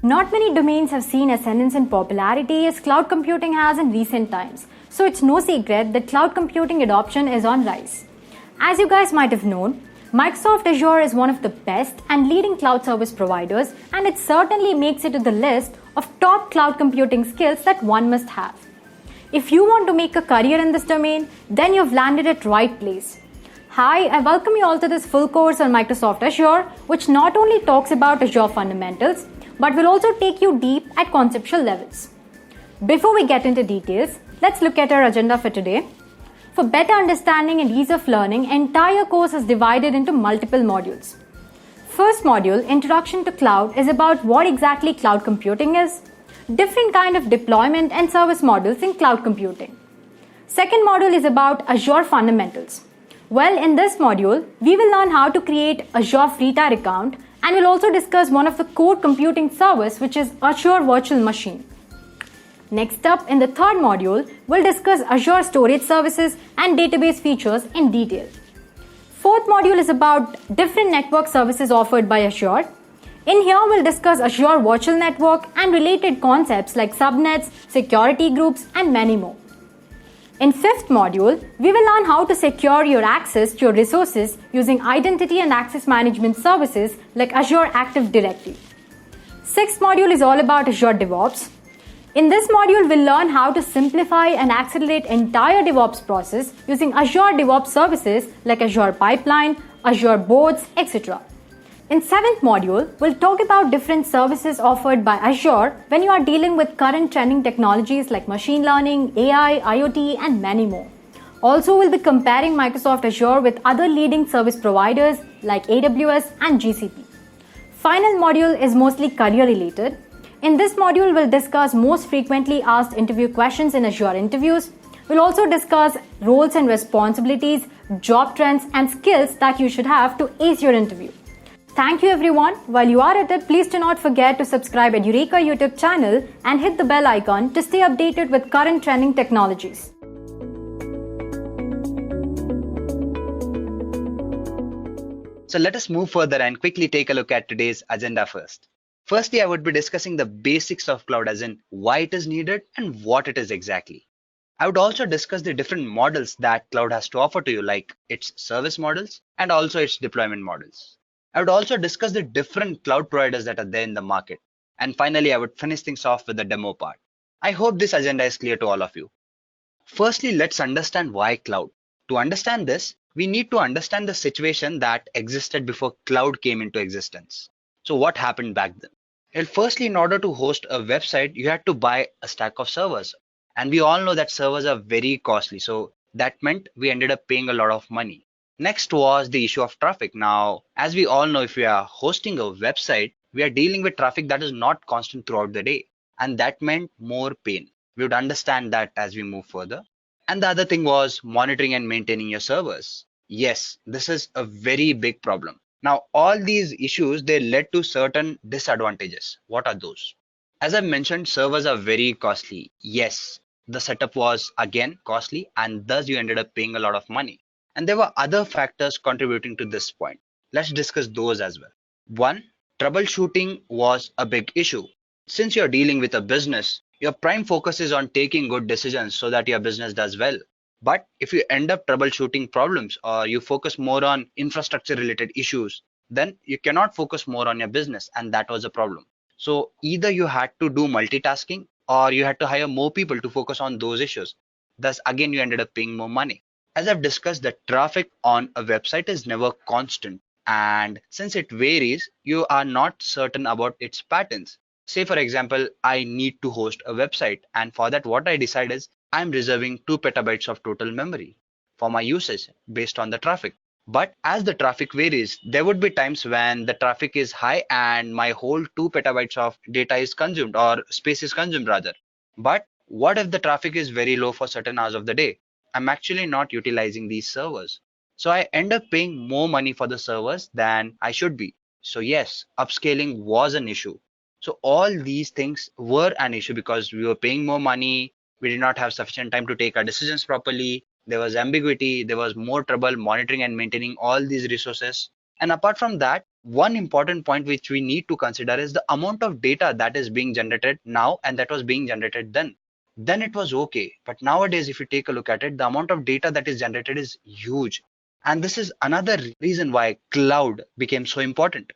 Not many domains have seen ascendance in popularity as cloud computing has in recent times, so it's no secret that cloud computing adoption is on rise. As you guys might have known, Microsoft Azure is one of the best and leading cloud service providers, and it certainly makes it to the list of top cloud computing skills that one must have. If you want to make a career in this domain, then you've landed at right place. Hi, I welcome you all to this full course on Microsoft Azure, which not only talks about Azure fundamentals, but will also take you deep at conceptual levels. Before we get into details, let's look at our agenda for today. For better understanding and ease of learning, entire course is divided into multiple modules. First module, Introduction to Cloud, is about what exactly cloud computing is, different kind of deployment and service models in cloud computing. Second module is about Azure fundamentals. Well, in this module, we will learn how to create Azure free tier account, and we'll also discuss one of the core computing service, which is Azure Virtual Machine. Next up, in the third module, we'll discuss Azure storage services and database features in detail. Fourth module is about different network services offered by Azure. In here, we'll discuss Azure Virtual Network and related concepts like subnets, security groups, and many more. In fifth module, we will learn how to secure your access to your resources using identity and access management services like Azure Active Directory. Sixth module is all about Azure DevOps. In this module, we'll learn how to simplify and accelerate entire DevOps process using Azure DevOps services like Azure Pipeline, Azure Boards, etc. In seventh module, we'll talk about different services offered by Azure when you are dealing with current trending technologies like machine learning, AI, IoT, and many more. Also, we'll be comparing Microsoft Azure with other leading service providers like AWS and GCP. Final module is mostly career related. In this module, we'll discuss most frequently asked interview questions in Azure interviews. We'll also discuss roles and responsibilities, job trends, and skills that you should have to ace your interview. Thank you everyone. While you are at it, please do not forget to subscribe at Eureka YouTube channel and hit the bell icon to stay updated with current trending technologies. So let us move further and quickly take a look at today's agenda first. Firstly, I would be discussing the basics of cloud, as in why it is needed and what it is exactly. I would also discuss the different models that cloud has to offer to you, like its service models and also its deployment models. I would also discuss the different cloud providers that are there in the market. And finally, I would finish things off with the demo part. I hope this agenda is clear to all of you. Firstly, let's understand why cloud. To understand this, we need to understand the situation that existed before cloud came into existence. So what happened back then? Well, firstly, in order to host a website, you had to buy a stack of servers. And we all know that servers are very costly. So that meant we ended up paying a lot of money. Next was the issue of traffic. Now, as we all know, if we are hosting a website, we are dealing with traffic that is not constant throughout the day. And that meant more pain. We would understand that as we move further. And the other thing was monitoring and maintaining your servers. Yes, this is a very big problem. Now, all these issues, they led to certain disadvantages. What are those? As I mentioned, servers are very costly. Yes, the setup was again costly, and thus you ended up paying a lot of money. And there were other factors contributing to this point. Let's discuss those as well. One, troubleshooting was a big issue. Since you're dealing with a business, your prime focus is on taking good decisions so that your business does well. But if you end up troubleshooting problems or you focus more on infrastructure related issues, then you cannot focus more on your business, and that was a problem. So either you had to do multitasking or you had to hire more people to focus on those issues. Thus, again, you ended up paying more money. As I've discussed, the traffic on a website is never constant. And since it varies, you are not certain about its patterns. Say, for example, I need to host a website. And for that, what I decide is I'm reserving 2 petabytes of total memory for my usage based on the traffic. But as the traffic varies, there would be times when the traffic is high and my whole 2 petabytes of data is consumed, or space is consumed rather. But what if the traffic is very low for certain hours of the day? I'm actually not utilizing these servers. So I end up paying more money for the servers than I should be. So yes, upscaling was an issue. So all these things were an issue because we were paying more money. We did not have sufficient time to take our decisions properly. There was ambiguity. There was more trouble monitoring and maintaining all these resources. And apart from that, one important point which we need to consider is the amount of data that is being generated now and that was being generated then. Then it was okay. But nowadays, if you take a look at it, the amount of data that is generated is huge. And this is another reason why cloud became so important.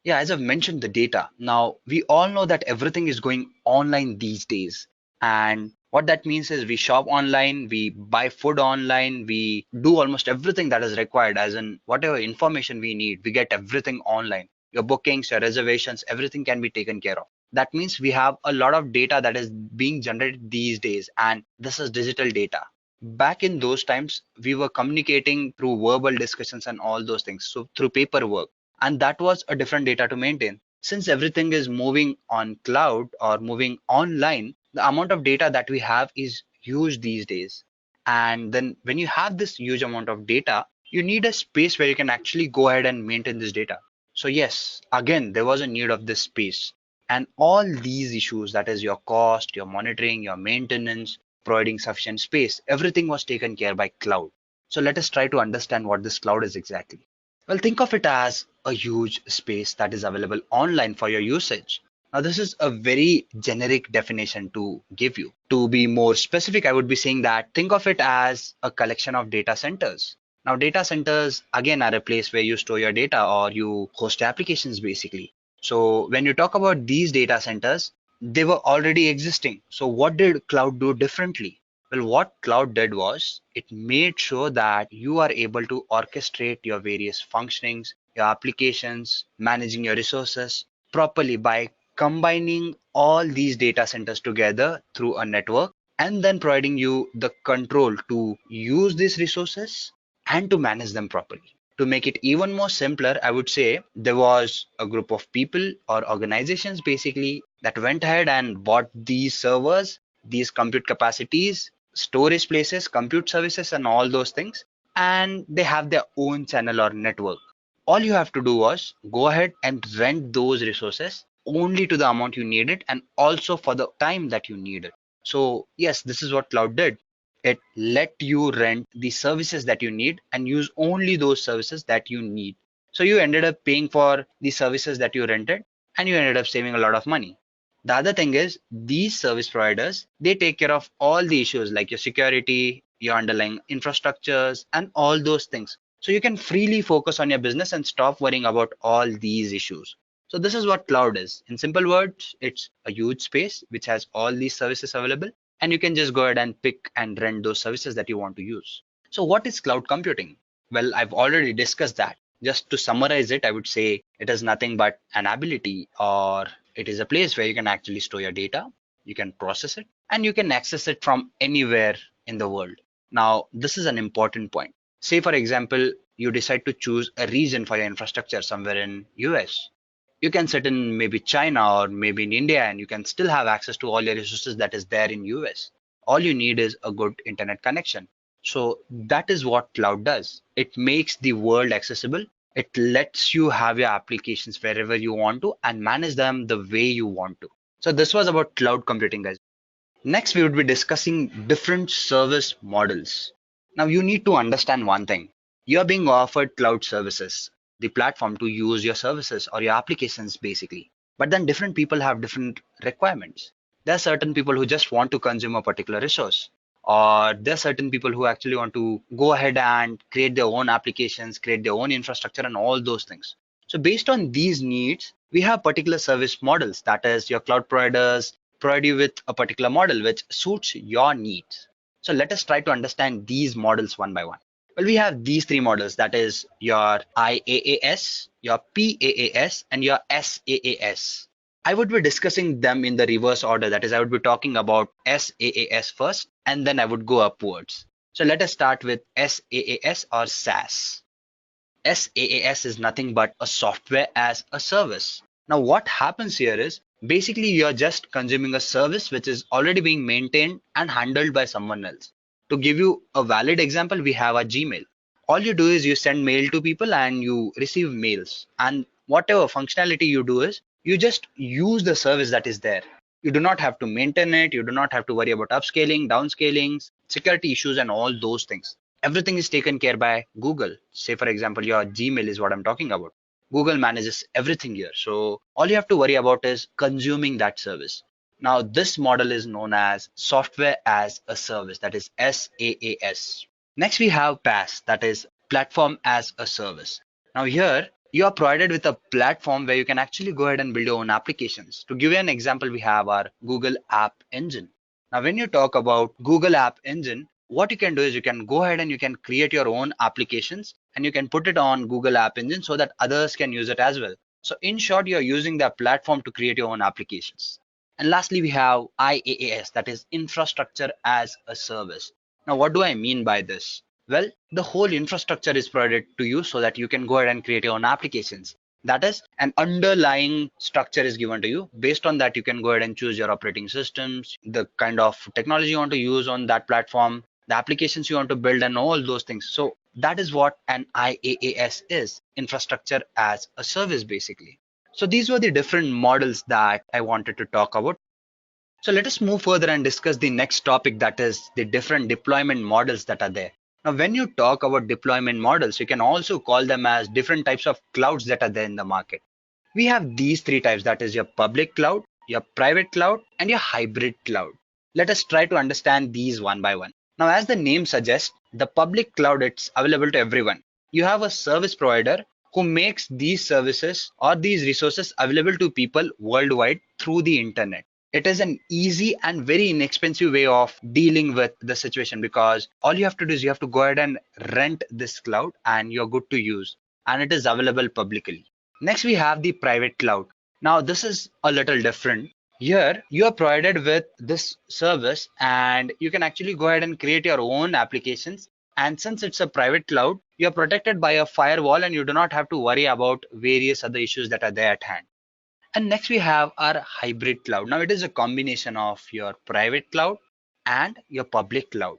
Yeah, as I've mentioned, the data. Now, we all know that everything is going online these days. And what that means is we shop online, we buy food online, we do almost everything that is required, as in whatever information we need, we get everything online. Your bookings, your reservations, everything can be taken care of. That means we have a lot of data that is being generated these days, and this is digital data. Back in those times, we were communicating through verbal discussions and all those things, so through paperwork, and that was a different data to maintain. Since everything is moving on cloud or moving online, the amount of data that we have is huge these days. And then when you have this huge amount of data, you need a space where you can actually go ahead and maintain this data. So yes, again, there was a need of this space. And all these issues, that is your cost, your monitoring, your maintenance, providing sufficient space, everything was taken care by cloud. So let us try to understand what this cloud is exactly. Well, think of it as a huge space that is available online for your usage. Now, this is a very generic definition to give you. To be more specific, I would be saying that think of it as a collection of data centers. Now, data centers again are a place where you store your data or you host applications basically. So, when you talk about these data centers, they were already existing. So, what did cloud do differently? Well, what cloud did was it made sure that you are able to orchestrate your various functionings, your applications, managing your resources properly by combining all these data centers together through a network and then providing you the control to use these resources and to manage them properly. To make it even more simpler, I would say there was a group of people or organizations basically that went ahead and bought these servers, these compute capacities, storage places, compute services, and all those things. And they have their own channel or network. All you have to do was go ahead and rent those resources only to the amount you need it and also for the time that you need it. So, yes, this is what cloud did. It let you rent the services that you need and use only those services that you need. So, you ended up paying for the services that you rented and you ended up saving a lot of money. The other thing is these service providers, they take care of all the issues like your security, your underlying infrastructures, and all those things. So you can freely focus on your business and stop worrying about all these issues. So this is what cloud is. In simple words, it's a huge space which has all these services available, and you can just go ahead and pick and rent those services that you want to use. So what is cloud computing? Well, I've already discussed that. Just to summarize it, I would say it is nothing but an ability, or it is a place where you can actually store your data, you can process it, and you can access it from anywhere in the world. Now, this is an important point. Say, for example, you decide to choose a region for your infrastructure somewhere in US. You can sit in maybe China or maybe in India, and you can still have access to all your resources that is there in US. All you need is a good internet connection. So that is what cloud does. It makes the world accessible. It lets you have your applications wherever you want to and manage them the way you want to. So this was about cloud computing, guys. Next, we would be discussing different service models. Now, you need to understand one thing. You're being offered cloud services, the platform to use your services or your applications basically. But then different people have different requirements. There are certain people who just want to consume a particular resource, or there are certain people who actually want to go ahead and create their own applications, create their own infrastructure, and all those things. So, based on these needs, we have particular service models, that is, your cloud providers provide you with a particular model which suits your needs. So let us try to understand these models one by one. Well, we have these three models, that is your IaaS, your PaaS, and your SaaS. I would be discussing them in the reverse order. That is, I would be talking about SaaS first, and then I would go upwards. So let us start with SaaS or SaaS. SaaS is nothing but a software as a service. Now, what happens here is basically you're just consuming a service which is already being maintained and handled by someone else. To give you a valid example, we have a Gmail. All you do is you send mail to people and you receive mails. And whatever functionality you do is you just use the service that is there. You do not have to maintain it. You do not have to worry about upscaling, downscaling, security issues, and all those things. Everything is taken care by Google. Say, for example, your Gmail is what I'm talking about. Google manages everything here. So all you have to worry about is consuming that service. Now, this model is known as software as a service, that is SaaS. Next, we have PaaS, that is platform as a service. Now, here you are provided with a platform where you can actually go ahead and build your own applications. To give you an example, we have our Google App Engine. Now, when you talk about Google App Engine, what you can do is you can go ahead and you can create your own applications and you can put it on Google App Engine so that others can use it as well. So in short, you're using the platform to create your own applications. And lastly, we have IaaS, that is infrastructure as a service. Now, what do I mean by this? Well, the whole infrastructure is provided to you so that you can go ahead and create your own applications. That is, an underlying structure is given to you. Based on that, you can go ahead and choose your operating systems, the kind of technology you want to use on that platform, the applications you want to build, and all those things. So that is what an IaaS is, infrastructure as a service, basically. So these were the different models that I wanted to talk about. So let us move further and discuss the next topic, that is the different deployment models that are there. Now, when you talk about deployment models, you can also call them as different types of clouds that are there in the market. We have these three types, that is your public cloud, your private cloud, and your hybrid cloud. Let us try to understand these one by one. Now, as the name suggests, the public cloud, it's available to everyone. You have a service provider who makes these services or these resources available to people worldwide through the internet. It is an easy and very inexpensive way of dealing with the situation, because all you have to do is you have to go ahead and rent this cloud and you're good to use, and it is available publicly. Next, we have the private cloud. Now, this is a little different. Here, you are provided with this service and you can actually go ahead and create your own applications. And since it's a private cloud, you are protected by a firewall and you do not have to worry about various other issues that are there at hand. And next we have our hybrid cloud. Now it is a combination of your private cloud and your public cloud.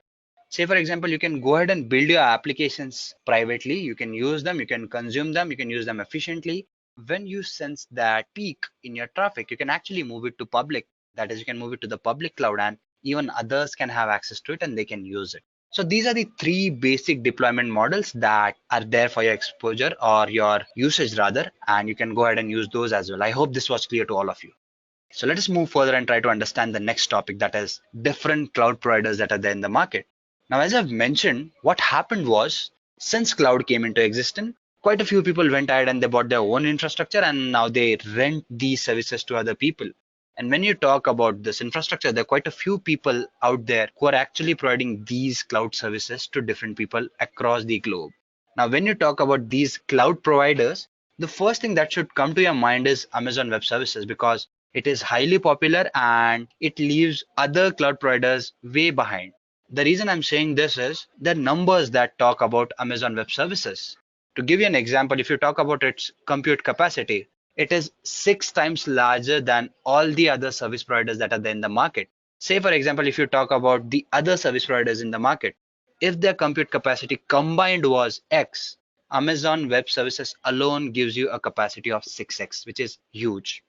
Say for example, you can go ahead and build your applications privately. You can use them, you can consume them, you can use them efficiently. When you sense that peak in your traffic, you can actually move it to public. That is, you can move it to the public cloud and even others can have access to it and they can use it. So these are the three basic deployment models that are there for your exposure or your usage rather, and you can go ahead and use those as well. I hope this was clear to all of you. So let us move further and try to understand the next topic, that is different cloud providers that are there in the market. Now, as I've mentioned, what happened was since cloud came into existence, quite a few people went ahead and they bought their own infrastructure and now they rent these services to other people. And when you talk about this infrastructure, there are quite a few people out there who are actually providing these cloud services to different people across the globe. Now, when you talk about these cloud providers, the first thing that should come to your mind is Amazon Web Services, because it is highly popular and it leaves other cloud providers way behind. The reason I'm saying this is the numbers that talk about Amazon Web Services. To give you an example, if you talk about its compute capacity, it is 6 times larger than all the other service providers that are there in the market. Say, for example, if you talk about the other service providers in the market, if their compute capacity combined was X, Amazon Web Services alone gives you a capacity of 6x, which is huge.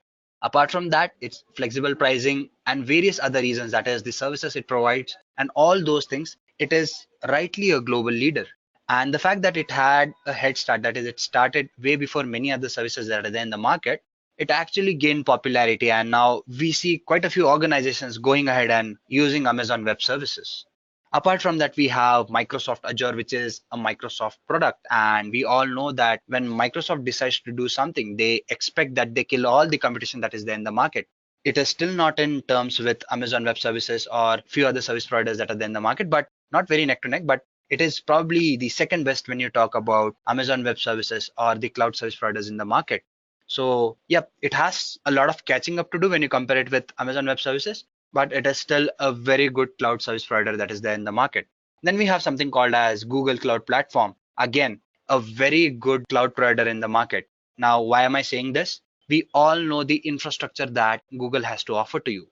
Apart from that, it's flexible pricing and various other reasons, that is the services it provides and all those things. It is rightly a global leader. And the fact that it had a head start, that is, it started way before many other services that are there in the market, it actually gained popularity. And now we see quite a few organizations going ahead and using Amazon Web Services. Apart from that, we have Microsoft Azure, which is a Microsoft product. And we all know that when Microsoft decides to do something, they expect that they kill all the competition that is there in the market. It is still not in terms with Amazon Web Services or few other service providers that are there in the market, but not very neck to neck. But it is probably the second best when you talk about Amazon Web Services or the cloud service providers in the market. So, yep, it has a lot of catching up to do when you compare it with Amazon Web Services, but it is still a very good cloud service provider that is there in the market. Then we have something called as Google Cloud Platform. Again, a very good cloud provider in the market. Now, why am I saying this? We all know the infrastructure that Google has to offer to you.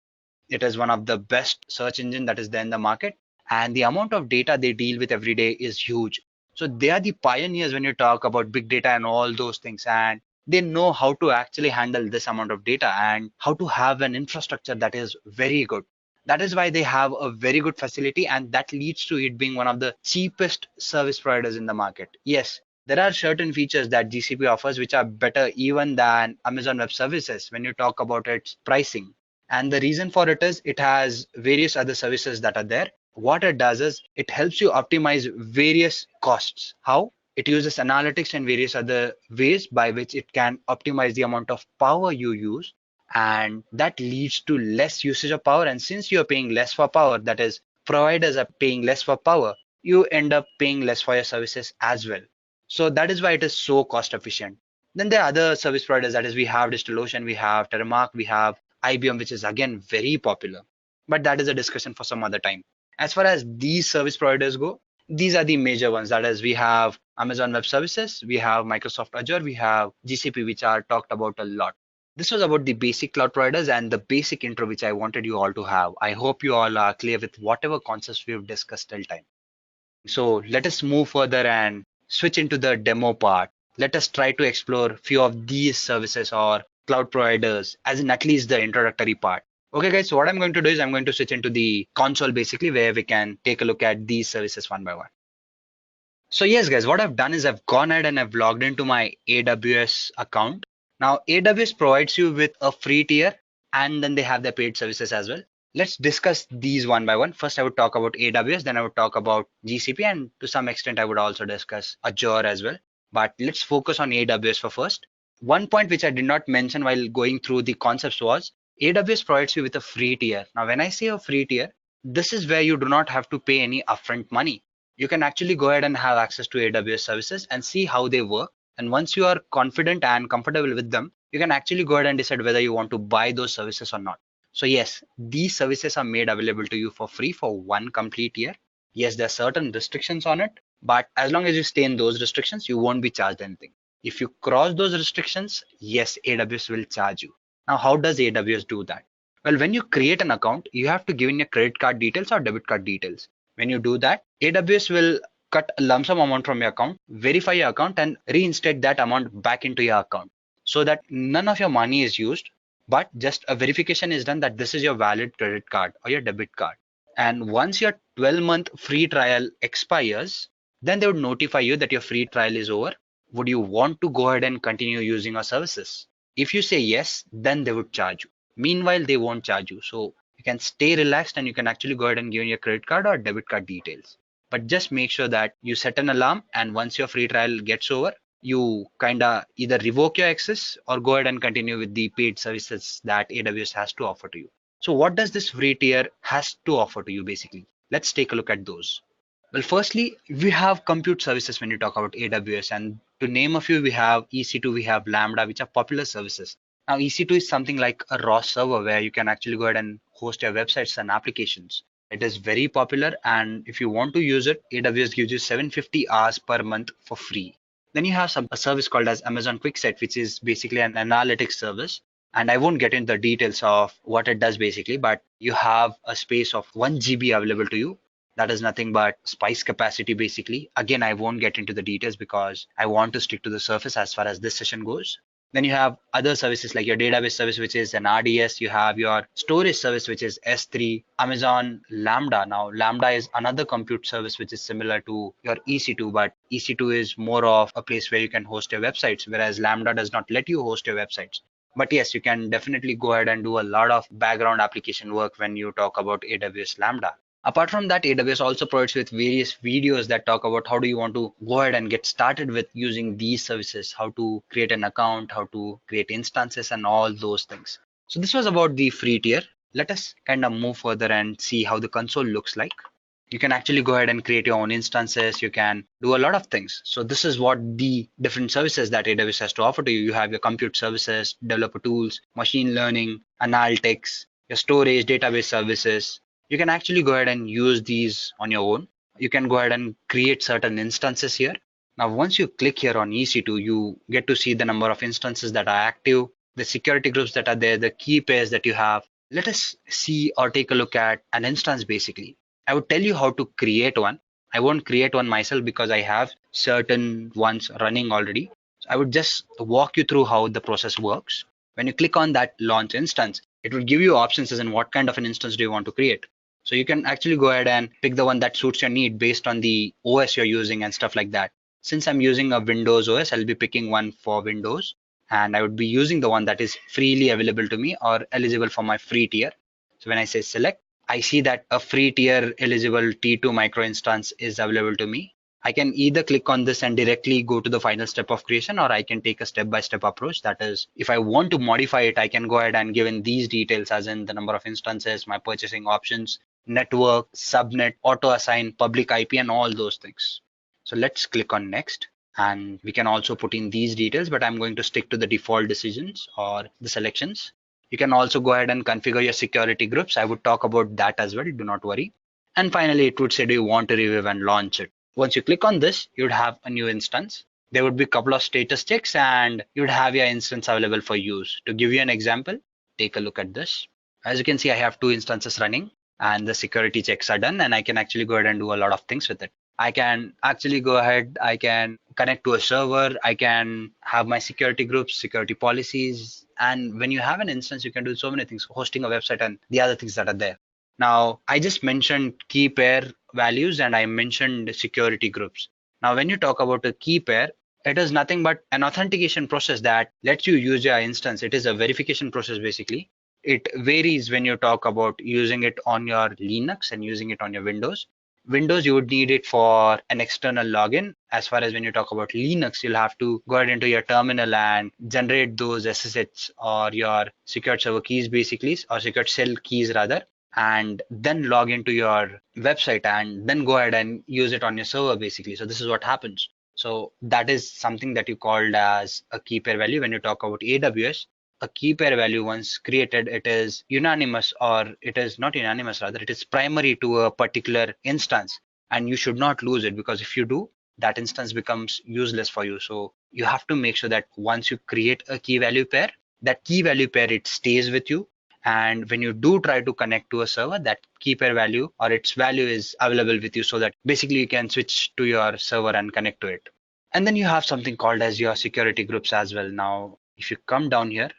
It is one of the best search engine that is there in the market, and the amount of data they deal with every day is huge. So they are the pioneers when you talk about big data and all those things, and they know how to actually handle this amount of data and how to have an infrastructure that is very good. That is why they have a very good facility, and that leads to it being one of the cheapest service providers in the market. Yes, there are certain features that GCP offers which are better even than Amazon Web Services when you talk about its pricing. And the reason for it is it has various other services that are there. What it does is it helps you optimize various costs. How? It uses analytics and various other ways by which it can optimize the amount of power you use, and that leads to less usage of power. And since you're paying less for power, that is, providers are paying less for power, you end up paying less for your services as well. So that is why it is so cost efficient. Then there are other service providers, that is, we have DigitalOcean, we have Terramark, we have IBM, which is again very popular. But that is a discussion for some other time. As far as these service providers go, these are the major ones. That is, we have Amazon Web Services, we have Microsoft Azure, we have GCP, which are talked about a lot. This was about the basic cloud providers and the basic intro which I wanted you all to have. I hope you all are clear with whatever concepts we've discussed till time. So let us move further and switch into the demo part. Let us try to explore few of these services or cloud providers, as in at least the introductory part. Okay guys, so what I'm going to do is I'm going to switch into the console basically, where we can take a look at these services one by one. So yes, guys, what I've done is I've gone ahead and I've logged into my AWS account. Now, AWS provides you with a free tier, and then they have their paid services as well. Let's discuss these one by one. First, I would talk about AWS, then I would talk about GCP, and to some extent, I would also discuss Azure as well. But let's focus on AWS for first. One point which I did not mention while going through the concepts was AWS provides you with a free tier. Now, when I say a free tier, this is where you do not have to pay any upfront money. You can actually go ahead and have access to AWS services and see how they work. And once you are confident and comfortable with them, you can actually go ahead and decide whether you want to buy those services or not. So yes, these services are made available to you for free for one complete year. Yes, there are certain restrictions on it, but as long as you stay in those restrictions, you won't be charged anything. If you cross those restrictions, yes, AWS will charge you. Now, how does AWS do that? Well, when you create an account, you have to give in your credit card details or debit card details. When you do that, AWS will cut a lump sum amount from your account, verify your account, and reinstate that amount back into your account so that none of your money is used, but just a verification is done that this is your valid credit card or your debit card. And once your 12-month free trial expires, then they would notify you that your free trial is over. Would you want to go ahead and continue using our services? If you say yes, then they would charge you. Meanwhile, they won't charge you. So you can stay relaxed and you can actually go ahead and give your credit card or debit card details. But just make sure that you set an alarm, and once your free trial gets over, you kind of either revoke your access or go ahead and continue with the paid services that AWS has to offer to you. So what does this free tier has to offer to you basically? Let's take a look at those. Well, firstly, we have compute services when you talk about AWS, and to name a few, we have EC2, we have Lambda, which are popular services. Now, EC2 is something like a raw server where you can actually go ahead and host your websites and applications. It is very popular, and if you want to use it, AWS gives you 750 hours per month for free. Then you have a service called as Amazon QuickSet, which is basically an analytics service. And I won't get into the details of what it does basically, but you have a space of 1 GB available to you. That is nothing but spice capacity basically. Again, I won't get into the details because I want to stick to the surface as far as this session goes. Then you have other services like your database service, which is an RDS. You have your storage service, which is S3, Amazon Lambda. Now, Lambda is another compute service, which is similar to your EC2, but EC2 is more of a place where you can host your websites, whereas Lambda does not let you host your websites. But yes, you can definitely go ahead and do a lot of background application work when you talk about AWS Lambda. Apart from that, AWS also provides with various videos that talk about how do you want to go ahead and get started with using these services, how to create an account, how to create instances, and all those things. So this was about the free tier. Let us kind of move further and see how the console looks like. You can actually go ahead and create your own instances. You can do a lot of things. So this is what the different services that AWS has to offer to you. You have your compute services, developer tools, machine learning, analytics, your storage, database services. You can actually go ahead and use these on your own. You can go ahead and create certain instances here. Now, once you click here on EC2, you get to see the number of instances that are active, the security groups that are there, the key pairs that you have. Let us see or take a look at an instance basically. I would tell you how to create one. I won't create one myself because I have certain ones running already. So I would just walk you through how the process works. When you click on that launch instance, It will give you options as in what kind of an instance do you want to create. So you can actually go ahead and pick the one that suits your need based on the OS you're using and stuff like that. Since I'm using a Windows OS, I'll be picking one for Windows, and I would be using the one that is freely available to me or eligible for my free tier. So when I say select, I see that a free tier eligible T2 micro instance is available to me. I can either click on this and directly go to the final step of creation, or I can take a step-by-step approach. That is, if I want to modify it, I can go ahead and give in these details as in the number of instances, my purchasing options, network, subnet, auto assign, public IP, and all those things. So let's click on next. And we can also put in these details, but I'm going to stick to the default decisions or the selections. You can also go ahead and configure your security groups. I would talk about that as well, do not worry. And finally, it would say, do you want to review and launch it? Once you click on this, you'd have a new instance. There would be a couple of status checks and you'd have your instance available for use. To give you an example, take a look at this. As you can see, I have two instances running and the security checks are done, and I can actually go ahead and do a lot of things with it. I can actually go ahead, I can connect to a server, I can have my security groups, security policies. And when you have an instance, you can do so many things, hosting a website and the other things that are there. Now, I just mentioned key pair values and I mentioned security groups. Now, when you talk about a key pair, it is nothing but an authentication process that lets you use your instance. It is a verification process basically. It varies when you talk about using it on your Linux and using it on your Windows. Windows, you would need it for an external login. As far as when you talk about Linux, you'll have to go ahead into your terminal and generate those SSH or your secured server keys basically, or secured shell keys rather, and then log into your website and then go ahead and use it on your server basically. So this is what happens. So that is something that you called as a key pair value. When you talk about AWS, a key pair value once created, it is unanimous, or it is not unanimous, rather it is primary to a particular instance, and you should not lose it, because if you do, that instance becomes useless for you. So you have to make sure that once you create a key value pair, that key value pair, it stays with you. And when you do try to connect to a server, that key pair value or its value is available with you, so that basically you can switch to your server and connect to it. And then you have something called as your security groups as well. Now, if you come down here,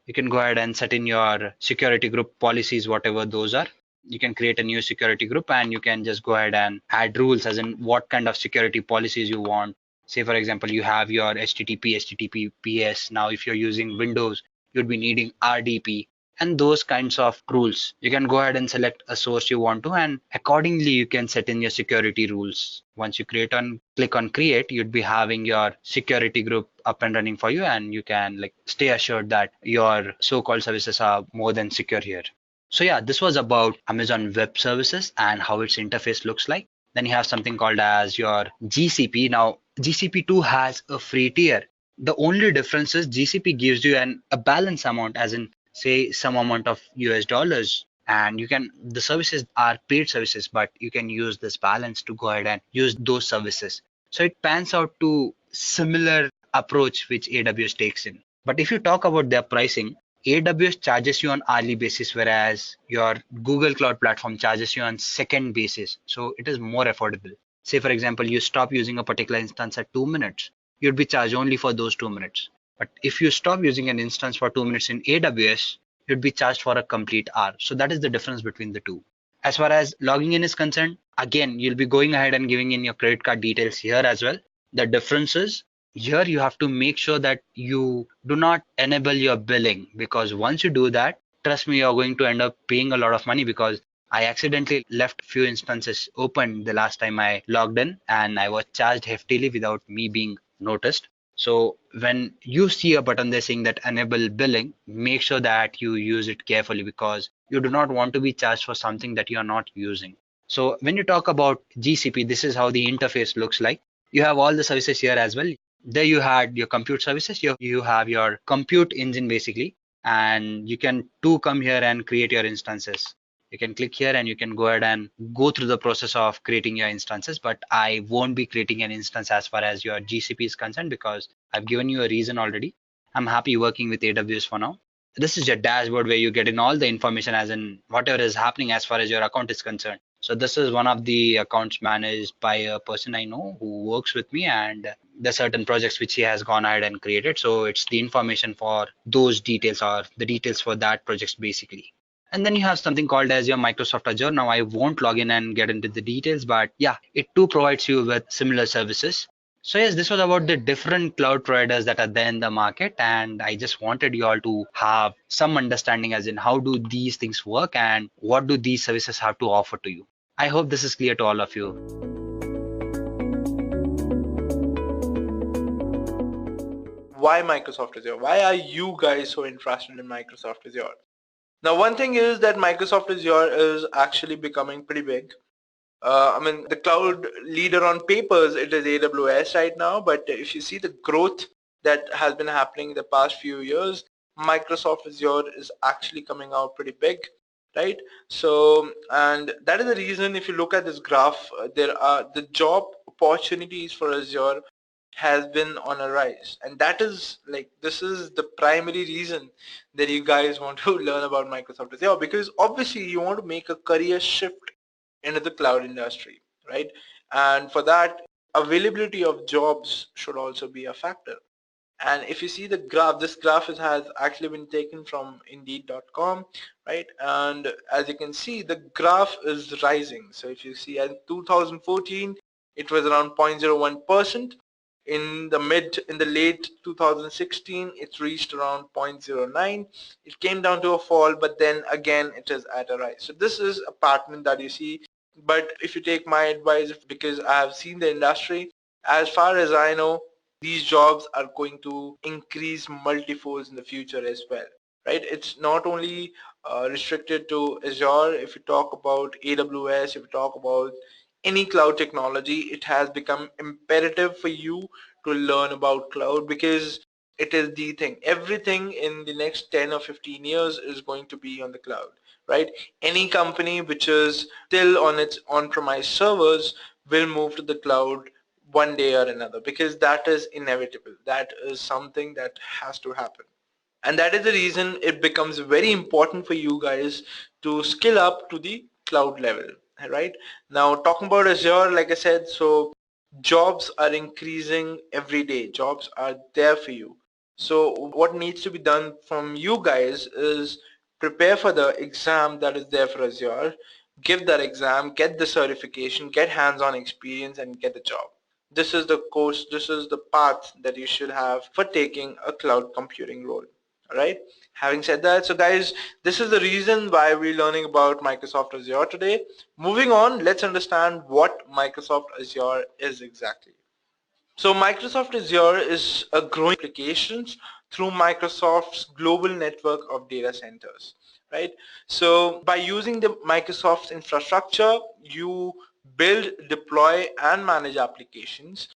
you can go ahead and set in your security group policies, whatever those are. You can create a new security group and you can just go ahead and add rules as in what kind of security policies you want. Say, for example, you have your HTTP, HTTPS. Now, if you're using Windows, you'd be needing RDP and those kinds of rules. You can go ahead and select a source you want to, and accordingly, you can set in your security rules. Once you click on create, you'd be having your security group up and running for you, and you can like stay assured that your so-called services are more than secure here. So yeah, this was about Amazon Web Services and how its interface looks like. Then you have something called as your GCP. Now, GCP too has a free tier. The only difference is GCP gives you a balance amount, as in say some amount of US dollars, and the services are paid services, but you can use this balance to go ahead and use those services. So it pans out to similar approach which AWS takes in. But if you talk about their pricing, AWS charges you on hourly basis, whereas your Google Cloud Platform charges you on second basis. So it is more affordable. Say, for example, you stop using a particular instance at 2 minutes, you'd be charged only for those 2 minutes. But if you stop using an instance for 2 minutes in AWS, you'd be charged for a complete hour. So that is the difference between the two. As far as logging in is concerned, again, you'll be going ahead and giving in your credit card details here as well. The difference is here you have to make sure that you do not enable your billing, because once you do that, trust me, you're going to end up paying a lot of money, because I accidentally left a few instances open the last time I logged in and I was charged heftily without me being noticed. So when you see a button there saying that enable billing, make sure that you use it carefully, because you do not want to be charged for something that you are not using. So when you talk about GCP, this is how the interface looks like. You have all the services here as well. There you had your compute services, you have your compute engine basically, and you can too come here and create your instances. You can click here and you can go ahead and go through the process of creating your instances, but I won't be creating an instance as far as your GCP is concerned, because I've given you a reason already. I'm happy working with AWS for now. This is your dashboard where you get in all the information as in whatever is happening as far as your account is concerned. So this is one of the accounts managed by a person I know who works with me, and the certain projects which he has gone ahead and created. So it's the information for those details or the details for that projects basically. And then you have something called as your Microsoft Azure. Now I won't log in and get into the details, but yeah, it too provides you with similar services. So yes, this was about the different cloud providers that are there in the market, and I just wanted you all to have some understanding as in how do these things work and what do these services have to offer to you. I hope this is clear to all of you. Why Microsoft Azure? Why are you guys so interested in Microsoft Azure? Now, one thing is that Microsoft Azure is actually becoming pretty big. I mean, the cloud leader on papers, it is AWS right now, but if you see the growth that has been happening in the past few years, Microsoft Azure is actually coming out pretty big, right? So, and that is the reason if you look at this graph, there are the job opportunities for Azure has been on a rise, and that is like, this is the primary reason that you guys want to learn about Microsoft Azure, because obviously you want to make a career shift into the cloud industry, right? And for that, availability of jobs should also be a factor. And if you see the graph, this graph has actually been taken from indeed.com, right? And as you can see, the graph is rising. So if you see in 2014, it was around 0.01%. In the late 2016, it reached around 0.09. It came down to a fall, but then again, it is at a rise. So this is a pattern that you see. But if you take my advice, because I have seen the industry, as far as I know, these jobs are going to increase multifolds in the future as well, right? It's not only restricted to Azure. If you talk about AWS, if you talk about any cloud technology, it has become imperative for you to learn about cloud, because it is the thing. Everything in the next 10 or 15 years is going to be on the cloud, right? Any company which is still on its on-premise servers will move to the cloud one day or another, because that is inevitable. That is something that has to happen. And that is the reason it becomes very important for you guys to skill up to the cloud level, right? Now, talking about Azure, like I said, so jobs are increasing every day. Jobs are there for you. So what needs to be done from you guys is prepare for the exam that is there for Azure, give that exam, get the certification, get hands-on experience, and get the job. This is the course, this is the path that you should have for taking a cloud computing role. All right. Having said that, so guys, this is the reason why we're learning about Microsoft Azure today. Moving on, let's understand what Microsoft Azure is exactly. So Microsoft Azure is a growing applications through Microsoft's global network of data centers, right? So by using the Microsoft's infrastructure, you build, deploy, and manage applications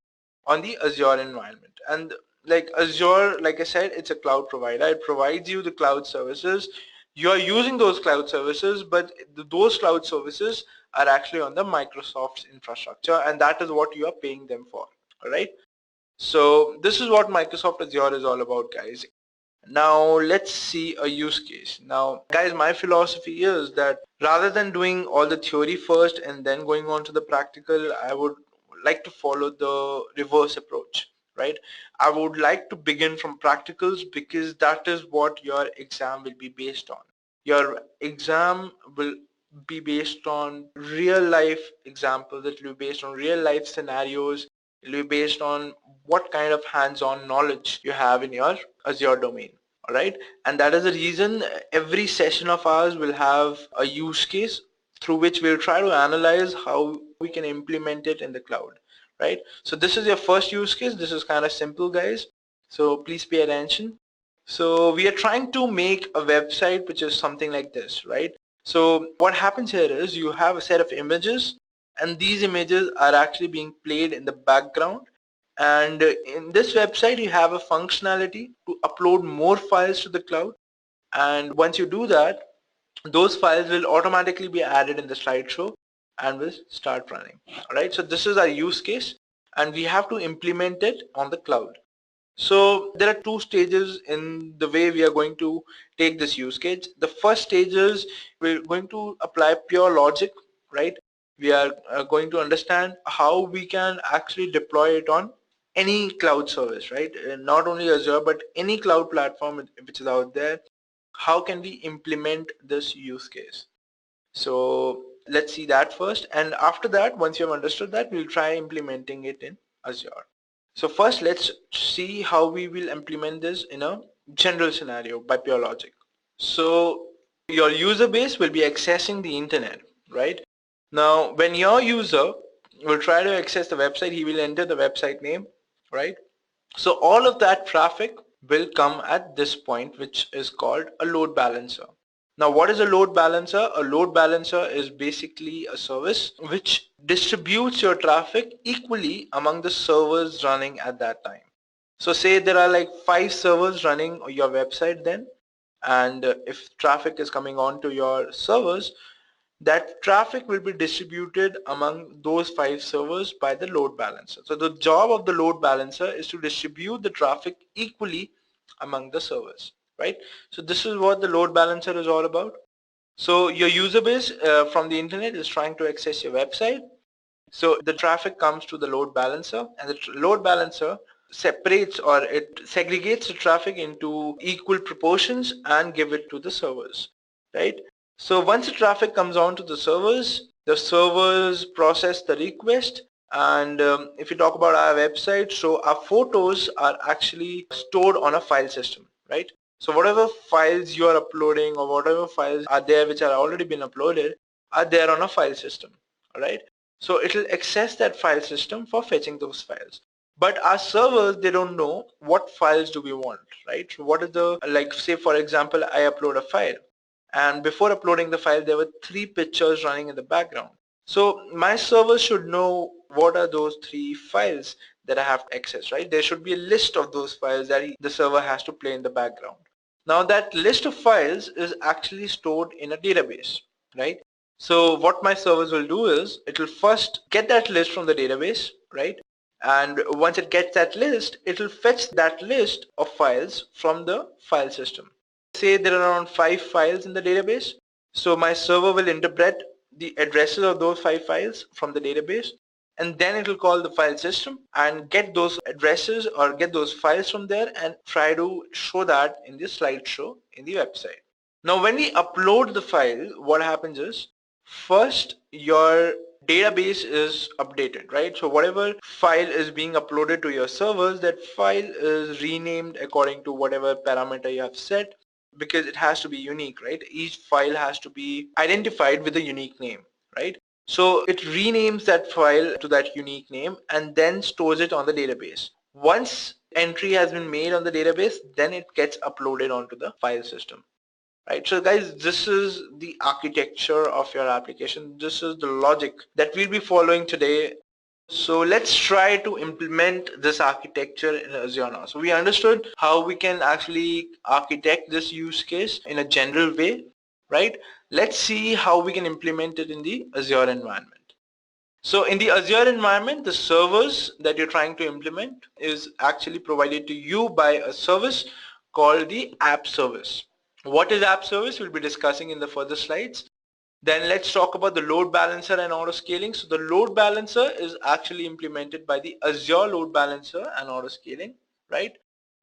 on the Azure environment. And like Azure, like I said, it's a cloud provider. It provides you the cloud services. You are using those cloud services, but those cloud services are actually on the Microsoft's infrastructure, and that is what you are paying them for. All right. So this is what Microsoft Azure is all about, guys. Now let's see a use case. Now guys, my philosophy is that rather than doing all the theory first and then going on to the practical, I would like to follow the reverse approach, right? I would like to begin from practicals, because that is what your exam will be based on. Your exam will be based on real life examples. It will be based on real life scenarios. It will be based on what kind of hands-on knowledge you have in your Azure domain. All right, and that is the reason every session of ours will have a use case through which we'll try to analyze how we can implement it in the cloud, right? So this is your first use case. This is kind of simple, guys, so please pay attention. So we are trying to make a website which is something like this, right? So what happens here is you have a set of images, and these images are actually being played in the background. And in this website, you have a functionality to upload more files to the cloud. And once you do that, those files will automatically be added in the slideshow and will start running. All right, so this is our use case, and we have to implement it on the cloud. So there are two stages in the way we are going to take this use case. The first stage is we're going to apply pure logic, right? We are going to understand how we can actually deploy it on any cloud service, right? Not only Azure, but any cloud platform which is out there. How can we implement this use case? So let's see that first. And after that, once you have understood that, we'll try implementing it in Azure. So first, let's see how we will implement this in a general scenario by pure logic. So your user base will be accessing the internet, right? Now, when your user will try to access the website, he will enter the website name, right? So all of that traffic will come at this point, which is called a load balancer. Now, what is a load balancer? A load balancer is basically a service which distributes your traffic equally among the servers running at that time. So say there are like 5 servers running your website then, and if traffic is coming on to your servers, that traffic will be distributed among those 5 servers by the load balancer. So the job of the load balancer is to distribute the traffic equally among the servers, right? So this is what the load balancer is all about. So your user base from the internet is trying to access your website. So the traffic comes to the load balancer, and the load balancer separates, or it segregates the traffic into equal proportions and give it to the servers, right? So once the traffic comes on to the servers process the request. And if you talk about our website, so our photos are actually stored on a file system, right? So whatever files you are uploading, or whatever files are there which are already been uploaded, are there on a file system, all right? So it will access that file system for fetching those files. But our servers, they don't know what files do we want, right? So what is the, like say for example, I upload a file, and before uploading the file, there were 3 pictures running in the background. So my server should know what are those 3 files that I have to access, right? There should be a list of those files that the server has to play in the background. Now that list of files is actually stored in a database, right? So what my servers will do is, it will first get that list from the database, right? And once it gets that list, it will fetch that list of files from the file system. Say there are around 5 files in the database. So my server will interpret the addresses of those 5 files from the database, and then it will call the file system and get those addresses or get those files from there and try to show that in the slideshow in the website. Now when we upload the file, what happens is, first your database is updated, right? So whatever file is being uploaded to your servers, that file is renamed according to whatever parameter you have set, because it has to be unique, right? Each file has to be identified with a unique name, right? So it renames that file to that unique name and then stores it on the database. Once entry has been made on the database, then it gets uploaded onto the file system. Right, so guys, this is the architecture of your application. This is the logic that we'll be following today. So let's try to implement this architecture in Azure now. So we understood how we can actually architect this use case in a general way, right? Let's see how we can implement it in the Azure environment. So in the Azure environment, the servers that you're trying to implement is actually provided to you by a service called the app service. What is app service? We'll be discussing in the further slides. Then let's talk about the load balancer and auto scaling. So the load balancer is actually implemented by the Azure load balancer and auto scaling, right?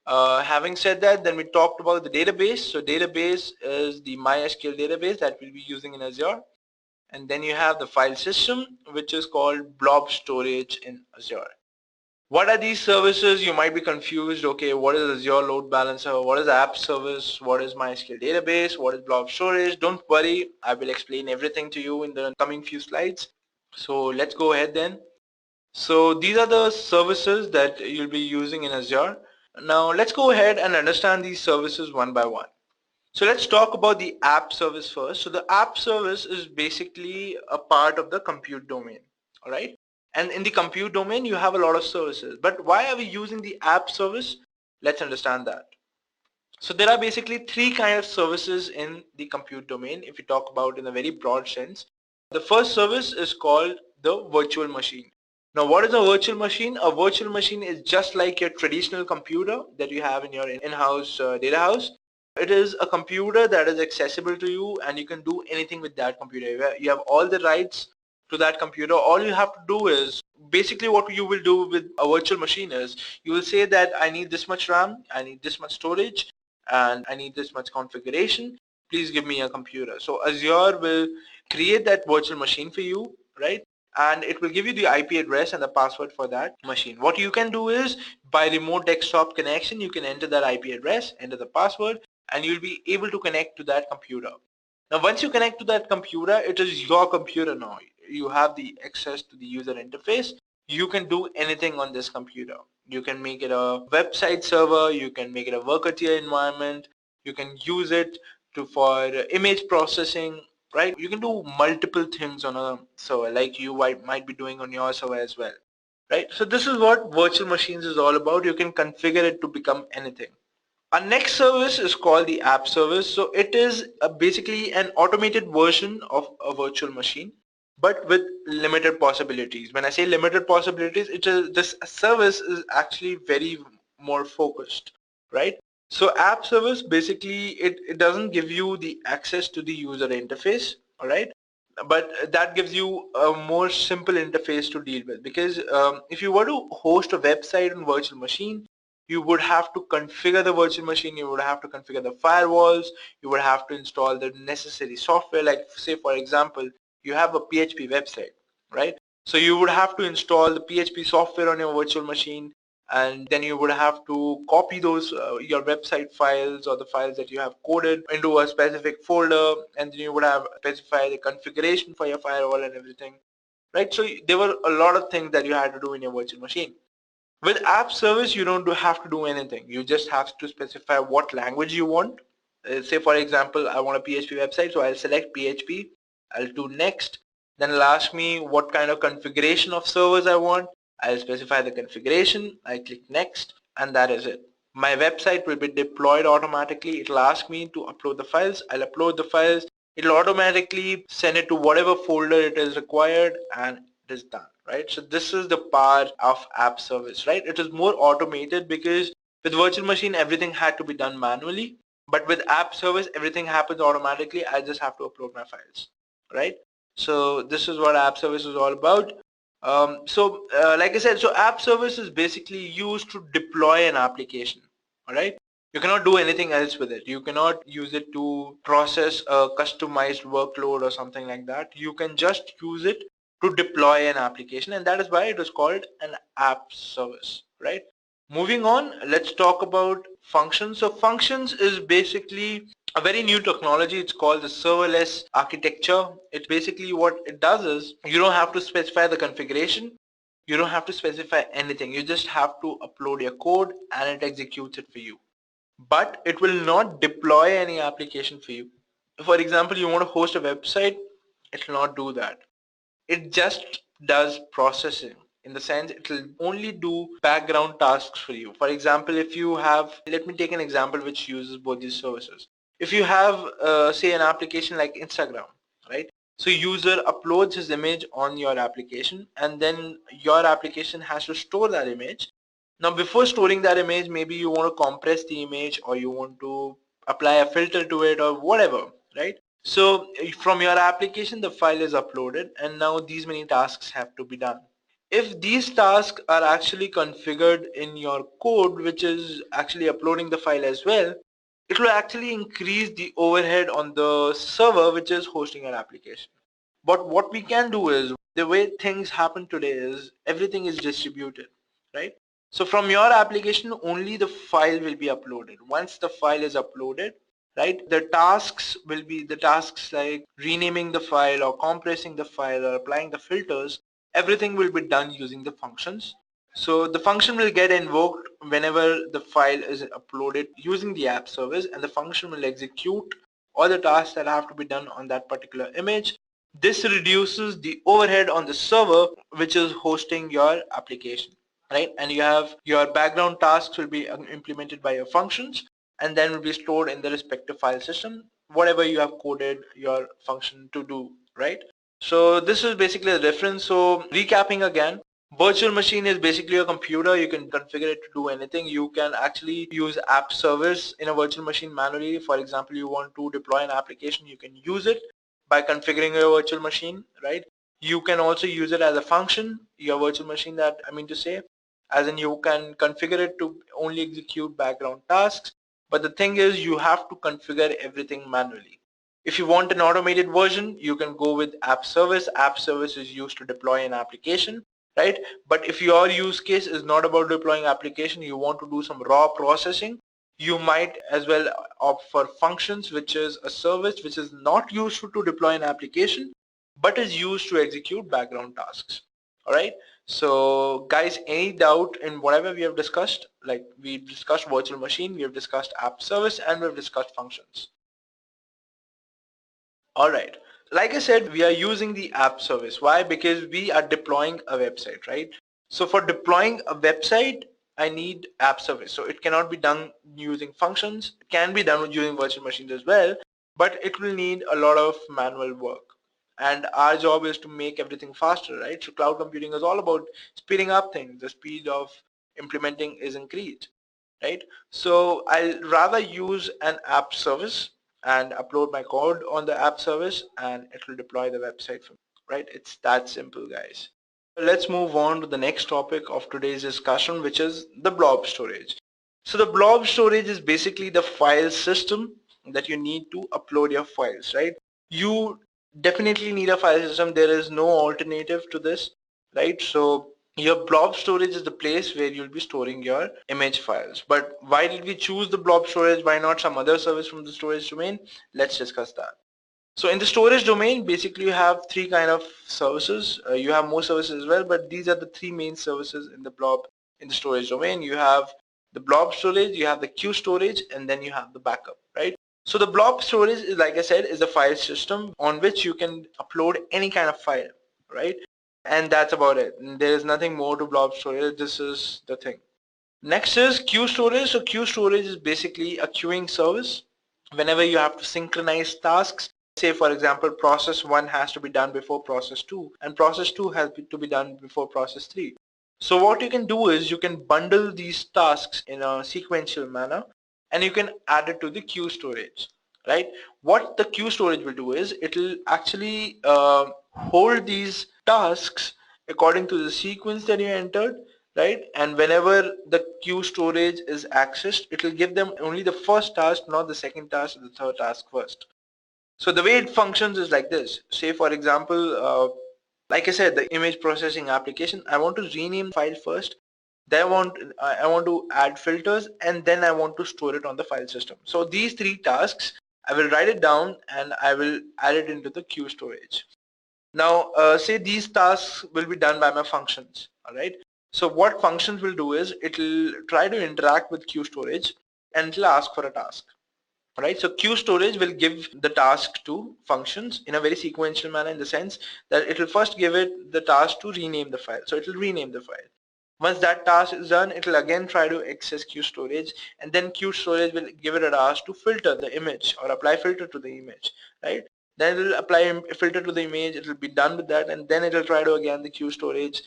Having said that, then we talked about the database. So database is the MySQL database that we'll be using in Azure. And then you have the file system, which is called blob storage in Azure. What are these services? You might be confused. Okay, what is Azure load balancer? What is app service? What is MySQL database? What is blob storage? Don't worry, I will explain everything to you in the coming few slides. So let's go ahead then. So these are the services that you'll be using in Azure. Now let's go ahead and understand these services one by one. So let's talk about the app service first. So the app service is basically a part of the compute domain, all right? And in the compute domain, you have a lot of services. But why are we using the app service? Let's understand that. So there are basically 3 kinds of services in the compute domain, if you talk about in a very broad sense. The first service is called the virtual machine. Now what is a virtual machine? A virtual machine is just like your traditional computer that you have in your in-house data house. It is a computer that is accessible to you and you can do anything with that computer. You have all the rights to that computer, all you have to do is basically what you will do with a virtual machine is you will say that I need this much RAM, I need this much storage, and I need this much configuration. Please give me a computer. So Azure will create that virtual machine for you, right? And it will give you the IP address and the password for that machine. What you can do is by remote desktop connection, you can enter that IP address, enter the password, and you'll be able to connect to that computer. Now, once you connect to that computer, it is your computer now. You have the access to the user interface. You can do anything on this computer. You can make it a website server. You can make it a worker tier environment. You can use it for image processing, right? You can do multiple things on a server like you might be doing on your server as well, right? So this is what virtual machines is all about. You can configure it to become anything. Our next service is called the app service. So it is basically an automated version of a virtual machine, but with limited possibilities. When I say limited possibilities, this service is actually very more focused, right? So app service basically it doesn't give you the access to the user interface, all right? But that gives you a more simple interface to deal with, because if you were to host a website on virtual machine, you would have to configure the virtual machine, you would have to configure the firewalls, you would have to install the necessary software, like say for example, you have a PHP website, right? So you would have to install the PHP software on your virtual machine, and then you would have to copy those your website files or the files that you have coded into a specific folder, and then you would have specify the configuration for your firewall and everything, right? So there were a lot of things that you had to do in your virtual machine. With app service, you don't have to do anything. You just have to specify what language you want. Say for example, I want a PHP website, so I'll select PHP. I'll do next. Then it'll ask me what kind of configuration of servers I want. I'll specify the configuration. I click next, and that is it. My website will be deployed automatically. It'll ask me to upload the files. I'll upload the files. It'll automatically send it to whatever folder it is required, and it is done, right? So this is the part of app service, right? It is more automated because with virtual machine, everything had to be done manually. But with app service, everything happens automatically. I just have to upload my files, right? So this is what app service is all about. Like I said, so app service is basically used to deploy an application, all right? You cannot do anything else with it. You cannot use it to process a customized workload or something like that. You can just use it to deploy an application, and that is why it is called an app service, right? Moving on, let's talk about functions. So functions is basically a very new technology. It's called the serverless architecture. It's basically what it does is you don't have to specify the configuration. You don't have to specify anything. You just have to upload your code and it executes it for you. But it will not deploy any application for you. For example, you want to host a website, it will not do that. It just does processing, in the sense it will only do background tasks for you. For example, if you have, let me take an example which uses both these services. If you have say an application like Instagram, right? So user uploads his image on your application, and then your application has to store that image. Now before storing that image, maybe you want to compress the image, or you want to apply a filter to it, or whatever, right? So from your application, the file is uploaded, and now these many tasks have to be done. If these tasks are actually configured in your code, which is actually uploading the file as well, it will actually increase the overhead on the server which is hosting your application. But what we can do is, the way things happen today is everything is distributed, right? So from your application, only the file will be uploaded. Once the file is uploaded, right, the tasks will be the tasks like renaming the file or compressing the file or applying the filters. Everything will be done using the functions. So the function will get invoked whenever the file is uploaded using the app service, and the function will execute all the tasks that have to be done on that particular image. This reduces the overhead on the server which is hosting your application, right? And you have your background tasks will be implemented by your functions, and then will be stored in the respective file system, whatever you have coded your function to do, right? So this is basically the difference. So recapping again, virtual machine is basically a computer. You can configure it to do anything. You can actually use app service in a virtual machine manually. For example, you want to deploy an application, you can use it by configuring your virtual machine, right? You can also use it as a function, your virtual machine, that I mean to say, as in you can configure it to only execute background tasks. But the thing is, you have to configure everything manually. If you want an automated version, you can go with app service. App service is used to deploy an application, right? But if your use case is not about deploying application, you want to do some raw processing, you might as well opt for functions, which is a service which is not used to deploy an application, but is used to execute background tasks. All right. So guys, any doubt in whatever we have discussed? Like, we discussed virtual machine, we have discussed app service, and we've discussed functions. All right. Like I said, we are using the app service. Why? Because we are deploying a website, right? So for deploying a website, I need app service. So it cannot be done using functions. It can be done using virtual machines as well, but it will need a lot of manual work. And our job is to make everything faster, right? So cloud computing is all about speeding up things. The speed of implementing is increased, right? So I'll rather use an app service and upload my code on the app service, and it will deploy the website for me, right? It's that simple, guys. Let's move on to the next topic of today's discussion, which is the blob storage. So the blob storage is basically the file system that you need to upload your files, right? You definitely need a file system. There is no alternative to this, right? So your blob storage is the place where you'll be storing your image files. But why did we choose the blob storage? Why not some other service from the storage domain? Let's discuss that. So in the storage domain, basically you have three kind of services. You have more services as well, but these are the three main services in the blob in the storage domain. You have the blob storage, you have the queue storage, and then you have the backup, right? So the blob storage is, like I said, is a file system on which you can upload any kind of file, right? And that's about it. There is nothing more to blob storage. This is the thing. Next is queue storage. So queue storage is basically a queuing service. Whenever you have to synchronize tasks, say for example, process 1 has to be done before process 2, and process 2 has to be done before process 3. So what you can do is you can bundle these tasks in a sequential manner, and you can add it to the queue storage, right? What the queue storage will do is it will actually hold these tasks according to the sequence that you entered, right? And whenever the queue storage is accessed, it will give them only the first task, not the second task or the third task first. So the way it functions is like this. Say for example, like I said, the image processing application, I want to rename the file first, then I want to add filters, and then I want to store it on the file system. So these three tasks, I will write it down and I will add it into the queue storage. Now, say these tasks will be done by my functions, all right? So what functions will do is it will try to interact with queue storage and it will ask for a task, right? So queue storage will give the task to functions in a very sequential manner, in the sense that it will first give it the task to rename the file. So it will rename the file. Once that task is done, it will again try to access queue storage, and then queue storage will give it a task to filter the image or apply filter to the image, right? Then it will apply a filter to the image, it will be done with that, and then it will try to again the queue storage,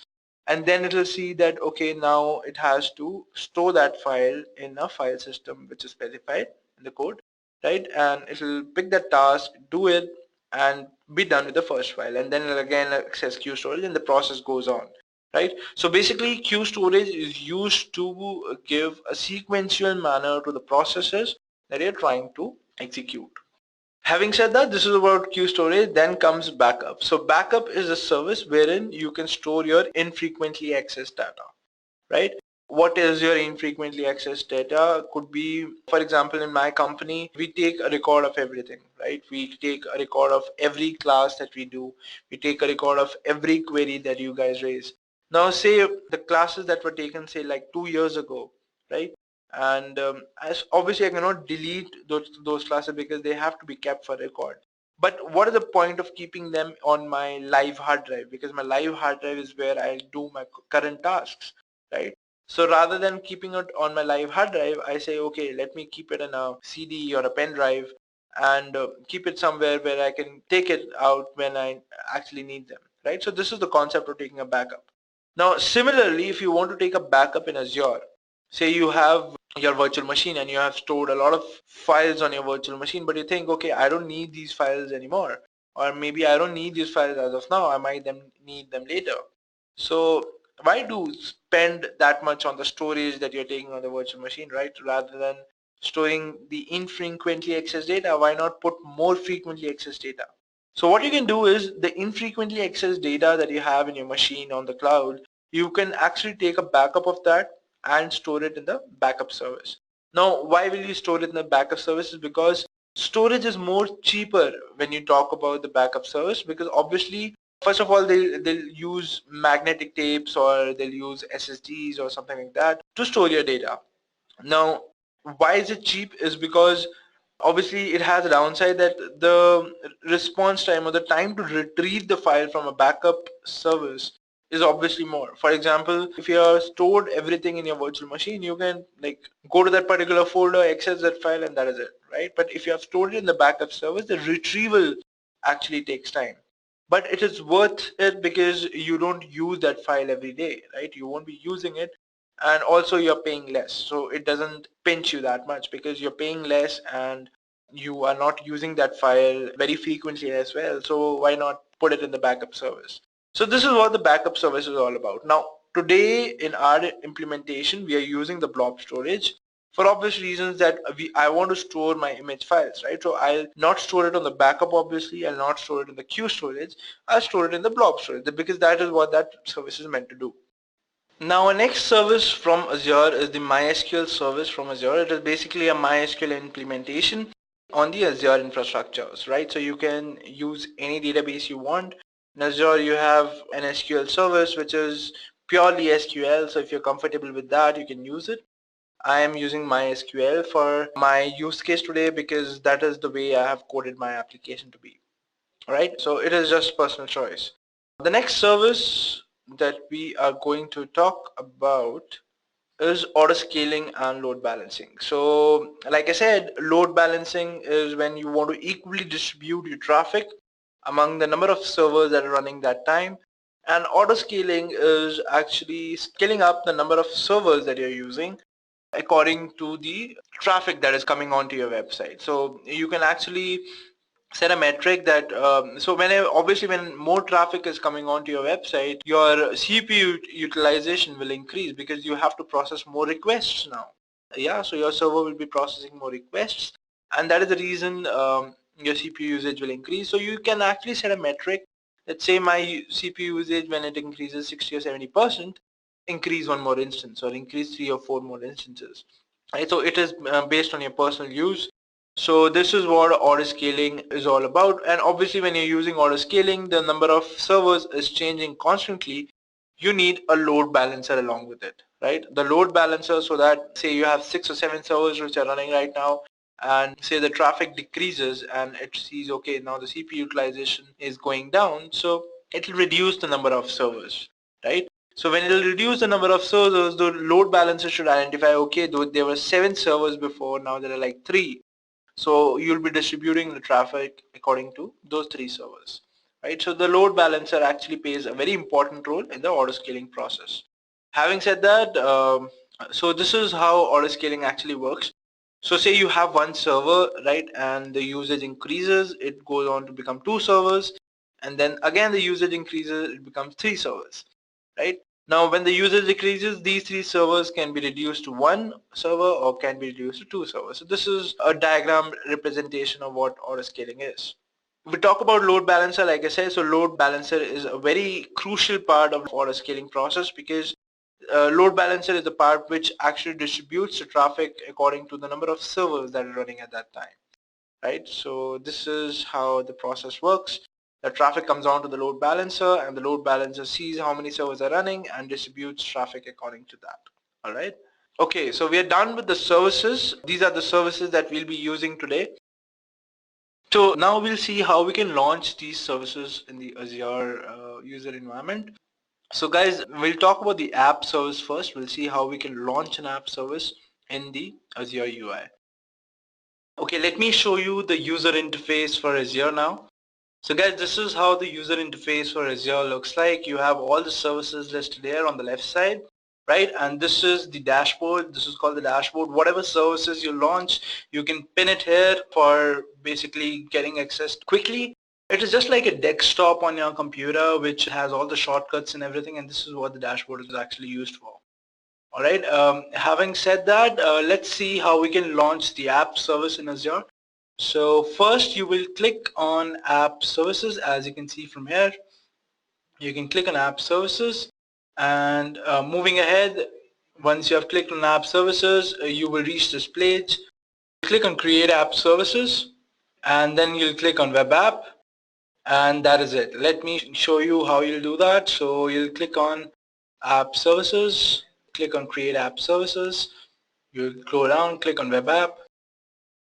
and then it will see that, okay, now it has to store that file in a file system which is specified in the code, right? And it will pick that task, do it, and be done with the first file, and then it will again access queue storage, and the process goes on, right? So basically queue storage is used to give a sequential manner to the processes that you're trying to execute. Having said that, this is about queue storage. Then comes backup. So backup is a service wherein you can store your infrequently accessed data, right? What is your infrequently accessed data? Could be, for example, in my company, we take a record of everything, right? We take a record of every class that we do. We take a record of every query that you guys raise. Now, say the classes that were taken, say like 2 years ago, right? And as obviously I cannot delete those classes because they have to be kept for record. But what is the point of keeping them on my live hard drive? Because my live hard drive is where I do my current tasks, right? So rather than keeping it on my live hard drive, I say, okay, let me keep it in a CD or a pen drive, and keep it somewhere where I can take it out when I actually need them, right? So this is the concept of taking a backup. Now, similarly, if you want to take a backup in Azure, say you have your virtual machine and you have stored a lot of files on your virtual machine, but you think, okay, I don't need these files anymore. or maybe I don't need these files as of now, I might need them later. So why do spend that much on the storage that you're taking on the virtual machine, right? Rather than storing the infrequently accessed data, why not put more frequently accessed data? So what you can do is the infrequently accessed data that you have in your machine on the cloud, you can actually take a backup of that and store it in the backup service. Now, why will you store it in the backup service? Is because storage is more cheaper when you talk about the backup service, because obviously, first of all, they'll use magnetic tapes or they'll use SSDs or something like that to store your data. Now, why is it cheap? Is because obviously it has a downside that the response time or the time to retrieve the file from a backup service is obviously more. For example, if you have stored everything in your virtual machine, you can like go to that particular folder, access that file, and that is it, right? But if you have stored it in the backup service, the retrieval actually takes time. But it is worth it because you don't use that file every day, right? You won't be using it, and also you're paying less, so it doesn't pinch you that much because you're paying less and you are not using that file very frequently as well. So why not put it in the backup service? So this is what the backup service is all about. Now today in our implementation we are using the blob storage for obvious reasons that I want to store my image files, right? So I'll not store it on the backup, obviously. I'll not store it in the queue storage. I'll store it in the blob storage because that is what that service is meant to do. Now our next service from Azure is the MySQL service from Azure. It is basically a MySQL implementation on the Azure infrastructures, right? So you can use any database you want. In Azure you have an SQL service which is purely SQL, so if you're comfortable with that you can use it. I am using MySQL for my use case today because that is the way I have coded my application to be, right? So it is just personal choice. The next service that we are going to talk about is auto scaling and load balancing. So like I said, load balancing is when you want to equally distribute your traffic among the number of servers that are running that time, and auto scaling is actually scaling up the number of servers that you're using according to the traffic that is coming onto your website. So you can actually set a metric that so obviously when more traffic is coming onto your website, your CPU utilization will increase because you have to process more requests now. Yeah, so your server will be processing more requests, and that is the reason your CPU usage will increase. So you can actually set a metric. Let's say my CPU usage, when it increases 60 or 70%, increase one more instance or increase 3 or 4 more instances. Right? So it is based on your personal use. So this is what auto scaling is all about. And obviously when you're using auto scaling, the number of servers is changing constantly. You need a load balancer along with it, right? The load balancer, so that say you have 6 or 7 servers which are running right now, and say the traffic decreases and it sees, okay, now the CPU utilization is going down, so it will reduce the number of servers, right? So when it will reduce the number of servers, the load balancer should identify, okay, though there were 7 servers before, now there are like 3. So you'll be distributing the traffic according to those 3 servers, right? So the load balancer actually plays a very important role in the auto scaling process. Having said that, so this is how auto scaling actually works. So say you have one server, right, and the usage increases, it goes on to become 2 servers, and then again the usage increases, it becomes 3 servers, right? Now when the usage decreases, these 3 servers can be reduced to 1 server or can be reduced to 2 servers. So this is a diagram representation of what auto scaling is. We talk about load balancer, like I said, so load balancer is a very crucial part of auto scaling process because load balancer is the part which actually distributes the traffic according to the number of servers that are running at that time, right? So this is how the process works. The traffic comes onto the load balancer and the load balancer sees how many servers are running and distributes traffic according to that. All right. Okay, so we are done with the services. These are the services that we'll be using today. So now we'll see how we can launch these services in the Azure user environment. So guys, we'll talk about the app service first. We'll see how we can launch an app service in the Azure UI. Okay, let me show you the user interface for Azure now. So guys, this is how the user interface for Azure looks like. You have all the services listed here on the left side, right? And this is the dashboard. This is called the dashboard. Whatever services you launch, you can pin it here for basically getting access quickly. It is just like a desktop on your computer which has all the shortcuts and everything, and this is what the dashboard is actually used for. All right, having said that, let's see how we can launch the app service in Azure. So first you will click on app services. As you can see from here, you can click on app services, and moving ahead, once you have clicked on app services, you will reach this page. Click on create app services, and then you'll click on web app, and that is it. Let me show you how you'll do that. So you'll click on app services, click on create app services, you'll go down, click on web app,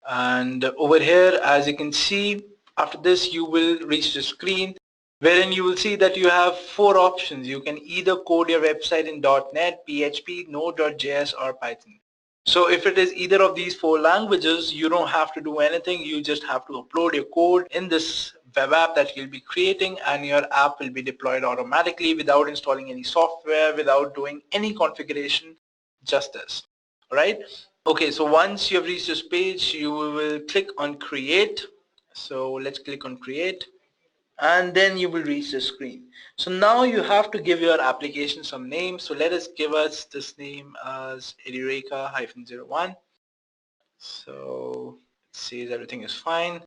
and over here, as you can see, after this you will reach the screen wherein you will see that you have four options. You can either code your website in .NET, PHP, Node.js, or Python. So if it is either of these four languages, you don't have to do anything. You just have to upload your code in this web app that you'll be creating, and your app will be deployed automatically without installing any software, without doing any configuration, just this. All right. Okay, so once you have reached this page, you will click on create. So let's click on create, and then you will reach the screen. So now you have to give your application some name. So let us give us this name as Edureka-01. So it says everything is fine.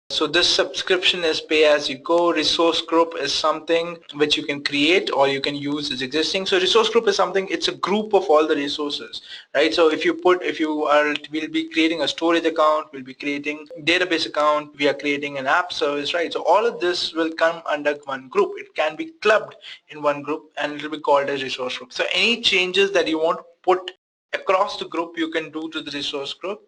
So this subscription is pay as you go. Resource group is something which you can create or you can use as existing. So resource group is something, it's a group of all the resources, right? So we'll be creating a storage account, we'll be creating database account, we are creating an app service, right? So all of this will come under one group. It can be clubbed in one group and it will be called as resource group. So any changes that you want to put across the group, you can do to the resource group.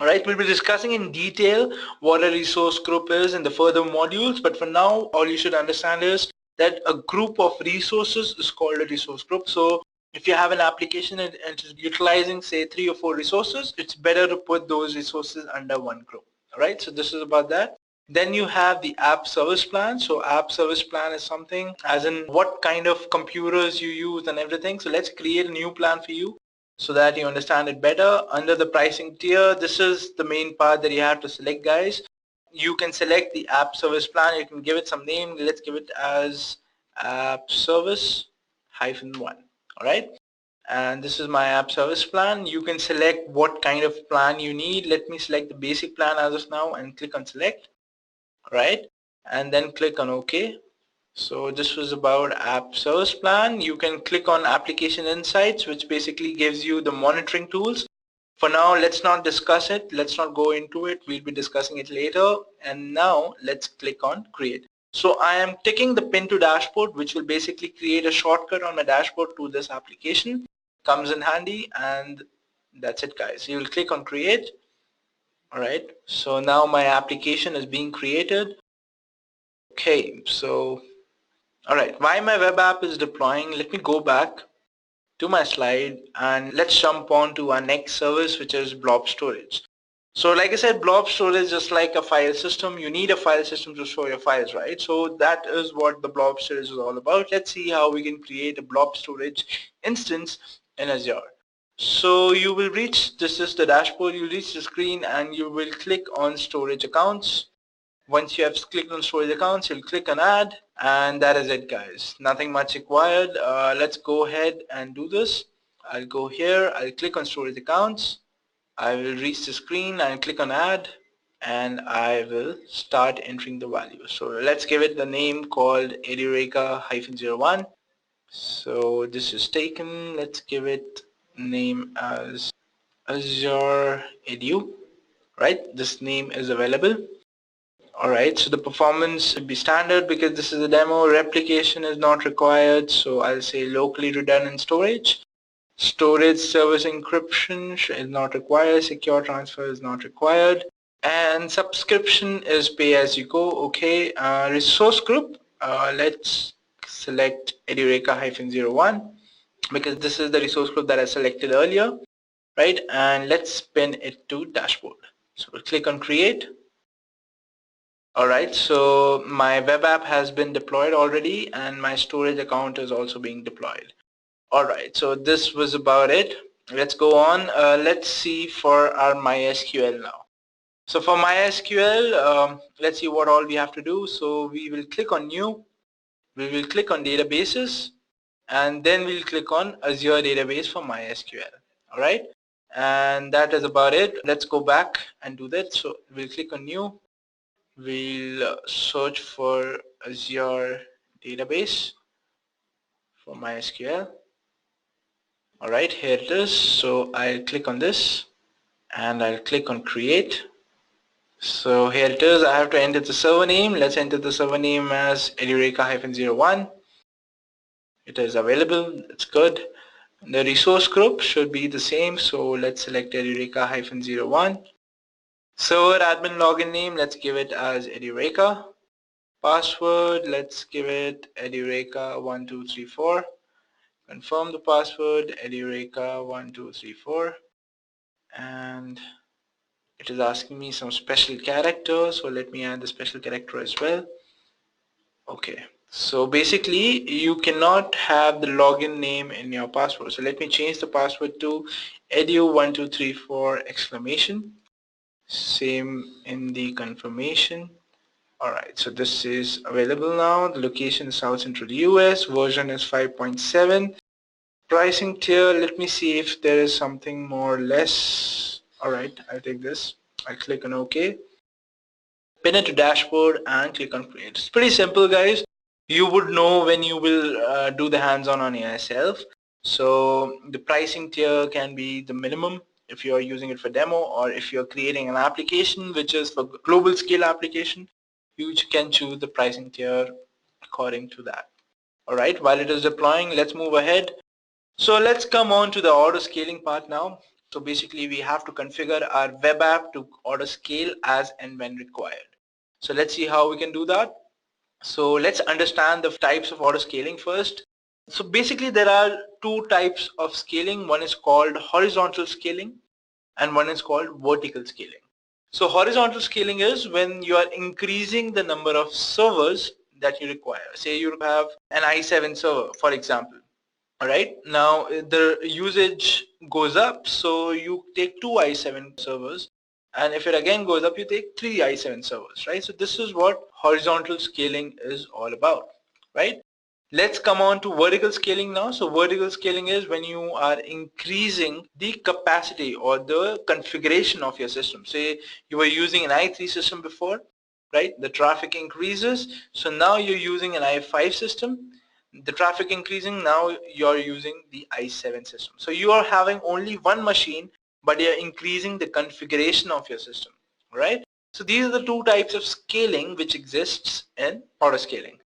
All right, we'll be discussing in detail what a resource group is in the further modules, but for now, all you should understand is that a group of resources is called a resource group. So if you have an application and it's utilizing, say, 3 or 4 resources, it's better to put those resources under one group. All right, so this is about that. Then you have the app service plan. So app service plan is something as in what kind of computers you use and everything. So let's create a new plan for you so that you understand it better. Under the pricing tier, this is the main part that you have to select, guys. You can select the app service plan. You can give it some name. Let's give it as app service -1. All right. And this is my app service plan. You can select what kind of plan you need. Let me select the basic plan as of now and click on select. All right. And then click on OK. So this was about app service plan. You can click on application insights, which basically gives you the monitoring tools. For now, let's not discuss it. Let's not go into it. We'll be discussing it later. And now let's click on create. So I am ticking the pin to dashboard, which will basically create a shortcut on my dashboard to this application. Comes in handy, and that's it, guys. You will click on create. All right. So now my application is being created. Okay. So all right, while my web app is deploying, let me go back to my slide and let's jump on to our next service, which is blob storage. So like I said, blob storage is just like a file system. You need a file system to store your files, right? So that is what the blob storage is all about. Let's see how we can create a blob storage instance in Azure. So you will reach, this is the dashboard, you'll reach the screen and you will click on storage accounts. Once you have clicked on storage accounts, you'll click on add, and that is it, guys. Nothing much required. Let's go ahead and do this. I'll go here, I'll click on storage accounts. I will reach the screen and click on add, and I will start entering the value. So let's give it the name called Edureka-01. So this is taken. Let's give it name as Azure Edu. Right, this name is available. Alright, so the performance should be standard because this is a demo. Replication is not required, so I'll say locally redundant storage. Storage service encryption is not required. Secure transfer is not required. And subscription is pay as you go. Okay, resource group. Let's select Edureka-01 because this is the resource group that I selected earlier, right? And let's pin it to dashboard. So we'll click on create. Alright, so my web app has been deployed already and my storage account is also being deployed. Alright, so this was about it. Let's go on. Let's see for our MySQL now. So for MySQL, let's see what all we have to do. So we will click on new, we will click on databases, and then we'll click on Azure database for MySQL. All right, and that is about it. Let's go back and do that. So we'll click on new, we'll search for Azure database for MySQL. All right, here it is. So I'll click on this and I'll click on create. So here it is. I have to enter the server name. Let's enter the server name as edureka-01. It is available. It's good. The resource group should be the same. So let's select edureka-01. Server admin login name, let's give it as edureka. Password, let's give it edureka1234. Confirm the password, edureka1234. And it is asking me some special character, so let me add the special character as well. Okay, so basically you cannot have the login name in your password. So let me change the password to edu1234 exclamation. Same in the confirmation. Alright, so this is available now. The location is South Central US. Version is 5.7. Pricing tier, let me see if there is something more or less. Alright, I'll take this. I'll click on OK. Pin it to dashboard and click on create. It's pretty simple, guys. You would know when you will do the hands-on on yourself. So the pricing tier can be the minimum if you're using it for demo, or if you're creating an application which is for global scale application, you can choose the pricing tier according to that. Alright, while it is deploying, let's move ahead. So let's come on to the auto scaling part now. So basically we have to configure our web app to auto scale as and when required. So let's see how we can do that. So let's understand the types of auto scaling first. So basically there are two types of scaling. One is called horizontal scaling and one is called vertical scaling. So horizontal scaling is when you are increasing the number of servers that you require. Say you have an i7 server, for example. Alright, now the usage goes up, so you take two i7 servers, and if it again goes up, you take three i7 servers, right? So this is what horizontal scaling is all about, right? Let's come on to vertical scaling now. So vertical scaling is when you are increasing the capacity or the configuration of your system. Say you were using an i3 system before, right? The traffic increases, so now you're using an i5 system. The traffic increasing, now you're using the i7 system. So you are having only one machine, but you're increasing the configuration of your system, right? So these are the two types of scaling which exists in auto scaling.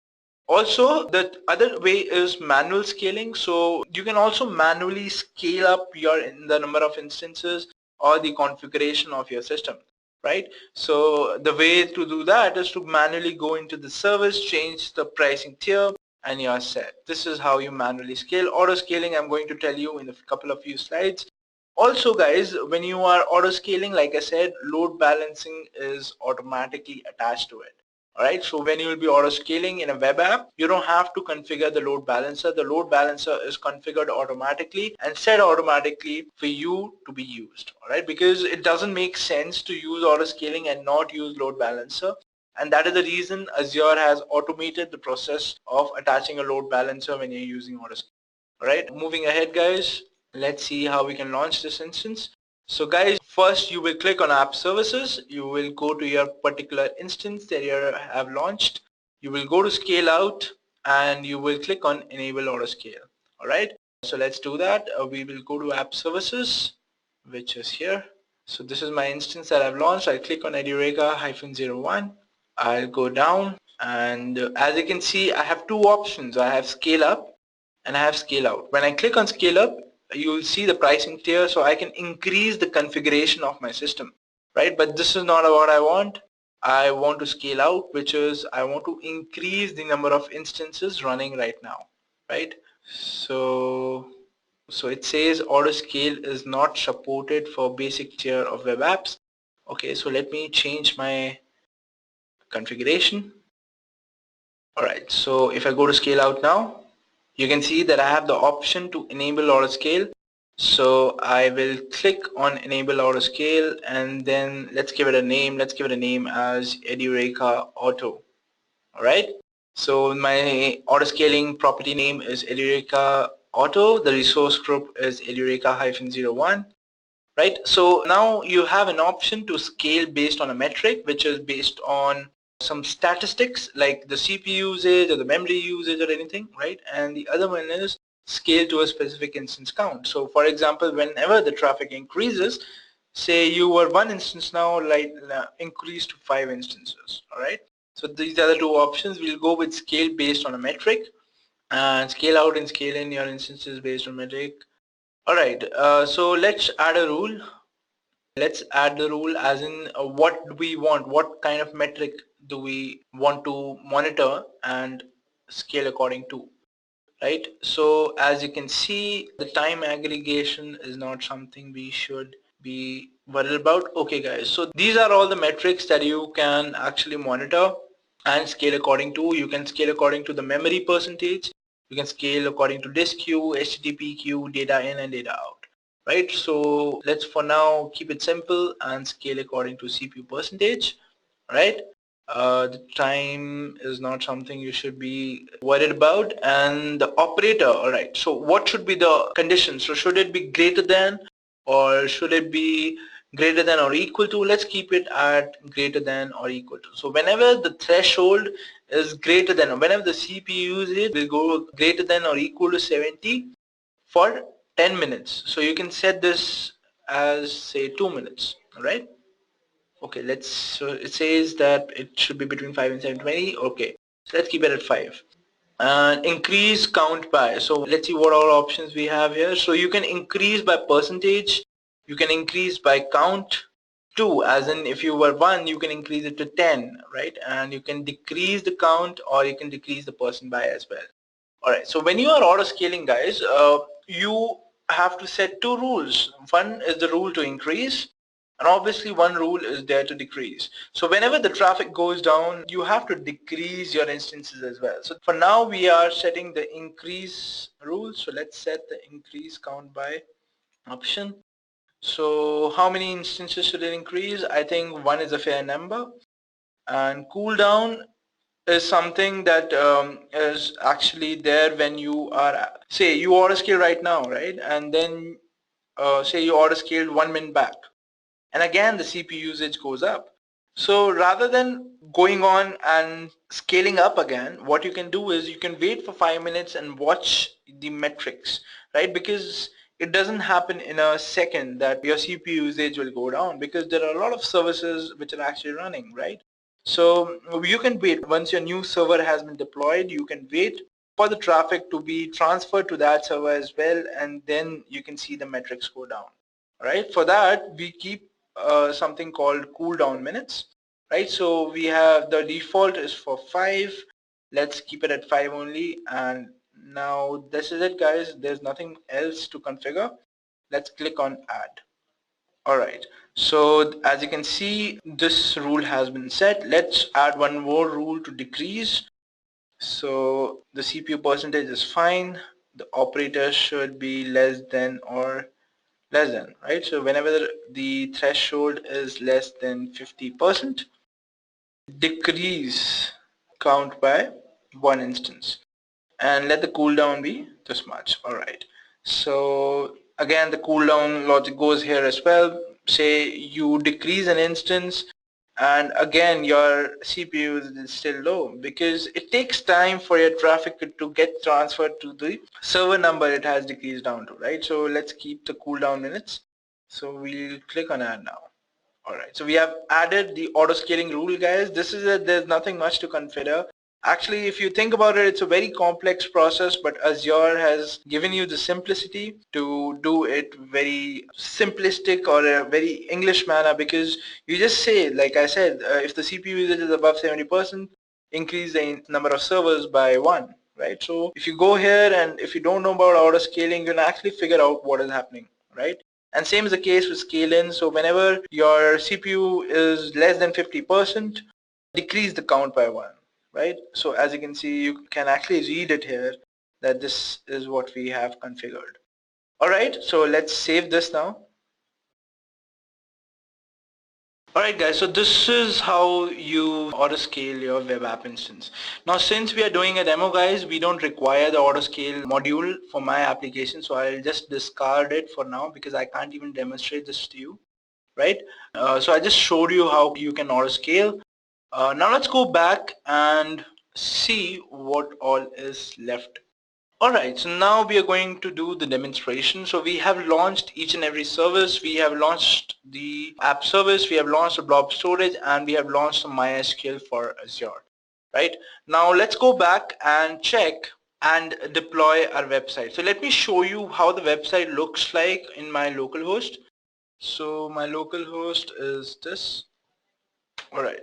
Also, the other way is manual scaling. So you can also manually scale up the number of instances or the configuration of your system, right? So the way to do that is to manually go into the service, change the pricing tier, and you're set. This is how you manually scale. Auto scaling, I'm going to tell you in a couple of few slides. Also, guys, when you are auto scaling, like I said, load balancing is automatically attached to it. Alright, so when you will be auto scaling in a web app, you don't have to configure the load balancer. The load balancer is configured automatically and set automatically for you to be used. Alright, because it doesn't make sense to use auto scaling and not use load balancer. And that is the reason Azure has automated the process of attaching a load balancer when you're using auto scaling. Alright, moving ahead, guys, let's see how we can launch this instance. So guys, first you will click on app services. You will go to your particular instance that you have launched. You will go to scale out and you will click on enable auto scale. Alright, so let's do that. We will go to app services, which is here. So this is my instance that I've launched. I'll click on edureka-01. I'll go down, and as you can see, I have two options. I have scale up and I have scale out. When I click on scale up, you will see the pricing tier, so I can increase the configuration of my system, right? But this is not what I want. I want to scale out, which is I want to increase the number of instances running right now, right? So it says auto scale is not supported for basic tier of web apps. Okay, so let me change my configuration. Alright, so if I go to scale out now, you can see that I have the option to enable auto scale. So I will click on enable auto scale, and then let's give it a name. Let's give it a name as Edureka Auto. All right. So my auto scaling property name is Edureka Auto. The resource group is Edureka-01. Right. So now you have an option to scale based on a metric, which is based on some statistics like the CPU usage or the memory usage or anything, right? And the other one is scale to a specific instance count. So for example, whenever the traffic increases, say you were one instance, now like increase to 5 instances. All right. So these are the two options. We'll go with scale based on a metric, and scale out and scale in your instances based on metric. All right. So let's add a rule. Let's add the rule as in what do we want, what kind of metric do we want to monitor and scale according to, right? So as you can see, the time aggregation is not something we should be worried about. Okay guys, so these are all the metrics that you can actually monitor and scale according to. You can scale according to the memory percentage, you can scale according to disk queue, HTTP queue, data in and data out, right? So let's for now keep it simple and scale according to CPU percentage, right? The time is not something you should be worried about. And the operator, all right, so what should be the condition? So should it be greater than, or should it be greater than or equal to? Let's keep it at greater than or equal to. So whenever the threshold is greater than, or whenever the CPU usage will go greater than or equal to 70 for 10 minutes. So you can set this as say 2 minutes, all right? Okay, so it says that it should be between 5 and 720. Okay, so let's keep it at 5. And increase count by. So let's see what all options we have here. So you can increase by percentage, you can increase by count, 2, as in if you were 1, you can increase it to 10, right? And you can decrease the count, or you can decrease the percent by as well. All right, so when you are auto scaling, guys, you have to set 2 rules. One is the rule to increase, and obviously one rule is there to decrease. So whenever the traffic goes down, you have to decrease your instances as well. So for now, we are setting the increase rule. So let's set the increase count by option. So how many instances should it increase? I think 1 is a fair number. And cooldown is something that is actually there when you are, say you auto scale right now, right? And then say you auto scaled 1 minute back, and again the CPU usage goes up. So rather than going on and scaling up again, what you can do is you can wait for 5 minutes and watch the metrics, right? Because it doesn't happen in a second that your CPU usage will go down, because there are a lot of services which are actually running, right? So you can wait. Once your new server has been deployed, you can wait for the traffic to be transferred to that server as well, and then you can see the metrics go down. All right, for that we keep something called cooldown minutes, right? So we have the default is for 5. Let's keep it at 5 only, and now this is it, guys. There's nothing else to configure. Let's click on add. All right, so as you can see, this rule has been set. Let's add one more rule to decrease. So the CPU percentage is fine. The operator should be less than or less than, right? So whenever the threshold is less than 50%, decrease count by 1 instance, and let the cooldown be this much. All right, so again the cooldown logic goes here as well. Say you decrease an instance, and again your CPU is still low, because it takes time for your traffic to get transferred to the server number it has decreased down to, right? So let's keep the cooldown minutes. So we'll click on add now. All right, so we have added the auto scaling rule, guys. This is it. There's nothing much to configure. Actually, if you think about it, it's a very complex process, but Azure has given you the simplicity to do it very simplistic or a very English manner, because you just say, like I said, if the CPU usage is above 70%, increase the number of servers by 1, right? So if you go here and if you don't know about auto scaling, you can actually figure out what is happening, right? And same is the case with scale in. So whenever your CPU is less than 50%, decrease the count by 1, right? So as you can see, you can actually read it here that this is what we have configured. Alright, so let's save this now. Alright guys, so this is how you auto scale your web app instance. Now since we are doing a demo guys, we don't require the auto scale module for my application, so I'll just discard it for now because I can't even demonstrate this to you, right? So I just showed you how you can auto scale. Now let's go back and see what all is left. Alright, so now we are going to do the demonstration. So we have launched each and every service. We have launched the app service, we have launched the blob storage, and we have launched the MySQL for Azure. Right? Now let's go back and check and deploy our website. So let me show you how the website looks like in my local host. So my local host is this. Alright.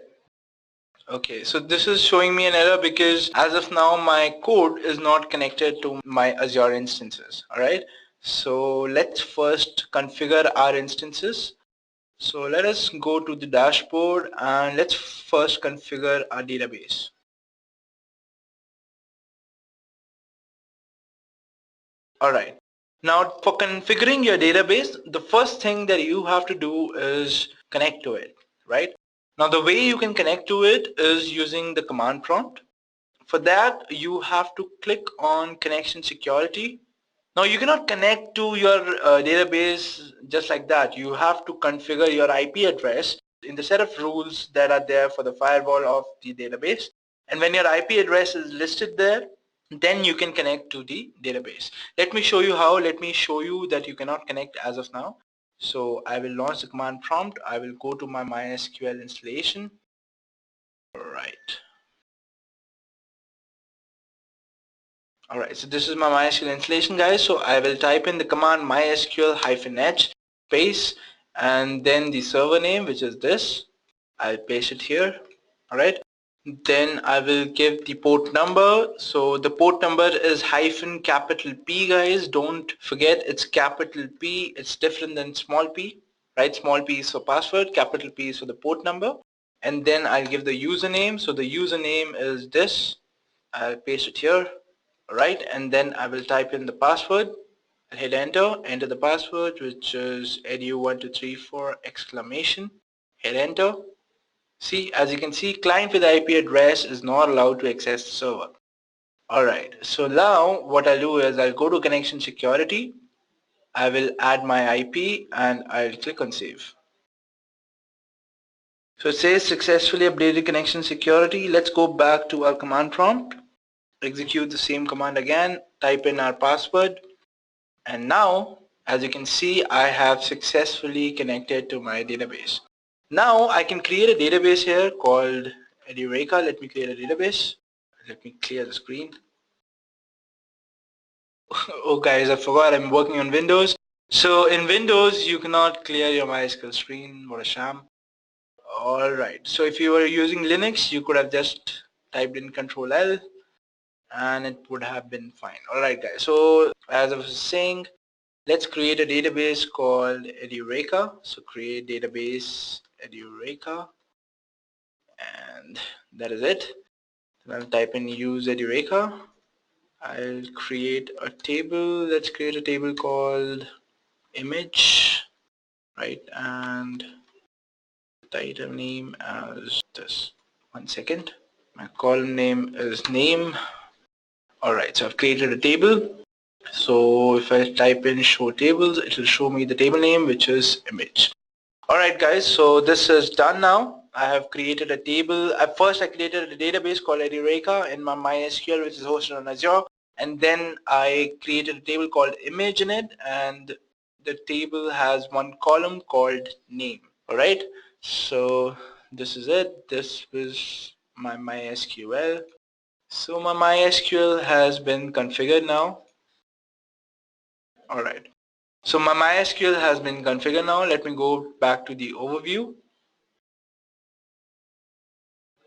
Okay, so this is showing me an error because as of now my code is not connected to my Azure instances. Alright, so let's first configure our instances. So let us go to the dashboard and let's first configure our database. Alright, now for configuring your database, the first thing that you have to do is connect to it, right? Now the way you can connect to it is using the command prompt. For that, you have to click on connection security. Now you cannot connect to your database just like that. You have to configure your IP address in the set of rules that are there for the firewall of the database. And when your IP address is listed there, then you can connect to the database. Let me show you how. Let me show you that you cannot connect as of now. So I will launch the command prompt. I will go to my MySQL installation. All right. Alright, so this is my MySQL installation guys. So I will type in the command mysql-h space and then the server name, which is this. I'll paste it here. Alright. Then I will give the port number. So the port number is capital P guys. Don't forget it's capital P. It's different than small p. Right? Small p is for password, capital P is for the port number. And then I'll give the username. So the username is this. I'll paste it here. Right, and then I will type in the password. I'll hit enter the password, which is edu1234 exclamation. Hit enter. See, as you can see, client with IP address is not allowed to access the server. Alright, so now what I'll do is I'll go to connection security. I will add my IP and I'll click on save. So it says successfully updated connection security. Let's go back to our command prompt. Execute the same command again, type in our password, and now as you can see I have successfully connected to my database. Now I can create a database here called Eureka. Let me create a database. Let me clear the screen. Oh guys, I forgot I'm working on Windows. So in Windows you cannot clear your MySQL screen. What a sham. Alright, so if you were using Linux you could have just typed in Control L and it would have been fine. Alright guys, so as I was saying, let's create a database called Eureka. So create database Eureka, and that is it. Then I'll type in use Eureka. I'll create a table. Let's create a table called image, right? And the item name as this. One second. My column name is name. Alright, so I've created a table. So if I type in show tables, it will show me the table name, which is image. Alright guys, so this is done now. I have created a table. At first I created a database called Eureka in my MySQL, which is hosted on Azure, and then I created a table called image in it, and the table has one column called name. Alright, so this is it. This was my MySQL. So my MySQL has been configured now. Alright, so my MySQL has been configured now. Let me go back to the overview.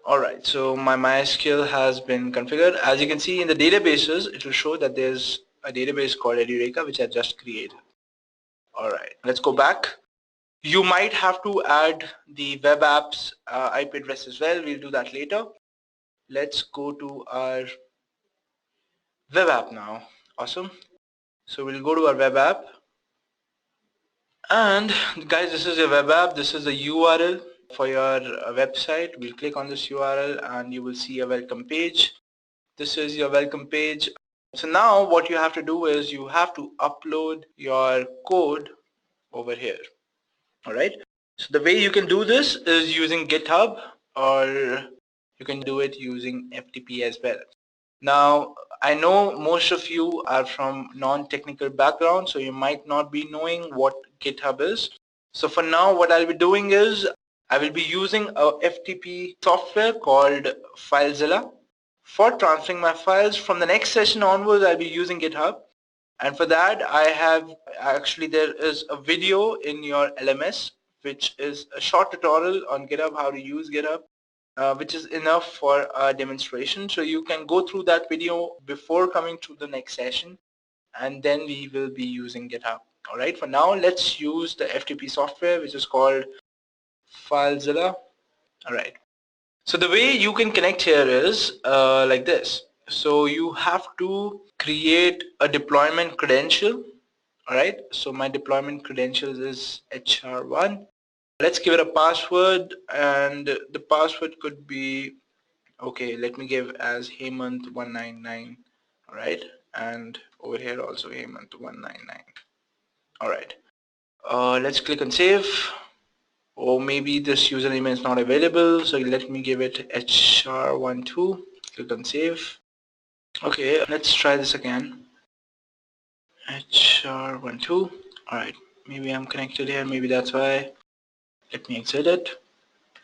Alright, so my MySQL has been configured. As you can see in the databases, it will show that there's a database called Eureka which I just created. Alright, let's go back. You might have to add the web apps IP address as well. We'll do that later. Let's go to our web app now. Awesome. So we'll go to our web app And guys, this is your web app. This is the URL for your website. We'll click on this URL and you will see a welcome page. This is your welcome page. So now what you have to do is you have to upload your code over here. All right. So the way you can do this is using GitHub, or you can do it using FTP as well. Now, I know most of you are from non-technical background, so you might not be knowing what GitHub is. So for now, what I'll be doing is I will be using a FTP software called FileZilla for transferring my files. From the next session onwards, I'll be using GitHub. And for that, I have actually, there is a video in your LMS, which is a short tutorial on GitHub, how to use GitHub. Which is enough for a demonstration. So you can go through that video before coming to the next session, and then we will be using GitHub. All right, for now, let's use the FTP software, which is called FileZilla. All right, so the way you can connect here is like this. So you have to create a deployment credential. All right, so my deployment credentials is HR1. Let's give it a password, and the password could be, okay, let me give as Hemant199. All right, and over here also Hemant199. All right, let's click on save. Or maybe this username is not available, so let me give it HR12. Click on save. Okay, let's try this again. HR12. All right, maybe I'm connected here, maybe that's why. Let me exit it.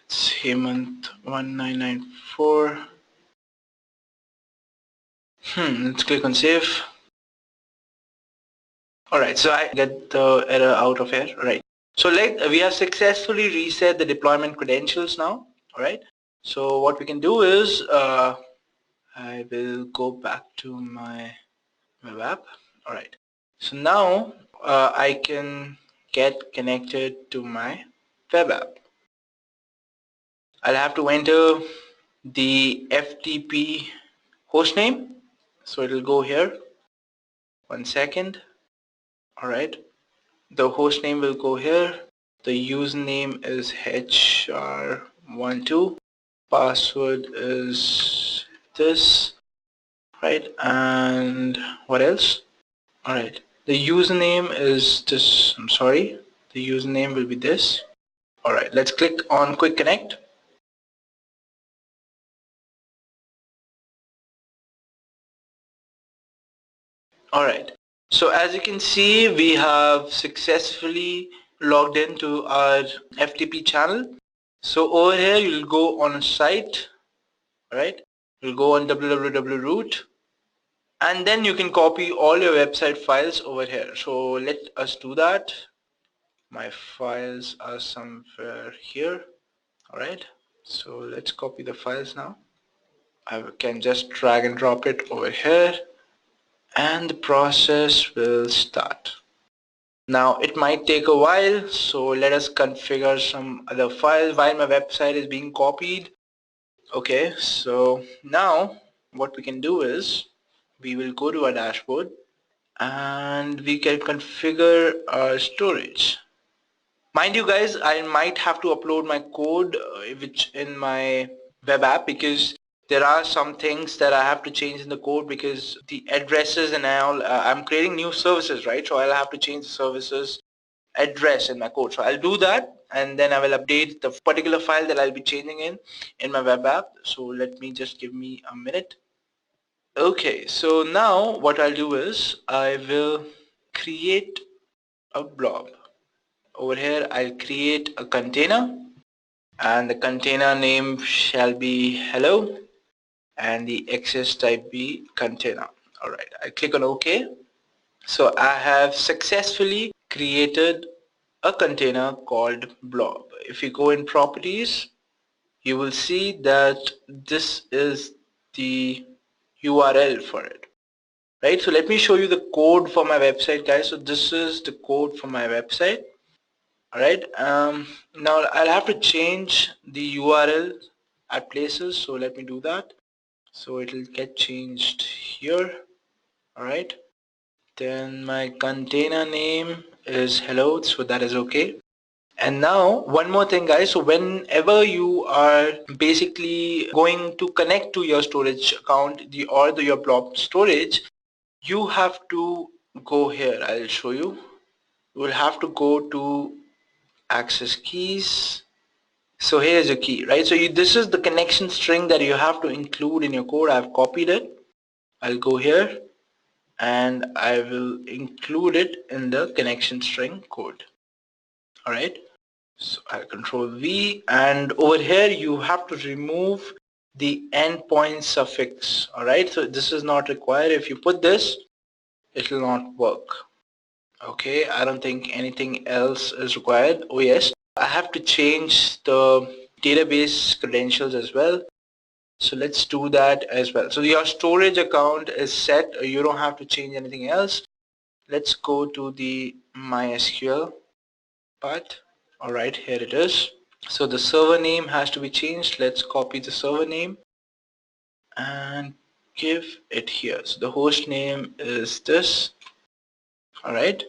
It's Hemant1994. Let's click on save. Alright, so I get the error out of here. Alright, so we have successfully reset the deployment credentials now. Alright, so what we can do is I will go back to my web app. Alright, so now I can get connected to my web app. I'll have to enter the FTP hostname, so it'll go here. 1 second. Alright, the host name will go here. The username is hr12. Password is this, right? And what else? Alright, the username is this. I'm sorry, the username will be this. Alright, let's click on quick connect. Alright, so as you can see, we have successfully logged into our FTP channel. So over here, you'll go on a site, right? You'll go on www.root, and then you can copy all your website files over here. So let us do that. My files are somewhere here. Alright, so let's copy the files now. I can just drag and drop it over here, and the process will start. Now it might take a while, so let us configure some other files while my website is being copied. Okay, so now what we can do is we will go to our dashboard and we can configure our storage. Mind you guys, I might have to upload my code which in my web app, because there are some things that I have to change in the code, because the addresses and all, I'm creating new services, right? So I'll have to change the services address in my code. So I'll do that, and then I will update the particular file that I'll be changing in my web app. So let me just give me a minute. Okay, so now what I'll do is I will create a blob. Over here I'll create a container, and the container name shall be hello, and the access type be container. Alright, I click on OK. So I have successfully created a container called blob. If you go in properties, you will see that this is the URL for it, right? So let me show you the code for my website, guys. So this is the code for my website. All right, now I'll have to change the URL at places, so let me do that. So it'll get changed here. All right, then my container name is hello, so that is okay. And now one more thing guys, so whenever you are basically going to connect to your storage account your blob storage, you have to go here. I'll show you. You will have to go to access keys. So here's your key, right? So this is the connection string that you have to include in your code. I've copied it. I'll go here and I will include it in the connection string code. All right. So I'll control V, and over here you have to remove the endpoint suffix. All right. So this is not required. If you put this, it will not work. Okay. I don't think anything else is required. Oh yes. I have to change the database credentials as well. So let's do that as well. So your storage account is set. You don't have to change anything else. Let's go to the MySQL part. All right, here it is. So the server name has to be changed. Let's copy the server name and give it here. So the host name is this. All right,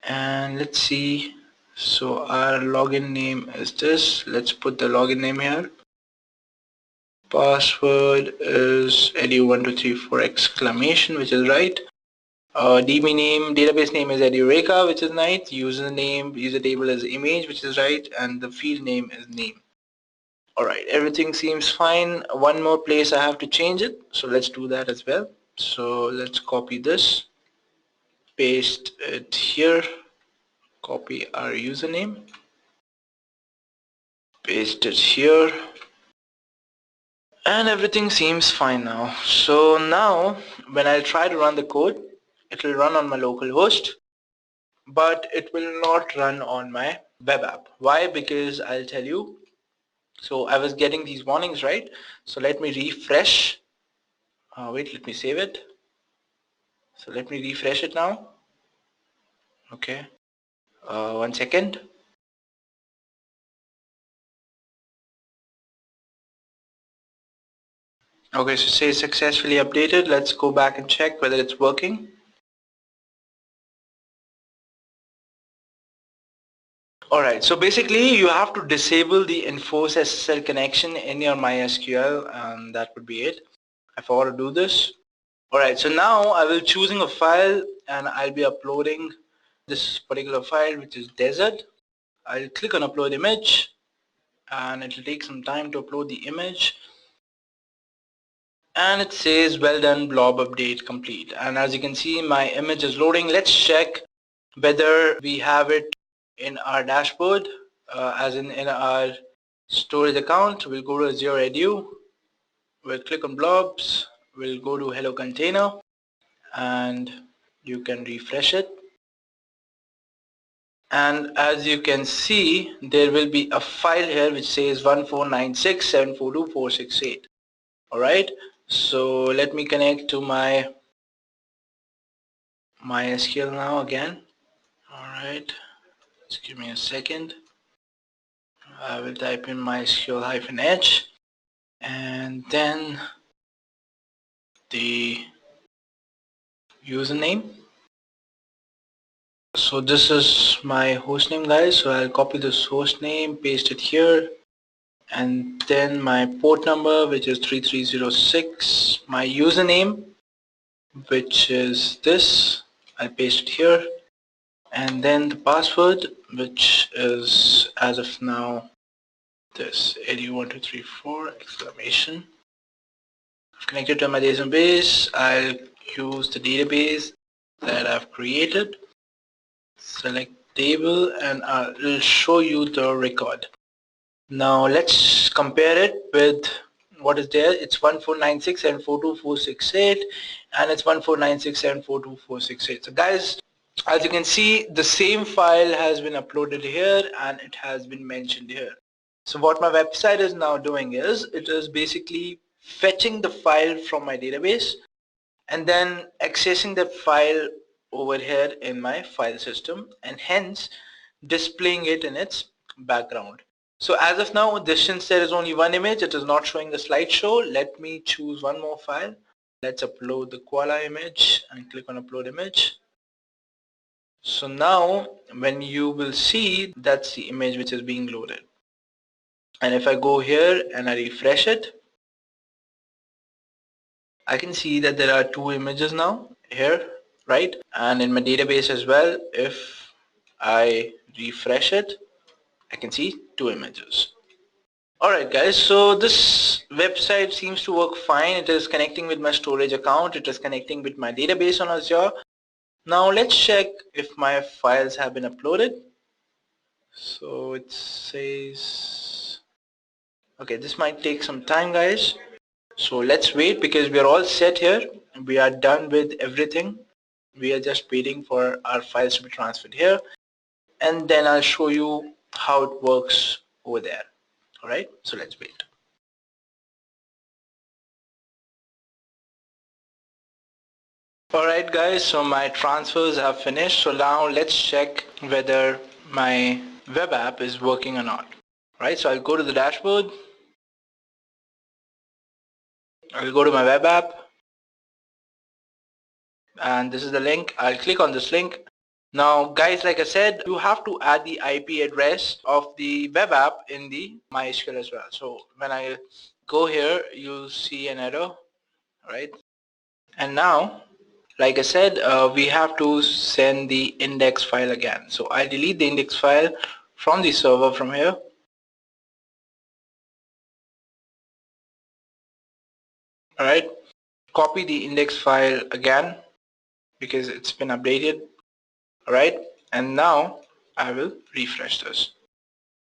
and let's see. So our login name is this. Let's put the login name here. Password is edu1234 exclamation, which is right. DB name, database name is edureka, which is right. Username, user table is image, which is right, and the field name is name. Alright, everything seems fine. One more place I have to change it, so let's do that as well. So let's copy this, paste it here, copy our username, paste it here, and everything seems fine now. So now when I try to run the code, it will run on my local host, but it will not run on my web app. Why? Because I'll tell you. So I was getting these warnings, right? So let me refresh. Wait, let me save it. So let me refresh it now. Okay. 1 second. Okay, so say successfully updated. Let's go back and check whether it's working. Alright, so basically you have to disable the enforce SSL connection in your MySQL, and that would be it. I forgot to do this. Alright, so now I will choosing a file and I'll be uploading this particular file, which is desert. I'll click on upload image and it will take some time to upload the image, and it says well done, blob update complete. And as you can see, my image is loading. Let's check whether we have it in our dashboard, as in our storage account. We'll go to Azure Edu, we'll click on blobs, we'll go to hello container, and you can refresh it. And as you can see, there will be a file here which says 1496742468. Alright, so let me connect to my MySQL now again. Alright, just give me a second. I will type in MySQL-H and then the username. So this is my hostname, guys. So I'll copy this hostname, paste it here, and then my port number, which is 3306, my username, which is this, I'll paste it here, and then the password, which is as of now this edu1234 exclamation. I've connected to my database. I'll use the database that I've created, select table, and I'll show you the record. Now let's compare it with what is there. It's 1496 and 42468, and it's 1496 and 42468. So guys, as you can see, the same file has been uploaded here and it has been mentioned here. So what my website is now doing is, it is basically fetching the file from my database and then accessing that file over here in my file system, and hence displaying it in its background. So as of now, since there is only one image, it is not showing the slideshow. Let me choose one more file. Let's upload the koala image and click on upload image. So now when you will see, that's the image which is being loaded. And if I go here and I refresh it, I can see that there are two images now here, right? And in my database as well, if I refresh it, I can see two images. Alright guys, so this website seems to work fine. It is connecting with my storage account. It is connecting with my database on Azure. Now let's check if my files have been uploaded. So it says, okay, this might take some time guys. So let's wait because we are all set here. We are done with everything. We are just waiting for our files to be transferred here. And then I'll show you how it works over there. Alright, so let's wait. Alright guys, so my transfers have finished. So now let's check whether my web app is working or not. Right, so I'll go to the dashboard. I'll go to my web app. And this is the link. I'll click on this link. Now guys, like I said, you have to add the IP address of the web app in the MySQL as well. So when I go here, you'll see an error, right? And now, like I said, we have to send the index file again. So I delete the index file from the server from here. All right, copy the index file again because it's been updated. All right, and now I will refresh this.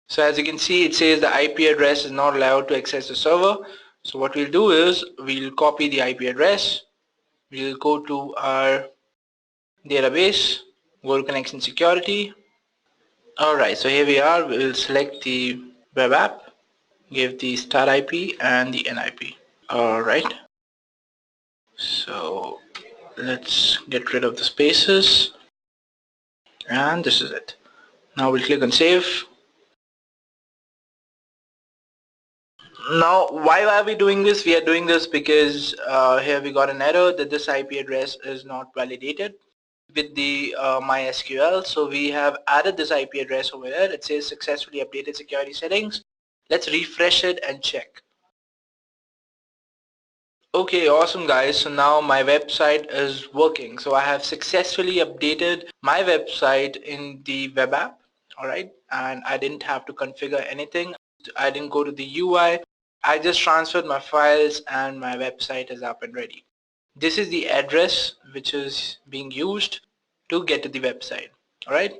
So as you can see, it says the IP address is not allowed to access the server. So what we'll do is we'll copy the IP address. We'll go to our database, go to connection security. Alright, so here we are. We'll select the web app, give the start IP and the NIP. Alright, so let's get rid of the spaces, and this is it. Now we'll click on save. Now why are we doing this? We are doing this because here we got an error that this IP address is not validated with the MySQL. So we have added this IP address over here. It says successfully updated security settings. Let's refresh it and check. Okay, awesome guys. So now my website is working. So I have successfully updated my website in the web app. Alright, and I didn't have to configure anything. I didn't go to the UI. I just transferred my files and my website is up and ready. This is the address which is being used to get to the website. Alright,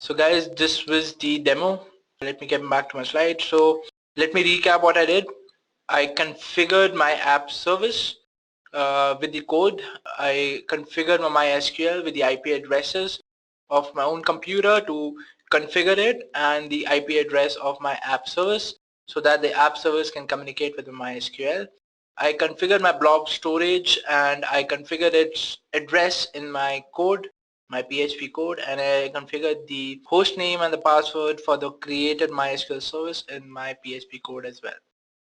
so guys, this was the demo. Let me get back to my slide. So let me recap what I did. I configured my app service with the code. I configured my MySQL with the IP addresses of my own computer to configure it and the IP address of my app service so that the app service can communicate with the MySQL. I configured my blob storage and I configured its address in my code, my PHP code, and I configured the host name and the password for the created MySQL service in my PHP code as well.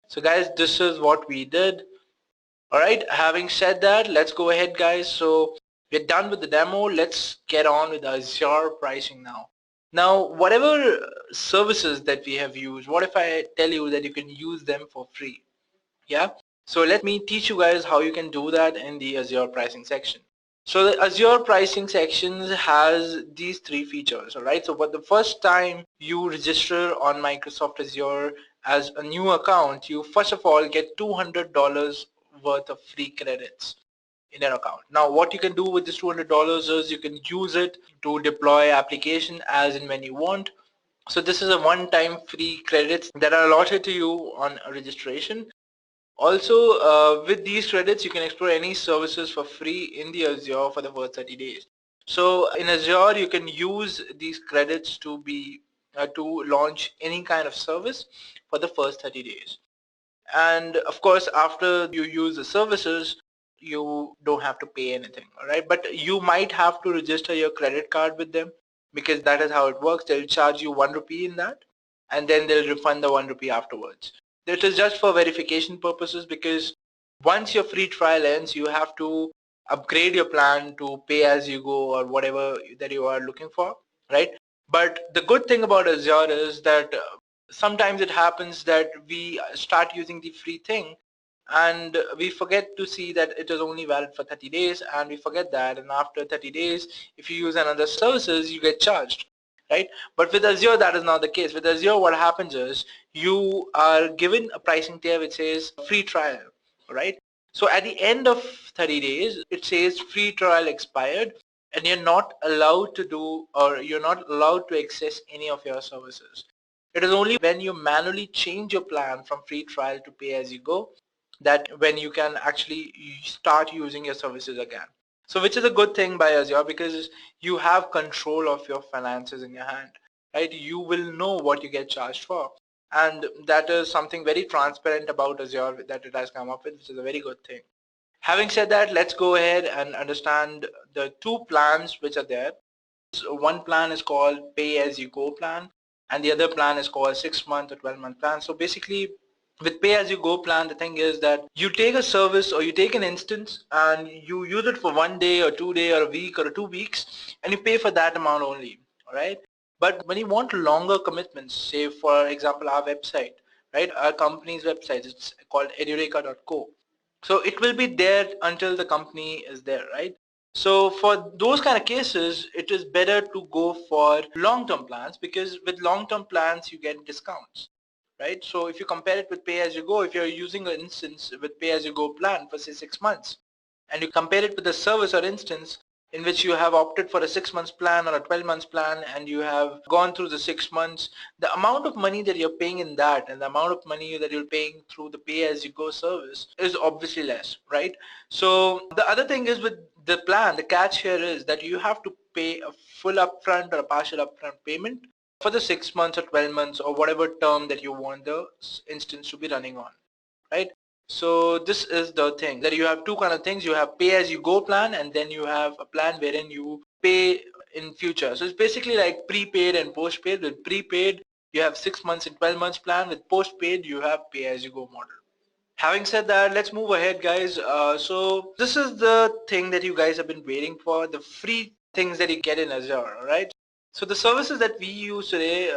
So guys, this is what we did. Alright, having said that, let's go ahead guys. So we're done with the demo. Let's get on with Azure pricing now. Now, whatever services that we have used, what if I tell you that you can use them for free? Yeah, so let me teach you guys how you can do that in the Azure pricing section. So the Azure pricing section has these three features. Alright, so for the first time you register on Microsoft Azure as a new account, you first of all get $200 worth of free credits in your account. Now what you can do with this $200 is you can use it to deploy application as and when you want. So this is a one-time free credits that are allotted to you on registration. Also, with these credits, you can explore any services for free in the Azure for the first 30 days. So in Azure, you can use these credits to to launch any kind of service for the first 30 days. And of course, after you use the services, you don't have to pay anything, all right? But you might have to register your credit card with them because that is how it works. They'll charge you 1 rupee in that, and then they'll refund the 1 rupee afterwards. It is just for verification purposes because once your free trial ends, you have to upgrade your plan to pay as you go or whatever that you are looking for, right? But the good thing about Azure is that sometimes it happens that we start using the free thing and we forget to see that it is only valid for 30 days, and we forget that, and after 30 days if you use another services you get charged, right? But with Azure that is not the case. With Azure what happens is you are given a pricing tier which says free trial, right? So at the end of 30 days it says free trial expired, and you're not allowed to do, or you're not allowed to access any of your services. It is only when you manually change your plan from free trial to pay as you go that when you can actually start using your services again. So which is a good thing by Azure, because you have control of your finances in your hand, right? You will know what you get charged for. And that is something very transparent about Azure that it has come up with, which is a very good thing. Having said that, let's go ahead and understand the two plans which are there. So one plan is called pay as you go plan, and the other plan is called 6-month or 12-month plan. So basically with pay as you go plan, the thing is that you take a service or you take an instance and you use it for 1 day or 2 day or a week or 2 weeks, and you pay for that amount only, all right? But when you want longer commitments, say for example our website, right, our company's website, it's called edureka.co. So it will be there until the company is there, right? So for those kind of cases, it is better to go for long-term plans, because with long-term plans you get discounts, right? So if you compare it with pay-as-you-go, if you're using an instance with pay-as-you-go plan for say 6 months, and you compare it with a service or instance in which you have opted for a 6 months plan or a 12 months plan, and you have gone through the 6 months, the amount of money that you're paying in that and the amount of money that you're paying through the pay-as-you-go service is obviously less, right? So the other thing is with the plan, the catch here is that you have to pay a full upfront or a partial upfront payment for the 6 months or 12 months or whatever term that you want the instance to be running on, right? So this is the thing, that you have two kind of things. You have pay as you go plan, and then you have a plan wherein you pay in future. So it's basically like prepaid and postpaid. With prepaid you have 6 months and 12 months plan. With postpaid you have pay as you go model. Having said that, let's move ahead, guys. So this is the thing that you guys have been waiting for, the free things that you get in Azure, all right? So the services that we use today,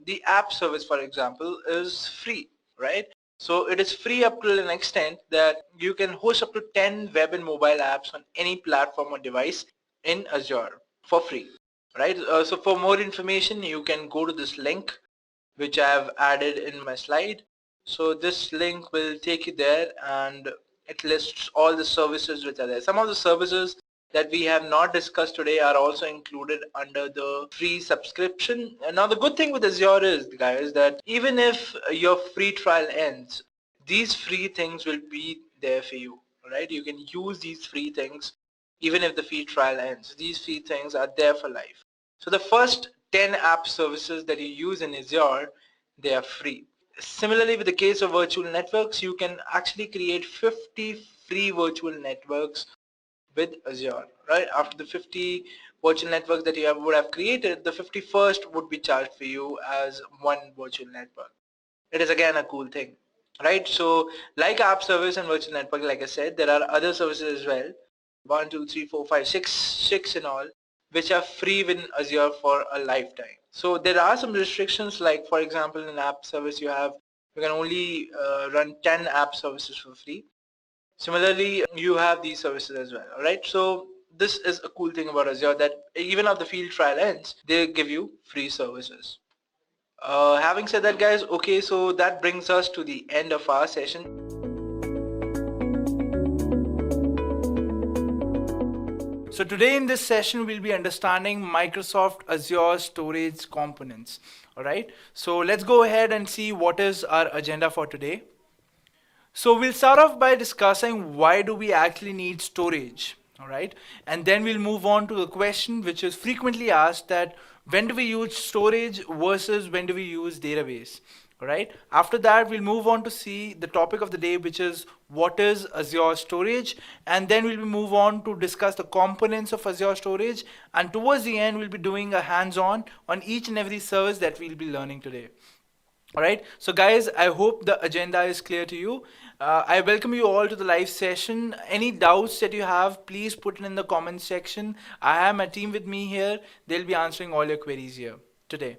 the app service, for example, is free, right? So it is free up to an extent that you can host up to 10 web and mobile apps on any platform or device in Azure for free, right? So for more information, you can go to this link which I have added in my slide. So this link will take you there, and it lists all the services which are there. Some of the services that we have not discussed today are also included under the free subscription. And now the good thing with Azure is, guys, that even if your free trial ends, these free things will be there for you, right? You can use these free things even if the free trial ends. These free things are there for life. So the first 10 app services that you use in Azure, they are free. Similarly, with the case of virtual networks, you can actually create 50 free virtual networks with Azure, right? After the 50 virtual networks that you would have created, the 51st would be charged for you as one virtual network. It is again a cool thing, right? So like app service and virtual network, like I said, there are other services as well. 1, 2, 3, 4, 5, 6, 6 in all, which are free within Azure for a lifetime. So there are some restrictions, like for example in app service you can only run 10 app services for free. Similarly, you have these services as well, all right? So this is a cool thing about Azure, that even if the field trial ends, they give you free services. Having said that, guys, okay, so that brings us to the end of our session. So today in this session, we'll be understanding Microsoft Azure storage components. All right, so let's go ahead and see what is our agenda for today. So we'll start off by discussing why do we actually need storage, all right? And then we'll move on to the question which is frequently asked, that when do we use storage versus when do we use database, all right? After that, we'll move on to see the topic of the day, which is what is Azure storage, and then we'll move on to discuss the components of Azure storage, and towards the end, we'll be doing a hands-on on each and every service that we'll be learning today. All right. So, guys, I hope the agenda is clear to you. I welcome you all to the live session. Any doubts that you have, please put it in the comment section. I have my team with me here. They'll be answering all your queries here today.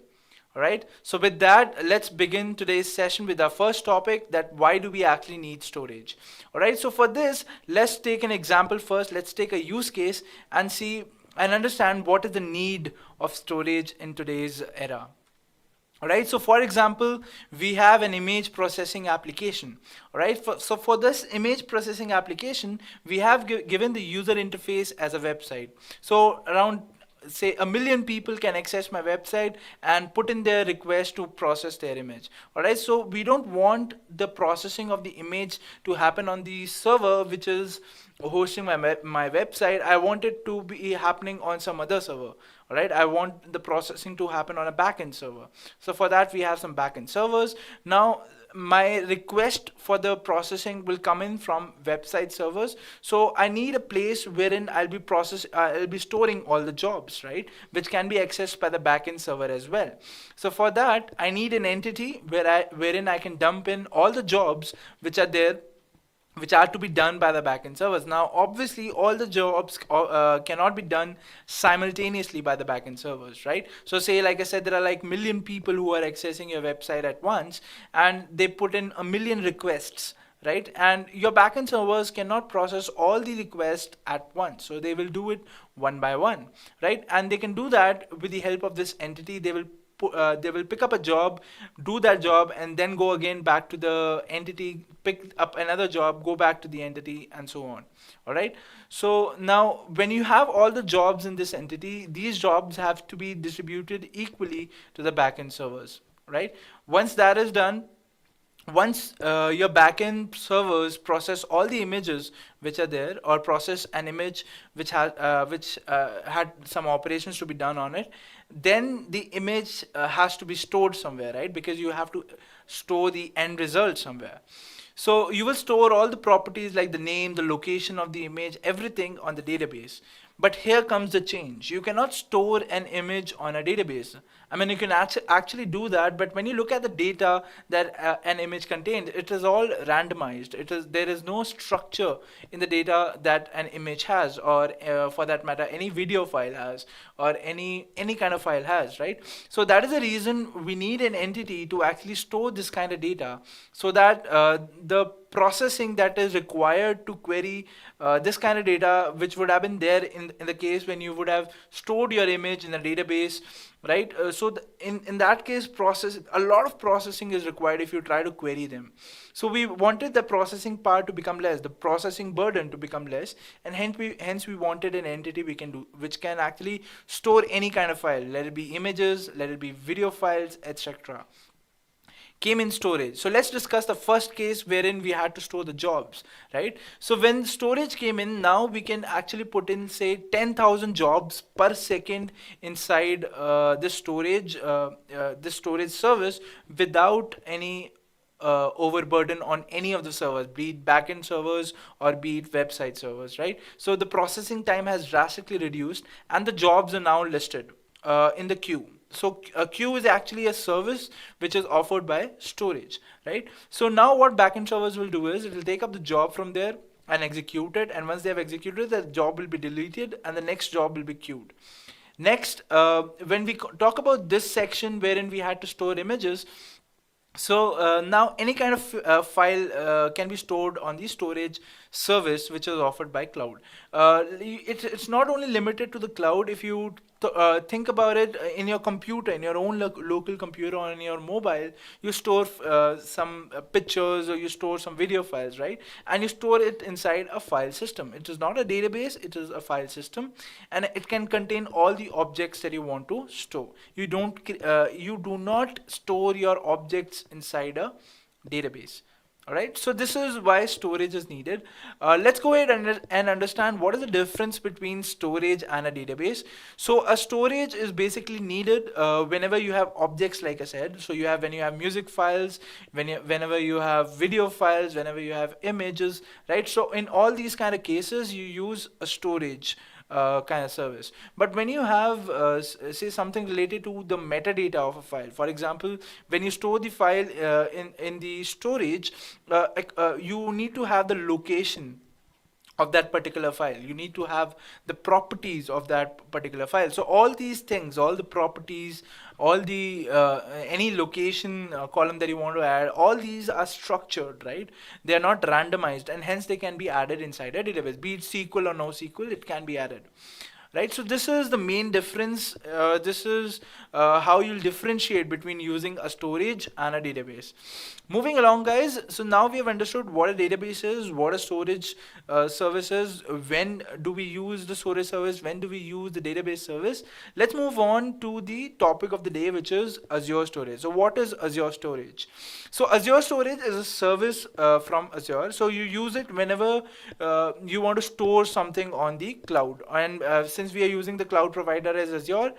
All right. So, with that, let's begin today's session with our first topic, that why do we actually need storage? All right. So, for this, let's take an example first. Let's take a use case and see and understand what is the need of storage in today's era. Alright, so for example, we have an image processing application. Alright, so for this image processing application, we have given the user interface as a website. So around say 1 million people can access my website and put in their request to process their image. Alright, so we don't want the processing of the image to happen on the server which is hosting my website. I want it to be happening on some other server. All right, I want the processing to happen on a backend server. So for that, we have some backend servers. Now, my request for the processing will come in from website servers. So I need a place wherein I'll be storing all the jobs, right? Which can be accessed by the backend server as well. So for that, I need an entity wherein I can dump in all the jobs which are there, which are to be done by the backend servers. Now, obviously, all the jobs cannot be done simultaneously by the backend servers, right? So, say, like I said, there are like 1 million people who are accessing your website at once, and they put in 1 million requests, right? And your backend servers cannot process all the requests at once, so they will do it one by one, right? And they can do that with the help of this entity. They will pick up a job, do that job, and then go again back to the entity, pick up another job, go back to the entity, and so on. All right. So now, when you have all the jobs in this entity, these jobs have to be distributed equally to the backend servers. Right. Once that is done, once your backend servers process all the images which are there, or process an image which had some operations to be done on it, then the image has to be stored somewhere, right? Because you have to store the end result somewhere. So you will store all the properties like the name, the location of the image, everything on the database. But here comes the change. You cannot store an image on a database. I mean, you can actually do that, but when you look at the data that an image contains, it is all randomized. There is no structure in the data that an image has, or for that matter, any video file has, or any kind of file has, right? So that is the reason we need an entity to actually store this kind of data, so that the processing that is required to query this kind of data, which would have been there in the case when you would have stored your image in a database, right? In that case, a lot of processing is required if you try to query them. So we wanted the processing part to become less, the processing burden to become less, and hence we wanted an entity we can do, which can actually store any kind of file, let it be images, let it be video files, etc. Came in storage. So let's discuss the first case wherein we had to store the jobs, right? So when storage came in, now we can actually put in say 10,000 jobs per second inside this storage service without any overburden on any of the servers, be it backend servers or be it website servers, right? So the processing time has drastically reduced, and the jobs are now listed in the queue. So a queue is actually a service which is offered by storage, right? So now what backend servers will do is it will take up the job from there and execute it, and once they have executed, the job will be deleted and the next job will be queued. Next, when we talk about this section wherein we had to store images, so now any kind of file can be stored on the storage service which is offered by cloud. It's not only limited to the cloud. If you think about it, in your computer, in your own local computer, or in your mobile, you store some pictures, or you store some video files, right? And you store it inside a file system. It is not a database, it is a file system, and it can contain all the objects that you want to store. You do not store your objects inside a database. All right, so this is why storage is needed. Let's go ahead and understand what is the difference between storage and a database. So a storage is basically needed whenever you have objects, like I said. So when you have music files, whenever you have video files, whenever you have images, right? So in all these kind of cases, you use a storage kind of service. But when you have, say, something related to the metadata of a file, for example, when you store the file in the storage, you need to have the location of that particular file. You need to have the properties of that particular file. So all these things, all the properties, all the any location column that you want to add, all these are structured, right? They are not randomized, and hence they can be added inside a database. Be it SQL or no SQL, it can be added. Right, so this is the main difference. This is how you'll differentiate between using a storage and a database. Moving along, guys, so now we have understood what a database is, what a storage service is, when do we use the storage service, when do we use the database service. Let's move on to the topic of the day, which is Azure storage. So what is Azure storage? So Azure storage is a service from Azure. So you use it whenever you want to store something on the cloud. And since we are using the cloud provider as Azure,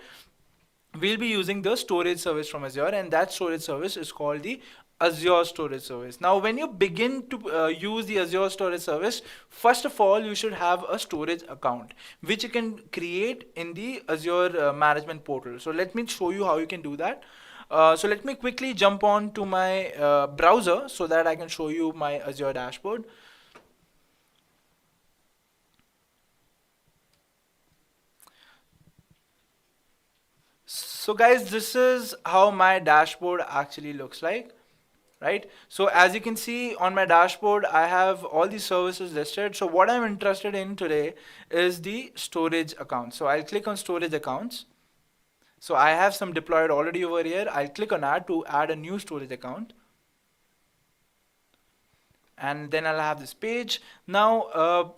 we'll be using the storage service from Azure, and that storage service is called the Azure storage service. Now, when you begin to use the Azure storage service, first of all, you should have a storage account, which you can create in the Azure management portal. So let me show you how you can do that. So let me quickly jump on to my browser so that I can show you my Azure dashboard. So guys, this is how my dashboard actually looks like, right? So as you can see on my dashboard, I have all these services listed. So what I'm interested in today is the storage account. So I'll click on storage accounts. So I have some deployed already over here. I'll click on add to add a new storage account. And then I'll have this page. Now,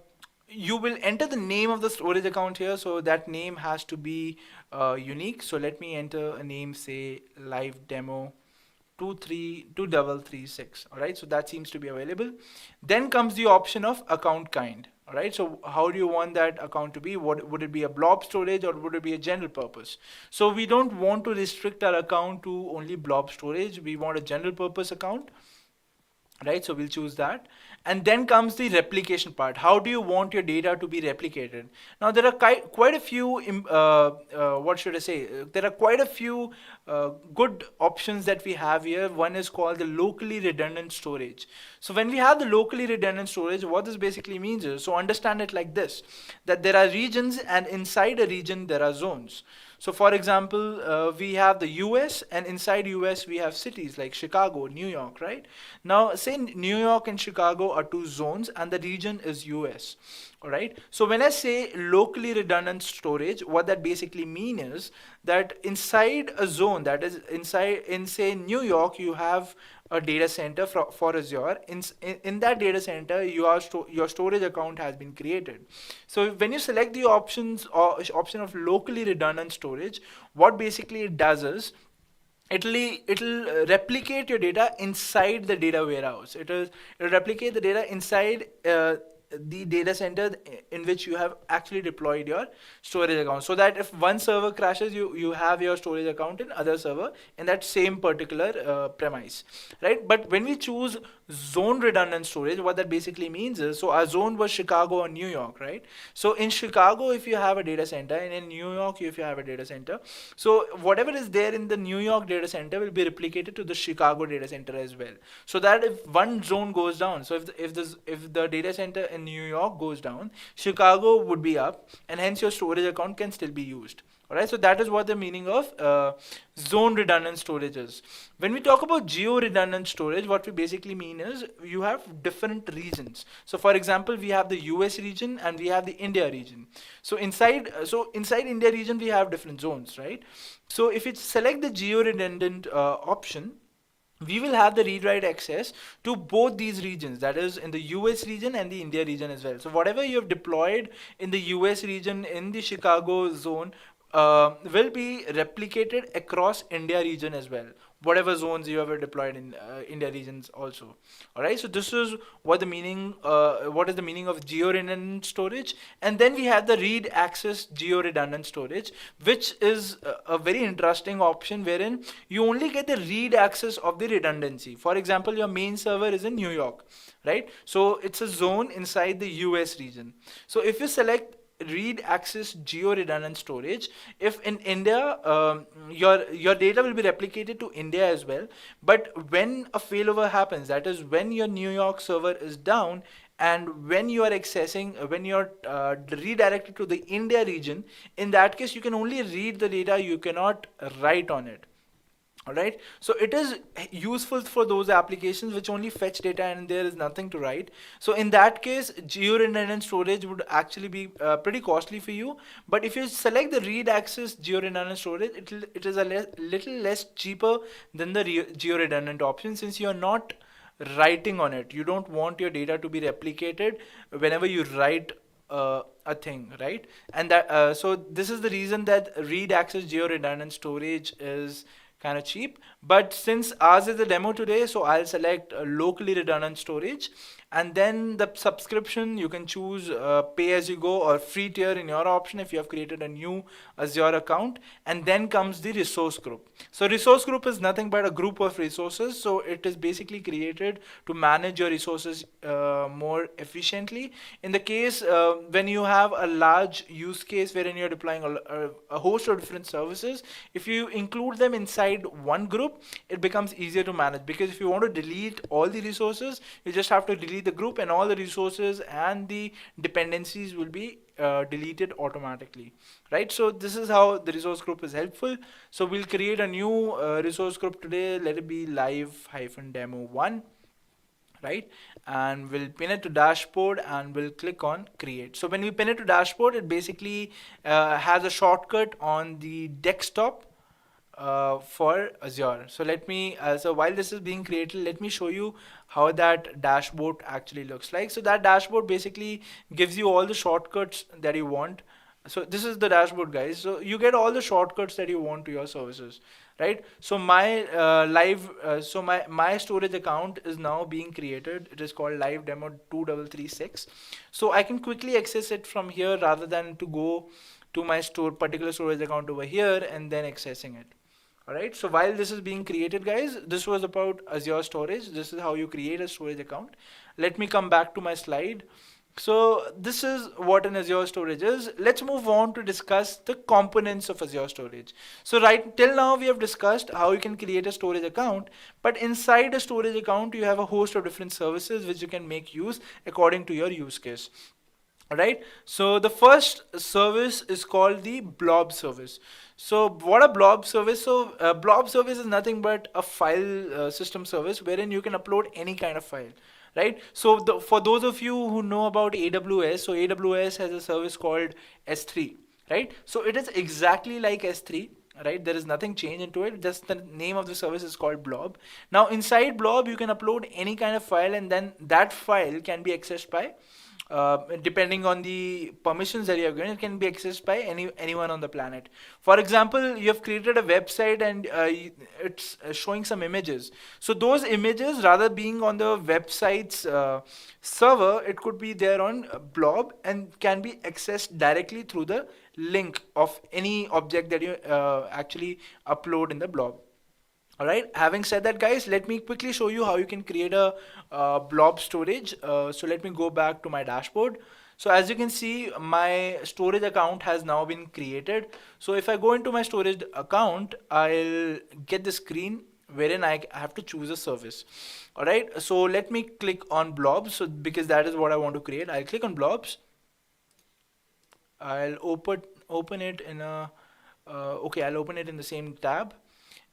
you will enter the name of the storage account here, so that name has to be unique. So let me enter a name, say live demo 232336. All right, so that seems to be available. Then comes the option of account kind. All right, so how do you want that account to be? What would it be, a blob storage or would it be a general purpose? So we don't want to restrict our account to only blob storage. We want a general purpose account. Right, so we'll choose that. And then comes the replication part. How do you want your data to be replicated? Now there are quite a few what should I say, there are quite a few good options that we have here. One is called the locally redundant storage. So when we have the locally redundant storage, what this basically means is, so understand it like this, that there are regions, and inside a region there are zones. So for example, we have the US, and inside US we have cities like Chicago, New York, right? Now say New York and Chicago are two zones and the region is US. All right. So when I say locally redundant storage, what that basically means is that inside a zone, that is inside in say New York, you have a data center for Azure. In that data center, your storage account has been created. So when you select the option of locally redundant storage, what basically it does is it'll replicate your data inside the data warehouse. It'll replicate the data inside the data center in which you have actually deployed your storage account, so that if one server crashes, you have your storage account in other server in that same particular premise, right? But when we choose zone redundant storage, what that basically means is, so our zone was Chicago or New York, right? So in Chicago, if you have a data center, and in New York, if you have a data center, so whatever is there in the New York data center will be replicated to the Chicago data center as well, so that if one zone goes down, so if the data center in New York goes down, Chicago would be up, and hence your storage account can still be used. Alright, so that is what the meaning of zone redundant storage is. When we talk about geo redundant storage, what we basically mean is you have different regions. So for example, we have the US region and we have the India region. So inside India region, we have different zones, right? So if you select the geo redundant option, we will have the read-write access to both these regions, that is in the US region and the India region as well. So whatever you have deployed in the US region, in the Chicago zone, will be replicated across India region as well, whatever zones you have deployed in India regions also. All right, so this is what is the meaning of geo redundant storage. And then we have the read access geo redundant storage, which is a very interesting option, wherein you only get the read access of the redundancy. For example, your main server is in New York, right? So it's a zone inside the US region. So if you select read access geo redundant storage. If in India, your data will be replicated to India as well, but when a failover happens, that is when your New York server is down, and when you are accessing, when you're redirected to the India region, in that case you can only read the data, you cannot write on it. Alright, so it is useful for those applications which only fetch data and there is nothing to write. So in that case, geo-redundant storage would actually be pretty costly for you. But if you select the read access geo-redundant storage, it is a little less cheaper than the geo-redundant option, since you are not writing on it. You don't want your data to be replicated whenever you write a thing, right? And that so this is the reason that read access geo redundant storage is kind of cheap. But since ours is a demo today, so I'll select locally redundant storage, and then the subscription you can choose pay as you go or free tier in your option if you have created a new Azure account. And then comes the resource group. So resource group is nothing but a group of resources. So it is basically created to manage your resources more efficiently. In the case when you have a large use case wherein you're deploying a host of different services, if you include them inside one group, it becomes easier to manage, because if you want to delete all the resources, you just have to delete the group and all the resources and the dependencies will be deleted automatically, right? So this is how the resource group is helpful. So we'll create a new resource group today. Let it be live-demo1, right? And we'll pin it to dashboard and we'll click on create. So when we pin it to dashboard, it basically has a shortcut on the desktop for Azure. So let me, so while this is being created, let me show you how that dashboard actually looks like. So that dashboard basically gives you all the shortcuts that you want. So this is the dashboard, guys. So you get all the shortcuts that you want to your services, right? So my my storage account is now being created. It is called live demo 2336. So I can quickly access it from here rather than to go to my particular storage account over here and then accessing it. Alright, so while this is being created, guys, this was about Azure storage. This is how you create a storage account. Let me come back to my slide. So this is what an Azure storage is. Let's move on to discuss the components of Azure storage. So right till now we have discussed how you can create a storage account, but inside a storage account you have a host of different services which you can make use according to your use case. Alright, so the first service is called the blob service. So what a blob service? So a blob service is nothing but a file system service wherein you can upload any kind of file, right? So for those of you who know about AWS, so AWS has a service called S3, right? So it is exactly like S3, right? There is nothing changed into it, just the name of the service is called blob. Now inside blob you can upload any kind of file, and then that file can be accessed by depending on the permissions that you have given, it can be accessed by anyone on the planet. For example, you have created a website and it's showing some images. So those images, rather being on the website's server, it could be there on blob and can be accessed directly through the link of any object that you actually upload in the blob. Alright, having said that, guys, let me quickly show you how you can create a blob storage. So let me go back to my dashboard. So as you can see, my storage account has now been created. So if I go into my storage account, I'll get the screen wherein I have to choose a service. Alright, so let me click on blobs, so because that is what I want to create. I'll click on blobs. I'll open it in a okay, I'll open it in the same tab.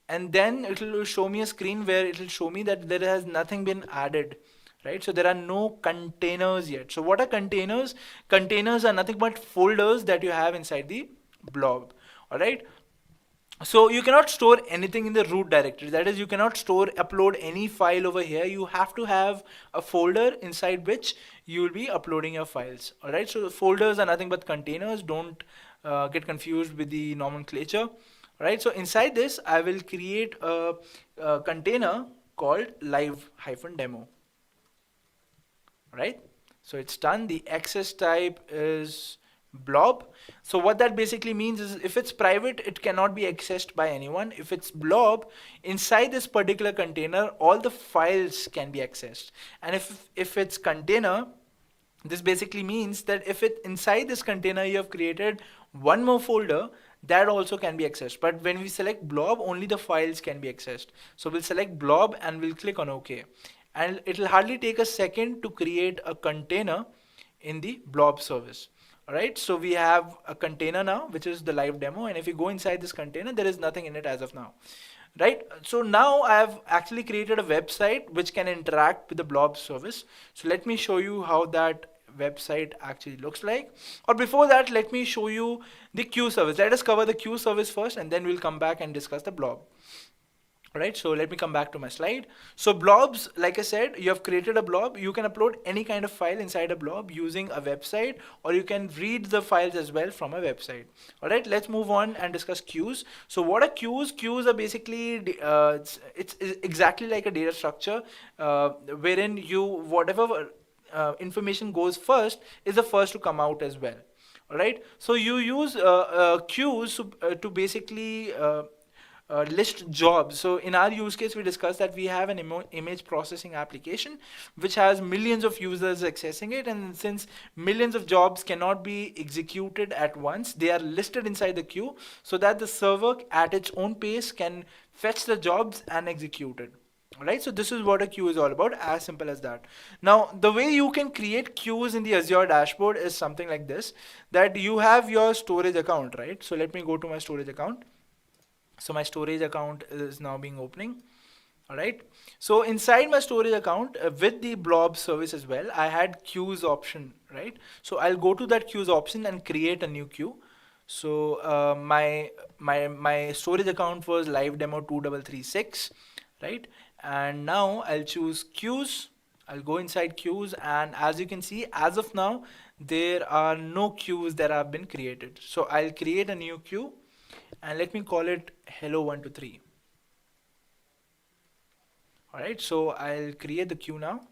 And then it will show me a screen where it will show me that there has nothing been added, right? So there are no containers yet. So what are containers? Containers are nothing but folders that you have inside the blob. All right. So you cannot store anything in the root directory. That is, you cannot upload any file over here. You have to have a folder inside which you will be uploading your files. All right. So the folders are nothing but containers. Don't get confused with the nomenclature. Right, so inside this I will create a container called live-demo. Right, so it's done. The access type is blob. So what that basically means is if it's private, it cannot be accessed by anyone. If it's blob, inside this particular container all the files can be accessed. And if it's container, This basically means that if it inside this container you have created one more folder, that also can be accessed. But when we select blob, only the files can be accessed. So we'll select blob and we'll click on OK. And it'll hardly take a second to create a container in the blob service. All right, so we have a container now, which is the live demo. And if you go inside this container, there is nothing in it as of now. Right, so now I have actually created a website which can interact with the blob service. So let me show you how that website actually looks like. Or before that, let me show you the queue service. Let us cover the queue service first, and then we'll come back and discuss the blob. Right, so let me come back to my slide. So blobs, like I said, you have created a blob. You can upload any kind of file inside a blob using a website, or you can read the files as well from a website. All right, let's move on and discuss queues. So what are queues? Queues are basically, it's exactly like a data structure wherein whatever information goes first is the first to come out as well. All right, so you use queues to basically list jobs. So in our use case, we discussed that we have an image processing application which has millions of users accessing it, and since millions of jobs cannot be executed at once, they are listed inside the queue so that the server at its own pace can fetch the jobs and execute it. Alright, so this is what a queue is all about, as simple as that. Now, the way you can create queues in the Azure dashboard is something like this, that you have your storage account, right? So let me go to my storage account. So my storage account is now being opening. All right, so inside my storage account with the blob service as well, I had queues option, right? So I'll go to that queues option and create a new queue. So my storage account was live demo 2336, right? And now I'll choose queues. I'll go inside queues, and as you can see, as of now, there are no queues that have been created. So I'll create a new queue, and let me call it hello123. All right, so I'll create the queue now.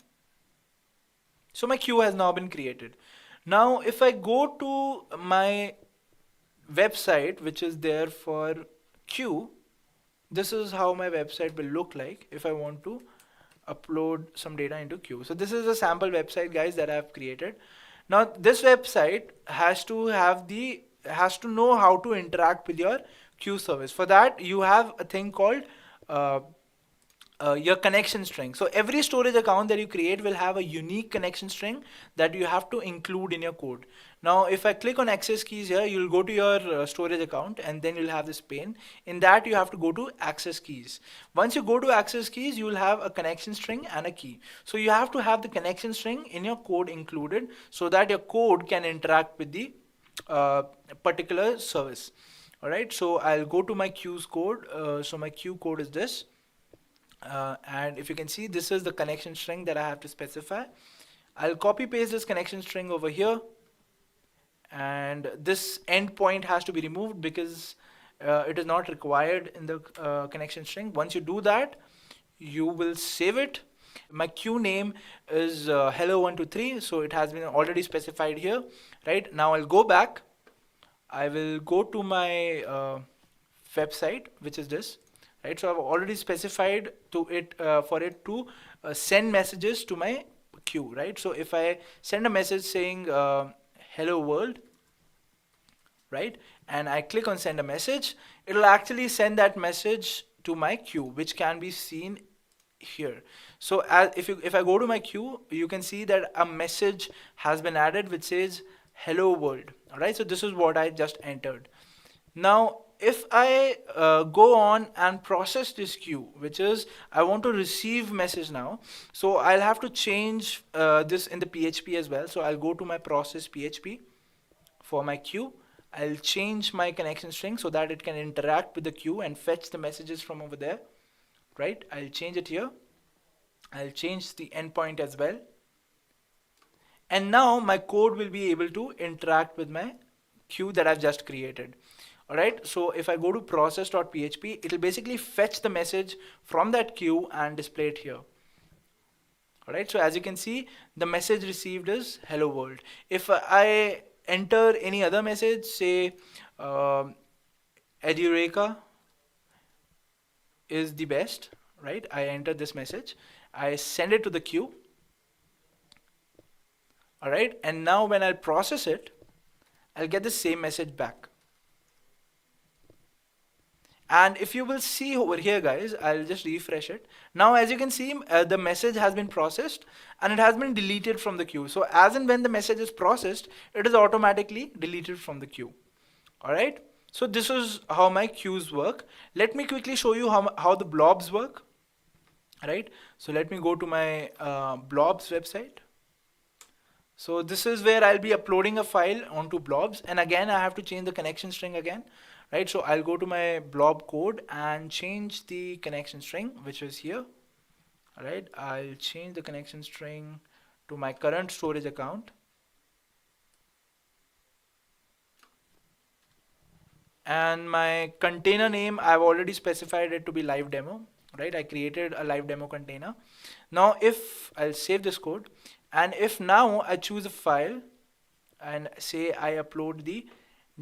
So my queue has now been created. Now, if I go to my website, which is there for queue, this is how my website will look like if I want to upload some data into queue. So this is a sample website, guys, that I've created. Now, this website has to know how to interact with your queue service. For that, you have a thing called your connection string. So every storage account that you create will have a unique connection string that you have to include in your code. Now, if I click on access keys here, you'll go to your storage account, and then you'll have this pane. In that, you have to go to access keys. Once you go to access keys, you will have a connection string and a key. So you have to have the connection string in your code included so that your code can interact with the particular service. All right, so I'll go to my queues code. So my queue code is this. And if you can see, this is the connection string that I have to specify. I'll copy paste this connection string over here, and this endpoint has to be removed because it is not required in the connection string. Once you do that, you will save it. My queue name is hello123, so it has been already specified here. Right now, I'll go back. I will go to my website, which is this. Right, so I've already specified to it for it to send messages to my queue. Right, so if I send a message saying hello world, right, and I click on send a message, it'll actually send that message to my queue, which can be seen here. So if I go to my queue, you can see that a message has been added which says hello world. All right, so this is what I just entered. Now, if I go on and process this queue, which is I want to receive message now, so I'll have to change this in the PHP as well. So I'll go to my process PHP for my queue. I'll change my connection string so that it can interact with the queue and fetch the messages from over there. Right, I'll change it here. I'll change the endpoint as well. And now my code will be able to interact with my queue that I've just created. All right, so if I go to process.php, it'll basically fetch the message from that queue and display it here. All right, so as you can see, the message received is hello world. If I enter any other message, say Edureka is the best, right? I enter this message, I send it to the queue. All right, and now when I'll process it, I'll get the same message back. And if you will see over here, guys, I'll just refresh it. Now, as you can see, the message has been processed and it has been deleted from the queue. So as and when the message is processed, it is automatically deleted from the queue. All right. So this is how my queues work. Let me quickly show you how the blobs work. Right. So let me go to my blobs website. So this is where I'll be uploading a file onto blobs, and again I have to change the connection string again, right? So I'll go to my blob code and change the connection string, which is here. All right, I'll change the connection string to my current storage account. And my container name, I've already specified it to be live demo, right? I created a live demo container. Now if I'll save this code, and if now I choose a file and say I upload the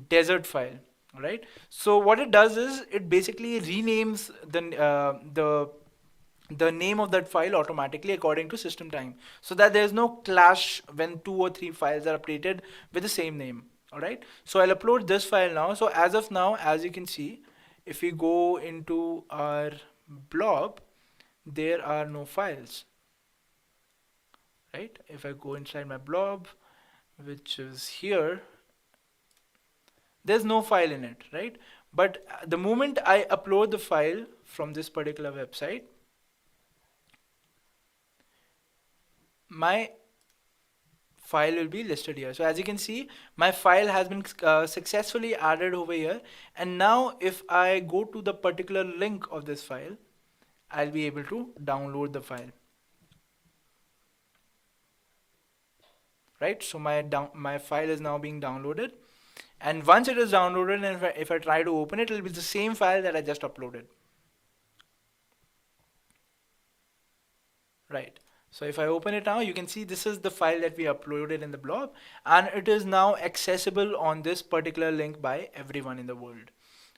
desert file, right? So what it does is it basically renames the name of that file automatically according to system time, so that there's no clash when 2 or 3 files are updated with the same name. All right, so I'll upload this file now. So as of now, as you can see, if we go into our blob, there are no files, right? If I go inside my blob, which is here, there's no file in it, right? But the moment I upload the file from this particular website, my file will be listed here. So as you can see, my file has been successfully added over here. And now if I go to the particular link of this file, I'll be able to download the file. Right, so my file is now being downloaded, and once it is downloaded, and if I try to open it, it will be the same file that I just uploaded. Right, so if I open it now, you can see this is the file that we uploaded in the blob, and it is now accessible on this particular link by everyone in the world.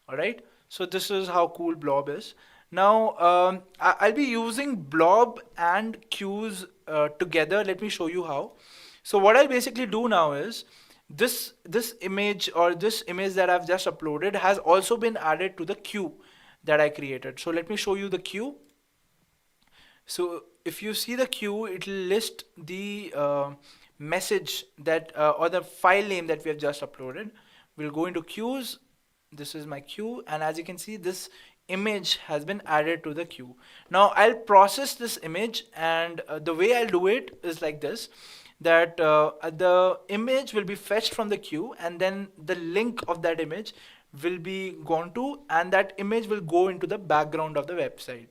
All right, so this is how cool blob is. Now I'll be using blob and queues together. Let me show you how. So what I'll basically do now is this image, or this image that I've just uploaded, has also been added to the queue that I created. So let me show you the queue. So if you see the queue, it will list the message that or the file name that we have just uploaded. We'll go into queues. This is my queue, and as you can see, this image has been added to the queue. Now I'll process this image, and the way I'll do it is like this, that the image will be fetched from the queue, and then the link of that image will be gone to, and that image will go into the background of the website.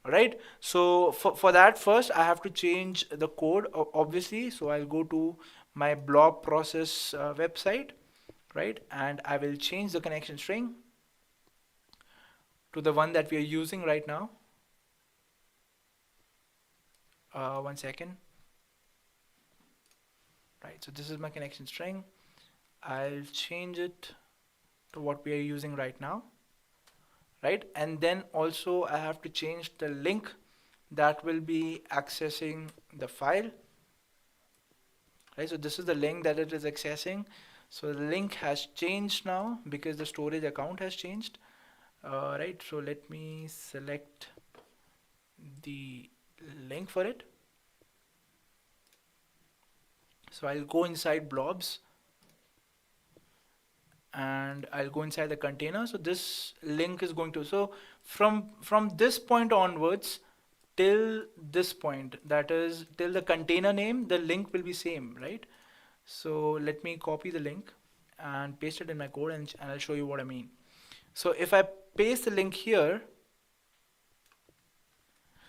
All right, so for that, first I have to change the code, obviously. So I'll go to my blob process website, right, and I will change the connection string to the one that we are using right now. 1 second. Right, so this is my connection string. I'll change it to what we are using right now, right? And then also I have to change the link that will be accessing the file, right? So this is the link that it is accessing. So the link has changed now because the storage account has changed. Right, so let me select the link for it. So I'll go inside blobs, and I'll go inside the container. So this link is going to, so from this point onwards till this point, that is till the container name, the link will be same, right? So let me copy the link and paste it in my code, and I'll show you what I mean. So if I paste the link here,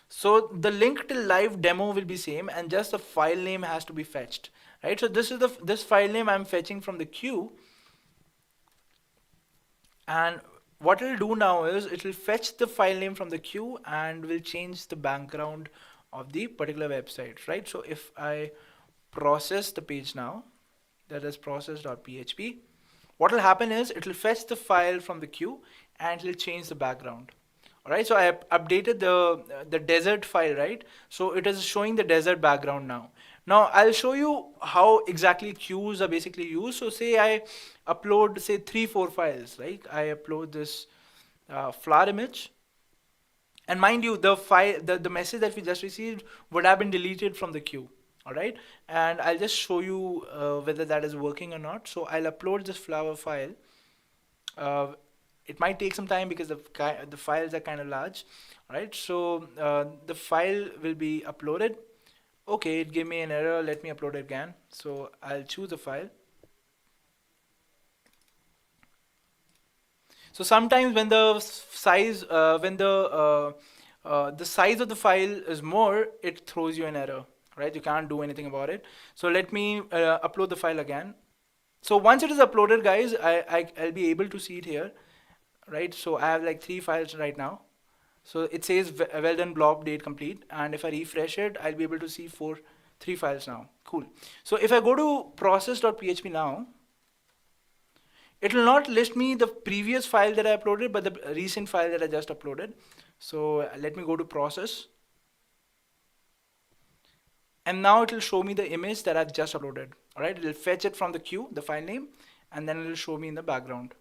so the link till live demo will be same, and just the file name has to be fetched, right? So this is this file name I'm fetching from the queue, and what it'll do now is it will fetch the file name from the queue and will change the background of the particular website, right? So if I process the page now, that is process.php, what will happen is it will fetch the file from the queue and it will change the background. All right, so I updated the desert file, right? So it is showing the desert background now. Now I'll show you how exactly queues are basically used. So say I upload say 3 4 files, right? I upload this flower image, and mind you, the file, the message that we just received would have been deleted from the queue. All right, and I'll just show you whether that is working or not. So I'll upload this flower file. uh, it might take some time because the files are kind of large. All right, so the file will be uploaded. Okay, it gave me an error. Let me upload it again. So I'll choose the file. So sometimes when the size the size of the file is more, it throws you an error, right? You can't do anything about it. So let me upload the file again. So once it is uploaded, guys, I'll be able to see it here, right? So I have like 3 files right now. So it says well done blob date complete, and if I refresh it, I'll be able to see 3 files now. Cool. So if I go to process.php now, it will not list me the previous file that I uploaded, but the recent file that I just uploaded. So let me go to process. And now it will show me the image that I've just uploaded. All right, it will fetch it from the queue, the file name, and then it will show me in the background.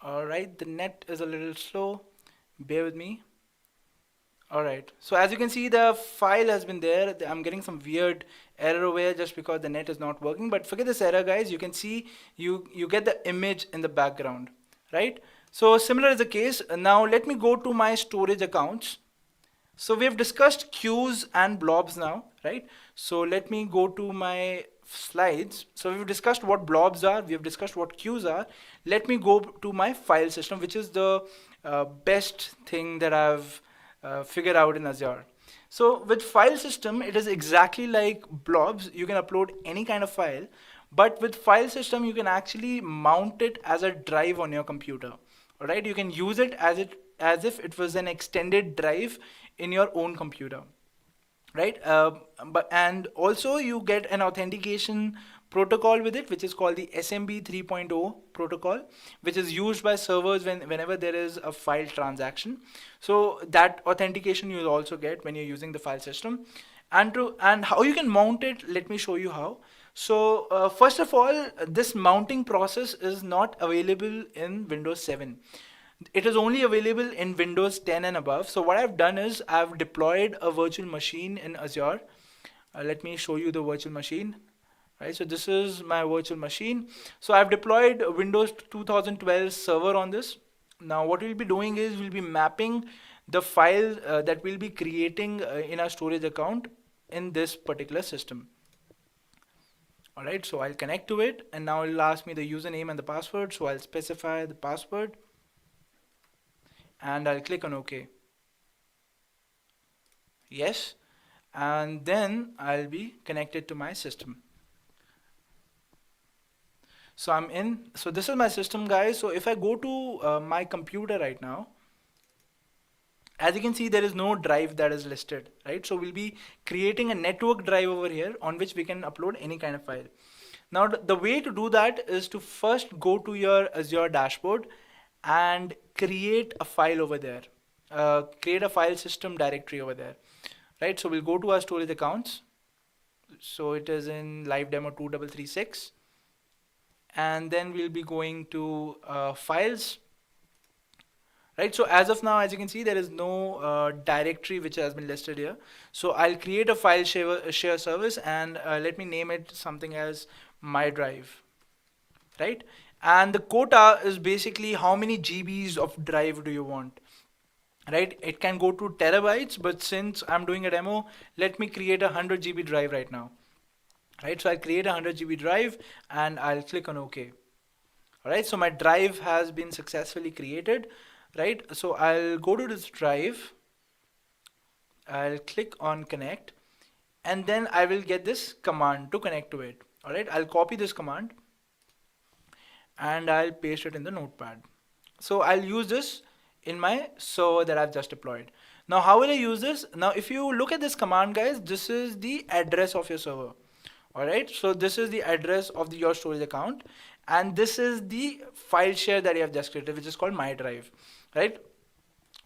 All right, the net is a little slow. Bear with me. All right, so as you can see, the file has been there. I'm getting some weird error over here just because the net is not working, but forget this error, guys. You can see you get the image in the background, right? So similar is the case. Now let me go to my storage accounts. So we have discussed queues and blobs now, right? So let me go to my slides. So we've discussed what blobs are, we have discussed what queues are. Let me go to my file system, which is the best thing that I've figured out in Azure. So with file system, it is exactly like blobs. You can upload any kind of file, but with file system, you can actually mount it as a drive on your computer. All right, you can use it as if it was an extended drive in your own computer, right? And also you get an authentication protocol with it, which is called the SMB 3.0 protocol, which is used by servers whenever there is a file transaction. So that authentication you'll also get when you're using the file system. And how you can mount it, let me show you how. So first of all, this mounting process is not available in Windows 7. It is only available in Windows 10 and above. So what I've done is I've deployed a virtual machine in Azure. Let me show you the virtual machine. Right, so this is my virtual machine. So I've deployed Windows 2012 server on this. Now what we'll be doing is we'll be mapping the file that we'll be creating in our storage account in this particular system. All right, so I'll connect to it, and now it'll ask me the username and the password. So I'll specify the password, and I'll click on OK. Yes, and then I'll be connected to my system. So I'm in. So this is my system, guys. So if I go to my computer right now, as you can see, there is no drive that is listed, right? So we'll be creating a network drive over here on which we can upload any kind of file. Now the way to do that is to first go to your Azure dashboard and create a file over there. Create a file system directory over there, right? So we'll go to our storage accounts. So it is in live demo 2336. And then we'll be going to files, right? So as of now, as you can see, there is no directory which has been listed here. So I'll create a file share service, and let me name it something as my drive, right? And the quota is basically how many GBs of drive do you want, right? It can go to terabytes, but since I'm doing a demo, let me create a 100 GB drive right now. Right, so I'll create a 100 GB drive and I'll click on OK. All right, so my drive has been successfully created, right? So I'll go to this drive, I'll click on connect, and then I will get this command to connect to it. All right, I'll copy this command and I'll paste it in the notepad. So I'll use this in my server that I've just deployed. Now how will I use this? Now if you look at this command, guys, this is the address of your server. All right, so this is the address of your storage account, and this is the file share that you have just created, which is called my drive, right?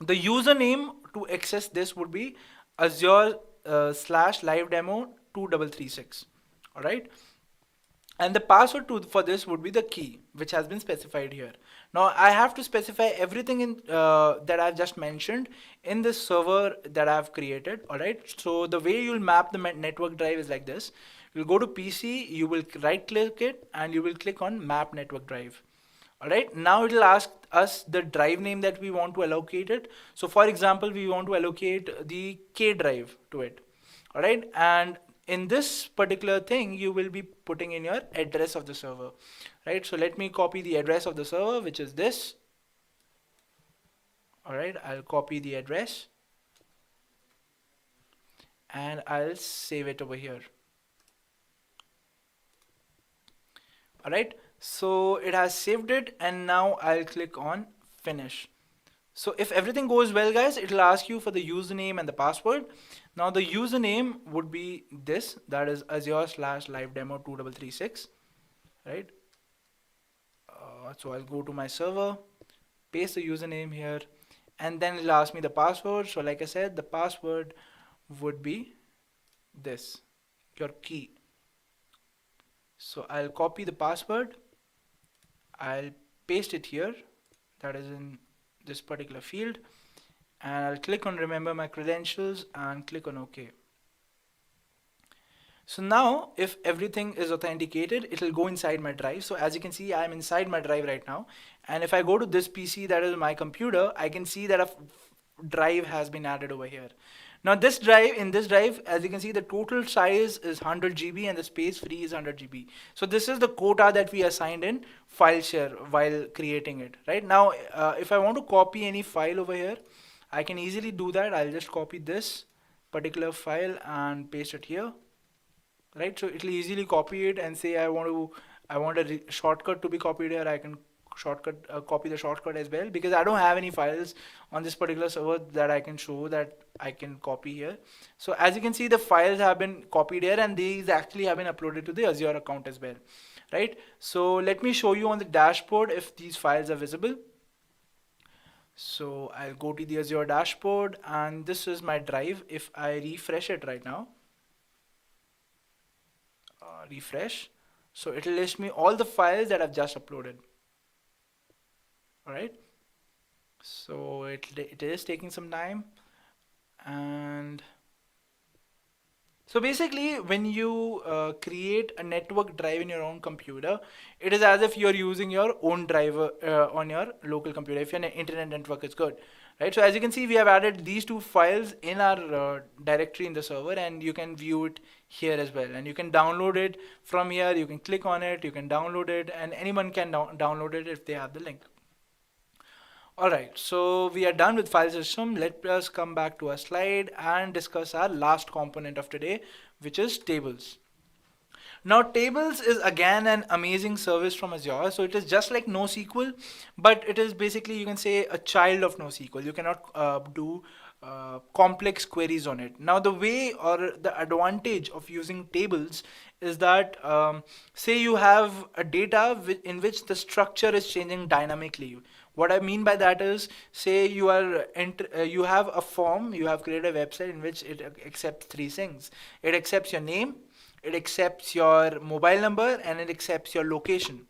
The username to access this would be Azure slash live demo 2336. All right, and the password for this would be the key, which has been specified here. Now I have to specify everything in that I've just mentioned in this server that I've created. All right, so the way you'll map the network drive is like this. You'll go to PC, you will right click it, and you will click on map network drive. All right, now it will ask us the drive name that we want to allocate it. So for example, we want to allocate the K drive to it. All right, and in this particular thing, you will be putting in your address of the server, right? So let me copy the address of the server, which is this. All right, I'll copy the address and I'll save it over here. All right, so it has saved it, and now I'll click on finish. So if everything goes well, guys, it will ask you for the username and the password. Now the username would be this, that is Azure slash live demo 2336, right? So I'll go to my server, paste the username here, and then it'll ask me the password. So like I said, the password would be this, your key. So I'll copy the password, I'll paste it here, that is in this particular field, and I'll click on remember my credentials and click on OK. So now if everything is authenticated, it will go inside my drive. So as you can see, I'm inside my drive right now, and if I go to this PC, that is my computer, I can see that a drive has been added over here. Now this drive, in this drive, as you can see, the total size is 100 GB and the space free is 100 GB. So this is the quota that we assigned in file share while creating it, right? Now if I want to copy any file over here, I can easily do that. I'll just copy this particular file and paste it here, right? So it'll easily copy it and say I want a shortcut to be copied here. I can copy the shortcut as well, because I don't have any files on this particular server that I can show that I can copy here. So as you can see, the files have been copied here, and these actually have been uploaded to the Azure account as well, right? So let me show you on the dashboard if these files are visible. So I'll go to the Azure dashboard, and this is my drive. If I refresh it right now, refresh, so it will list me all the files that I've just uploaded. All right, so it is taking some time. And so basically, when you create a network drive in your own computer, it is as if you're using your own driver on your local computer, if your internet network is good, right? So as you can see, we have added these two files in our directory in the server, and you can view it here as well, and you can download it from here. You can click on it, you can download it, and anyone can download it if they have the link. Alright, so we are done with file system. Let us come back to our slide and discuss our last component of today, which is tables. Now tables is again an amazing service from Azure. So it is just like NoSQL, but it is basically, you can say, a child of NoSQL. You cannot do complex queries on it. Now the way or the advantage of using tables is that say you have a data in which the structure is changing dynamically. What I mean by that is, say you are you have a form, you have created a website in which it accepts three things. It accepts your name, it accepts your mobile number, and it accepts your location.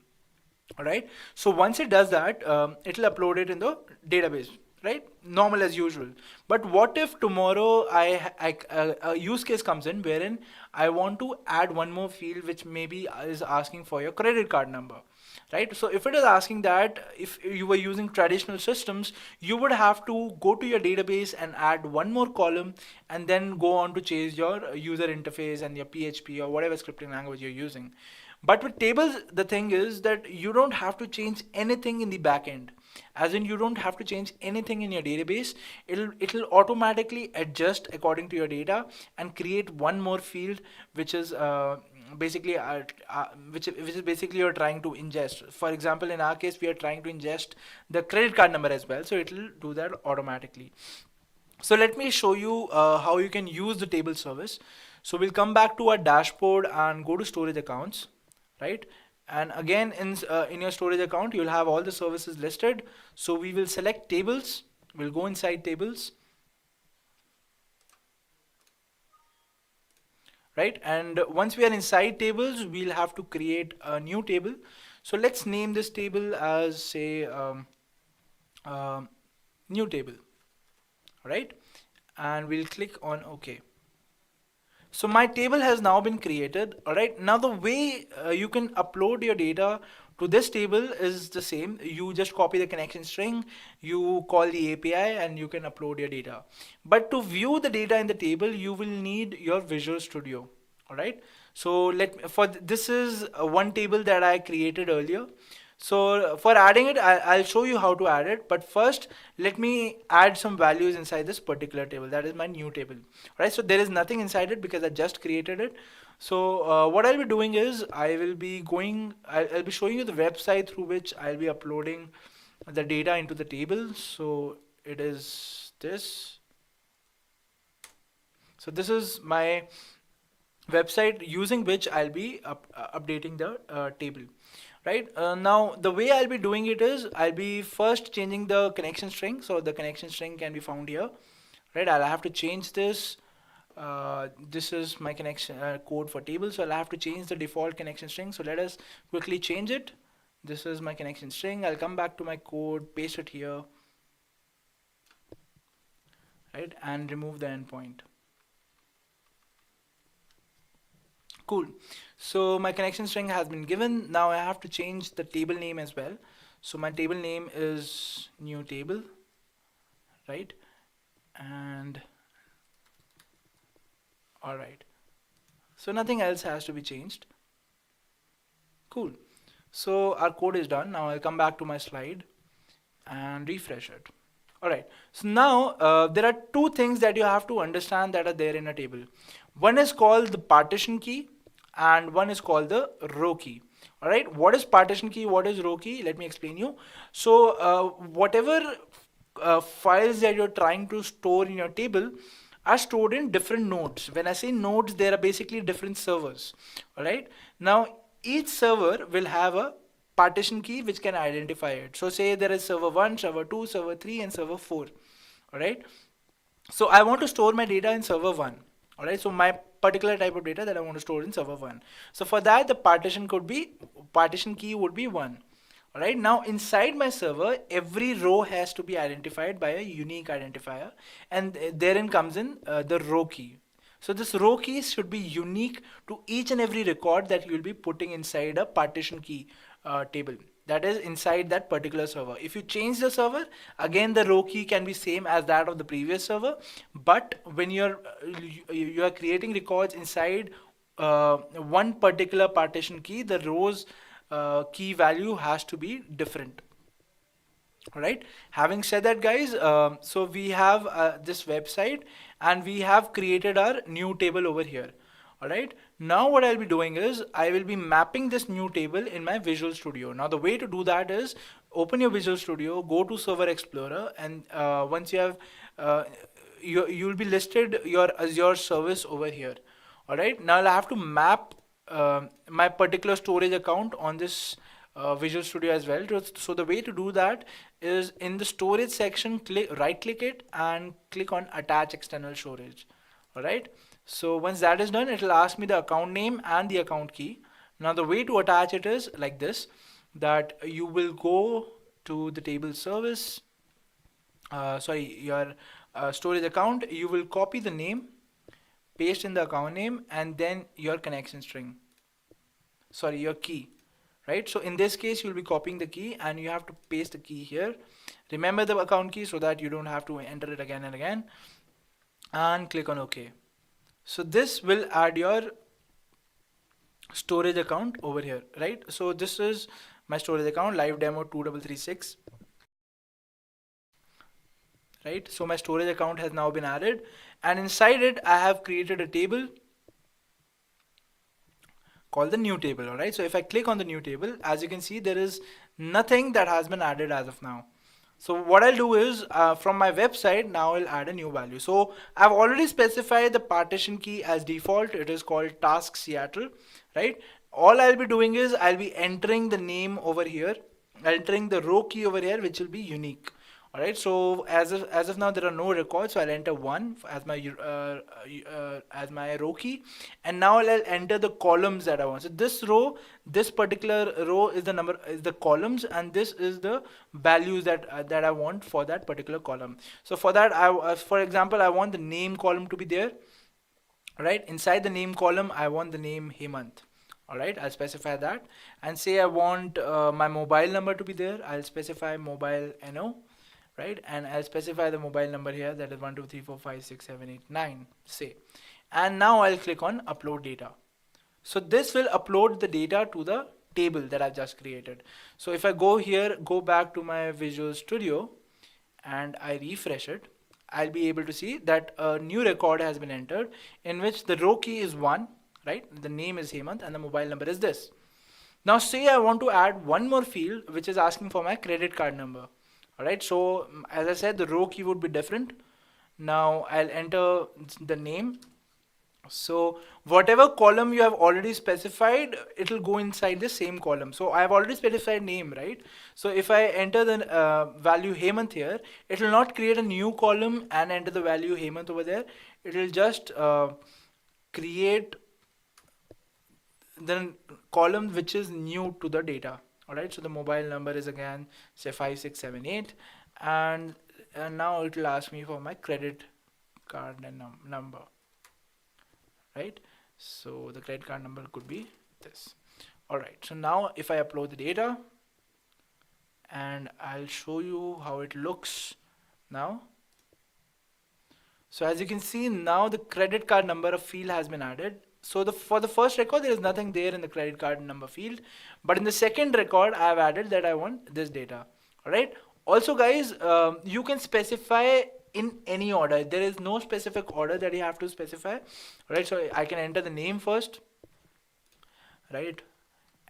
All right. So once it does that, it will upload it in the database, right? Normal as usual. But what if tomorrow a use case comes in wherein I want to add one more field, which maybe is asking for your credit card number, right? So if it is asking that, if you were using traditional systems, you would have to go to your database and add one more column, and then go on to change your user interface and your PHP or whatever scripting language you're using. But with tables, the thing is that you don't have to change anything in the backend. As in, you don't have to change anything in your database. It'll automatically adjust according to your data and create one more field, which is basically which is basically you're trying to ingest. For example, in our case, we are trying to ingest the credit card number as well, so it'll do that automatically. So let me show you how you can use the table service. So we'll come back to our dashboard and go to storage accounts, right? And again, in your storage account, you'll have all the services listed. So we will select tables. We'll go inside tables, right? And once we are inside tables, we'll have to create a new table. So let's name this table as, say, um, new table, right? And we'll click on OK. So my table has now been created. All right. Now the way you can upload your data to this table is the same. You just copy the connection string, you call the API, and you can upload your data. But to view the data in the table, you will need your Visual Studio. All right. So this is one table that I created earlier. So for adding it, I'll show you how to add it. But first, let me add some values inside this particular table. That is my new table. Right? So there is nothing inside it because I just created it. So what I'll be doing is I'll be showing you the website through which I'll be uploading the data into the table. So it is this. So this is my website using which I'll be updating the table. Right, now the way I'll be doing it is I'll be first changing the connection string. So the connection string can be found here, right? I'll have to change this. This is my connection code for table, so I'll have to change the default connection string. So let us quickly change it. This is my connection string. I'll come back to my code, paste it here, right, and remove the endpoint. Cool. So my connection string has been given. Now I have to change the table name as well. So my table name is new table, right? And all right. So nothing else has to be changed. Cool. So our code is done. Now I'll come back to my slide and refresh it. All right. So now there are two things that you have to understand that are there in a table. One is called the partition key, and one is called the row key. All right, what is partition key, what is row key? Let me explain you. So whatever files that you're trying to store in your table are stored in different nodes. When I say nodes, there are basically different servers. All right, now each server will have a partition key which can identify it. So say there is server 1, server 2, server 3, and server 4. All right, so I want to store my data in server 1. All right, so my particular type of data that I want to store in server 1. So for that, the partition key would be 1. All right, now inside my server, every row has to be identified by a unique identifier, and therein comes in the row key. So this row key should be unique to each and every record that you will be putting inside a partition key table. That is inside that particular server. If you change the server, again the row key can be same as that of the previous server, but when you are creating records inside one particular partition key, the rows key value has to be different. All right, having said that, guys, so we have this website and we have created our new table over here. All right, now what I'll be doing is I will be mapping this new table in my Visual Studio. Now the way to do that is open your Visual Studio, go to Server Explorer, and once you have you'll be listed your Azure service over here. All right, now I'll have to map my particular storage account on this Visual Studio as well. So the way to do that is in the storage section, right click it and click on attach external storage. All right, so once that is done, it will ask me the account name and the account key. Now the way to attach it is like this, that you will go to the table service, your storage account, you will copy the name, paste in the account name, and then your connection string, your key. Right, so in this case you'll be copying the key and you have to paste the key here. Remember the account key so that you don't have to enter it again and again, and click on OK. So this will add your storage account over here, right? So this is my storage account, live demo 2336. Right, so my storage account has now been added, and inside it I have created a table called the new table. All right, so if I click on the new table, as you can see, there is nothing that has been added as of now. So what I'll do is from my website, now I'll add a new value. So I've already specified the partition key as default. It is called task Seattle, right? All I'll be doing is I'll be entering the name over here, entering the row key over here, which will be unique. All right, so as of now there are no records, so I'll enter 1 as my row key, and now I'll enter the columns that I want. So this particular row is the columns, and this is the values that I want for that particular column. So for that, for example, I want the name column to be there. Right, inside the name column, I want the name Hemant. All right, I'll specify that, and say I want my mobile number to be there. I'll specify mobile NO. Right, and I'll specify the mobile number here, that is 1 2 3 4 5 6 7 8 9, say, and now I'll click on upload data. So this will upload the data to the table that I've just created. So if I go here, go back to my Visual Studio, and I refresh it, I'll be able to see that a new record has been entered, in which the row key is 1, right, the name is Hemant, and the mobile number is this. Now say I want to add one more field, which is asking for my credit card number. Alright, so as I said, the row key would be different. Now I'll enter the name. So whatever column you have already specified, it will go inside the same column. So I have already specified name, right? So if I enter the value Hemant here, it will not create a new column and enter the value Hemant over there. It will just create the column which is new to the data. All right, so the mobile number is again say 5678, and now it will ask me for my credit card number. Right, so the credit card number could be this. All right, so now if I upload the data, and I'll show you how it looks now. So as you can see, now the credit card number of field has been added. So for the first record, there is nothing there in the credit card number field, but in the second record, I have added that I want this data. All right. Also, guys, you can specify in any order. There is no specific order that you have to specify. All right. So I can enter the name first, right,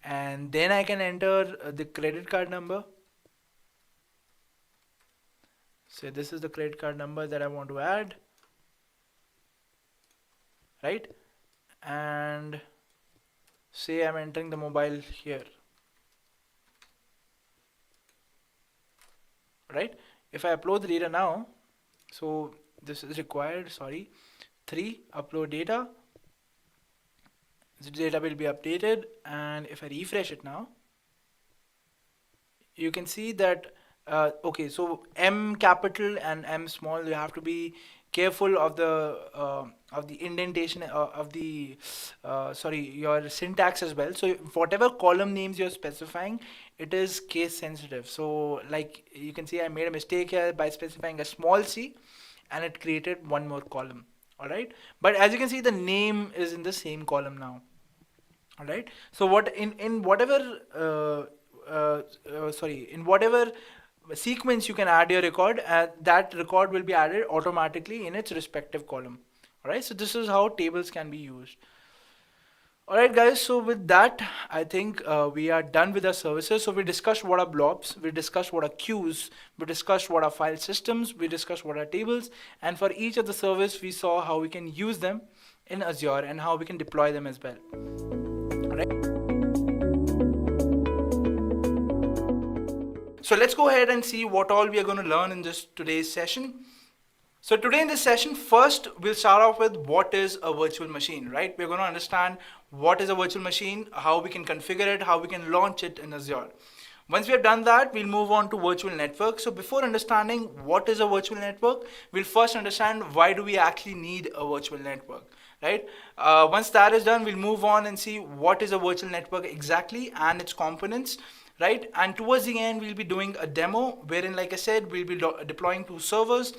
and then I can enter the credit card number. So this is the credit card number that I want to add, right? And say I'm entering the mobile here, right? If I upload the data now, so this is required, sorry, 3, upload data, the data will be updated, and if I refresh it now, you can see that okay, so M capital and M small, you have to be careful of the indentation of the sorry, your syntax as well. So whatever column names you're specifying, it is case sensitive. So like you can see, I made a mistake here by specifying a small c, and it created one more column. All right, but as you can see, the name is in the same column now. All right, so what in whatever in whatever sequence you can add your record, that record will be added automatically in its respective column. All right, so this is how tables can be used. All right, guys, so with that, I think we are done with our services. So we discussed what are blobs, we discussed what are queues, we discussed what are file systems, we discussed what are tables, and for each of the service we saw how we can use them in Azure and how we can deploy them as well. All right. So let's go ahead and see what all we are going to learn in this today's session. So today in this session, first we'll start off with what is a virtual machine, right? We're going to understand what is a virtual machine, how we can configure it, how we can launch it in Azure. Once we have done that, we'll move on to virtual network. So before understanding what is a virtual network, we'll first understand why do we actually need a virtual network, right? Once that is done, we'll move on and see what is a virtual network exactly and its components. Right, and towards the end we'll be doing a demo wherein, like I said, we'll be deploying 2 servers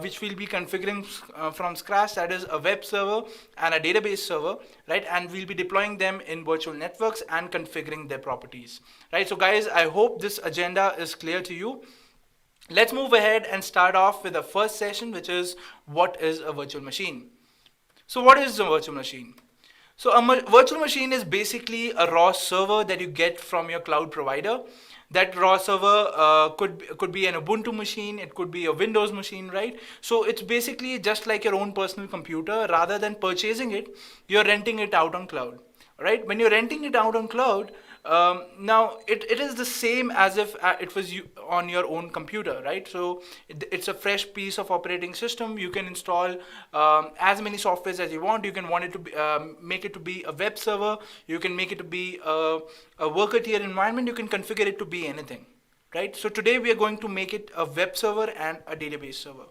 which we'll be configuring from scratch, that is a web server and a database server, right? And we'll be deploying them in virtual networks and configuring their properties, right? So guys, I hope this agenda is clear to you. Let's move ahead and start off with the first session, which is what is a virtual machine. So what is a virtual machine? So a virtual machine is basically a raw server that you get from your cloud provider. That raw server could be an Ubuntu machine, it could be a Windows machine, right? So it's basically just like your own personal computer. Rather than purchasing it, you're renting it out on cloud, right? When you're renting it out on cloud, now it is the same as if it was you on your own computer, right? So it's a fresh piece of operating system. You can install as many softwares as you want. You can want it to be, make it to be a web server. You can make it to be a worker tier environment. You can configure it to be anything, right? So today we are going to make it a web server and a database server.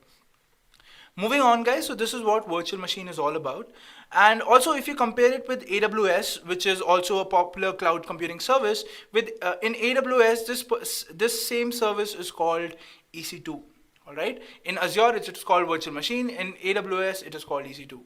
Moving on, guys, so this is what virtual machine is all about. And also, if you compare it with AWS, which is also a popular cloud computing service, with in AWS, this same service is called EC2. All right. In Azure, it's called virtual machine. In AWS, it is called EC2.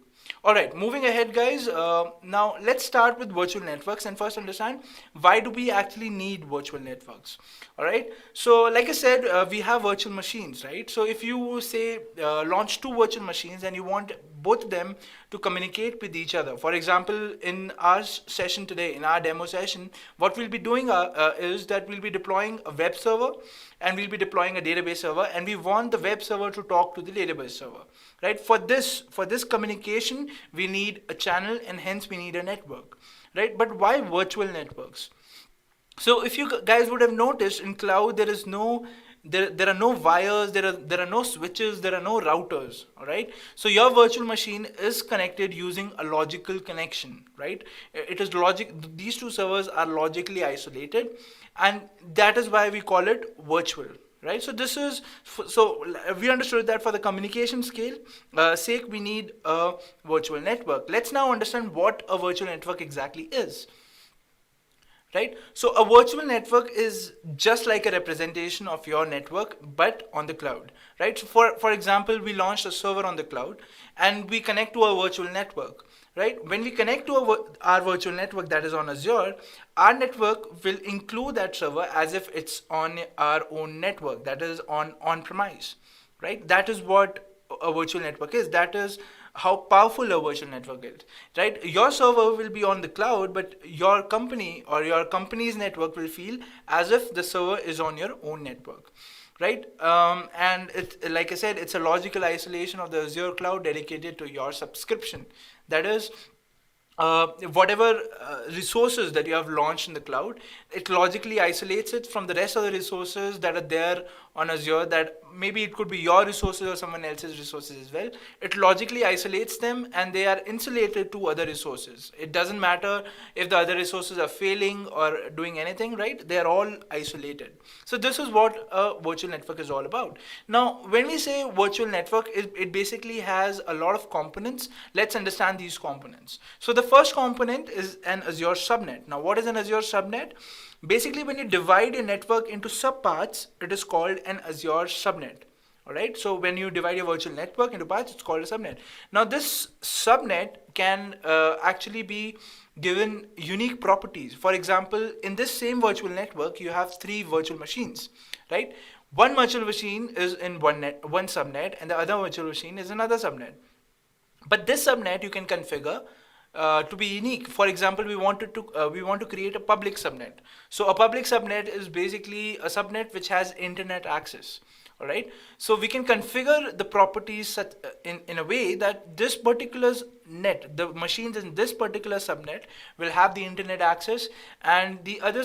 All right, moving ahead, guys. Now let's start with virtual networks and first understand why do we actually need virtual networks. All right, so like I said, we have virtual machines, right? So if you say launch two virtual machines and you want both of them to communicate with each other. For example, in our session today, in our demo session, what we'll be doing is that we'll be deploying a web server and we'll be deploying a database server, and we want the web server to talk to the database server, right? For this communication, we need a channel and hence we need a network, right? But why virtual networks? So if you guys would have noticed, in cloud there are no wires, there are no switches, there are no routers, all right? So your virtual machine is connected using a logical connection, right? It is logic. These two servers are logically isolated, and that is why we call it virtual, right? So this is so we understood that for the communication scale sake, we need a virtual network. Let's now understand what a virtual network exactly is. Right? So a virtual network is just like a representation of your network, but on the cloud, right? So for example, we launched a server on the cloud and we connect to a virtual network, right? When we connect to our virtual network that is on Azure, our network will include that server as if it's on our own network, that is on-premise, right? That is what a virtual network is. That is how powerful a virtual network is, right? Your server will be on the cloud, but your company or your company's network will feel as if the server is on your own network, right? And it, like I said, it's a logical isolation of the Azure cloud dedicated to your subscription. That is, whatever resources that you have launched in the cloud, it logically isolates it from the rest of the resources that are there on Azure, that maybe it could be your resources or someone else's resources as well. It logically isolates them and they are insulated to other resources. It doesn't matter if the other resources are failing or doing anything, right? They are all isolated. So this is what a virtual network is all about. Now, when we say virtual network, it basically has a lot of components. Let's understand these components. So the first component is an Azure subnet. Now, what is an Azure subnet? Basically, when you divide a network into subparts, it is called an Azure subnet. All right. So when you divide your virtual network into parts, it's called a subnet. Now, this subnet can actually be given unique properties. For example, in this same virtual network, you have three virtual machines, right? One virtual machine is in one subnet, and the other virtual machine is another subnet. But this subnet you can configure to be unique. For example, we want to create a public subnet. So a public subnet is basically a subnet which has internet access. All right. So we can configure the properties such, in a way that this particular net, the machines in this particular subnet will have the internet access, and the other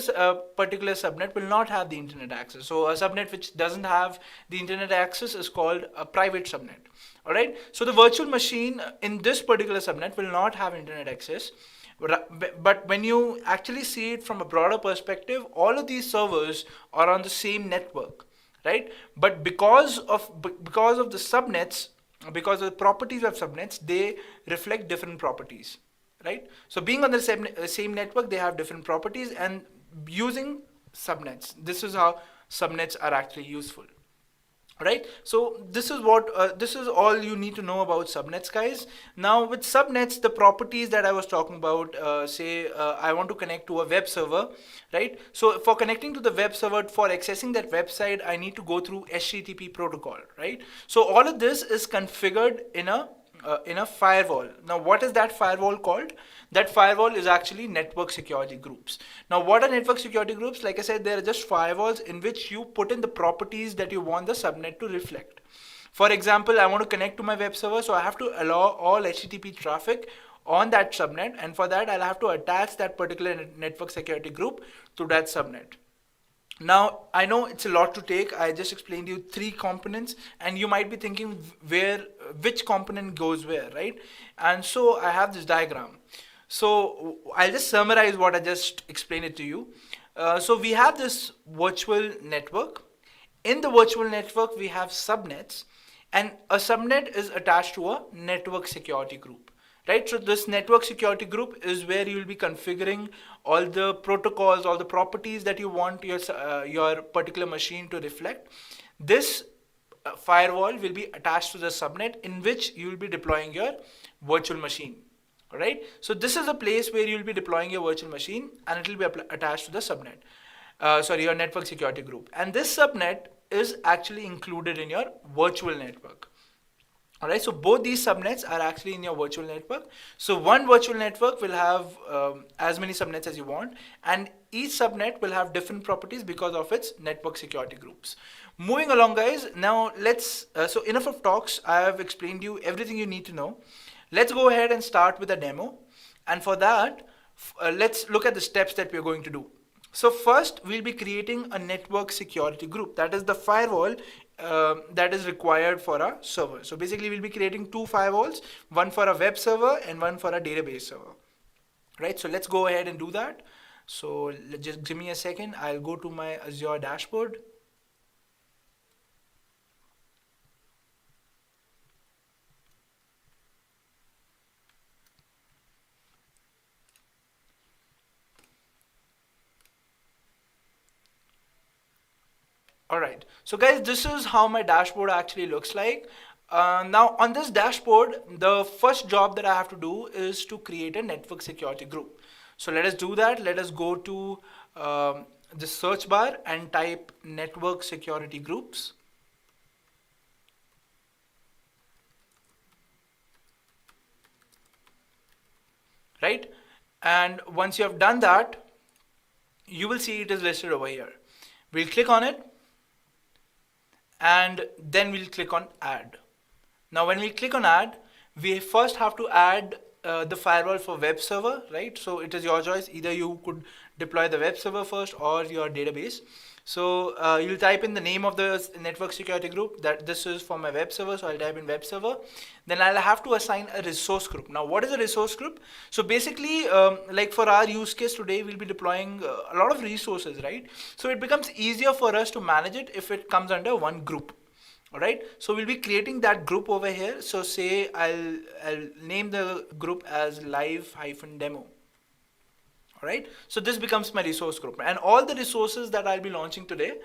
particular subnet will not have the internet access. So a subnet which doesn't have the internet access is called a private subnet. All right. So the virtual machine in this particular subnet will not have internet access. But when you actually see it from a broader perspective, all of these servers are on the same network, right? But because of the subnets, because of the properties of subnets, they reflect different properties, right? So being on the same network, they have different properties, and using subnets, this is how subnets are actually useful. Right. So this is all you need to know about subnets, guys. Now with subnets, the properties that I was talking about, I want to connect to a web server, right? So for connecting to the web server, for accessing that website, I need to go through HTTP protocol, right? So all of this is configured in a in a firewall. Now, what is that firewall called? That firewall is actually network security groups. Now, what are network security groups? Like I said, they are just firewalls in which you put in the properties that you want the subnet to reflect. For example, I want to connect to my web server, so I have to allow all HTTP traffic on that subnet, and for that I'll have to attach that particular network security group to that subnet. Now, I know it's a lot to take. I just explained you 3 components, and you might be thinking which component goes where, right? And so I have this diagram. So I'll just summarize what I just explained it to you. So we have this virtual network. In the virtual network, we have subnets, and a subnet is attached to a network security group. Right, so this network security group is where you will be configuring all the protocols, all the properties that you want your particular machine to reflect. This firewall will be attached to the subnet in which you will be deploying your virtual machine. All right, so this is a place where you will be deploying your virtual machine, and it will be attached to the subnet. Your network security group, and this subnet is actually included in your virtual network. Alright, so both these subnets are actually in your virtual network. So one virtual network will have as many subnets as you want, and each subnet will have different properties because of its network security groups. Moving along, guys, now let's, so enough of talks. I have explained you everything you need to know. Let's go ahead and start with a demo. And for that, let's look at the steps that we're going to do. So first, we'll be creating a network security group. That is the firewall that is required for a server. So basically, we'll be creating 2 firewalls, one for a web server and one for a database server. Right, so let's go ahead and do that. So just give me a second. I'll go to my Azure dashboard. Alright, so guys, this is how my dashboard actually looks like. Now on this dashboard, the first job that I have to do is to create a network security group. So let us do that. Let us go to the search bar and type network security groups. Right, and once you have done that, you will see it is listed over here. We'll click on it, and then we'll click on add. Now when we click on add, we first have to add the firewall for web server, right? So it is your choice. Either you could deploy the web server first or your database. So you'll type in the name of the network security group, that this is for my web server. So I'll type in web server. Then I'll have to assign a resource group. Now what is a resource group? So basically, like for our use case today, we'll be deploying a lot of resources, right? So it becomes easier for us to manage it if it comes under one group. Alright, so we'll be creating that group over here. So say I'll name the group as live-demo. Alright, so this becomes my resource group, and all the resources that I'll be launching today,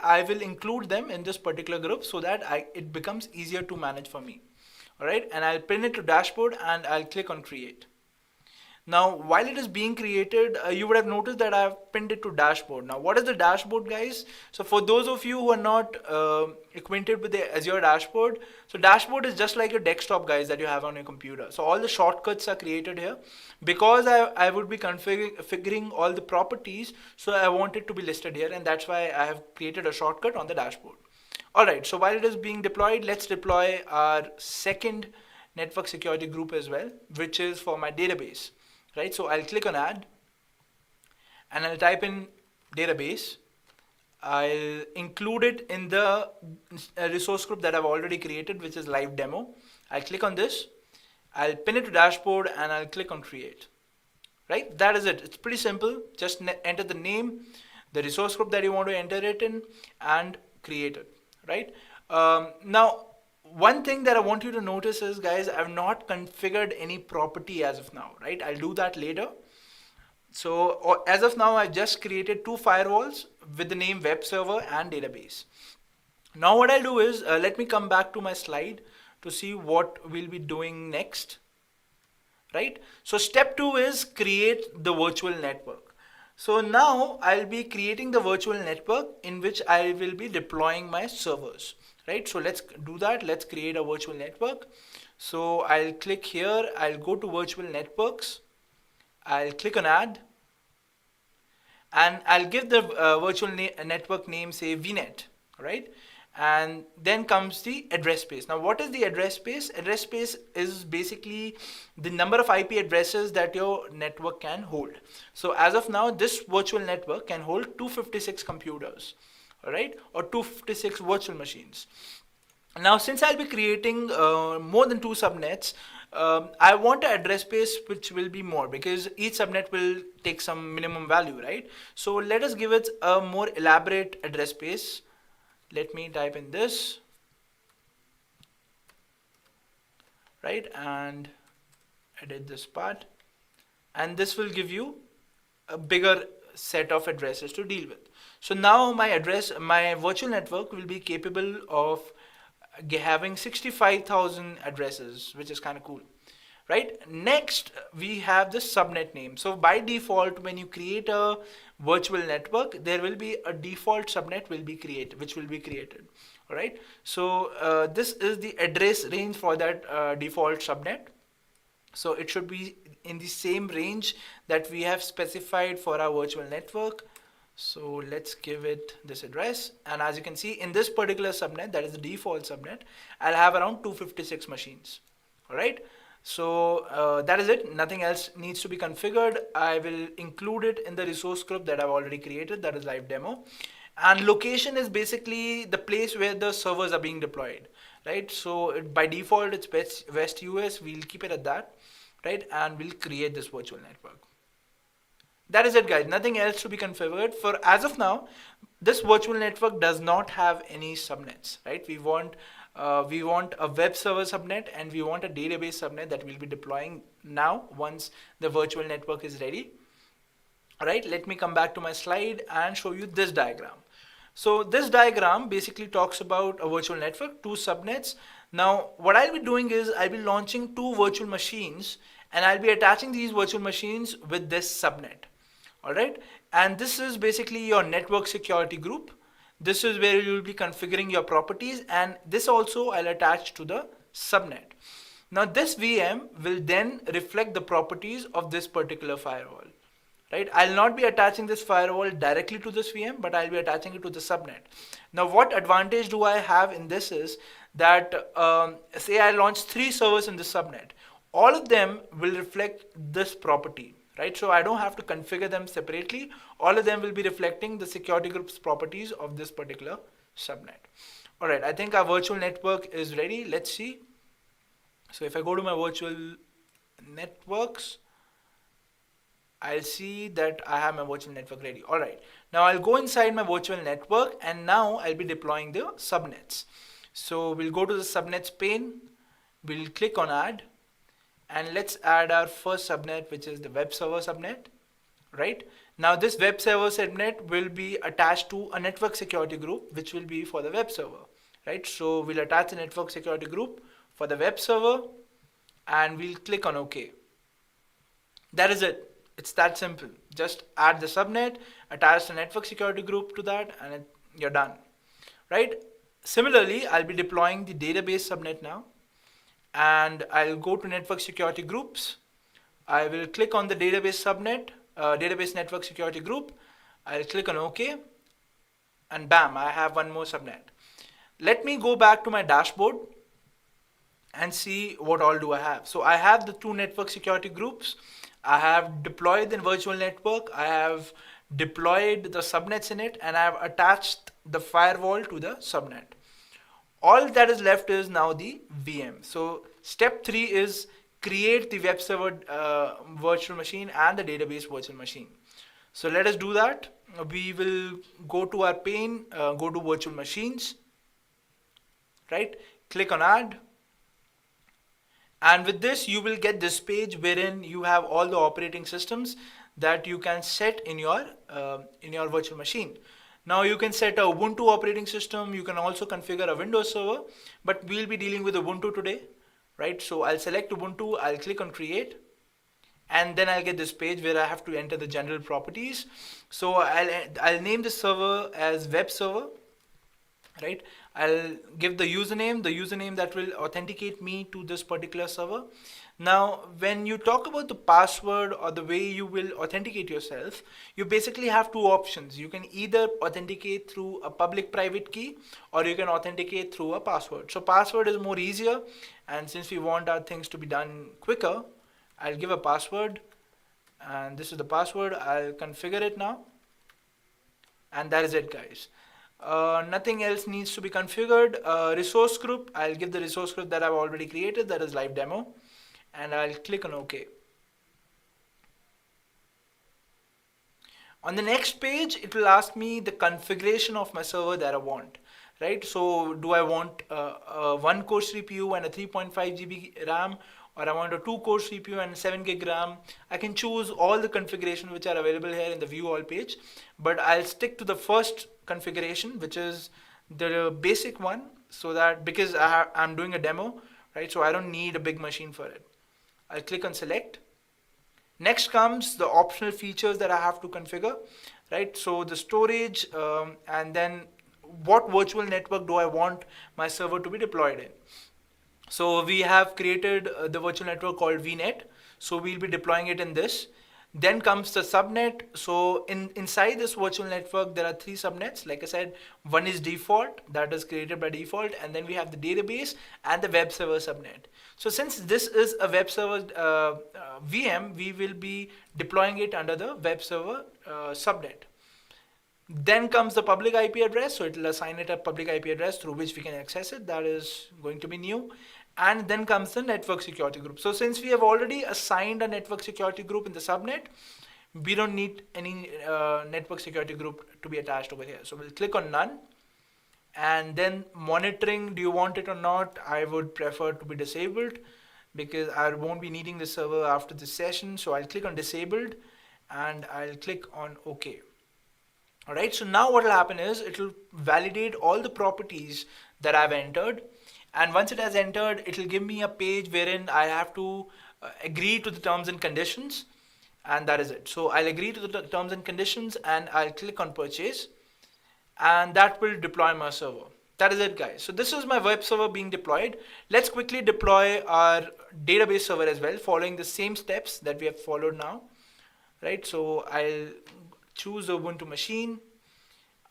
I will include them in this particular group so that it becomes easier to manage for me. Alright, and I'll pin it to dashboard and I'll click on create. Now, while it is being created, you would have noticed that I've pinned it to dashboard. Now, what is the dashboard, guys? So for those of you who are not acquainted with the Azure dashboard, so dashboard is just like a desktop, guys, that you have on your computer. So all the shortcuts are created here. Because I would be configuring all the properties, so I want it to be listed here, and that's why I have created a shortcut on the dashboard. Alright, so while it is being deployed, let's deploy our second network security group as well, which is for my database. Right, so I'll click on add and I'll type in database. I'll include it in the resource group that I've already created, which is live demo. I'll click on this, I'll pin it to dashboard and I'll click on create. Right, that is it. It's pretty simple. Just enter the name, the resource group that you want to enter it in, and create it. Right, now one thing that I want you to notice is, guys, I've not configured any property as of now, right? I'll do that later. So as of now, I just created 2 firewalls with the name web server and database. Now what I'll do is, let me come back to my slide to see what we'll be doing next, right? So step 2 is create the virtual network. So now I'll be creating the virtual network in which I will be deploying my servers. Right, so let's do that. Let's create a virtual network. So I'll click here, I'll go to virtual networks, I'll click on add, and I'll give the virtual network name, say VNet, right? And then comes the address space. Now, what is the address space? Address space is basically the number of IP addresses that your network can hold. So as of now, this virtual network can hold 256 computers, all right, or 256 virtual machines. Now, since I'll be creating more than 2 subnets, I want an address space which will be more, because each subnet will take some minimum value, right? So let us give it a more elaborate address space. Let me type in this, right, and edit this part, and this will give you a bigger set of addresses to deal with. So now my virtual network will be capable of having 65,000 addresses, which is kind of cool, right? Next, we have the subnet name. So by default, when you create a virtual network, there will be a default subnet which will be created. All right. So this is the address range for that default subnet. So it should be in the same range that we have specified for our virtual network. So let's give it this address. And as you can see, in this particular subnet, that is the default subnet, I'll have around 256 machines. All right. So that is it. Nothing else needs to be configured. I will include it in the resource group that I've already created, that is live demo. And location is basically the place where the servers are being deployed, right? So by default, it's West US. We'll keep it at that, right? And we'll create this virtual network. That is it, guys. Nothing else to be configured. For as of now, this virtual network does not have any subnets, right? We want a web server subnet, and we want a database subnet that we'll be deploying now once the virtual network is ready. All right, let me come back to my slide and show you this diagram. So this diagram basically talks about a virtual network, 2 subnets. Now, what I'll be doing is I'll be launching 2 virtual machines, and I'll be attaching these virtual machines with this subnet. All right, and this is basically your network security group. This is where you'll be configuring your properties, and this also I'll attach to the subnet. Now this VM will then reflect the properties of this particular firewall, right? I'll not be attaching this firewall directly to this VM, but I'll be attaching it to the subnet. Now what advantage do I have in this is that say I launch 3 servers in the subnet, all of them will reflect this property, right? So I don't have to configure them separately. All of them will be reflecting the security group's properties of this particular subnet. All right, I think our virtual network is ready. Let's see. So if I go to my virtual networks, I'll see that I have my virtual network ready. All right, now I'll go inside my virtual network, and now I'll be deploying the subnets. So we'll go to the subnets pane, we'll click on add, and let's add our first subnet, which is the web server subnet, right? Now this web server subnet will be attached to a network security group, which will be for the web server, right? So we'll attach the network security group for the web server, and we'll click on OK. That is it. It's that simple. Just add the subnet, attach the network security group to that, and you're done, right? Similarly, I'll be deploying the database subnet now, and I'll go to network security groups. I will click on the database subnet, database network security group. I'll click on OK, and bam, I have one more subnet. Let me go back to my dashboard and see what all do I have. So I have the 2 network security groups. I have deployed the virtual network. I have deployed the subnets in it, and I have attached the firewall to the subnet. All that is left is now the VM. So step 3 is create the web server virtual machine and the database virtual machine. So let us do that. We will go to our pane, go to virtual machines, right? Click on add. And with this, you will get this page wherein you have all the operating systems that you can set in your virtual machine. Now you can set a Ubuntu operating system. You can also configure a Windows server, but we'll be dealing with Ubuntu today, right? So I'll select Ubuntu. I'll click on create, and then I'll get this page where I have to enter the general properties. So I'll name the server as web server, right? I'll give the username that will authenticate me to this particular server. Now, when you talk about the password or the way you will authenticate yourself, you basically have two options. You can either authenticate through a public private key, or you can authenticate through a password. So password is more easier, and since we want our things to be done quicker, I'll give a password, and this is the password. I'll configure it now, and that is it, guys. Nothing else needs to be configured. Resource group, I'll give the resource group that I've already created, that is live demo, and I'll click on OK. On the next page, it will ask me the configuration of my server that I want, right? So do I want a 1 core CPU and a 3.5 GB RAM, or I want a 2 core CPU and 7 gig RAM? I can choose all the configuration which are available here in the view all page, but I'll stick to the first configuration, which is the basic one, so that because I'm doing a demo, right? So I don't need a big machine for it. I'll click on select. Next comes the optional features that I have to configure, right? So the storage, and then what virtual network do I want my server to be deployed in. So we have created the virtual network called VNet. So we'll be deploying it in this. Then comes the subnet. So inside this virtual network, there are 3 subnets. Like I said, one is default, that is created by default. And then we have the database and the web server subnet. So since this is a web server VM, we will be deploying it under the web server subnet. Then comes the public IP address. So it will assign it a public IP address through which we can access it. That is going to be new. And then comes the network security group. So since we have already assigned a network security group in the subnet, we don't need any network security group to be attached over here. So we'll click on none. And then monitoring, do you want it or not? I would prefer to be disabled because I won't be needing the server after this session. So I'll click on disabled and I'll click on OK. All right, so now what will happen is it will validate all the properties that I've entered. And once it has entered, it will give me a page wherein I have to agree to the terms and conditions. And that is it. So I'll agree to the terms and conditions and I'll click on purchase. And that will deploy my server. That is it, guys. So this is my web server being deployed. Let's quickly deploy our database server as well, following the same steps that we have followed now. Right, so I'll choose the Ubuntu machine.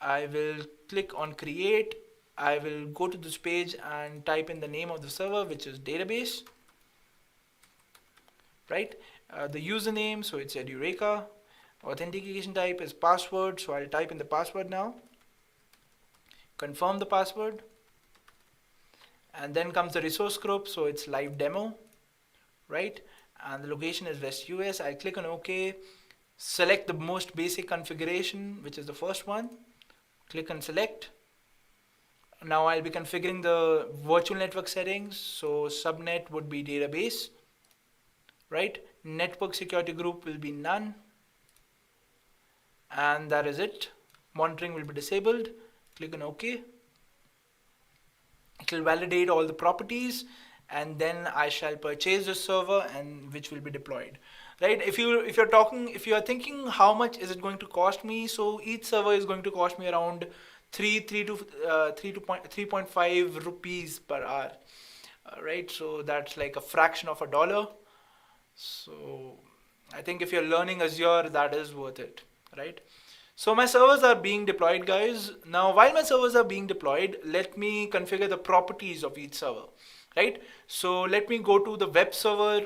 I will click on create. I will go to this page and type in the name of the server, which is database. Right, the username, so it's Eureka. Authentication type is password, so I'll type in the password now. Confirm the password. And then comes the resource group, so it's live demo, right? And the location is West US. I click on OK. Select the most basic configuration, which is the first one. Click on select. Now I'll be configuring the virtual network settings. So subnet would be database, right? Network security group will be none. And that is it. Monitoring will be disabled. Click on OK. It will validate all the properties, and then I shall purchase the server, and which will be deployed. Right? If you are thinking how much is it going to cost me, so each server is going to cost me around 3.5 rupees per hour. Right? So that's like a fraction of $1. So I think if you're learning Azure, that is worth it, right? So my servers are being deployed, guys. Now, while my servers are being deployed, let me configure the properties of each server, right? So let me go to the web server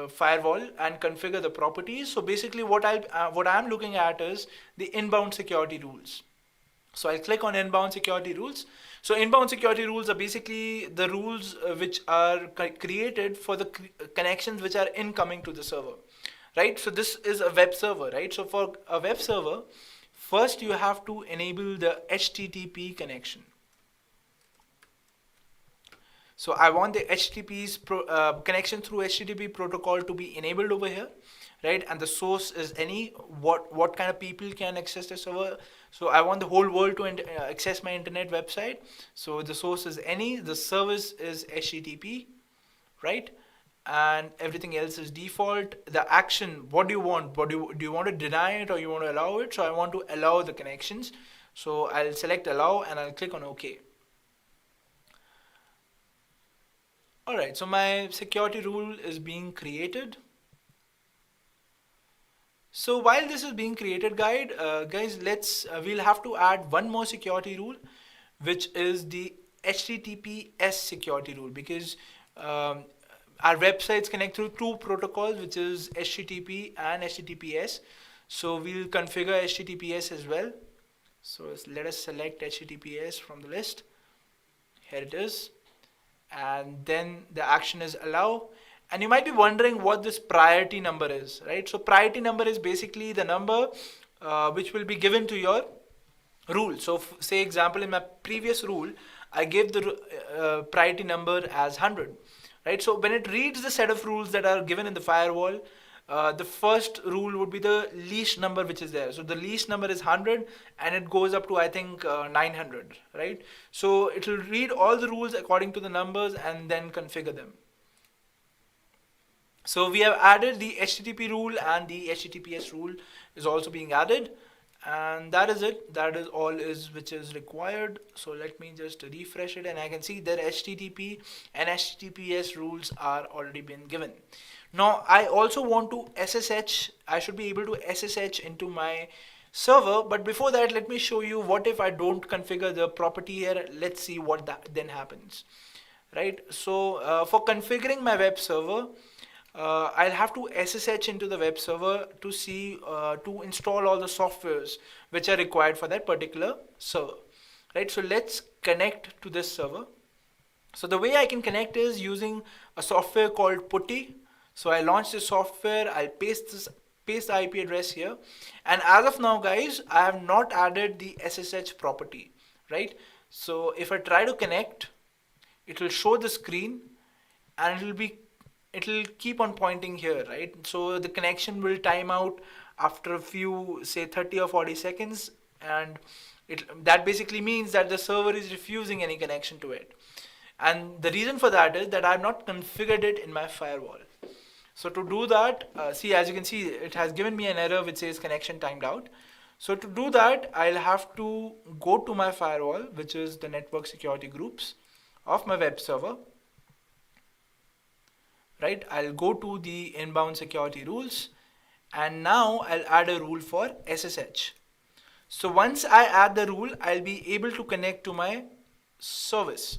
firewall and configure the properties. So basically what I'm looking at is the inbound security rules. So I'll click on inbound security rules. So inbound security rules are basically the rules which are created for the connections which are incoming to the server, right? So this is a web server, right? So for a web server, first you have to enable the HTTP connection. So I want the HTTP's connection through HTTP protocol to be enabled over here, right? And the source is any, what kind of people can access the server. So I want the whole world to access my internet website. So the source is any, the service is HTTP, right? And everything else is default. The action, what do you want? Do you want to deny it or you want to allow it? So I want to allow the connections. So I'll select allow and I'll click on OK. Alright, so my security rule is being created. So while this is being created, guys, we'll have to add one more security rule, which is the HTTPS security rule, because um, our websites connect through two protocols, which is HTTP and HTTPS. So we'll configure HTTPS as well. So let us select HTTPS from the list. Here it is. And then the action is allow. And you might be wondering what this priority number is, right? So priority number is basically the number which will be given to your rule. So say example, in my previous rule, I gave the priority number as 100, right? So when it reads the set of rules that are given in the firewall, the first rule would be the least number which is there. So the least number is 100 and it goes up to, I think, 900, right? So it will read all the rules according to the numbers and then configure them. So we have added the HTTP rule, and the HTTPS rule is also being added, and that is it. That is all which is required. So let me just refresh it, and I can see that HTTP and HTTPS rules are already been given. Now I also want to SSH. I should be able to SSH into my server, but before that, let me show you what if I don't configure the property here. Let's see what that then happens, right? So for configuring my web server, I'll have to SSH into the web server to see to install all the softwares which are required for that particular server, right? So let's connect to this server. So the way I can connect is using a software called Putty. So I launch this software, I'll paste the IP address here, and as of now, guys, I have not added the SSH property, right? So if I try to connect, it will show the screen and it'll keep on pointing here, right? So the connection will time out after a few, say 30 or 40 seconds, and that basically means that the server is refusing any connection to it. And the reason for that is that I've not configured it in my firewall. So to do that, see, as you can see, it has given me an error which says connection timed out. So to do that, I'll have to go to my firewall, which is the network security groups of my web server. Right, I'll go to the inbound security rules, and now I'll add a rule for SSH. So once I add the rule, I'll be able to connect to my service.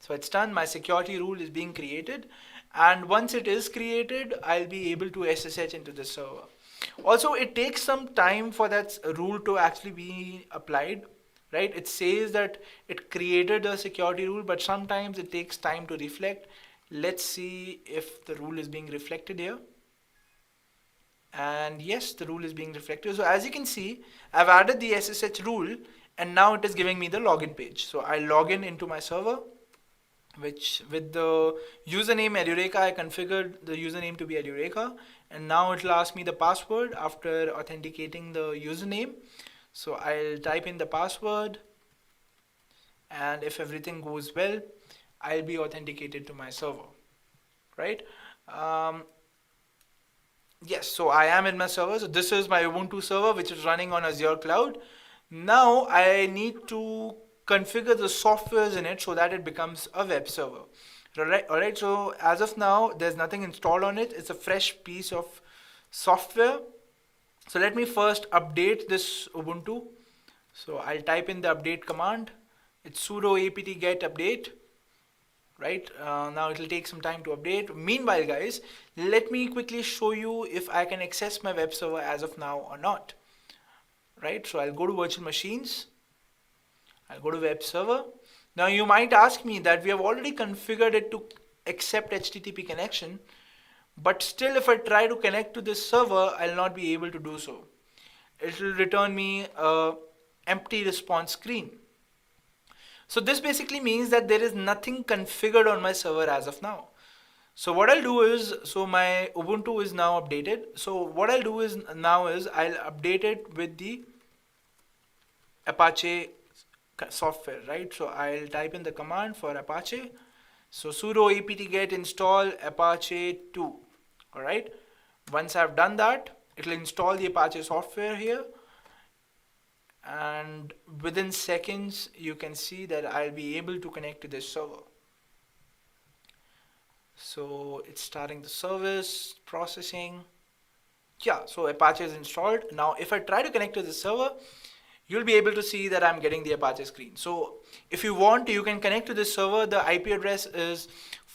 So it's done, my security rule is being created, and once it is created, I'll be able to SSH into the server. Also, it takes some time for that rule to actually be applied, right? It says that it created a security rule, but sometimes it takes time to reflect. Let's see if the rule is being reflected here. And yes, the rule is being reflected. So as you can see, I've added the SSH rule, and now it is giving me the login page. So I log in into my server, which with the username Edureka, I configured the username to be Edureka, and now it will ask me the password after authenticating the username. So I'll type in the password, and if everything goes well, I'll be authenticated to my server, right? Yes, so I am in my server. So this is my Ubuntu server, which is running on Azure cloud. Now I need to configure the softwares in it so that it becomes a web server. Alright, so as of now, there's nothing installed on it. It's a fresh piece of software. So let me first update this Ubuntu. So I'll type in the update command. It's sudo apt get update. Right, now it will take some time to update. Meanwhile, guys, let me quickly show you if I can access my web server as of now or not. Right, so I'll go to virtual machines. I'll go to web server. Now you might ask me that we have already configured it to accept HTTP connection, but still if I try to connect to this server, I'll not be able to do so. It will return me a empty response screen. So this basically means that there is nothing configured on my server as of now. So what I'll do is, so my Ubuntu is now updated. So what I'll do is I'll update it with the Apache software, right? So I'll type in the command for Apache. So sudo apt get install Apache 2. All right. Once I've done that, it will install the Apache software here. and within seconds you can see that I'll be able to connect to this server. So it's starting the service, processing. Yeah, so Apache is installed. Now if I try to connect to the server, you'll be able to see that I'm getting the Apache screen. So if you want, you can connect to this server. The IP address is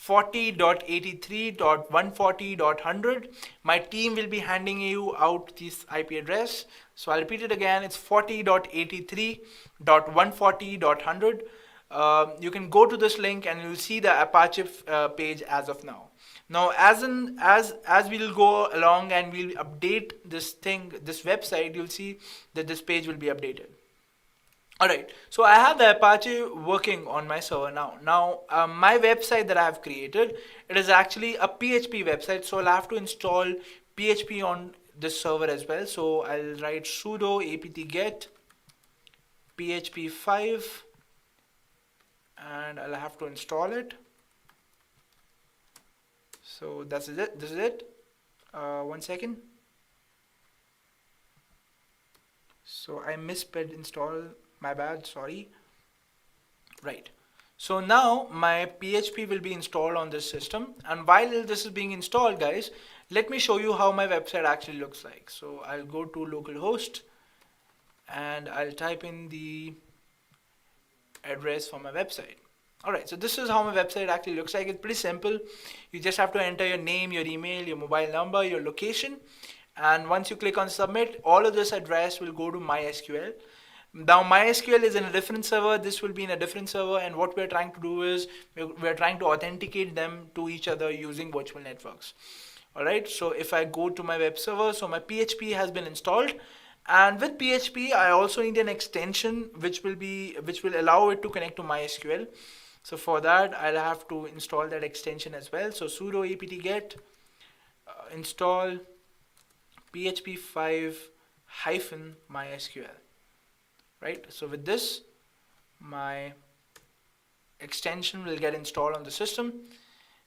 40.83.140.100. My team will be handing you out this IP address. So I'll repeat it again. It's 40.83.140.100. You can go to this link and you'll see the Apache page as of now. Now, as we'll go along and we'll update this website, you'll see that this page will be updated. Alright, so I have the Apache working on my server now. Now, my website that I have created, it is actually a PHP website, so I'll have to install PHP on this server as well. So I'll write sudo apt-get php 5 and I'll have to install it. So this is it. 1 second. So I misspelled install, my bad, sorry. Right. So now my PHP will be installed on this system, and while this is being installed, guys, let me show you how my website actually looks like. So I'll go to localhost and I'll type in the address for my website. Alright, so this is how my website actually looks like. It's pretty simple. You just have to enter your name, your email, your mobile number, your location, and once you click on submit, all of this address will go to MySQL. Now MySQL is in a different server, this will be in a different server, and what we're trying to do is we're trying to authenticate them to each other using virtual networks. Alright, so if I go to my web server, so my PHP has been installed, and with PHP I also need an extension which will allow it to connect to MySQL. So for that I'll have to install that extension as well. So sudo apt-get install php 5 -mysql. Right, so with this my extension will get installed on the system,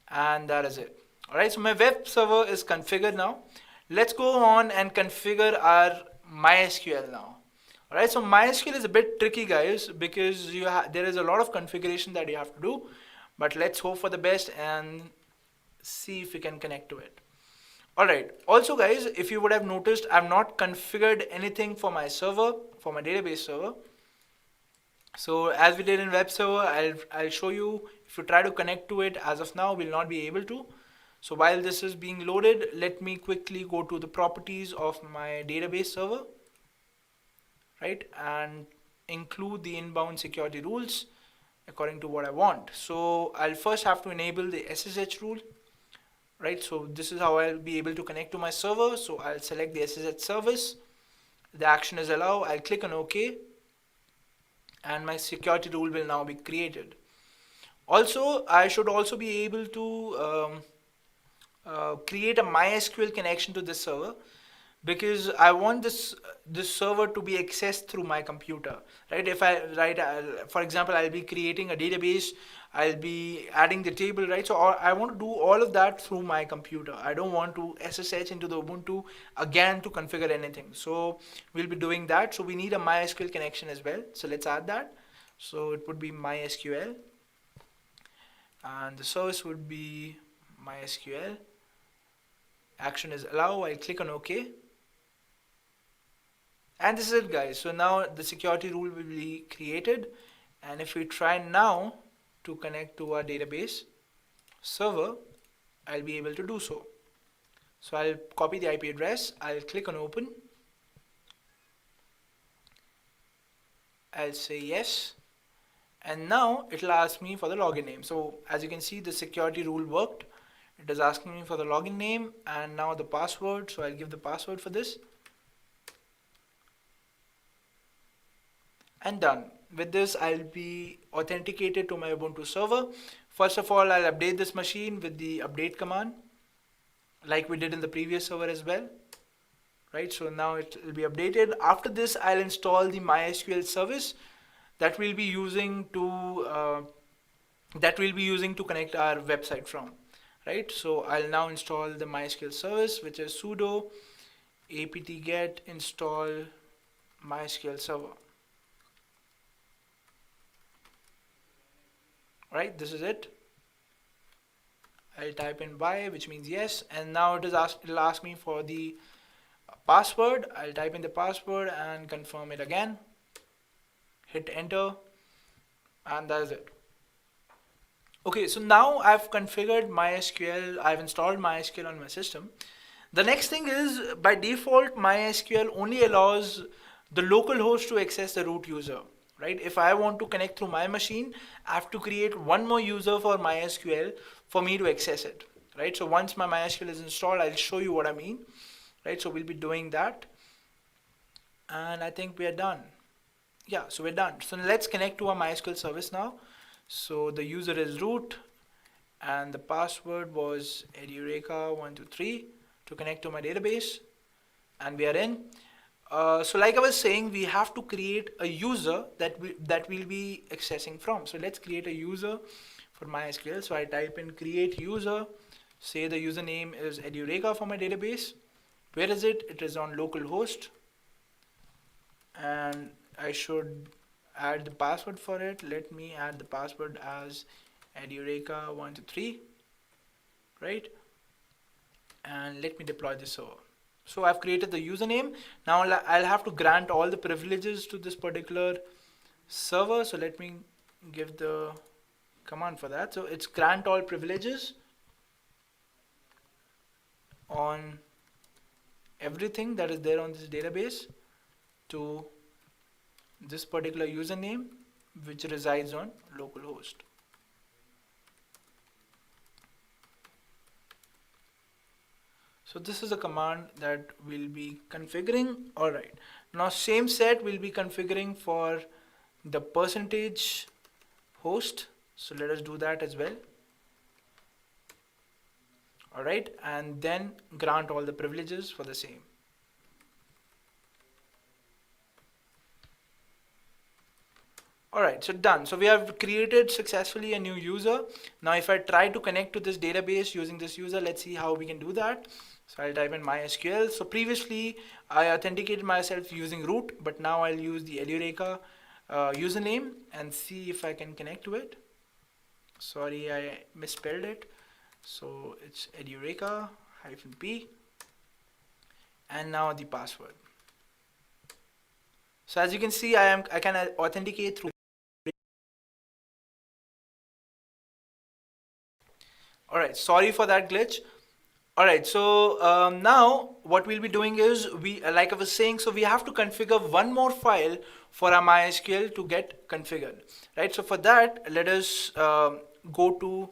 and that is it. Alright, so my web server is configured now. Let's go on and configure our MySQL now. Alright, so MySQL is a bit tricky, guys, because there is a lot of configuration that you have to do, but let's hope for the best and see if we can connect to it. Alright, also guys, if you would have noticed, I've not configured anything for my server, for my database server. So as we did in web server, I'll show you. If you try to connect to it, as of now we'll not be able to. So while this is being loaded, let me quickly go to the properties of my database server, right, and include the inbound security rules according to what I want. So I'll first have to enable the SSH rule. Right, so this is how I'll be able to connect to my server. So I'll select the SSH service. The action is allow. I'll click on OK, and my security rule will now be created. Also, I should also be able to create a MySQL connection to this server, because I want this server to be accessed through my computer, right? If for example, I'll be creating a database, I'll be adding the table, right? So I want to do all of that through my computer. I don't want to SSH into the Ubuntu again to configure anything. So we'll be doing that. So we need a MySQL connection as well. So let's add that. So it would be MySQL, and the service would be MySQL. Action is allow. I'll click on OK. And this is it, guys. So now the security rule will be created, and if we try now to connect to our database server, I'll be able to do so. So I'll copy the IP address, I'll click on open, I'll say yes, and now it'll ask me for the login name. So as you can see, the security rule worked. It is asking me for the login name and now the password. So I'll give the password for this. And done. With this, I'll be authenticated to my Ubuntu server. First of all, I'll update this machine with the update command, like we did in the previous server as well. Right, so now it will be updated. After this, I'll install the MySQL service that we'll be using to connect our website from. Right, so I'll now install the MySQL service, which is sudo apt-get install MySQL server. Right, this is it. I'll type in Y, which means yes, and now it'll ask me for the password. I'll type in the password and confirm it again. Hit enter, and that's it. Okay, so now I've configured MySQL, I've installed MySQL on my system. The next thing is, by default, MySQL only allows the local host to access the root user, right? If I want to connect through my machine, I have to create one more user for MySQL for me to access it, right? So once my MySQL is installed, I'll show you what I mean, right? So we'll be doing that, and I think we are done. Yeah, so we're done. So let's connect to our MySQL service now. So the user is root, and the password was edureka123 to connect to my database, and we are in. So like I was saying, we have to create a user that we'll be accessing from. So let's create a user for MySQL. So I type in create user, say the username is edureka for my database. Where is it? It is on localhost, and I should add the password for it. Let me add the password as edureka123, right? And let me deploy this server. So I've created the username. Now I'll have to grant all the privileges to this particular server. So let me give the command for that. So it's grant all privileges on everything that is there on this database to this particular username which resides on localhost. So this is a command that we'll be configuring. All right, now same set we'll be configuring for the percentage host. So let us do that as well. All right, and then grant all the privileges for the same. All right, so done. So we have created successfully a new user. Now if I try to connect to this database using this user, let's see how we can do that. So I'll type in MySQL. So previously I authenticated myself using root, but now I'll use the edureka username and see if I can connect to it. Sorry, I misspelled it. So it's edureka-p, and now the password. So as you can see, I can authenticate through. All right, sorry for that glitch. All right, so now what we'll be doing is, like I was saying, so we have to configure one more file for our MySQL to get configured, right? So for that, let us go to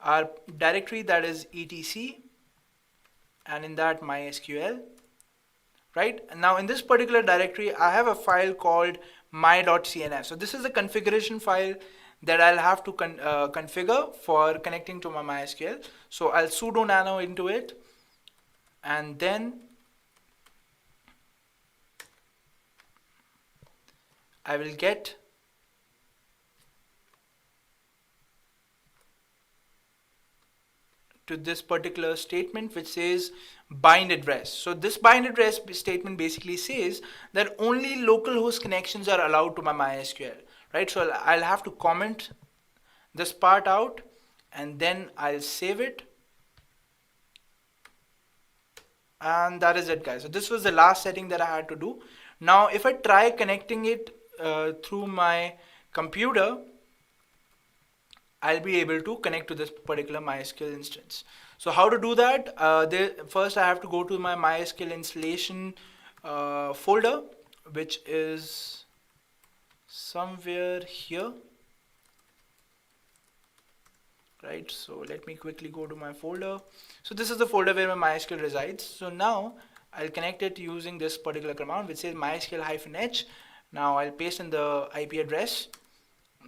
our directory, that is etc, and in that MySQL, right? And now in this particular directory, I have a file called my.cnf. So this is the configuration file that I'll have to configure for connecting to my MySQL. So I'll sudo nano into it, and then I will get to this particular statement which says bind address. So this bind address statement basically says that only localhost connections are allowed to my MySQL, right? So I'll have to comment this part out, and then I'll save it, and that is it, guys. So this was the last setting that I had to do. Now if I try connecting it through my computer, I'll be able to connect to this particular MySQL instance. So how to do that? First I have to go to my MySQL installation folder, which is somewhere here, right? So let me quickly go to my folder. So this is the folder where my MySQL resides. So now I'll connect it using this particular command which says mysql-h. Now I'll paste in the IP address,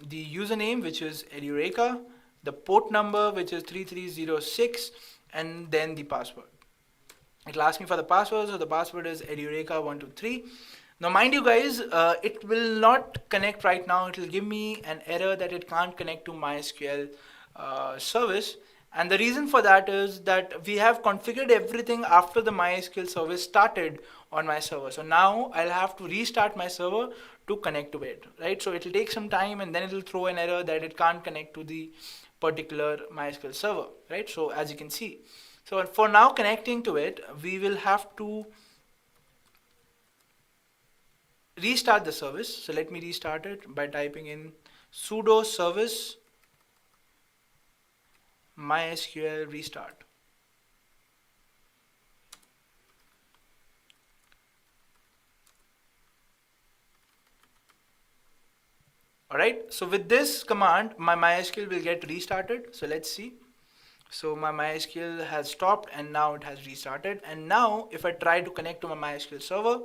the username which is edureka, the port number which is 3306, and then the password. It'll ask me for the password, so the password is edureka123. Now mind you guys, it will not connect right now. It will give me an error that it can't connect to MySQL service, and the reason for that is that we have configured everything after the MySQL service started on my server. So now I'll have to restart my server to connect to it, right? So it'll take some time and then it'll throw an error that it can't connect to the particular MySQL server, right? So as you can see, so for now connecting to it, we will have to restart the service. So let me restart it by typing in sudo service MySQL restart. Alright, so with this command, my MySQL will get restarted. So let's see. So my MySQL has stopped and now it has restarted. And now if I try to connect to my MySQL server,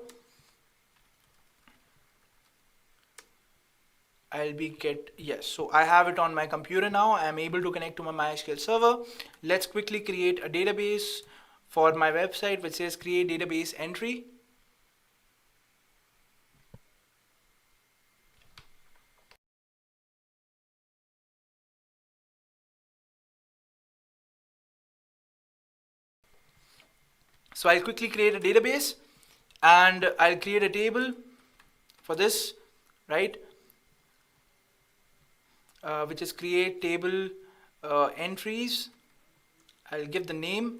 yes. So I have it on my computer now. I am able to connect to my MySQL server. Let's quickly create a database for my website which says create database entry. So I'll quickly create a database and I'll create a table for this, right? Which is create table entries. I'll give the name.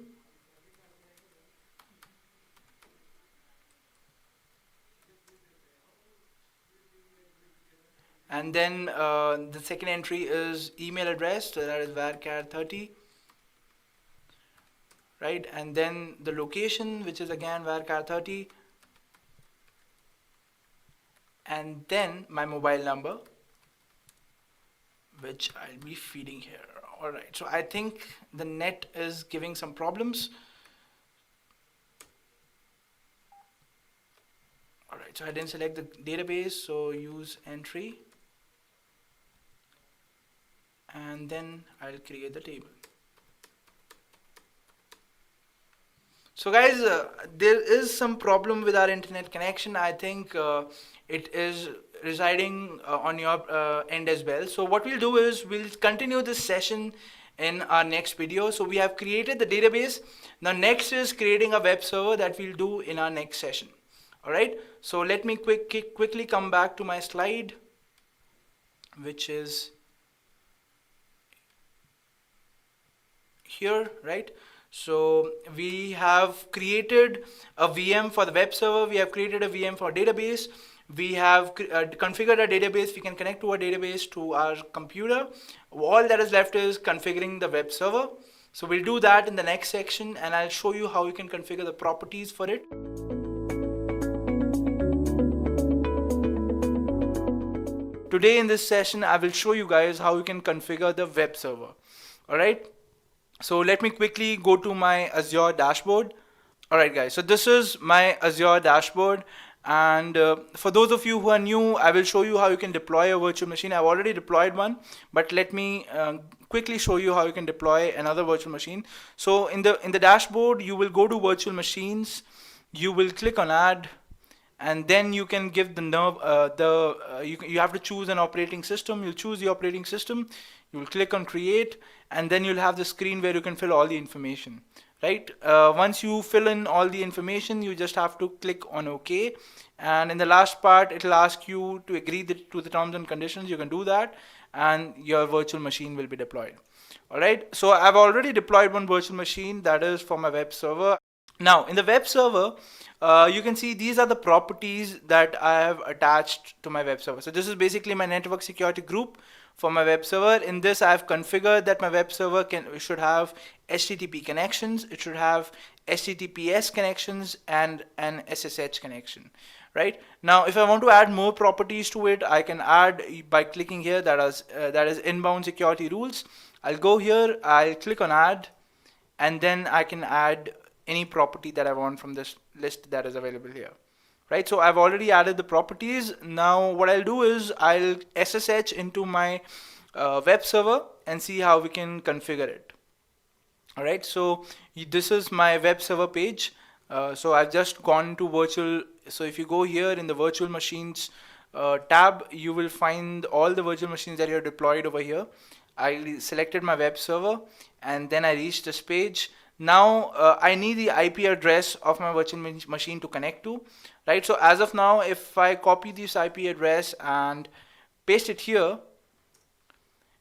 And then the second entry is email address, so that is varchar30. Right, and then the location, which is again varchar30, and then my mobile number, which I'll be feeding here. All right, so I think the net is giving some problems. All right, so I didn't select the database, so use entry, and then I'll create the table. So guys, there is some problem with our internet connection. I think it is residing on your end as well. So what we'll do is we'll continue this session in our next video. So we have created the database. Now next is creating a web server that we'll do in our next session. All right. So let me quickly come back to my slide, which is here, right? So we have created a VM for the web server. We have created a VM for database. We have configured a database. We can connect to a database to our computer. All that is left is configuring the web server. So we'll do that in the next section, and I'll show you how you can configure the properties for it. Today in this session, I will show you guys how you can configure the web server. All right. So let me quickly go to my Azure dashboard. All right, guys. So this is my Azure dashboard. And for those of you who are new, I will show you how you can deploy a virtual machine. I've already deployed one, but let me quickly show you how you can deploy another virtual machine. So in the dashboard, you will go to virtual machines. You will click on add, and then you can give the you have to choose an operating system. You'll choose the operating system. You will click on create, and then you'll have the screen where you can fill all the information, right? Once you fill in all the information, you just have to click on OK, and in the last part it'll ask you to agree to the terms and conditions. You can do that, and your virtual machine will be deployed. All right, so I've already deployed one virtual machine that is for my web server. Now in the web server, you can see these are the properties that I have attached to my web server. So this is basically my network security group for my web server. In this, I've configured that my web server should have HTTP connections, it should have HTTPS connections, and an SSH connection. Right now, if I want to add more properties to it, I can add by clicking here. That is inbound security rules. I'll go here, I'll click on add, and then I can add any property that I want from this list that is available here. Right, so I've already added the properties. Now what I'll do is I'll SSH into my web server and see how we can configure it. All right, so this is my web server page. So I've just gone to virtual. So if you go here in the virtual machines tab, you will find all the virtual machines that you have deployed over here. I selected my web server, and then I reached this page. Now I need the IP address of my virtual machine to connect to, right? So as of now, if I copy this IP address and paste it here,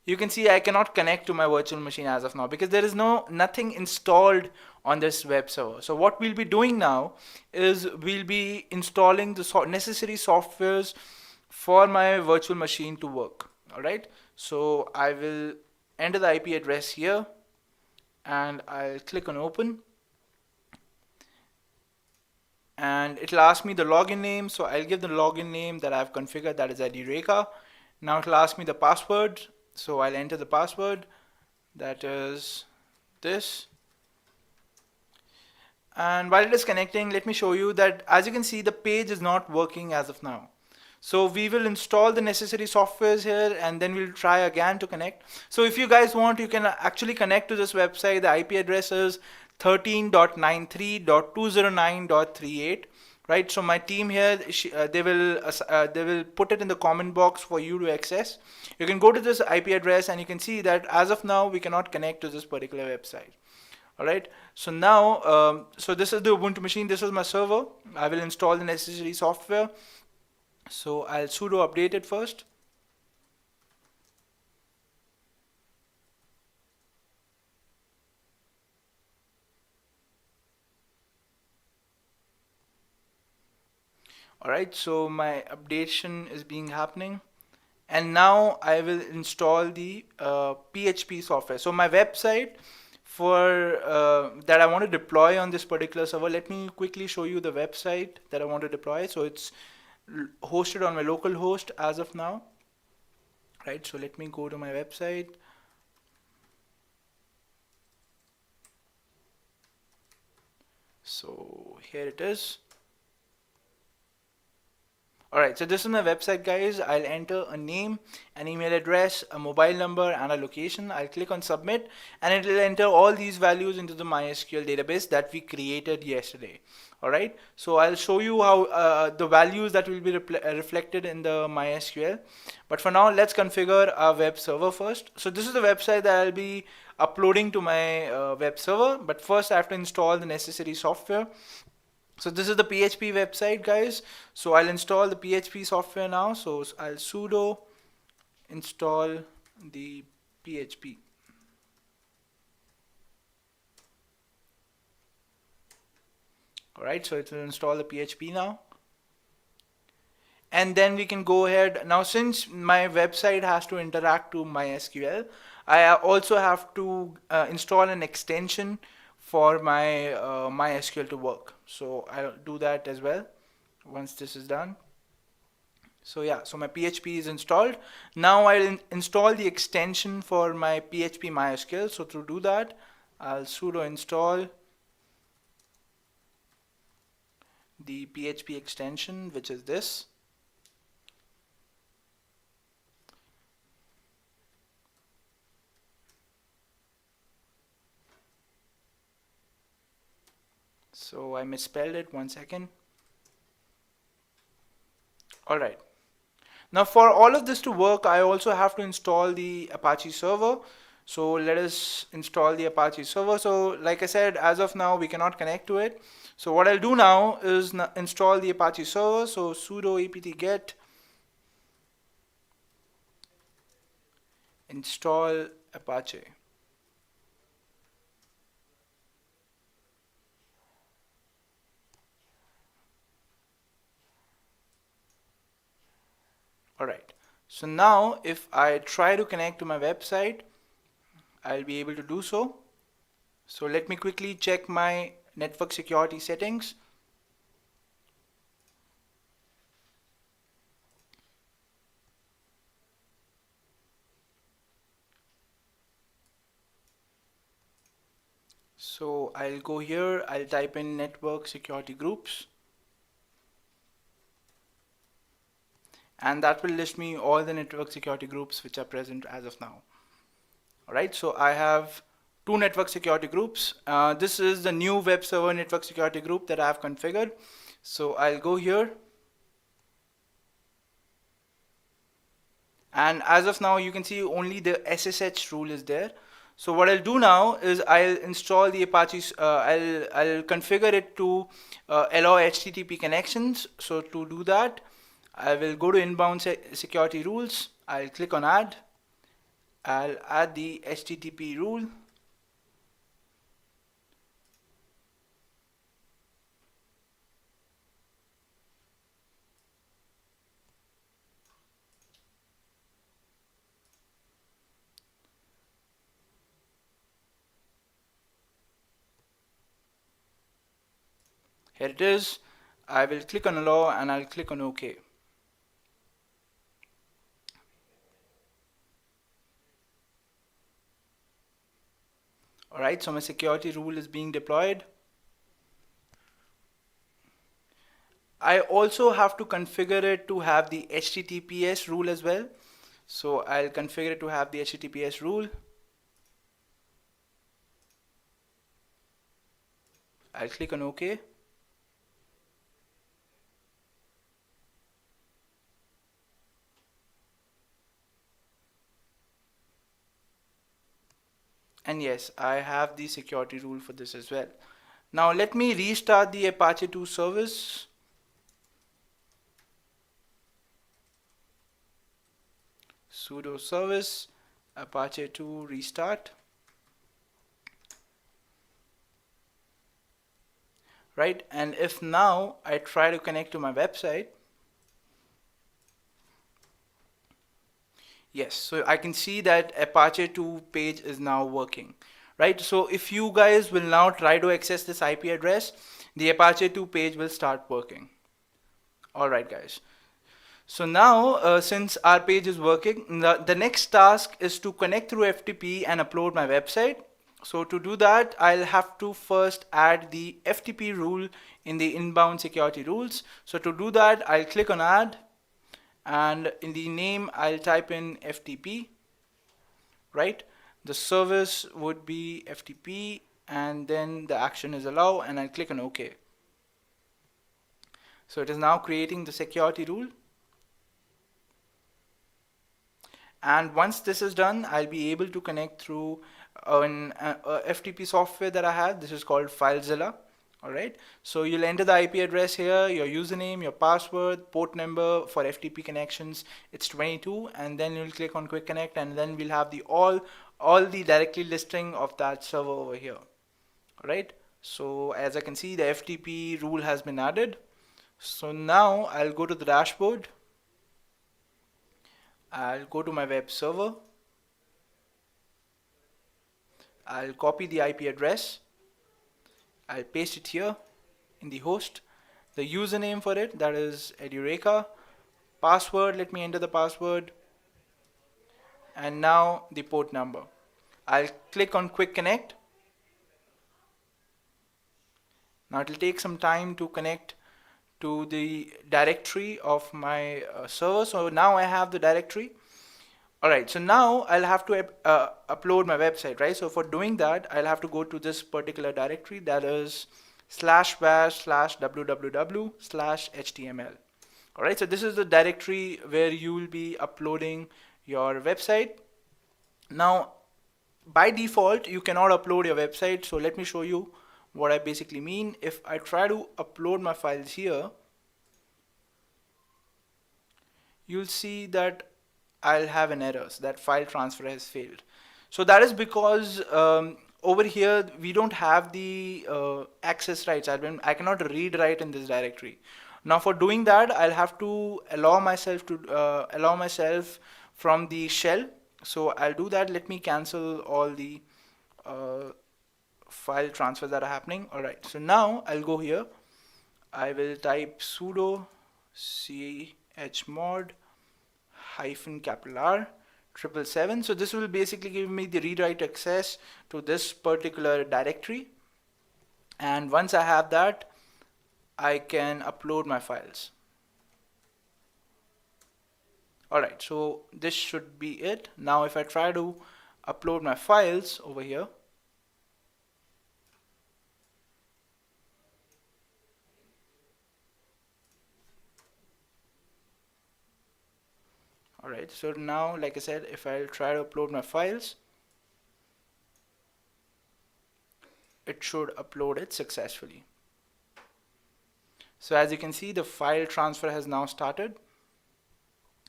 you can see I cannot connect to my virtual machine as of now because there is nothing installed on this web server. So what we'll be doing now is we'll be installing the necessary softwares for my virtual machine to work. All right. So I will enter the IP address here and I'll click on open. And it'll ask me the login name. So I'll give the login name that I've configured, that is Adureka. Now it'll ask me the password. So I'll enter the password, that is this. And while it is connecting, let me show you that as you can see, the page is not working as of now. So we will install the necessary softwares here and then we'll try again to connect. So if you guys want, you can actually connect to this website. The IP address is 13.93.209.38. Right, so my team here, they will put it in the comment box for you to access. You can go to this IP address and you can see that as of now we cannot connect to this particular website. All right, so now so this is the Ubuntu machine, this is my server. I will install the necessary software. So I'll sudo update it first. Alright, so my updation is being happening, and now I will install the PHP software. So my website for that I want to deploy on this particular server, let me quickly show you the website that I want to deploy. So it's hosted on my local host as of now. Right, so let me go to my website. So here it is. Alright, so this is my website, guys. I'll enter a name, an email address, a mobile number, and a location. I'll click on submit, and it will enter all these values into the MySQL database that we created yesterday. Alright, so I'll show you how the values that will be reflected in the MySQL. But for now, let's configure our web server first. So this is the website that I'll be uploading to my web server. But first, I have to install the necessary software. So this is the PHP website, guys. So I'll install the PHP software now. So I'll sudo install the PHP. Alright, so it will install the PHP now. And then we can go ahead. Now since my website has to interact to MySQL, I also have to install an extension for my MySQL to work. So I'll do that as well once this is done. So yeah, so my PHP is installed. Now I'll install the extension for my PHP MySQL. So to do that, I'll sudo install the PHP extension, which is this. So I misspelled it, 1 second. Alright. Now for all of this to work, I also have to install the Apache server. So let us install the Apache server. So like I said, as of now, we cannot connect to it. So what I'll do now is install the Apache server. So sudo apt-get install Apache. Alright, so now if I try to connect to my website, I'll be able to do so. So let me quickly check my network security settings. So I'll go here, I'll type in network security groups. And that will list me all the network security groups which are present as of now. Alright, so I have 2 network security groups. This is the new web server network security group that I have configured. So I'll go here. And as of now, you can see only the SSH rule is there. So what I'll do now is I'll install the Apache, I'll configure it to allow HTTP connections. So to do that, I will go to inbound security rules. I'll click on add. I'll add the HTTP rule. Here it is. I will click on allow and I'll click on OK. Alright, so my security rule is being deployed. I also have to configure it to have the HTTPS rule as well. So I'll configure it to have the HTTPS rule. I'll click on OK. And yes, I have the security rule for this as well. Now let me restart the Apache 2 service. Sudo service Apache 2 restart. Right, and if now I try to connect to my website, yes, so I can see that Apache 2 page is now working, right? So if you guys will now try to access this IP address, the Apache 2 page will start working. All right, guys. So now, since our page is working, the next task is to connect through FTP and upload my website. So to do that, I'll have to first add the FTP rule in the inbound security rules. So to do that, I'll click on add, and in the name, I'll type in FTP, right? The service would be FTP, and then the action is allow, and I'll click on OK. So it is now creating the security rule. And once this is done, I'll be able to connect through an FTP software that I have. This is called FileZilla. All right. So you'll enter the IP address here, your username, your password, port number for FTP connections. It's 22, and then you'll click on Quick Connect, and then we'll have the all the directory listing of that server over here. All right. So as I can see, the FTP rule has been added. So now I'll go to the dashboard. I'll go to my web server. I'll copy the IP address. I'll paste it here in the host. The username for it, that is Edureka. Password, let me enter the password. And now the port number. I'll click on Quick Connect. Now it will take some time to connect to the directory of my server. So now I have the directory. Alright, so now I'll have to upload my website, right? So for doing that, I'll have to go to this particular directory, that is /bash/www/html. Alright, so this is the directory where you will be uploading your website. Now, by default, you cannot upload your website. So let me show you what I basically mean. If I try to upload my files here, you'll see that I'll have an error, so that file transfer has failed. So that is because over here we don't have the access rights. I cannot read write in this directory. Now for doing that, I'll have to allow myself from the shell. So I'll do that. Let me cancel all the file transfers that are happening. All right. So now I'll go here. I will type sudo chmod -R 777. So this will basically give me the read-write access to this particular directory. And once I have that, I can upload my files. Alright, so this should be it. Now if I try to upload my files over here, alright, so now like I said, if I'll try to upload my files, it should upload it successfully. So as you can see, the file transfer has now started.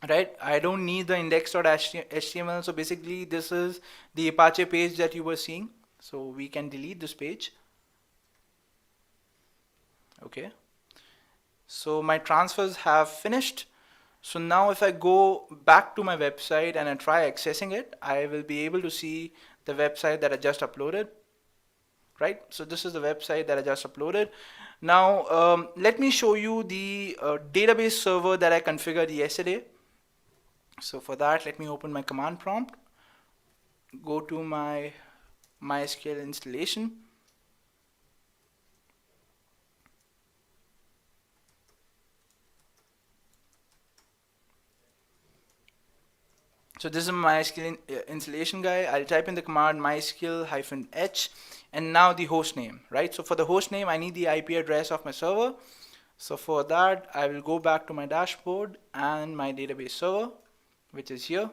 Right, I don't need the index.html. So basically this is the Apache page that you were seeing. So we can delete this page. Okay, so my transfers have finished. So now if I go back to my website and I try accessing it, I will be able to see the website that I just uploaded. Right, so this is the website that I just uploaded. Now let me show you the database server that I configured yesterday. So for that, let me open my command prompt, go to my MySQL installation. So this is my MySQL installation guy. I'll type in the command mysql-h and now the host name, right? So for the host name, I need the IP address of my server. So for that, I will go back to my dashboard and my database server, which is here.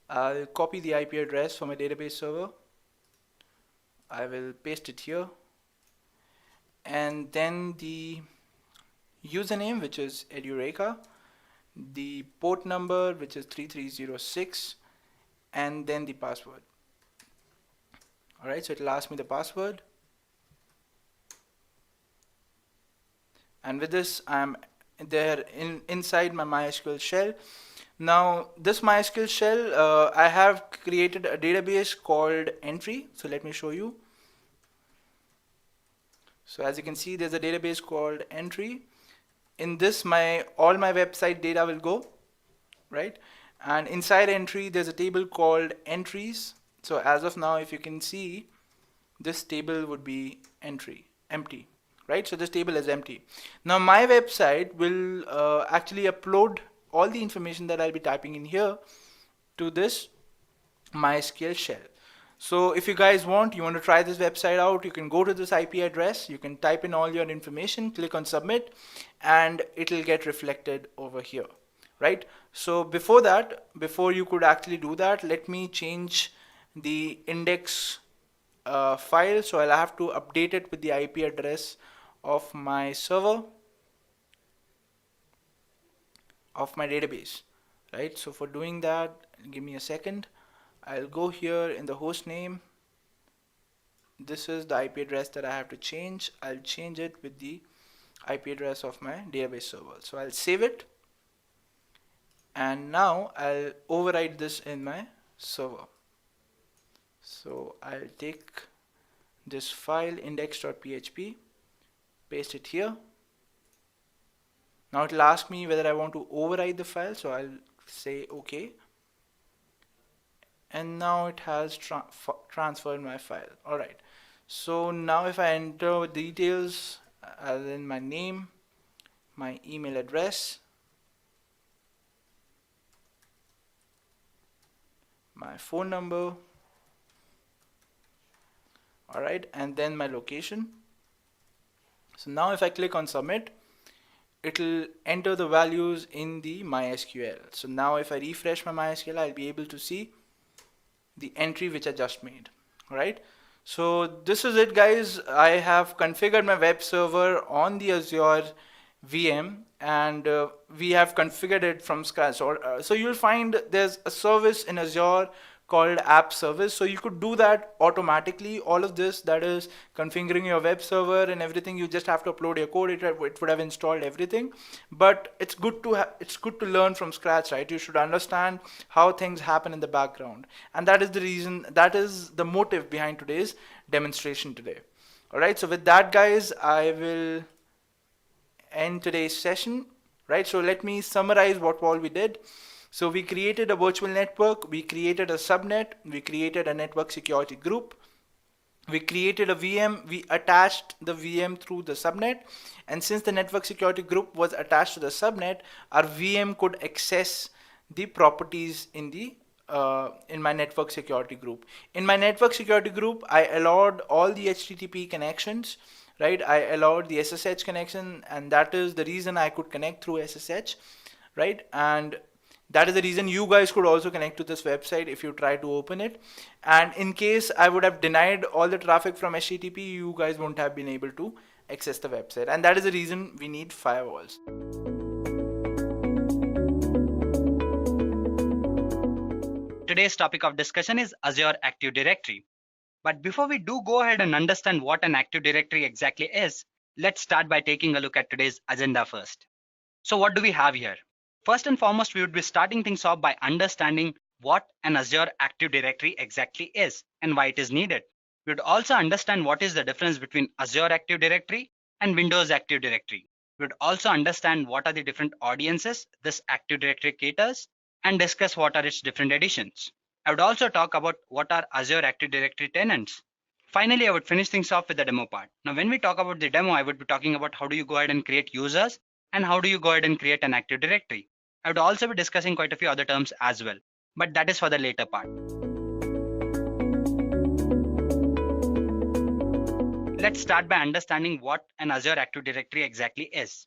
I'll copy the IP address for my database server. I will paste it here. And then the username, which is Edureka, the port number, which is 3306, and then the password. All right, so it'll ask me the password. And with this, I'm there inside my MySQL shell. Now, this MySQL shell, I have created a database called entry. So let me show you. So as you can see, there's a database called entry. In this, all my website data will go, right? And inside entry, there's a table called entries. So as of now, if you can see, this table would be empty, right? So this table is empty. Now my website will actually upload all the information that I'll be typing in here to this MySQL shell. So if you guys want to try this website out, you can go to this IP address, you can type in all your information, click on submit, and it'll get reflected over here, right? So before that, before you could actually do that, let me change the index file. So I'll have to update it with the IP address of my server, of my database, right? So for doing that, give me a second. I'll go here in the host name. This is the IP address that I have to change. I'll change it with the IP address of my database server. So I'll save it. And now I'll override this in my server. So I'll take this file index.php, paste it here. Now it'll ask me whether I want to override the file. So I'll say OK. And now it has transferred my file. All right. So now if I enter details, as in my name, my email address, my phone number, all right, and then my location. So now if I click on submit, it'll enter the values in the MySQL. So now if I refresh my MySQL, I'll be able to see the entry which I just made. All right, so this is it, guys. I have configured my web server on the Azure VM, and we have configured it from scratch. So you'll find there's a service in Azure called app service. So you could do that automatically. All of this, that is configuring your web server and everything, you just have to upload your code. It would have installed everything. But it's good to learn from scratch, right? You should understand how things happen in the background, and that is the reason, that is the motive behind today's demonstration today. All right, so with that, guys, I will end today's session, right? So let me summarize what all we did. So we created a virtual network, we created a subnet, we created a network security group, we created a VM, we attached the VM through the subnet, and since the network security group was attached to the subnet, our VM could access the properties in the in my network security group. In my network security group, I allowed all the HTTP connections, right? I allowed the SSH connection, and that is the reason I could connect through SSH, right? And That is the reason you guys could also connect to this website if you try to open it. And in case I would have denied all the traffic from HTTP, you guys won't have been able to access the website. And that is the reason we need firewalls. Today's topic of discussion is Azure Active Directory. But before we do go ahead and understand what an Active Directory exactly is, let's start by taking a look at today's agenda first. So what do we have here? First and foremost, we would be starting things off by understanding what an Azure Active Directory exactly is and why it is needed. We would also understand what is the difference between Azure Active Directory and Windows Active Directory. We would also understand what are the different audiences this Active Directory caters and discuss what are its different editions. I would also talk about what are Azure Active Directory tenants. Finally, I would finish things off with the demo part. Now, when we talk about the demo, I would be talking about how do you go ahead and create users and how do you go ahead and create an Active Directory. I would also be discussing quite a few other terms as well, but that is for the later part. Let's start by understanding what an Azure Active Directory exactly is.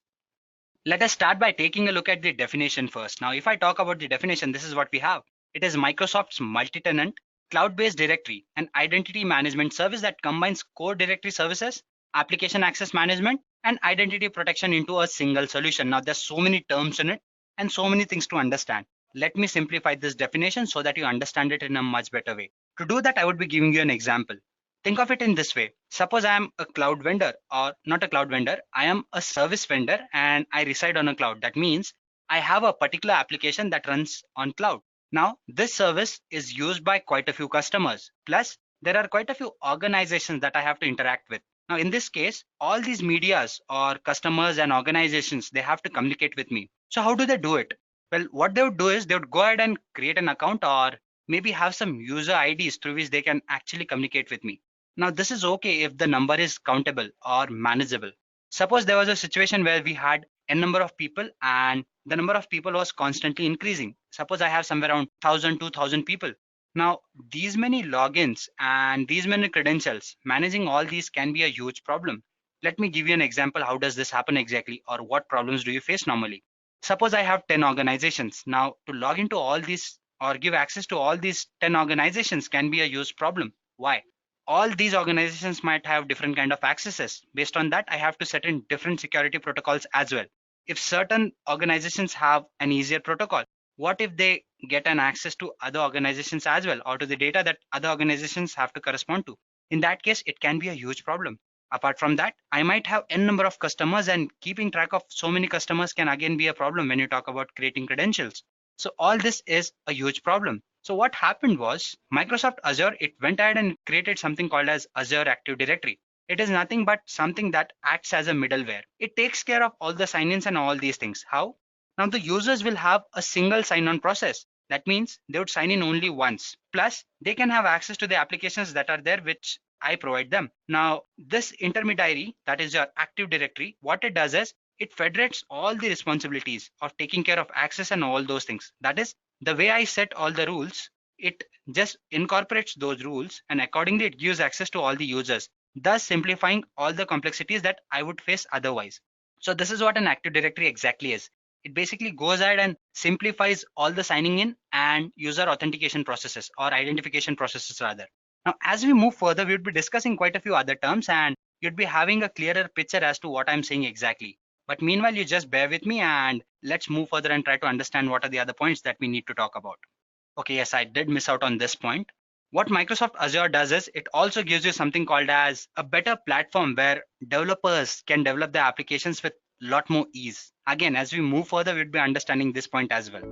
Let us start by taking a look at the definition first. Now, if I talk about the definition, this is what we have. It is Microsoft's multi-tenant, cloud-based directory and identity management service that combines core directory services, application access management, and identity protection into a single solution. Now, there's so many terms in it and so many things to understand. Let me simplify this definition so that you understand it in a much better way. To do that, I would be giving you an example. Think of it in this way. Suppose I am a cloud vendor, or not a cloud vendor, I am a service vendor and I reside on a cloud. That means I have a particular application that runs on cloud. Now, this service is used by quite a few customers. Plus, there are quite a few organizations that I have to interact with. Now, in this case, all these medias or customers and organizations, they have to communicate with me. So how do they do it? Well, what they would do is they would go ahead and create an account or maybe have some user IDs through which they can actually communicate with me. Now, this is okay if the number is countable or manageable. Suppose there was a situation where we had n number of people and the number of people was constantly increasing. Suppose I have somewhere around 1000, 2000 people. Now, these many logins and these many credentials, managing all these can be a huge problem. Let me give you an example. How does this happen exactly, or what problems do you face normally? Suppose I have 10 organizations. Now, to log into all these or give access to all these 10 organizations can be a huge problem. Why? All these organizations might have different kind of accesses. Based on that, I have to set in different security protocols as well. If certain organizations have an easier protocol, what if they get an access to other organizations as well, or to the data that other organizations have to correspond to? In that case, it can be a huge problem. Apart from that, I might have n number of customers, and keeping track of so many customers can again be a problem when you talk about creating credentials. So all this is a huge problem. So what happened was Microsoft Azure, it went ahead and created something called as Azure Active Directory. It is nothing but something that acts as a middleware. It takes care of all the sign-ins and all these things. How? Now the users will have a single sign-on process. That means they would sign in only once. Plus, they can have access to the applications that are there, which I provide them. Now, this intermediary, that is your Active Directory, what it does is it federates all the responsibilities of taking care of access and all those things. That is, the way I set all the rules, it just incorporates those rules and accordingly it gives access to all the users, thus simplifying all the complexities that I would face otherwise. So this is what an Active Directory exactly is. It basically goes ahead and simplifies all the signing in and user authentication processes, or identification processes rather. Now, as we move further, we would be discussing quite a few other terms and you'd be having a clearer picture as to what I'm saying exactly. But meanwhile, you just bear with me and let's move further and try to understand what are the other points that we need to talk about. Okay, yes, I did miss out on this point. What Microsoft Azure does is it also gives you something called as a better platform where developers can develop their applications with a lot more ease. Again, as we move further, we'd be understanding this point as well.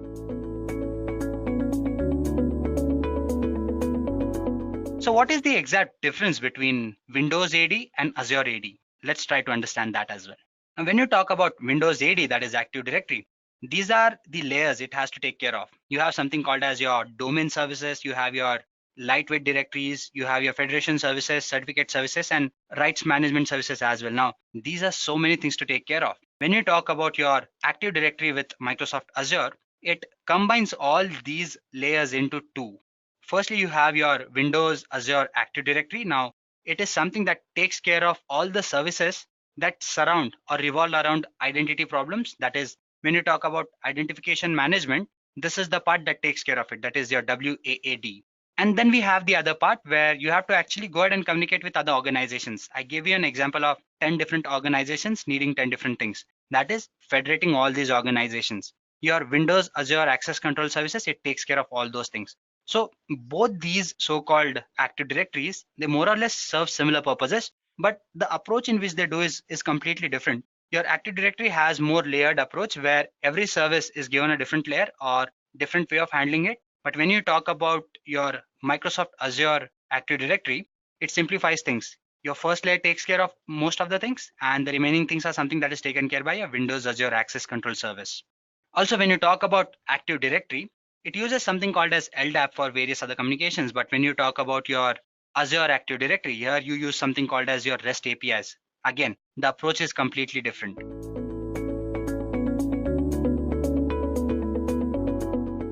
So what is the exact difference between Windows AD and Azure AD? Let's try to understand that as well. Now, when you talk about Windows AD, that is Active Directory, these are the layers it has to take care of. You have something called as your domain services, you have your lightweight directories, you have your federation services, certificate services, and rights management services as well. Now, these are so many things to take care of. When you talk about your Active Directory with Microsoft Azure, it combines all these layers into two. Firstly, you have your Windows Azure Active Directory. Now, it is something that takes care of all the services that surround or revolve around identity problems. That is, when you talk about identification management, This is the part that takes care of it. That is your WAAD. And then we have the other part where you have to actually go ahead and communicate with other organizations. I gave you an example of 10 different organizations needing 10 different things. That is federating all these organizations. Your Windows Azure Access Control Services, it takes care of all those things. So both these so-called Active Directories, they more or less serve similar purposes, but the approach in which they do is completely different. Your Active Directory has more layered approach where every service is given a different layer or different way of handling it. But when you talk about your Microsoft Azure Active Directory, it simplifies things. Your first layer takes care of most of the things, and the remaining things are something that is taken care by a Windows Azure Access Control Service. Also, when you talk about Active Directory, it uses something called as LDAP for various other communications. But when you talk about your Azure Active Directory, here you use something called as your REST APIs. Again, the approach is completely different.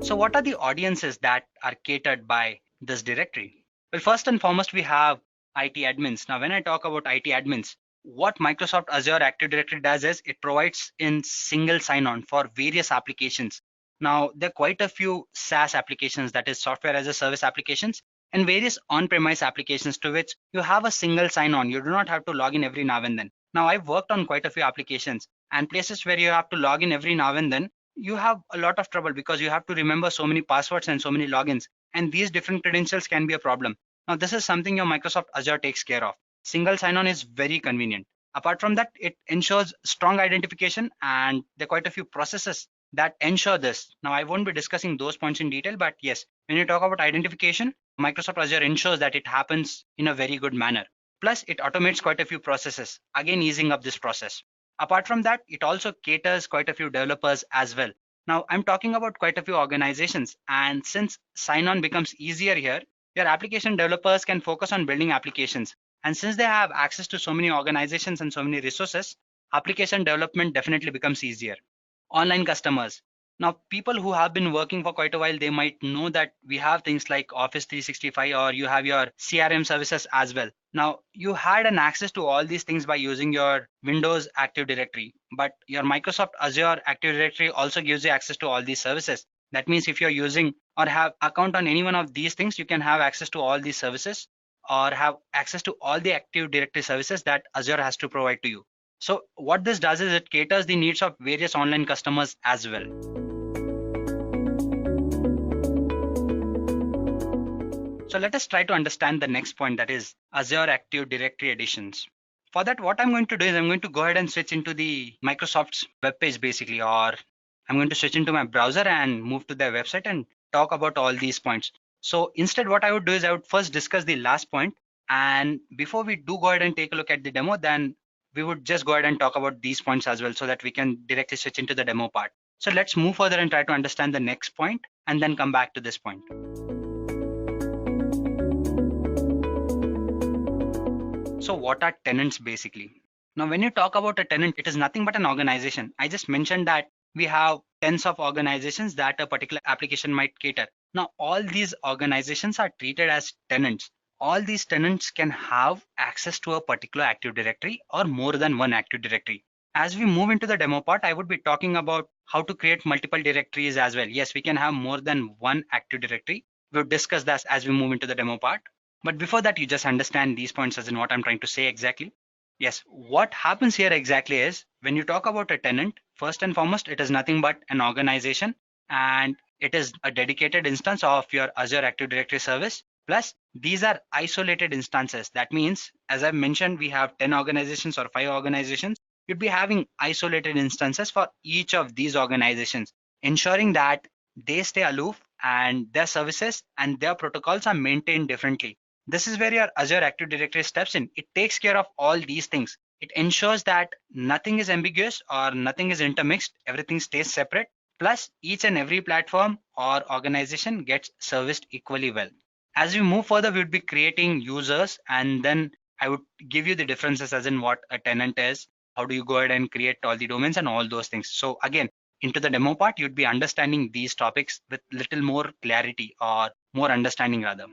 So what are the audiences that are catered by this directory? Well, first and foremost, we have IT admins. Now, when I talk about IT admins, what Microsoft Azure Active Directory does is it provides in single sign-on for various applications. Now, there are quite a few SaaS applications, that is software as a service applications, and various on-premise applications to which you have a single sign-on. You do not have to log in every now and then. Now, I've worked on quite a few applications, and places where you have to log in every now and then, you have a lot of trouble because you have to remember so many passwords and so many logins, and these different credentials can be a problem. Now, this is something your Microsoft Azure takes care of. Single sign-on is very convenient. Apart from that, it ensures strong identification, and there are quite a few processes that ensure this. Now, I won't be discussing those points in detail, but yes, when you talk about identification, Microsoft Azure ensures that it happens in a very good manner. Plus, it automates quite a few processes, again easing up this process. Apart from that, it also caters quite a few developers as well. Now, I'm talking about quite a few organizations, and since sign-on becomes easier here, your application developers can focus on building applications. And since they have access to so many organizations and so many resources, application development definitely becomes easier. Online customers. Now, people who have been working for quite a while, they might know that we have things like Office 365, or you have your CRM services as well. Now, you had an access to all these things by using your Windows Active Directory, but your Microsoft Azure Active Directory also gives you access to all these services. That means if you're using or have account on any one of these things, you can have access to all these services or have access to all the Active Directory services that Azure has to provide to you. So what this does is it caters the needs of various online customers as well. So let us try to understand the next point, that is Azure Active Directory editions. For that, what I'm going to do is I'm going to go ahead and switch into the Microsoft's web page basically, or I'm going to switch into my browser and move to their website and talk about all these points. So instead, what I would do is I would first discuss the last point, and before we do go ahead and take a look at the demo, then we would just go ahead and talk about these points as well so that we can directly switch into the demo part. So let's move further and try to understand the next point and then come back to this point. So what are tenants basically? Now, when you talk about a tenant, it is nothing but an organization. I just mentioned that we have tens of organizations that a particular application might cater. Now, all these organizations are treated as tenants. All these tenants can have access to a particular Active Directory or more than one Active Directory. As we move into the demo part, I would be talking about how to create multiple directories as well. Yes, we can have more than one Active Directory. We'll discuss that as we move into the demo part. But before that, you just understand these points as in what I'm trying to say exactly. Yes, what happens here exactly is when you talk about a tenant, first and foremost, it is nothing but an organization, and it is a dedicated instance of your Azure Active Directory service. Plus, these are isolated instances. That means, as I mentioned, we have 10 organizations or 5 organizations. You'd be having isolated instances for each of these organizations, ensuring that they stay aloof and their services and their protocols are maintained differently. This is where your Azure Active Directory steps in. It takes care of all these things. It ensures that nothing is ambiguous or nothing is intermixed. Everything stays separate. Plus, each and every platform or organization gets serviced equally well. As we move further, we would be creating users, and then I would give you the differences as in what a tenant is, how do you go ahead and create all the domains and all those things. So again, into the demo part, you'd be understanding these topics with little more clarity or more understanding rather.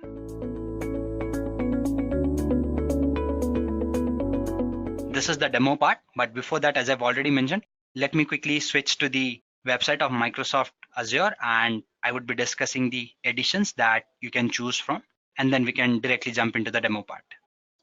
This is the demo part, but before that, as I've already mentioned, let me quickly switch to the website of Microsoft Azure, and I would be discussing the editions that you can choose from, and then we can directly jump into the demo part.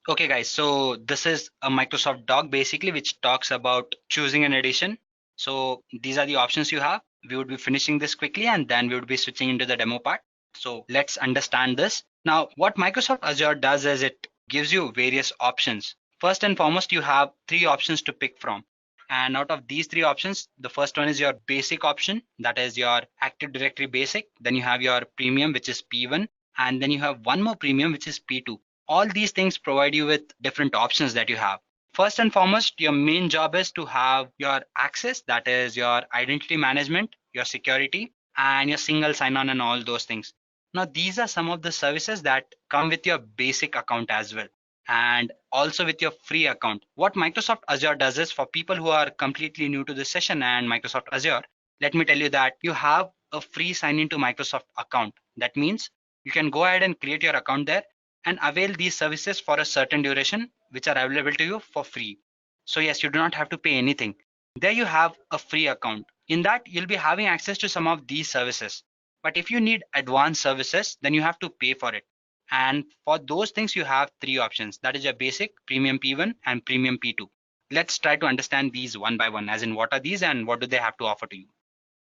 Okay, guys, so this is a Microsoft doc basically, which talks about choosing an edition. So these are the options you have. We would be finishing this quickly and then we would be switching into the demo part. So let's understand this. Now, what Microsoft Azure does is it gives you various options. First and foremost, you have three options to pick from. And out of these three options, the first one is your basic option, that is your Active Directory basic. Then you have your premium, which is P1. And then you have one more premium, which is P2. All these things provide you with different options that you have. First and foremost, your main job is to have your access, that is your identity management, your security, and your single sign-on and all those things. Now, these are some of the services that come with your basic account as well, and also with your free account. What Microsoft Azure does is, for people who are completely new to this session and Microsoft Azure, let me tell you that you have a free sign into Microsoft account. That means you can go ahead and create your account there and avail these services for a certain duration, which are available to you for free. So yes, you do not have to pay anything. There you have a free account. In that, you'll be having access to some of these services. But if you need advanced services, then you have to pay for it. And for those things, you have three options. That is your basic, premium P1, and premium P2. Let's try to understand these one by one, as in what are these and what do they have to offer to you.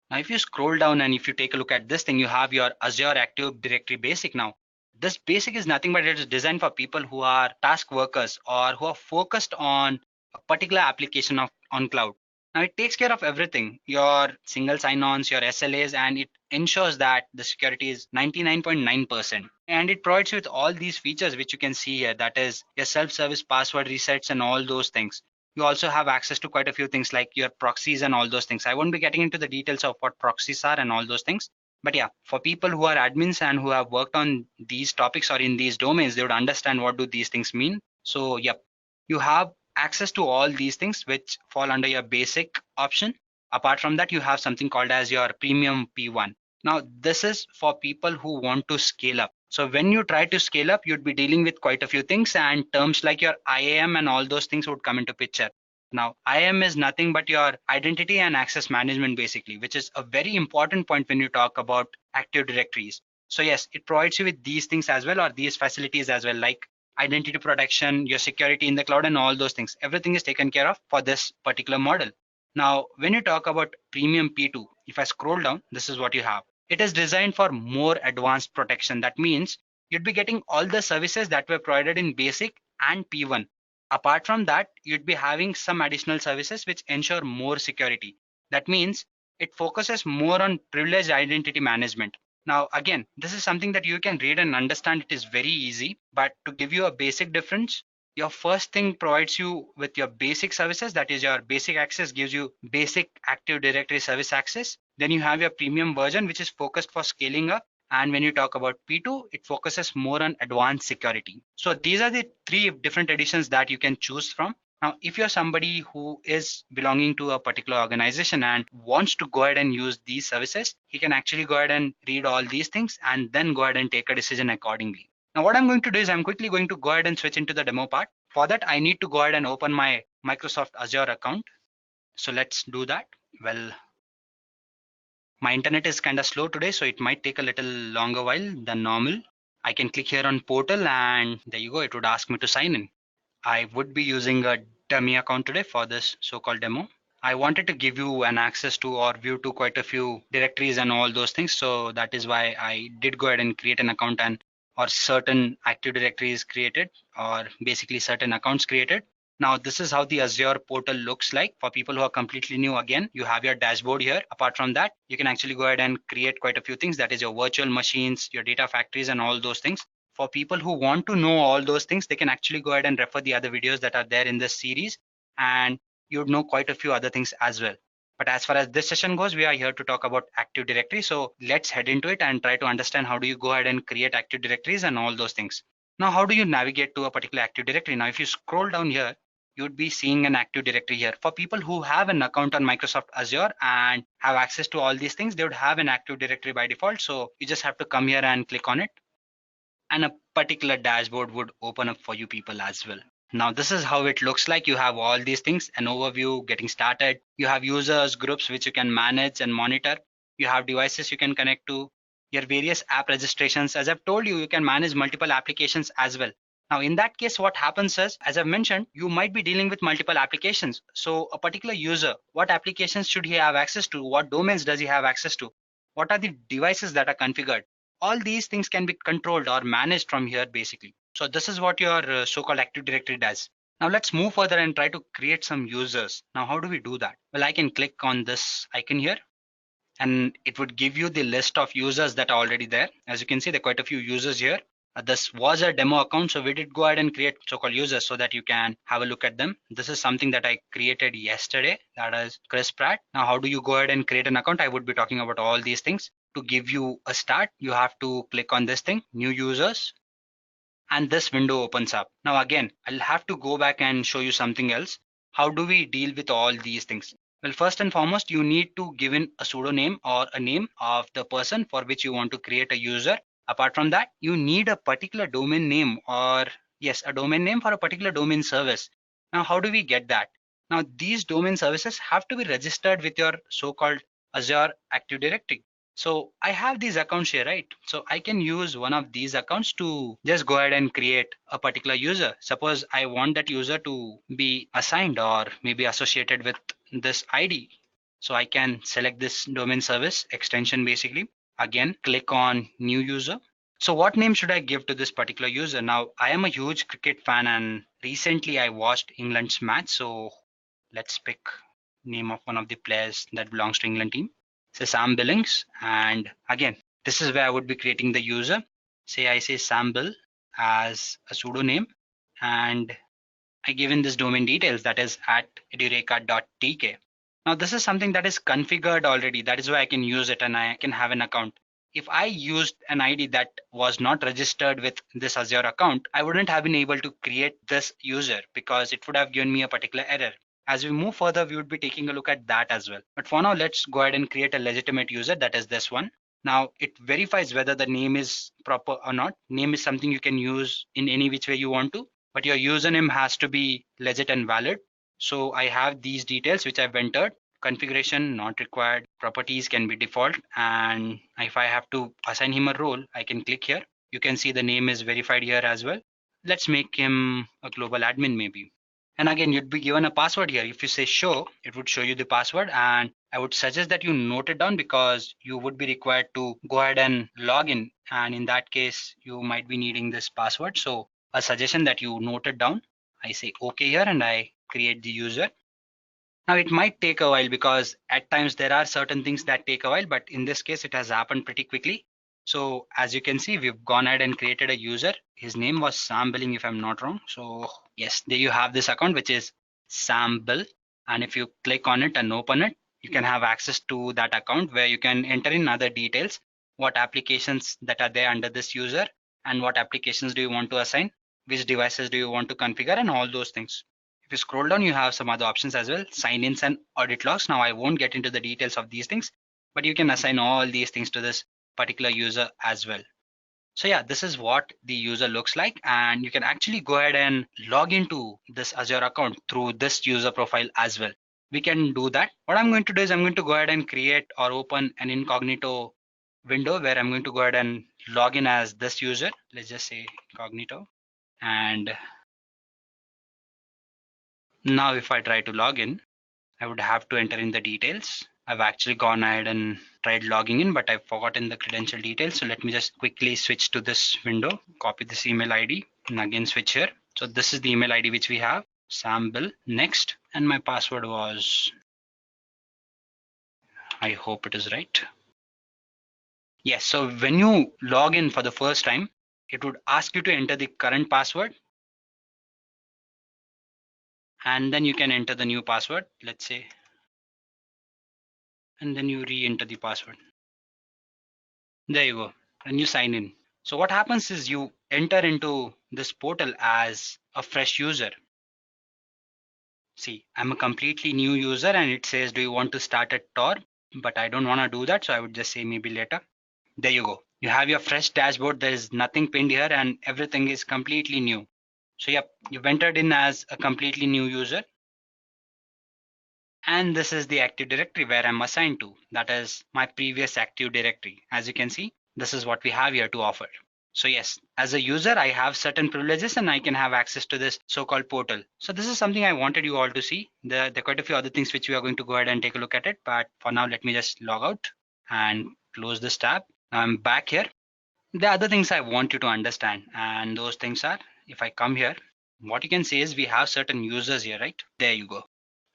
Now, if you scroll down and if you take a look at this thing, you have your Azure Active Directory Basic now. This basic is nothing but it is designed for people who are task workers or who are focused on a particular application on cloud. Now it takes care of everything, your single sign-ons, your SLAs, and it ensures that the security is 99.9%. And it provides you with all these features which you can see here, that is your self-service password resets and all those things. You also have access to quite a few things like your proxies and all those things. I won't be getting into the details of what proxies are and all those things. But yeah, for people who are admins and who have worked on these topics or in these domains, they would understand what do these things mean. So yep, you have access to all these things which fall under your basic option. Apart from that, you have something called as your premium P1. Now, this is for people who want to scale up. So when you try to scale up, you'd be dealing with quite a few things, and terms like your IAM and all those things would come into picture. Now, IAM is nothing but your identity and access management basically, which is a very important point when you talk about Active Directories. So yes, it provides you with these things as well, or these facilities as well, like identity protection, your security in the cloud, and all those things. Everything is taken care of for this particular model. Now, when you talk about premium P2, if I scroll down, this is what you have. It is designed for more advanced protection. That means you'd be getting all the services that were provided in basic and P1. Apart from that, you'd be having some additional services which ensure more security. That means it focuses more on privileged identity management. Now, again, this is something that you can read and understand. It is very easy, but to give you a basic difference, your first thing provides you with your basic services. That is your basic access gives you basic Active Directory service access. Then you have your premium version, which is focused for scaling up. And when you talk about P2, it focuses more on advanced security. So these are the three different editions that you can choose from. Now, if you're somebody who is belonging to a particular organization and wants to go ahead and use these services, he can actually go ahead and read all these things and then go ahead and take a decision accordingly. Now, what I'm going to do is I'm quickly going to go ahead and switch into the demo part. For that, I need to go ahead and open my Microsoft Azure account. So let's do that. Well, my internet is kind of slow today, so it might take a little longer while than normal. I can click here on portal and there you go. It would ask me to sign in. I would be using a dummy account today for this so-called demo. I wanted to give you an access to or view to quite a few directories and all those things. So that is why I did go ahead and create an account and or certain Active Directories created or basically certain accounts created. Now, this is how the Azure portal looks like for people who are completely new. Again, you have your dashboard here. Apart from that, you can actually go ahead and create quite a few things. That is your virtual machines, your data factories, and all those things. For people who want to know all those things, they can actually go ahead and refer the other videos that are there in this series, and you'd know quite a few other things as well. But as far as this session goes, we are here to talk about Active Directory. So let's head into it and try to understand how do you go ahead and create Active Directories and all those things. Now, how do you navigate to a particular Active Directory? Now, if you scroll down here, you'd be seeing an Active Directory here. For people who have an account on Microsoft Azure and have access to all these things, they would have an Active Directory by default. So you just have to come here and click on it, and a particular dashboard would open up for you people as well. Now, this is how it looks like. You have all these things, an overview, getting started. You have users, groups, which you can manage and monitor. You have devices you can connect to, your various app registrations. As I've told you, you can manage multiple applications as well. Now, in that case, what happens is, as I've mentioned, you might be dealing with multiple applications. So a particular user, what applications should he have access to? What domains does he have access to? What are the devices that are configured? All these things can be controlled or managed from here basically. So this is what your so-called Active Directory does. Now let's move further and try to create some users. Now, how do we do that? Well, I can click on this icon here and it would give you the list of users that are already there. As you can see, there are quite a few users here. This was a demo account, so we did go ahead and create so-called users so that you can have a look at them. This is something that I created yesterday, that is Chris Pratt. Now, how do you go ahead and create an account? I would be talking about all these things. To give you a start, you have to click on this thing, new users, and this window opens up. Now again, I'll have to go back and show you something else. How do we deal with all these things? Well, first and foremost, you need to give in a pseudonym or a name of the person for which you want to create a user. Apart from that, you need a particular domain name, or yes, a domain name for a particular domain service. Now, how do we get that? Now, these domain services have to be registered with your so-called Azure Active Directory. So I have these accounts here, right? So I can use one of these accounts to just go ahead and create a particular user. Suppose I want that user to be assigned or maybe associated with this ID. So I can select this domain service extension basically. Again, click on new user. So what name should I give to this particular user? Now, I am a huge cricket fan and recently I watched England's match. So let's pick name of one of the players that belongs to England team. Say Sam Billings, and again, this is where I would be creating the user. Say I say Sam Bill as a pseudonym, and I give in this domain details, that is at edureka.tk. Now this is something that is configured already. That is why I can use it and I can have an account. If I used an ID that was not registered with this Azure account, I wouldn't have been able to create this user because it would have given me a particular error. As we move further, we would be taking a look at that as well. But for now, let's go ahead and create a legitimate user, that is this one. Now it verifies whether the name is proper or not. Name is something you can use in any which way you want to, but your username has to be legit and valid. So I have these details which I've entered. Configuration not required, properties can be default, and if I have to assign him a role, I can click here. You can see the name is verified here as well. Let's make him a global admin maybe. And again, you'd be given a password here. If you say show, it would show you the password, and I would suggest that you note it down because you would be required to go ahead and log in, and in that case you might be needing this password. So a suggestion that you note it down. I say okay here and I create the user. Now it might take a while because at times there are certain things that take a while, but in this case it has happened pretty quickly. So as you can see, we've gone ahead and created a user. His name was Sam Billing if I'm not wrong. So yes, there you have this account which is Sam Bill. And if you click on it and open it, you can have access to that account where you can enter in other details, what applications that are there under this user and what applications do you want to assign, which devices do you want to configure, and all those things. If you scroll down, you have some other options as well, sign-ins and audit logs. Now I won't get into the details of these things, but you can assign all these things to this particular user as well. So yeah, this is what the user looks like, and you can actually go ahead and log into this Azure account through this user profile as well. We can do that. What I'm going to do is I'm going to go ahead and create or open an incognito window where I'm going to go ahead and log in as this user. Let's just say incognito. And now if I try to log in, I would have to enter in the details. I've actually gone ahead and tried logging in, but I've forgotten the credential details. So let me just quickly switch to this window, copy this email ID and again switch here. So this is the email ID which we have, Sam Bill, next. And my password was, I hope it is right. Yes, so when you log in for the first time, it would ask you to enter the current password. And then you can enter the new password, let's say, and then you re-enter the password. There you go, and you sign in. So what happens is you enter into this portal as a fresh user. See, I'm a completely new user and it says, do you want to start a Tor? But I don't want to do that, so I would just say maybe later. There you go. You have your fresh dashboard. There is nothing pinned here and everything is completely new. So yep, you've entered in as a completely new user. And this is the Active Directory where I'm assigned to. That is my previous Active Directory. As you can see, this is what we have here to offer. So yes, as a user, I have certain privileges and I can have access to this so-called portal. So this is something I wanted you all to see. There are quite a few other things which we are going to go ahead and take a look at it. But for now, let me just log out and close this tab. Now I'm back here. The other things I want you to understand, and those things are, if I come here, what you can say is we have certain users here, right? There you go.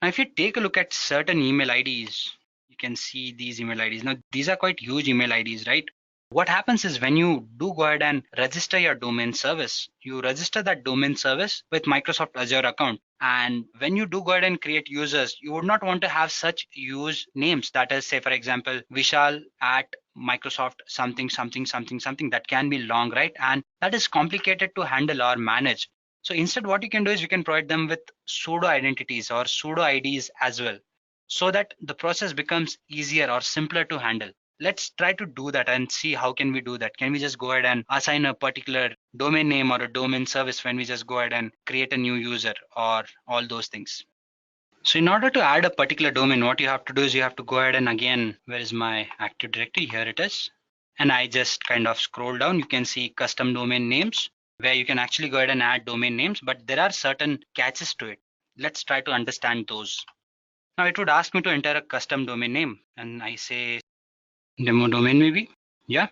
Now, if you take a look at certain email IDs, you can see these email IDs. Now, these are quite huge email IDs, right? What happens is when you do go ahead and register your domain service, you register that domain service with Microsoft Azure account. And when you do go ahead and create users, you would not want to have such use names. That is, say, for example, Vishal at Microsoft something, something, something, something. That can be long, right? And that is complicated to handle or manage. So instead, what you can do is you can provide them with pseudo identities or pseudo IDs as well, so that the process becomes easier or simpler to handle. Let's try to do that and see how can we do that. Can we just go ahead and assign a particular domain name or a domain service when we just go ahead and create a new user or all those things? So in order to add a particular domain, what you have to do is you have to go ahead and again, where is my Active Directory? Here it is. And I just kind of scroll down. You can see custom domain names where you can actually go ahead and add domain names, but there are certain catches to it. Let's try to understand those. Now it would ask me to enter a custom domain name and I say demo domain maybe. Yeah.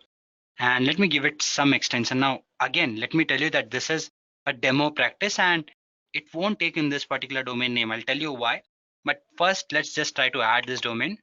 And let me give it some extension. Now, again, let me tell you that this is a demo practice and it won't take in this particular domain name. I'll tell you why. But first, let's just try to add this domain.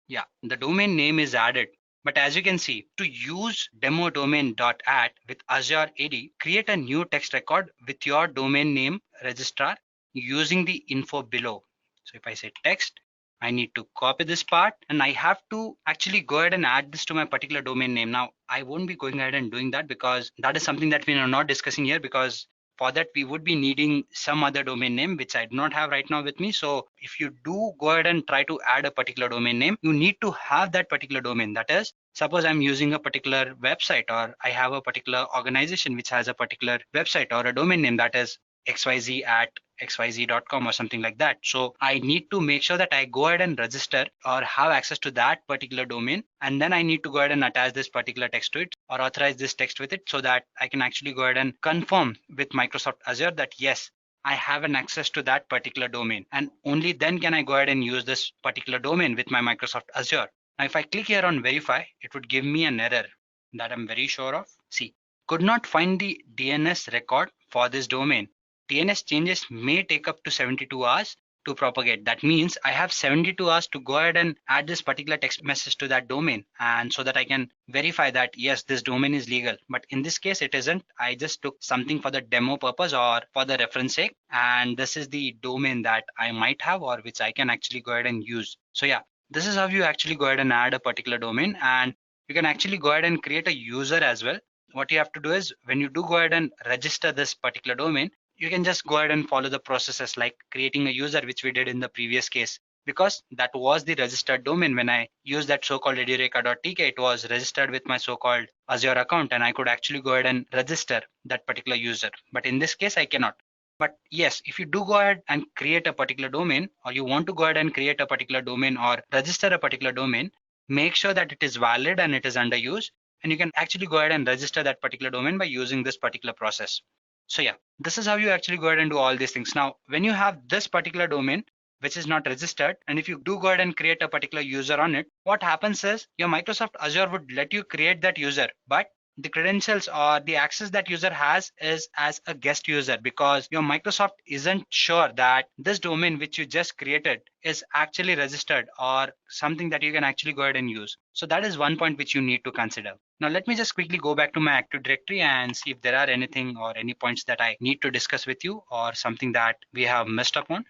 Yeah, the domain name is added. But as you can see, to use demo domain.add with Azure AD, create a new text record with your domain name registrar using the info below. So if I say text, I need to copy this part and I have to actually go ahead and add this to my particular domain name. Now, I won't be going ahead and doing that because that is something that we are not discussing here, because for that we would be needing some other domain name which I do not have right now with me. So if you do go ahead and try to add a particular domain name, you need to have that particular domain. That is, suppose I'm using a particular website or I have a particular organization which has a particular website or a domain name that is xyz at xyz.com or something like that. So I need to make sure that I go ahead and register or have access to that particular domain, and then I need to go ahead and attach this particular text to it or authorize this text with it so that I can actually go ahead and confirm with Microsoft Azure that yes, I have an access to that particular domain, and only then can I go ahead and use this particular domain with my Microsoft Azure. Now if I click here on verify, it would give me an error that I'm very sure of. See, could not find the DNS record for this domain. DNS changes may take up to 72 hours to propagate. That means I have 72 hours to go ahead and add this particular text message to that domain, and so that I can verify that yes, this domain is legal. But in this case, it isn't. I just took something for the demo purpose or for the reference sake, and this is the domain that I might have or which I can actually go ahead and use. So yeah, this is how you actually go ahead and add a particular domain, and you can actually go ahead and create a user as well. What you have to do is when you do go ahead and register this particular domain, you can just go ahead and follow the processes like creating a user, which we did in the previous case, because that was the registered domain. When I used that so-called edureka.tk, it was registered with my so-called Azure account, and I could actually go ahead and register that particular user. But in this case, I cannot. But yes, if you do go ahead and create a particular domain, or you want to go ahead and create a particular domain or register a particular domain, make sure that it is valid and it is under use, and you can actually go ahead and register that particular domain by using this particular process. So yeah, this is how you actually go ahead and do all these things. Now, when you have this particular domain, which is not registered, and if you do go ahead and create a particular user on it, what happens is your Microsoft Azure would let you create that user, but the credentials or the access that user has is as a guest user, because your Microsoft isn't sure that this domain which you just created is actually registered or something that you can actually go ahead and use. So that is one point which you need to consider. Now let me just quickly go back to my Active Directory and see if there are anything or any points that I need to discuss with you or something that we have missed upon.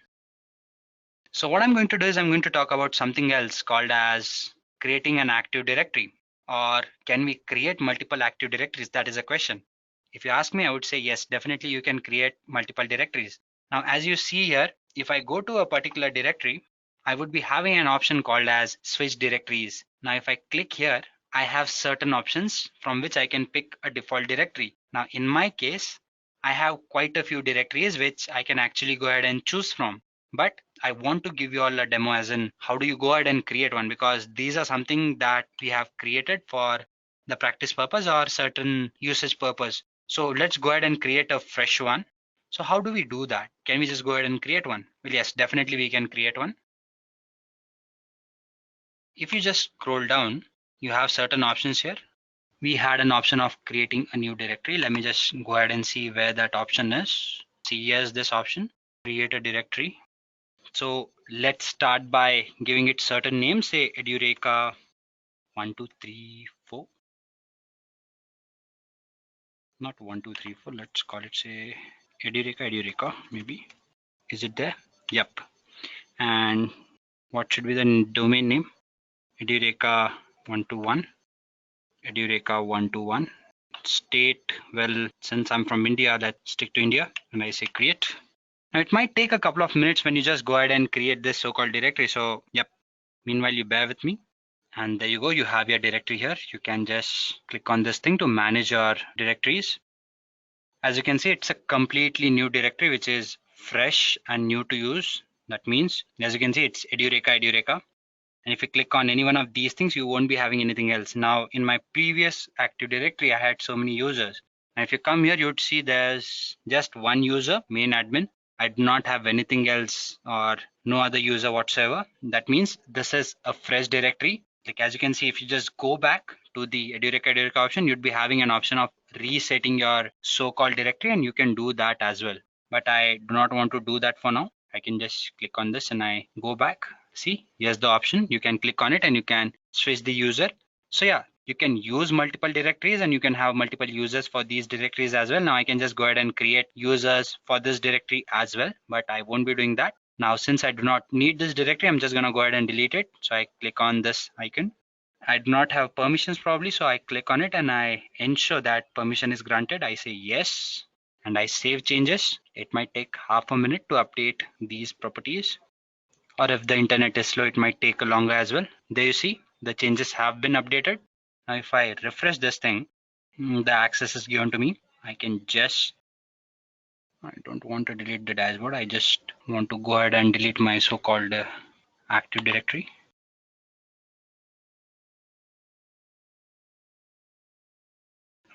So what I'm going to do is I'm going to talk about something else called as creating an Active Directory. Or can we create multiple Active Directories? That is a question. If you ask me, I would say yes, definitely you can create multiple directories. Now, as you see here, if I go to a particular directory, I would be having an option called as switch directories. Now, if I click here, I have certain options from which I can pick a default directory. Now, in my case, I have quite a few directories which I can actually go ahead and choose from. But I want to give you all a demo as in how do you go ahead and create one, because these are something that we have created for the practice purpose or certain usage purpose. So let's go ahead and create a fresh one. So how do we do that? Can we just go ahead and create one? Well, yes, definitely we can create one. If you just scroll down, you have certain options here. We had an option of creating a new directory. Let me just go ahead and see where that option is. See, yes, this option, create a directory. So let's start by giving it certain names, say Edureka 1234. Not 1234, let's call it say Edureka maybe. Is it there? Yep. And what should be the domain name? Edureka 121. Edureka 121. State, well, since I'm from India, let's stick to India and I say create. Now it might take a couple of minutes when you just go ahead and create this so-called directory. So yep, meanwhile you bear with me. And there you go, you have your directory here. You can just click on this thing to manage your directories. As you can see, it's a completely new directory which is fresh and new to use. That means, as you can see, it's Edureka. And if you click on any one of these things, you won't be having anything else. Now, in my previous Active Directory, I had so many users. And if you come here, you'd see there's just one user, main admin. I do not have anything else or no other user whatsoever. That means this is a fresh directory. Like as you can see, if you just go back to the Edureka option, you'd be having an option of resetting your so-called directory, and you can do that as well. But I do not want to do that for now. I can just click on this and I go back. See, here's the option. You can click on it and you can switch the user. So yeah, you can use multiple directories and you can have multiple users for these directories as well. Now I can just go ahead and create users for this directory as well, but I won't be doing that. Now, since I do not need this directory, I'm just going to go ahead and delete it. So I click on this icon. I do not have permissions probably, so I click on it and I ensure that permission is granted. I say yes and I save changes. It might take half a minute to update these properties, or if the internet is slow, it might take longer as well. There you see, the changes have been updated. Now if I refresh this thing, the access is given to me. I can just, I don't want to delete the dashboard. I just want to go ahead and delete my so-called Active Directory.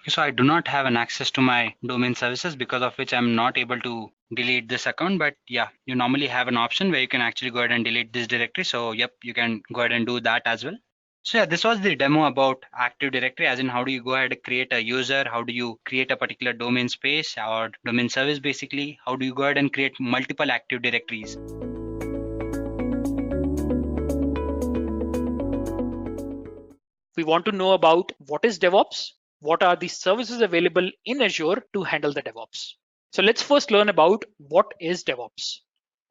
Okay, so I do not have an access to my domain services, because of which I'm not able to delete this account. But yeah, you normally have an option where you can actually go ahead and delete this directory. So yep, you can go ahead and do that as well. So yeah, this was the demo about Active Directory, as in how do you go ahead and create a user, how do you create a particular domain space or domain service basically, how do you go ahead and create multiple Active Directories. We want to know about what is DevOps, what are the services available in Azure to handle the DevOps. So let's first learn about what is DevOps.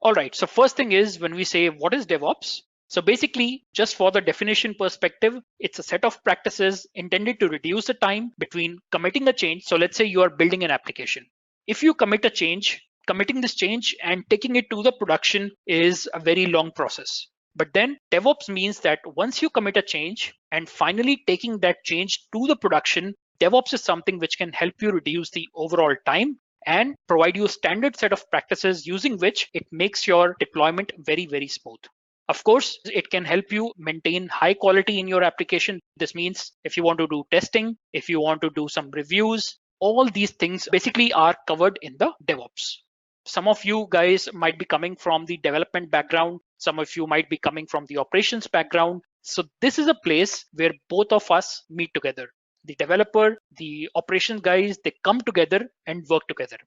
All right, so first thing is when we say what is DevOps, so basically just for the definition perspective, it's a set of practices intended to reduce the time between committing a change. So let's say you are building an application. If you commit a change, committing this change and taking it to the production is a very long process. But then DevOps means that once you commit a change and finally taking that change to the production, DevOps is something which can help you reduce the overall time and provide you a standard set of practices using which it makes your deployment very, very smooth. Of course, it can help you maintain high quality in your application. This means if you want to do testing, if you want to do some reviews, all these things basically are covered in the DevOps. Some of you guys might be coming from the development background. Some of you might be coming from the operations background. So this is a place where both of us meet together. The developer, the operations guys, they come together and work together.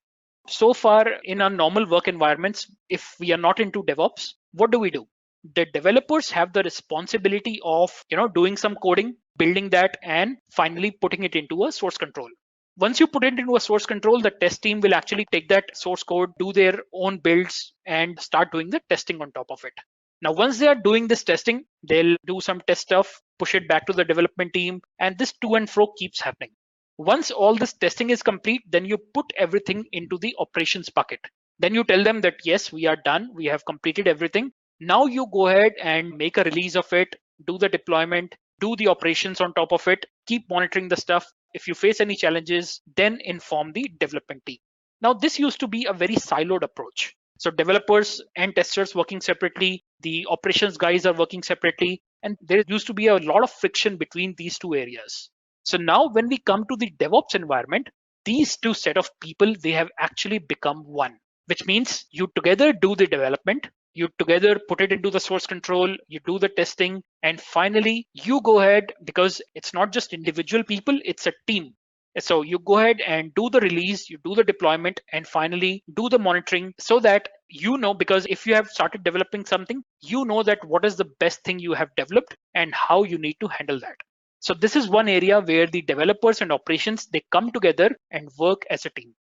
So far in our normal work environments, if we are not into DevOps, what do? The developers have the responsibility of doing some coding, building that, and finally putting it into a source control. Once you put it into a source control, the test team will actually take that source code, do their own builds, and start doing the testing on top of it. Now, once they are doing this testing, they'll do some test stuff, push it back to the development team, and this to and fro keeps happening. Once all this testing is complete, then you put everything into the operations bucket. Then you tell them that, yes, we are done. We have completed everything. Now you go ahead and make a release of it, do the deployment, do the operations on top of it, keep monitoring the stuff. If you face any challenges, then inform the development team. Now, this used to be a very siloed approach. So developers and testers working separately, the operations guys are working separately, and there used to be a lot of friction between these two areas. So now when we come to the DevOps environment, these two set of people, they have actually become one, which means you together do the development, you together put it into the source control, you do the testing, and finally you go ahead, because it's not just individual people, it's a team. So you go ahead and do the release, you do the deployment, and finally do the monitoring, so that you know, because if you have started developing something, you know that what is the best thing you have developed and how you need to handle that. So this is one area where the developers and operations, they come together and work as a team.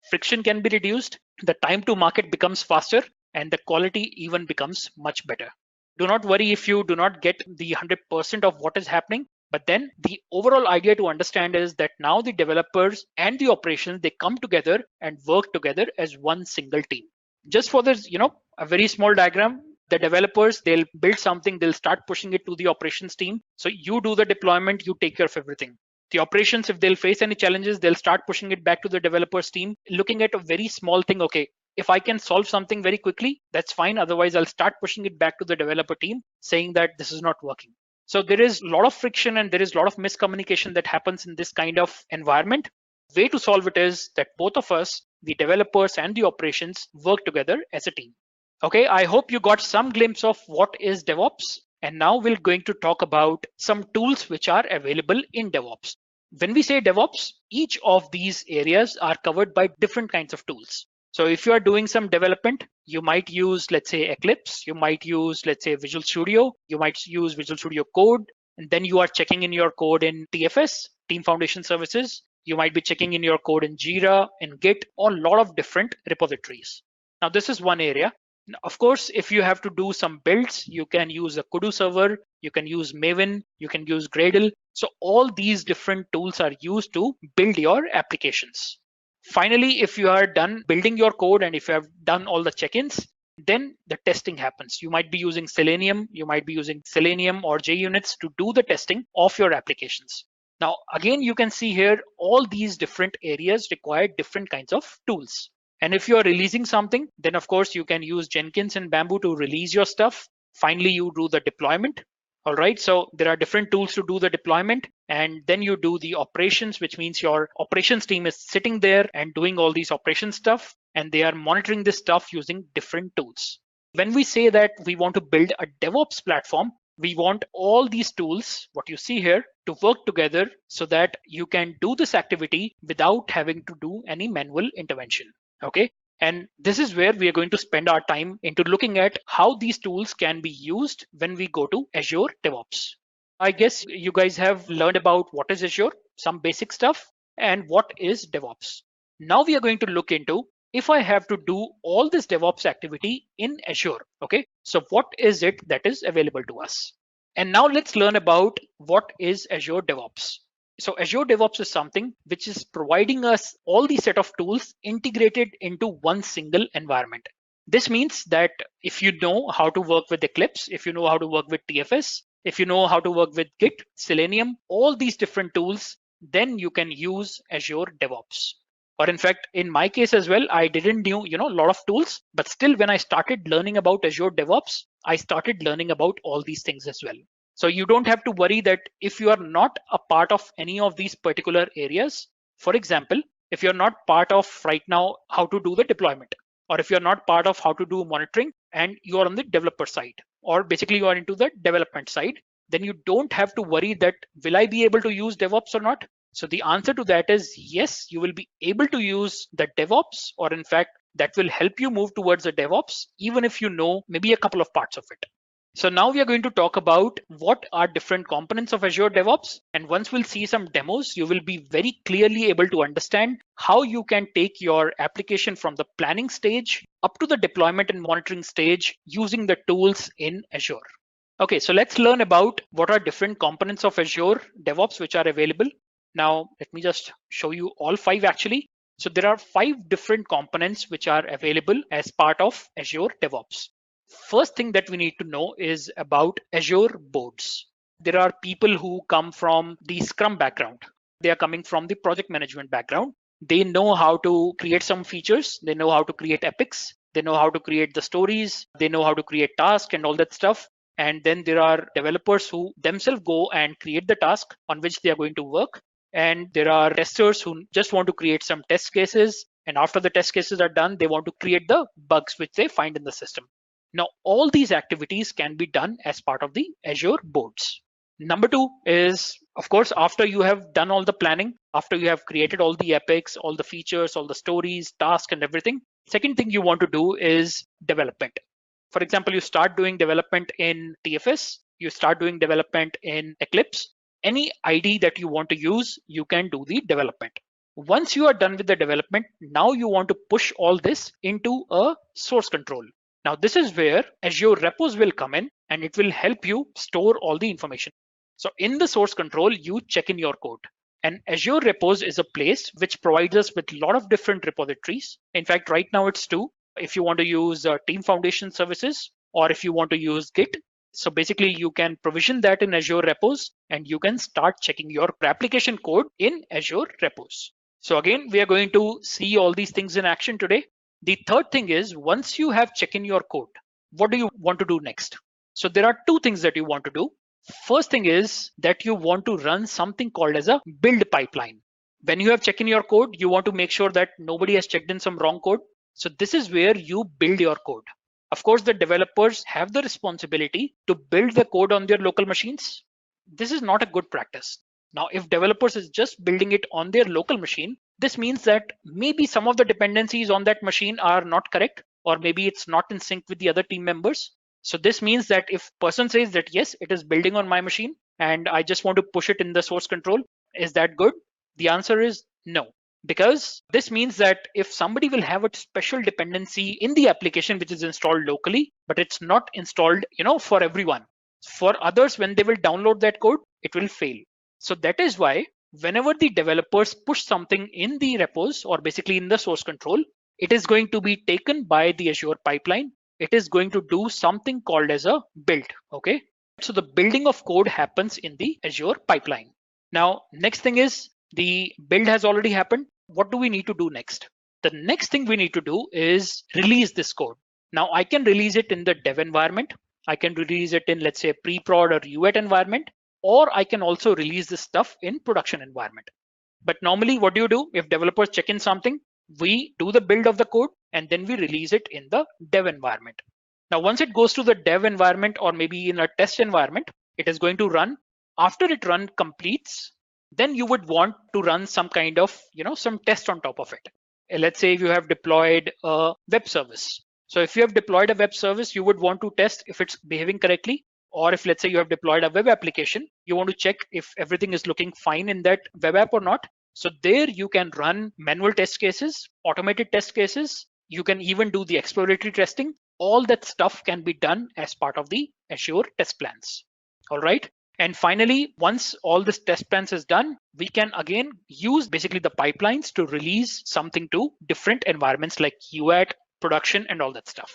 Friction can be reduced, the time to market becomes faster, and the quality even becomes much better. Do not worry if you do not get the 100% of what is happening, but then the overall idea to understand is that now the developers and the operations, they come together and work together as one single team. Just for this, a very small diagram, the developers, they'll build something, they'll start pushing it to the operations team. So you do the deployment, you take care of everything. The operations, if they'll face any challenges, they'll start pushing it back to the developers team, looking at a very small thing. Okay, if I can solve something very quickly, that's fine. Otherwise, I'll start pushing it back to the developer team, saying that this is not working. So there is a lot of friction and there is a lot of miscommunication that happens in this kind of environment. Way to solve it is that both of us, the developers and the operations, work together as a team. Okay, I hope you got some glimpse of what is DevOps. And now we're going to talk about some tools which are available in DevOps. When we say DevOps, each of these areas are covered by different kinds of tools. So if you are doing some development, you might use, let's say, Eclipse, you might use, let's say, Visual Studio, you might use Visual Studio Code, and then you are checking in your code in TFS, Team Foundation Services. You might be checking in your code in Jira and Git, or a lot of different repositories. Now, this is one area. Of course, if you have to do some builds, you can use a Kudu server, you can use Maven, you can use Gradle. So all these different tools are used to build your applications. Finally, if you are done building your code and if you have done all the check-ins, then the testing happens. You might be using Selenium, or JUnits to do the testing of your applications. Now, again, you can see here all these different areas require different kinds of tools. And if you're releasing something, then of course you can use Jenkins and Bamboo to release your stuff. Finally, you do the deployment. All right, so there are different tools to do the deployment, and then you do the operations, which means your operations team is sitting there and doing all these operation stuff, and they are monitoring this stuff using different tools. When we say that we want to build a DevOps platform, we want all these tools, what you see here, to work together so that you can do this activity without having to do any manual intervention. Okay, and this is where we are going to spend our time into looking at how these tools can be used when we go to Azure DevOps. I guess you guys have learned about what is Azure, some basic stuff, and what is DevOps. Now we are going to look into if I have to do all this DevOps activity in Azure. Okay, so what is it that is available to us? And now let's learn about what is Azure DevOps. So Azure DevOps is something which is providing us all these set of tools integrated into one single environment. This means that if you know how to work with Eclipse, if you know how to work with TFS, if you know how to work with Git, Selenium, all these different tools, then you can use Azure DevOps. Or in fact, in my case as well, I didn't know a lot of tools, but still when I started learning about Azure DevOps, I started learning about all these things as well. So you don't have to worry that if you are not a part of any of these particular areas, for example, if you're not part of right now how to do the deployment, or if you're not part of how to do monitoring and you are on the developer side, or basically you are into the development side, then you don't have to worry that will I be able to use DevOps or not? So the answer to that is yes, you will be able to use the DevOps, or in fact, that will help you move towards the DevOps, even if you know maybe a couple of parts of it. So now we are going to talk about what are different components of Azure DevOps. And once we'll see some demos, you will be very clearly able to understand how you can take your application from the planning stage up to the deployment and monitoring stage using the tools in Azure. Okay, so let's learn about what are different components of Azure DevOps which are available. Now, let me just show you all 5 actually. So there are 5 different components which are available as part of Azure DevOps. First thing that we need to know is about Azure boards. There are people who come from the Scrum background. They are coming from the project management background. They know how to create some features. They know how to create epics. they know how to create the stories, they know how to create tasks and all that stuff. And then there are developers who themselves go and create the task on which they are going to work. And there are testers who just want to create some test cases. And after the test cases are done, they want to create the bugs which they find in the system. Now, all these activities can be done as part of the Azure boards. Number two is, of course, after you have done all the planning, after you have created all the epics, all the features, all the stories, tasks, and everything, second thing you want to do is development. For example, you start doing development in TFS, you start doing development in Eclipse. Any ID that you want to use, you can do the development. Once you are done with the development, now you want to push all this into a source control. Now, this is where Azure repos will come in and it will help you store all the information. So in the source control, you check in your code. And Azure repos is a place which provides us with a lot of different repositories. In fact, right now it's two. If you want to use Team Foundation services, or if you want to use Git. So basically you can provision that in Azure repos and you can start checking your application code in Azure repos. So again, we are going to see all these things in action today. The third thing is, once you have checked in your code, what do you want to do next? So there are two things that you want to do. First thing is that you want to run something called as a build pipeline. When you have checked in your code, you want to make sure that nobody has checked in some wrong code. So this is where you build your code. Of course, the developers have the responsibility to build the code on their local machines. This is not a good practice. Now, if developers is just building it on their local machine, this means that maybe some of the dependencies on that machine are not correct, or maybe it's not in sync with the other team members. So this means that if person says that, yes, it is building on my machine and I just want to push it in the source control, is that good? The answer is no. Because this means that if somebody will have a special dependency in the application which is installed locally, but it's not installed, for everyone. For others, when they will download that code, it will fail. So that is why whenever the developers push something in the repos or basically in the source control, it is going to be taken by the Azure pipeline. It is going to do something called as a build. Okay. So the building of code happens in the Azure pipeline. Now, next thing is the build has already happened. What do we need to do next? The next thing we need to do is release this code. Now I can release it in the dev environment. I can release it in, let's say, pre-prod or UAT environment, or I can also release this stuff in production environment. But normally what do? If developers check in something, we do the build of the code and then we release it in the dev environment. Now, once it goes to the dev environment or maybe in a test environment, it is going to run. After it run completes, then you would want to run some kind of, some test on top of it. Let's say if you have deployed a web service. So if you have deployed a web service, you would want to test if it's behaving correctly. Or if, let's say, you have deployed a web application, you want to check if everything is looking fine in that web app or not. So there you can run manual test cases, automated test cases. You can even do the exploratory testing. All that stuff can be done as part of the Azure test plans. All right. And finally, once all this test plans is done, we can again use basically the pipelines to release something to different environments like UAT, production, and all that stuff.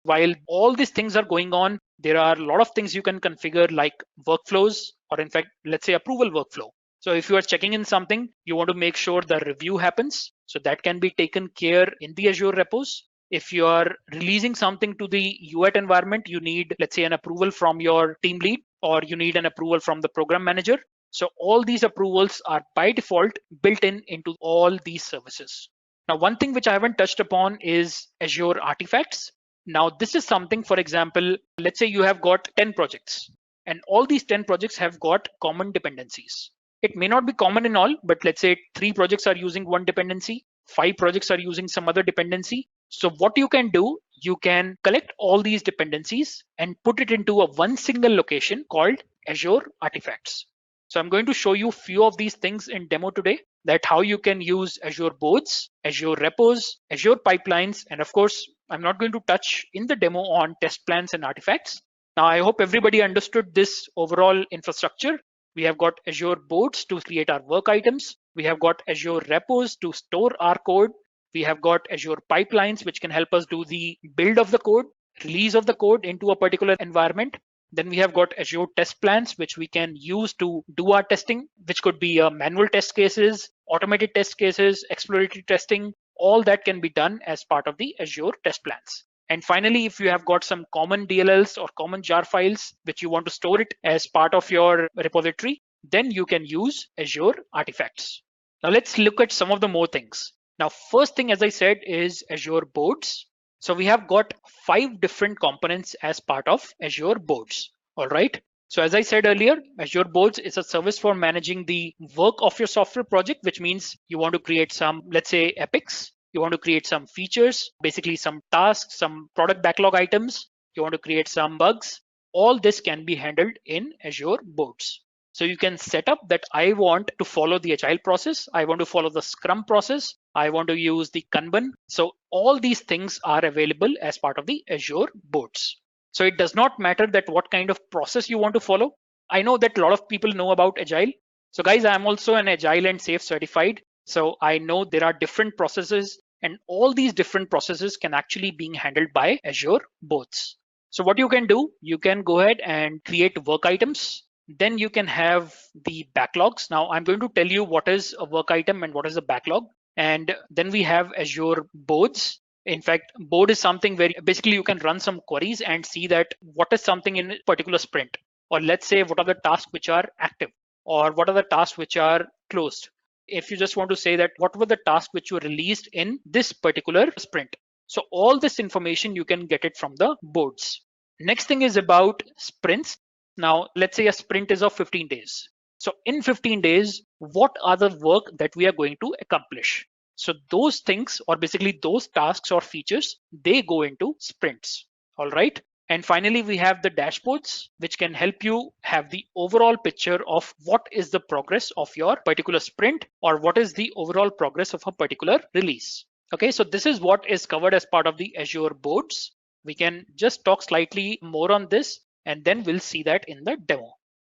While all these things are going on, there are a lot of things you can configure like workflows, or in fact, let's say approval workflow. So if you are checking in something, you want to make sure the review happens. So that can be taken care in the Azure repos. If you are releasing something to the UAT environment, you need, let's say, an approval from your team lead, or you need an approval from the program manager. So all these approvals are by default built into all these services. Now, one thing which I haven't touched upon is Azure artifacts. Now, this is something, for example, let's say you have got 10 projects and all these 10 projects have got common dependencies. It may not be common in all, but let's say 3 projects are using one dependency, 5 projects are using some other dependency. So what you can do, you can collect all these dependencies and put it into a one single location called Azure artifacts. So I'm going to show you a few of these things in demo today, that how you can use Azure boards, Azure repos, Azure pipelines, and of course, I'm not going to touch in the demo on test plans and artifacts. Now, I hope everybody understood this overall infrastructure. We have got Azure boards to create our work items. We have got Azure repos to store our code. We have got Azure pipelines, which can help us do the build of the code, release of the code into a particular environment. Then we have got Azure test plans, which we can use to do our testing, which could be manual test cases, automated test cases, exploratory testing, all that can be done as part of the Azure test plans. And finally, if you have got some common DLLs or common jar files which you want to store it as part of your repository, then you can use Azure artifacts. Now let's look at some of the more things. Now, first thing, as I said, is Azure boards. So we have got 5 different components as part of Azure boards. All right. So as I said earlier, Azure boards is a service for managing the work of your software project, which means you want to create some, let's say, epics. You want to create some features, basically some tasks, some product backlog items. You want to create some bugs. All this can be handled in Azure boards. So you can set up that I want to follow the agile process. I want to follow the Scrum process. I want to use the Kanban. So all these things are available as part of the Azure boards. So it does not matter that what kind of process you want to follow. I know that a lot of people know about agile. So guys, I'm also an agile and safe certified. So I know there are different processes, and all these different processes can actually be handled by Azure boards. So what you can do, you can go ahead and create work items. Then you can have the backlogs. Now I'm going to tell you what is a work item and what is a backlog. And then we have Azure boards. In fact, board is something where basically you can run some queries and see that what is something in a particular sprint, or let's say what are the tasks which are active, or what are the tasks which are closed. If you just want to say that what were the tasks which were released in this particular sprint. So all this information you can get it from the boards. Next thing is about sprints. Now, let's say a sprint is of 15 days. So in 15 days, what are the work that we are going to accomplish? So those things, or basically those tasks or features, they go into sprints. All right. And finally, we have the dashboards, which can help you have the overall picture of what is the progress of your particular sprint, or what is the overall progress of a particular release. Okay, so this is what is covered as part of the Azure boards. We can just talk slightly more on this, and then we'll see that in the demo.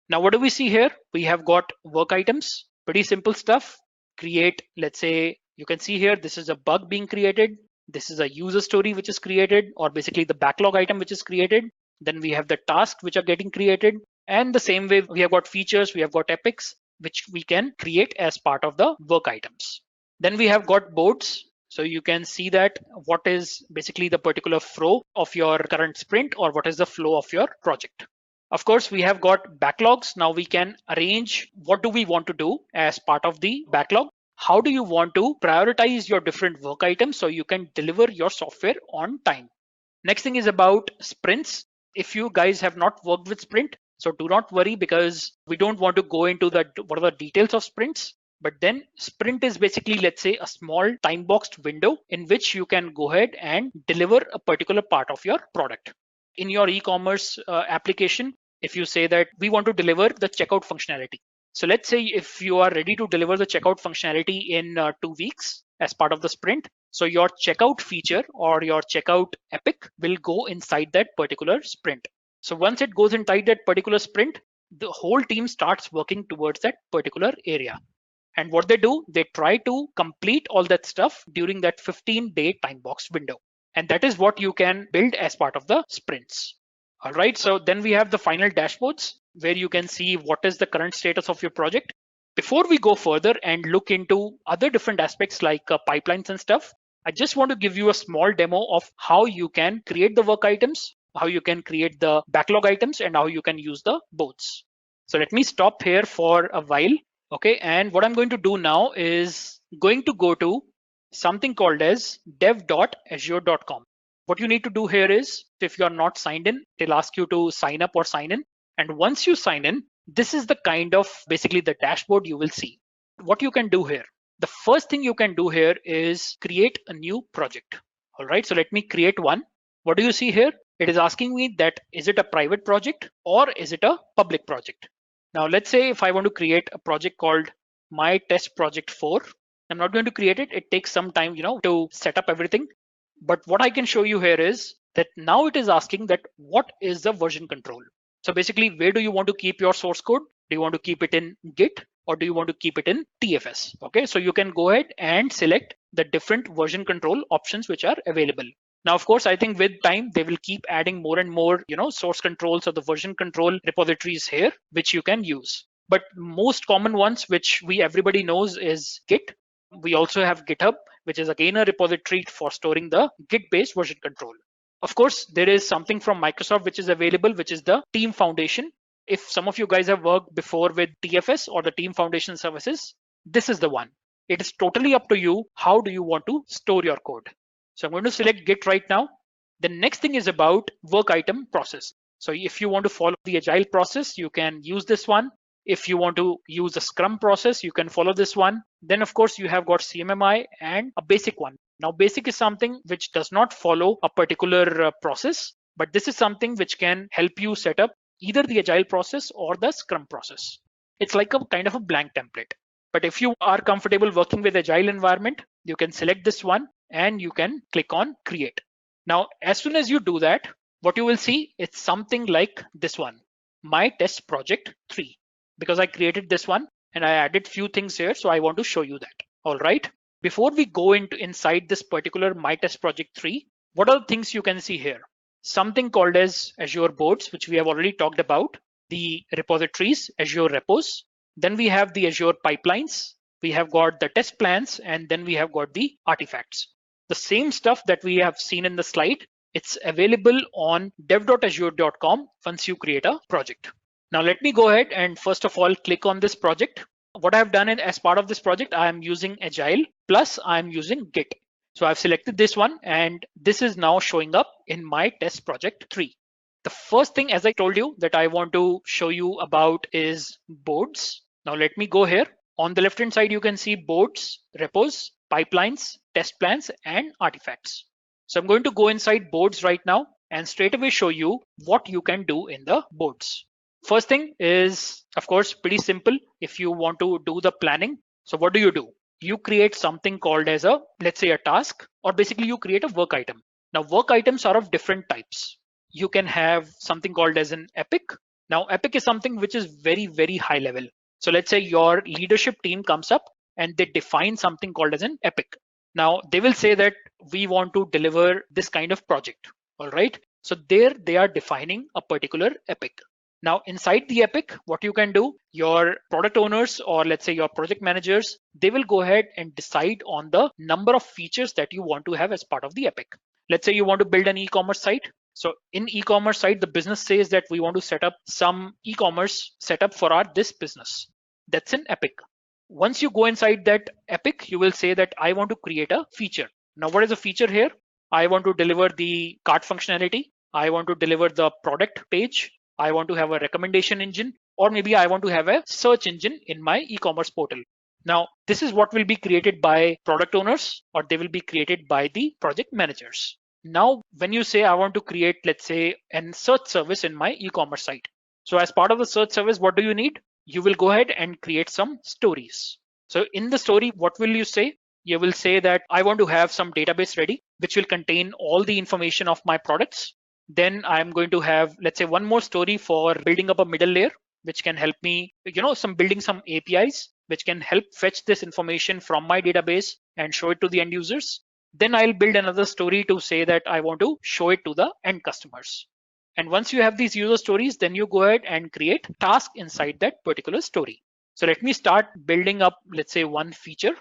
Now, what do we see here? We have got work items, pretty simple stuff. Create, let's say, you can see here, this is a bug being created. This is a user story which is created, or basically the backlog item which is created. Then we have the tasks which are getting created. And the same way, we have got features, we have got epics, which we can create as part of the work items. Then we have got boards. So you can see that what is basically the particular flow of your current sprint, or what is the flow of your project. Of course, we have got backlogs. Now we can arrange what do we want to do as part of the backlog. How do you want to prioritize your different work items so you can deliver your software on time? Next thing is about sprints. If you guys have not worked with sprint, so do not worry, because we don't want to go into the what are the details of sprints. But then sprint is basically, let's say, a small time boxed window in which you can go ahead and deliver a particular part of your product. In your e-commerce application, if you say that we want to deliver the checkout functionality. So let's say if you are ready to deliver the checkout functionality in 2 weeks as part of the sprint, so your checkout feature or your checkout epic will go inside that particular sprint. So once it goes inside that particular sprint, the whole team starts working towards that particular area. And what they do, they try to complete all that stuff during that 15-day time box window. And that is what you can build as part of the sprints. All right, so then we have the final dashboards where you can see what is the current status of your project. Before we go further and look into other different aspects like pipelines and stuff, I just want to give you a small demo of how you can create the work items, how you can create the backlog items, and how you can use the boards. So let me stop here for a while. Okay, and what I'm going to do now is going to go to something called as dev.azure.com. What you need to do here is, if you're not signed in, it'll ask you to sign up or sign in. And once you sign in, this is the kind of basically the dashboard you will see. What you can do here, the first thing you can do here is create a new project. All right, so let me create one. What do you see here? It is asking me that is it a private project or is it a public project? Now, let's say if I want to create a project called My Test Project 4, I'm not going to create it. It takes some time, to set up everything. But what I can show you here is that now it is asking that what is the version control? So basically, where do you want to keep your source code? Do you want to keep it in Git or do you want to keep it in TFS? Okay, so you can go ahead and select the different version control options which are available. Now, of course, I think with time, they will keep adding more and more, source controls or the version control repositories here, which you can use. But most common ones, which everybody knows, is Git. We also have GitHub, which is again a repository for storing the Git-based version control. Of course, there is something from Microsoft which is available, which is the Team Foundation. If some of you guys have worked before with TFS or the Team Foundation services, this is the one. It is totally up to you. How do you want to store your code? So I'm going to select Git right now. The next thing is about work item process. So if you want to follow the agile process, you can use this one. If you want to use the Scrum process, you can follow this one. Then of course you have got CMMI and a basic one. Now basic is something which does not follow a particular process, but this is something which can help you set up either the agile process or the Scrum process. It's like a kind of a blank template. But if you are comfortable working with agile environment, you can select this one and you can click on create. Now, as soon as you do that, what you will see is something like this one, my test project 3, because I created this one and I added few things here. So I want to show you that. All right. Before we go into inside this particular my test project 3, what are the things you can see here? Something called as Azure boards, which we have already talked about, the repositories, Azure repos. Then we have the Azure pipelines. We have got the test plans, and then we have got the artifacts. The same stuff that we have seen in the slide, it's available on dev.azure.com once you create a project. Now let me go ahead and first of all click on this project. What I've done as part of this project, I am using Agile plus I'm using Git. So I've selected this one and this is now showing up in my test project 3. The first thing, as I told you, that I want to show you about is boards. Now let me go here. On the left hand side, you can see boards, repos, pipelines, test plans, and artifacts. So I'm going to go inside boards right now and straight away show you what you can do in the boards. First thing is, of course, pretty simple. If you want to do the planning, so what do? You create something called as a, let's say a task, or basically you create a work item. Now work items are of different types. You can have something called as an epic. Now epic is something which is very, very high level. So let's say your leadership team comes up and they define something called as an epic. Now they will say that we want to deliver this kind of project. All right. So there they are defining a particular epic. Now inside the epic, what you can do, your product owners or let's say your project managers, they will go ahead and decide on the number of features that you want to have as part of the epic. Let's say you want to build an e-commerce site. So in e-commerce site, the business says that we want to set up some e-commerce setup for this business. That's an epic. Once you go inside that epic, you will say that I want to create a feature. Now, what is a feature here? I want to deliver the cart functionality. I want to deliver the product page. I want to have a recommendation engine, or maybe I want to have a search engine in my e-commerce portal. Now, this is what will be created by product owners, or they will be created by the project managers. Now, when you say I want to create, let's say, a search service in my e-commerce site. So as part of the search service, what do you need? You will go ahead and create some stories. So in the story, what will you say? You will say that I want to have some database ready, which will contain all the information of my products. Then I'm going to have, let's say, one more story for building up a middle layer, which can help me, building some APIs, which can help fetch this information from my database and show it to the end users. Then I'll build another story to say that I want to show it to the end customers. And once you have these user stories, then you go ahead and create tasks inside that particular story. So let me start building up, let's say, one feature.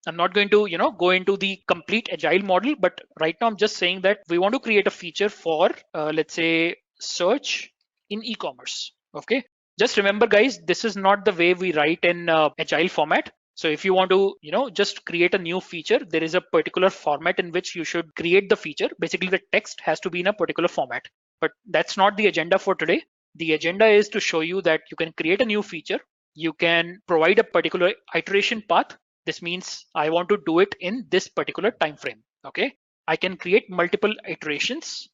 I'm not going to, go into the complete agile model, but right now I'm just saying that we want to create a feature for, let's say, search in e-commerce. Okay. Just remember, guys, this is not the way we write in agile format. So if you want to, just create a new feature, there is a particular format in which you should create the feature. Basically, the text has to be in a particular format, but that's not the agenda for today. The agenda is to show you that you can create a new feature. You can provide a particular iteration path. This means I want to do it in this particular time frame. Okay, I can create multiple iterations.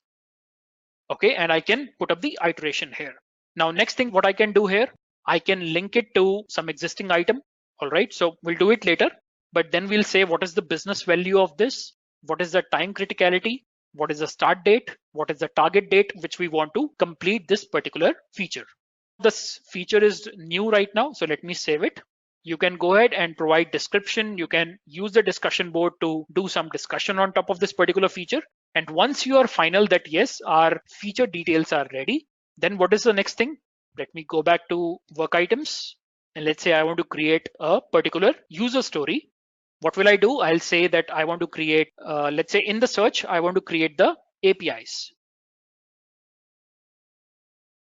Okay, and I can put up the iteration here. Now, next thing, what I can do here, I can link it to some existing item. All right, so we'll do it later, but then we'll say what is the business value of this, what is the time criticality, what is the start date, what is the target date which we want to complete this particular feature. This feature is new right now, so let me save it. You can go ahead and provide description. You can use the discussion board to do some discussion on top of this particular feature. And once you are final that yes, our feature details are ready, then what is the next thing? Let me go back to work items. And let's say I want to create a particular user story. What will I do? I'll say that I want to create, let's say in the search, I want to create the APIs.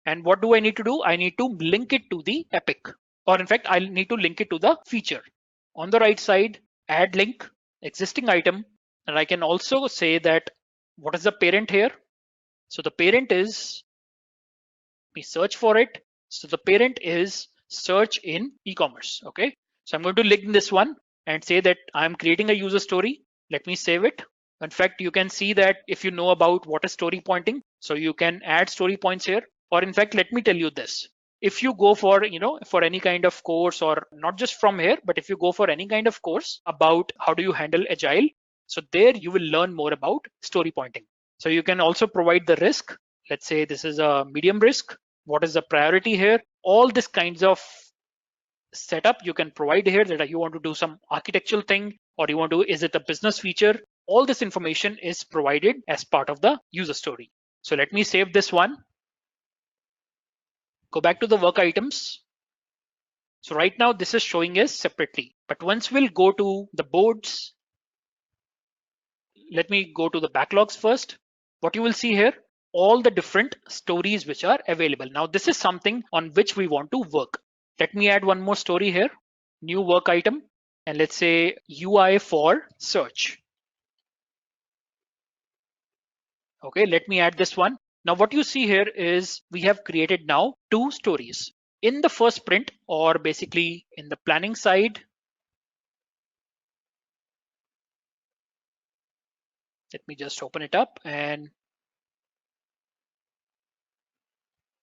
And what do I need to do? I need to link it to the epic, or in fact, I'll need to link it to the feature. On the right side, add link, existing item. And I can also say that what is the parent here? So the parent is, we search for it. So the parent is search in e-commerce. Okay. So I'm going to link this one and say that I'm creating a user story. Let me save it. In fact, you can see that if you know about what is story pointing, so you can add story points here. Or in fact, let me tell you this. If you go for, for any kind of course, or not just from here, but if you go for any kind of course about how do you handle agile, so there you will learn more about story pointing. So you can also provide the risk. Let's say this is a medium risk. What is the priority here? All these kinds of setup you can provide here, that you want to do some architectural thing, or you want to, is it a business feature? All this information is provided as part of the user story. So let me save this one. Go back to the work items. So right now this is showing us separately, but once we'll go to the boards, let me go to the backlogs first. What you will see here, all the different stories which are available. Now this is something on which we want to work. Let me add one more story here, new work item, and let's say UI for search. Okay, let me add this one. Now what you see here is we have created now two stories. In the first sprint, or basically in the planning side, let me just open it up. And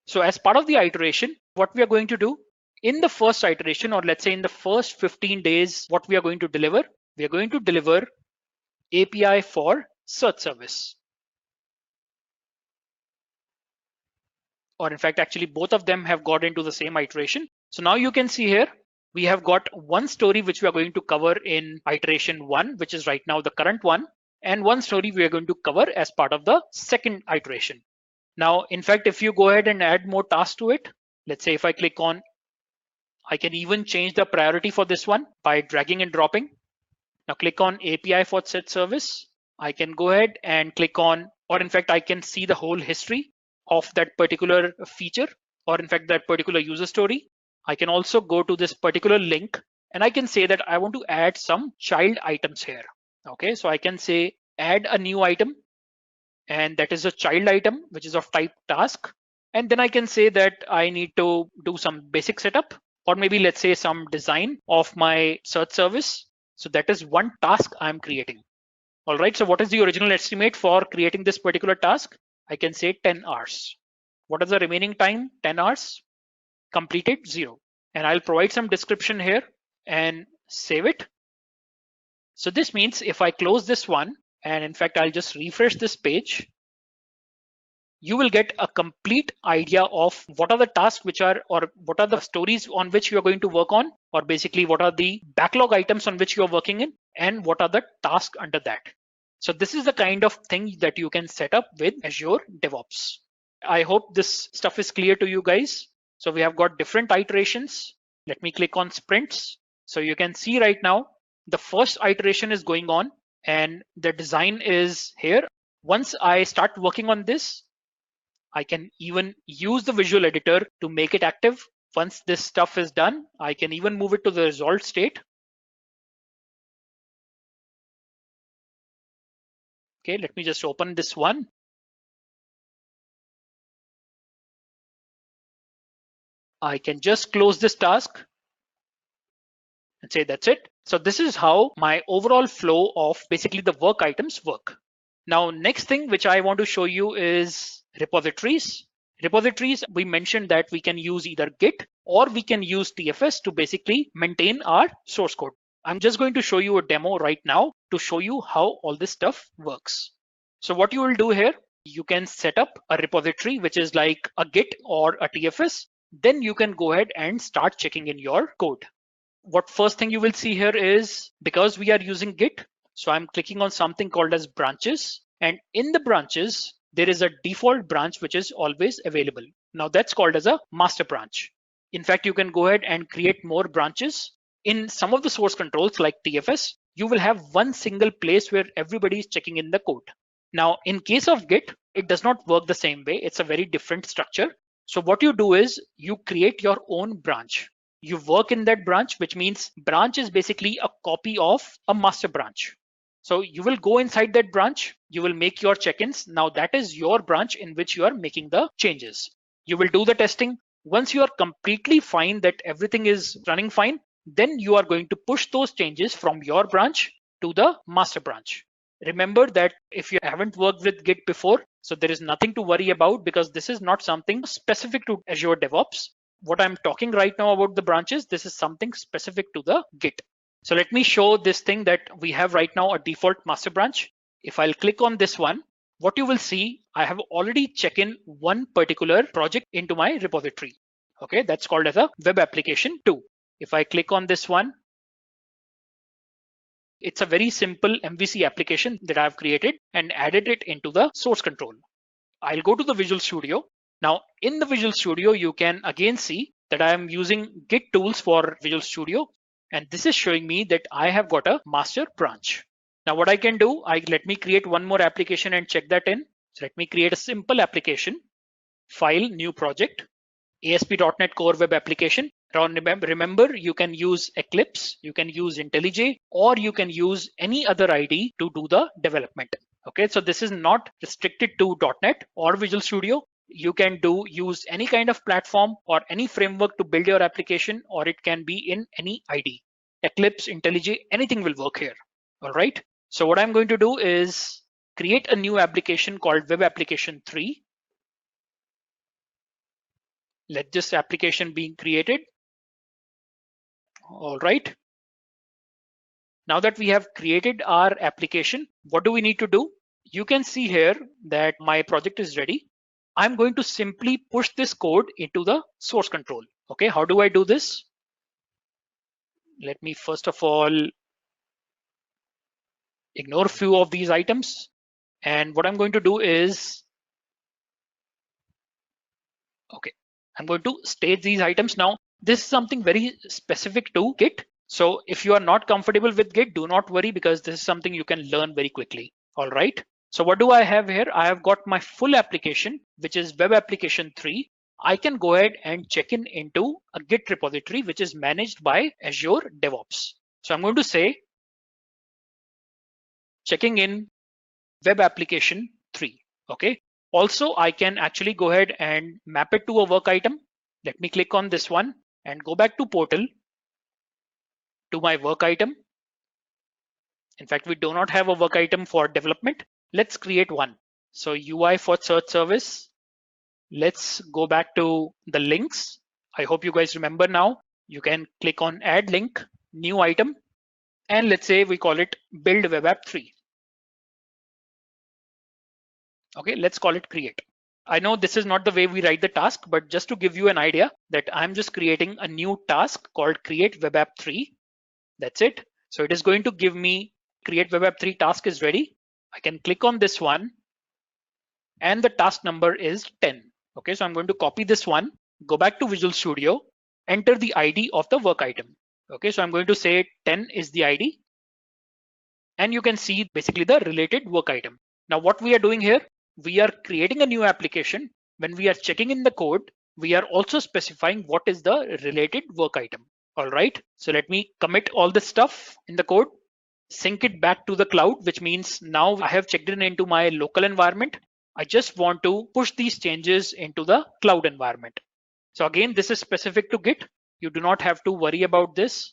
so as part of the iteration, what we are going to do in the first iteration, or let's say in the first 15 days, what we are going to deliver, we are going to deliver API for search service. Or in fact, actually both of them have got into the same iteration. So now you can see here, we have got one story which we are going to cover in iteration 1, which is right now the current one, and one story we are going to cover as part of the second iteration. Now, in fact, if you go ahead and add more tasks to it, let's say if I click on, I can even change the priority for this one by dragging and dropping. Now click on API for search service. I can go ahead and click on, or in fact, I can see the whole history of that particular feature, or in fact, that particular user story. I can also go to this particular link and I can say that I want to add some child items here. Okay, so I can say add a new item, and that is a child item, which is of type task. And then I can say that I need to do some basic setup, or maybe let's say some design of my search service. So that is one task I'm creating. All right, so what is the original estimate for creating this particular task? I can say 10 hours. What is the remaining time? 10 hours. Completed 0. And I'll provide some description here and save it. So this means if I close this one, and in fact, I'll just refresh this page, you will get a complete idea of what are the tasks which are, or what are the stories on which you are going to work on, or basically what are the backlog items on which you are working in, and what are the tasks under that. So this is the kind of thing that you can set up with Azure DevOps. I hope this stuff is clear to you guys. So we have got different iterations. Let me click on sprints. So you can see right now, the first iteration is going on and the design is here. Once I start working on this, I can even use the visual editor to make it active. Once this stuff is done, I can even move it to the resolved state. Okay, let me just open this one. I can just close this task and say that's it. So this is how my overall flow of basically the work items work. Now, next thing which I want to show you is repositories. Repositories, we mentioned that we can use either Git or we can use TFS to basically maintain our source code. I'm just going to show you a demo right now to show you how all this stuff works. So what you will do here, you can set up a repository which is like a Git or a TFS. Then you can go ahead and start checking in your code. What first thing you will see here is, because we are using Git, so I'm clicking on something called as branches. And in the branches, there is a default branch which is always available. Now that's called as a master branch. In fact, you can go ahead and create more branches. In some of the source controls like TFS, you will have one single place where everybody is checking in the code. Now, in case of Git, it does not work the same way. It's a very different structure. So what you do is you create your own branch. You work in that branch, which means branch is basically a copy of a master branch. So you will go inside that branch, you will make your check-ins. Now that is your branch in which you are making the changes. You will do the testing. Once you are completely fine that everything is running fine, then you are going to push those changes from your branch to the master branch. Remember that if you haven't worked with Git before, so there is nothing to worry about because this is not something specific to Azure DevOps. What I'm talking right now about the branches, this is something specific to the Git. So let me show this thing that we have right now, a default master branch. If I'll click on this one, what you will see, I have already checked in one particular project into my repository. Okay, that's called as a web application 2. If I click on this one, it's a very simple MVC application that I've created and added it into the source control. I'll go to the Visual Studio. Now in the Visual Studio, you can again see that I am using Git tools for Visual Studio. And this is showing me that I have got a master branch. Now what I can do, let me create one more application and check that in. So let me create a simple application, file, new project, ASP.NET Core Web Application. Remember, you can use Eclipse, you can use IntelliJ, or you can use any other IDE to do the development. Okay, so this is not restricted to .NET or Visual Studio. You can use any kind of platform or any framework to build your application, or it can be in any IDE. Eclipse, IntelliJ, anything will work here. All right. So what I'm going to do is create a new application called Web Application 3. Let this application be created. All right. Now that we have created our application, what do we need to do? You can see here that my project is ready. I'm going to simply push this code into the source control. Okay, how do I do this? Let me first of all ignore a few of these items. And what I'm going to do is, okay, I'm going to stage these items. Now, this is something very specific to Git. So if you are not comfortable with Git, do not worry because this is something you can learn very quickly. All right. So what do I have here? I have got my full application, which is Web Application 3. I can go ahead and check in into a Git repository, which is managed by Azure DevOps. So I'm going to say checking in Web Application 3. Okay. Also, I can actually go ahead and map it to a work item. Let me click on this one and go back to portal to my work item. In fact, we do not have a work item for development. Let's create one. So UI for search service. Let's go back to the links. I hope you guys remember now. You can click on add link, new item, and let's say we call it build web app 3. Okay, let's call it create. I know this is not the way we write the task, but just to give you an idea that I'm just creating a new task called create web app 3. That's it. So it is going to give me create web app 3 task is ready. I can click on this one and the task number is 10. Okay, so I'm going to copy this one, go back to Visual Studio, enter the ID of the work item. Okay, so I'm going to say 10 is the ID. And you can see basically the related work item. Now what we are doing here, we are creating a new application. When we are checking in the code, we are also specifying what is the related work item. All right, so let me commit all this stuff in the code, sync it back to the cloud, which means now I have checked in into my local environment. I just want to push these changes into the cloud environment. So again, this is specific to Git. You do not have to worry about this.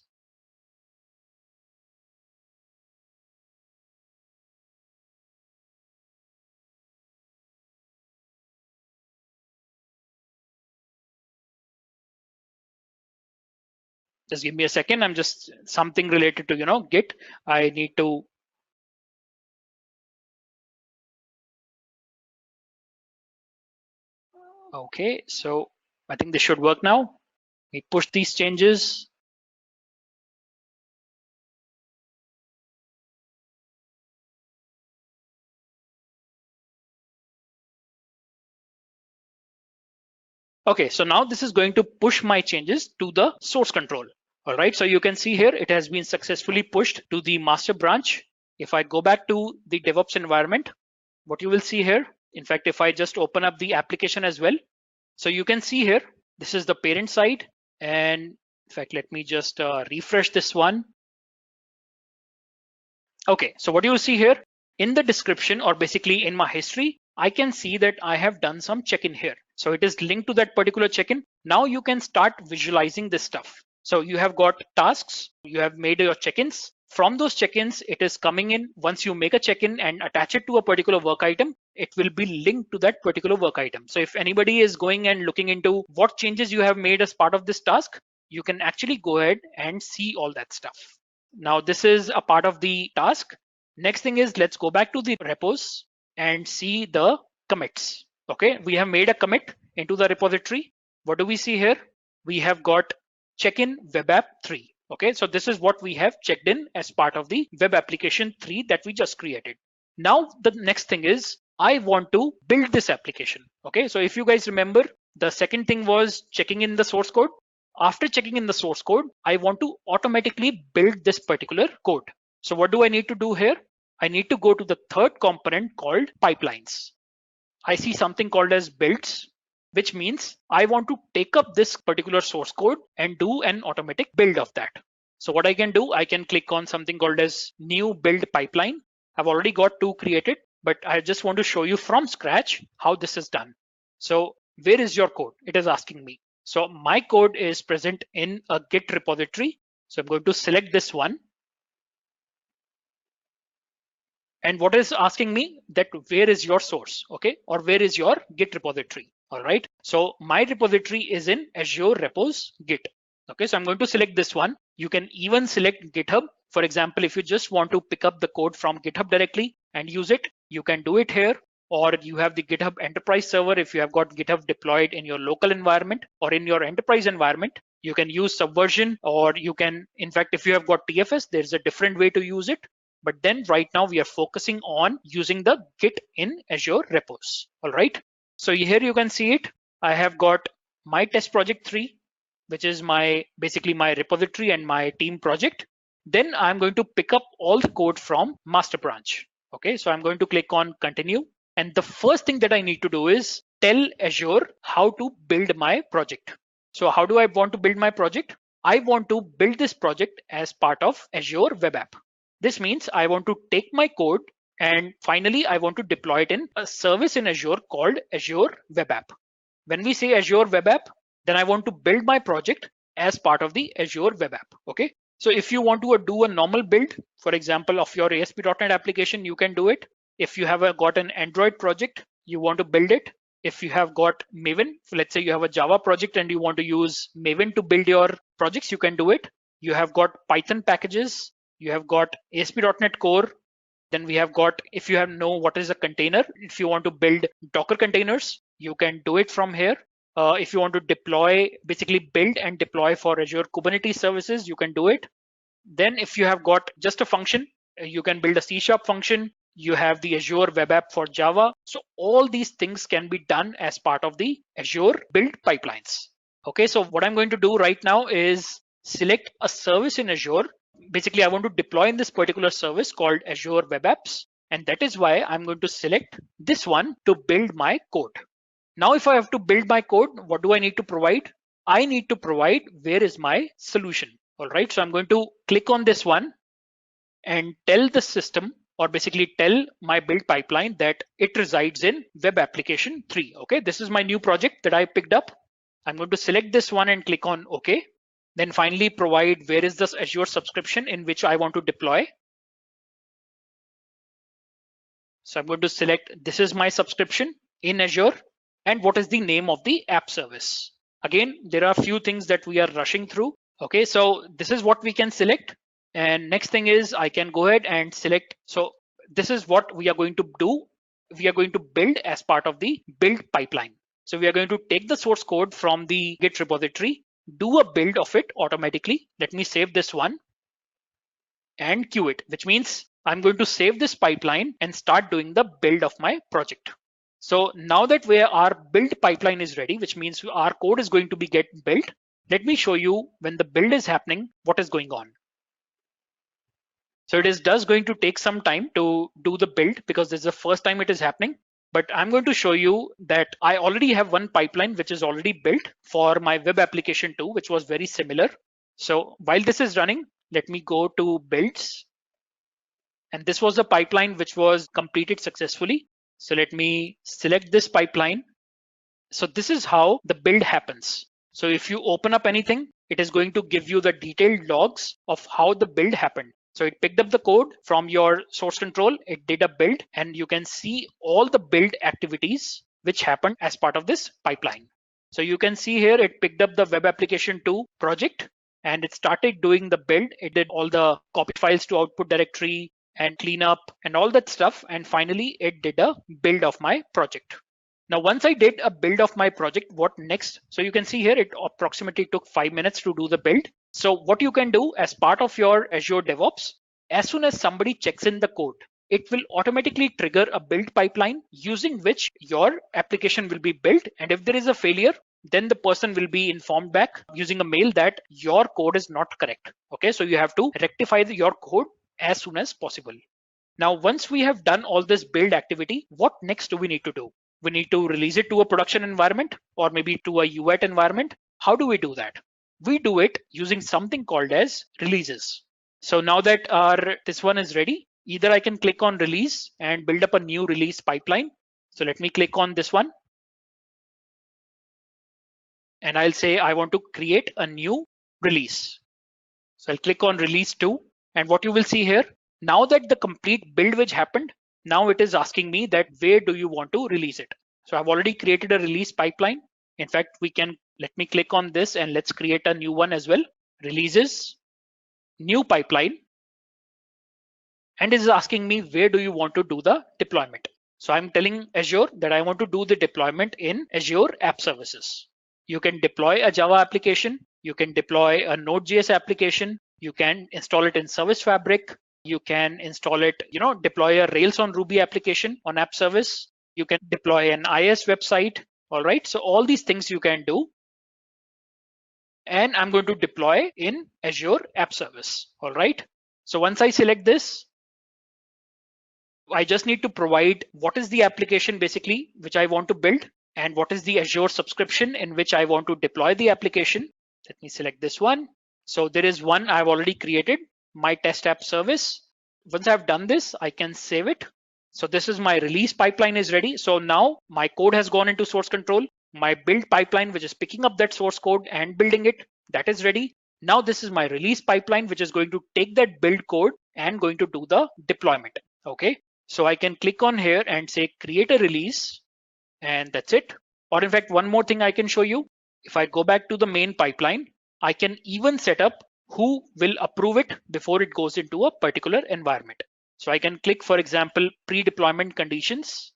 Just give me a second. I'm just something related to, Git. I need to. Okay, so I think this should work now. We push these changes. Okay, so now this is going to push my changes to the source control. All right, so you can see here it has been successfully pushed to the master branch. If I go back to the DevOps environment, what you will see here, in fact, if I just open up the application as well, so you can see here, this is the parent side. And in fact, let me just refresh this one. Okay, so what you will see here in the description, or basically in my history, I can see that I have done some check-in here. So it is linked to that particular check-in. Now you can start visualizing this stuff. So you have got tasks, you have made your check-ins. From those check-ins, it is coming in. Once you make a check-in and attach it to a particular work item, it will be linked to that particular work item. So if anybody is going and looking into what changes you have made as part of this task, you can actually go ahead and see all that stuff. Now this is a part of the task. Next thing is, let's go back to the repos and see the commits. Okay, we have made a commit into the repository. What do we see here? We have got check-in web app 3. Okay, so this is what we have checked in as part of the web application 3 that we just created. Now the next thing is, I want to build this application. Okay, so if you guys remember, the second thing was checking in the source code. After checking in the source code, I want to automatically build this particular code. So what do I need to do here? I need to go to the third component called pipelines. I see something called as builds, which means I want to take up this particular source code and do an automatic build of that. So what I can do, I can click on something called as new build pipeline. I've already got 2 created, but I just want to show you from scratch how this is done. So where is your code? It is asking me. So my code is present in a Git repository. So I'm going to select this one. And what is asking me that where is your source, okay? Or where is your Git repository, all right? So my repository is in Azure Repos Git. Okay, so I'm going to select this one. You can even select GitHub. For example, if you just want to pick up the code from GitHub directly and use it, you can do it here. Or you have the GitHub Enterprise server. If you have got GitHub deployed in your local environment or in your enterprise environment, you can use Subversion, or you can, in fact, if you have got TFS, there's a different way to use it. But then right now we are focusing on using the Git in Azure repos. All right. So here you can see it. I have got my test project 3, which is my basically my repository and my team project. Then I'm going to pick up all the code from master branch. Okay, so I'm going to click on continue. And the first thing that I need to do is tell Azure how to build my project. So how do I want to build my project? I want to build this project as part of Azure web app. This means I want to take my code and finally I want to deploy it in a service in Azure called Azure web app. When we say Azure web app, then I want to build my project as part of the Azure web app. Okay. So if you want to do a normal build, for example, of your ASP.NET application, you can do it. If you have got an Android project, you want to build it. If you have got Maven, let's say you have a Java project and you want to use Maven to build your projects, you can do it. You have got Python packages. You have got ASP.NET Core. Then we have got, if you have know what is a container, if you want to build Docker containers, you can do it from here. If you want to deploy, basically build and deploy for Azure Kubernetes services, you can do it. Then if you have got just a function, you can build a C# function. You have the Azure web app for Java. So all these things can be done as part of the Azure build pipelines. Okay, so what I'm going to do right now is select a service in Azure. Basically, I want to deploy in this particular service called Azure Web Apps. And that is why I'm going to select this one to build my code. Now, if I have to build my code, what do I need to provide? I need to provide where is my solution. All right, so I'm going to click on this one and tell the system, or basically tell my build pipeline that it resides in web application 3. Okay, this is my new project that I picked up. I'm going to select this one and click on OK. Then finally provide where is this Azure subscription in which I want to deploy. So I'm going to select this is my subscription in Azure, and what is the name of the app service. Again, there are a few things that we are rushing through. Okay, so this is what we can select. And next thing is I can go ahead and select. So this is what we are going to do. We are going to build as part of the build pipeline. So we are going to take the source code from the Git repository, do a build of it automatically. Let me save this one and queue it, which means I'm going to save this pipeline and start doing the build of my project. So now that our build pipeline is ready, which means our code is going to be get built, Let me show you when the build is happening, what is going on. So it is does going to take some time to do the build because this is the first time it is happening. But I'm going to show you that I already have one pipeline which is already built for my web application 2, which was very similar. So while this is running, let me go to builds. And this was the pipeline which was completed successfully. So let me select this pipeline. So this is how the build happens. So if you open up anything, it is going to give you the detailed logs of how the build happened. So it picked up the code from your source control, it did a build, and you can see all the build activities which happened as part of this pipeline. So you can see here it picked up the web application 2 project and it started doing the build. It did all the copied files to output directory and cleanup and all that stuff. And finally, it did a build of my project. Now, once I did a build of my project, what next? So you can see here, it approximately took 5 minutes to do the build. So what you can do as part of your Azure DevOps, as soon as somebody checks in the code, it will automatically trigger a build pipeline using which your application will be built. And if there is a failure, then the person will be informed back using a mail that your code is not correct. Okay, so you have to rectify your code as soon as possible. Now, once we have done all this build activity, what next do we need to do? We need to release it to a production environment or maybe to a UAT environment. How do we do that? We do it using something called as releases. So now that this one is ready, either I can click on release and build up a new release pipeline. So let me click on this one. And I'll say I want to create a new release. So I'll click on release 2. And what you will see here, now that the complete build which happened, now it is asking me that where do you want to release it? So I've already created a release pipeline. In fact, let me click on this and let's create a new one as well. Releases, new pipeline. And it is asking me where do you want to do the deployment? So I'm telling Azure that I want to do the deployment in Azure App Services. You can deploy a Java application. You can deploy a Node.js application. You can install it in Service Fabric. You can install it, deploy a Rails on Ruby application on app service. You can deploy an IIS website. All right. So all these things you can do. And I'm going to deploy in Azure App Service. All right. So once I select this, I just need to provide what is the application basically which I want to build and what is the Azure subscription in which I want to deploy the application. Let me select this one. So there is one I've already created, my test app service. Once I've done this, I can save it. So this is my release pipeline is ready. So now my code has gone into source control. My build pipeline, which is picking up that source code and building it, that is ready. Now this is my release pipeline, which is going to take that build code and going to do the deployment. Okay. So I can click on here and say create a release and that's it. Or in fact, one more thing I can show you. If I go back to the main pipeline, I can even set up who will approve it before it goes into a particular environment. So I can click, for example, pre-deployment conditions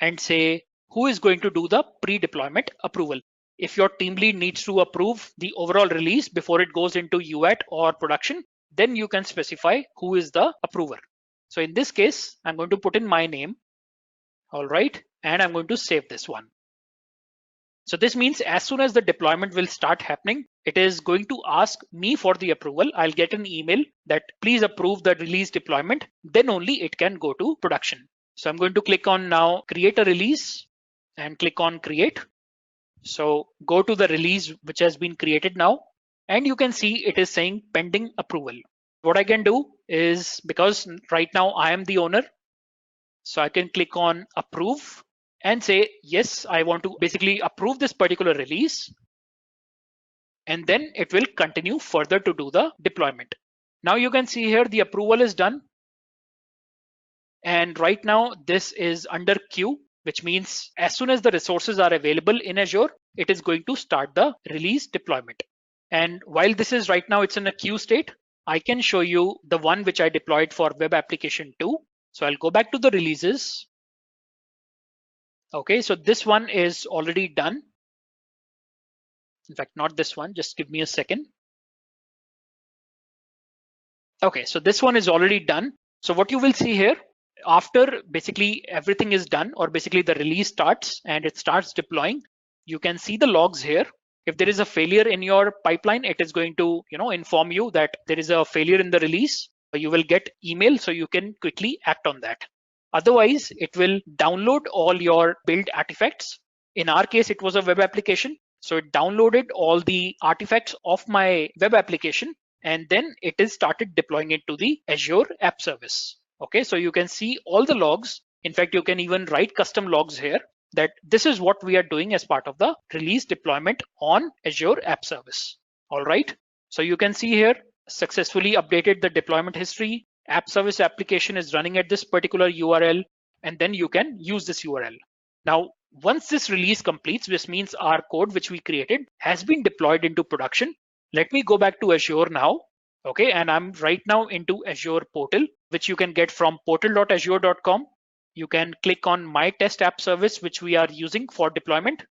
and say who is going to do the pre-deployment approval. If your team lead needs to approve the overall release before it goes into UAT or production, then you can specify who is the approver. So in this case, I'm going to put in my name. All right. And I'm going to save this one. So this means as soon as the deployment will start happening, it is going to ask me for the approval. I'll get an email that please approve the release deployment. Then only it can go to production. So I'm going to click on now create a release and click on create. So go to the release which has been created now. And you can see it is saying pending approval. What I can do is, because right now I am the owner, so I can click on approve and say, yes, I want to basically approve this particular release. And then it will continue further to do the deployment. Now you can see here the approval is done. And right now this is under queue, which means as soon as the resources are available in Azure, it is going to start the release deployment. And while this is right now, it's in a queue state, I can show you the one which I deployed for web application 2. So I'll go back to the releases. Okay, so this one is already done. In fact, not this one, just give me a second. Okay, so this one is already done. So what you will see here, after basically everything is done, or basically the release starts and it starts deploying, you can see the logs here. If there is a failure in your pipeline, it is going to inform you that there is a failure in the release. You will get email so you can quickly act on that. Otherwise, it will download all your build artifacts. In our case, it was a web application. So it downloaded all the artifacts of my web application, and then it is started deploying it to the Azure App Service. Okay, so you can see all the logs. In fact, you can even write custom logs here that this is what we are doing as part of the release deployment on Azure App Service. All right, so you can see here successfully updated the deployment history. App Service application is running at this particular URL, and then you can use this URL. Now, once this release completes, this means our code which we created has been deployed into production. Let me go back to Azure now. Okay, and I'm right now into Azure portal, which you can get from portal.azure.com. You can click on My Test App Service, which we are using for deployment.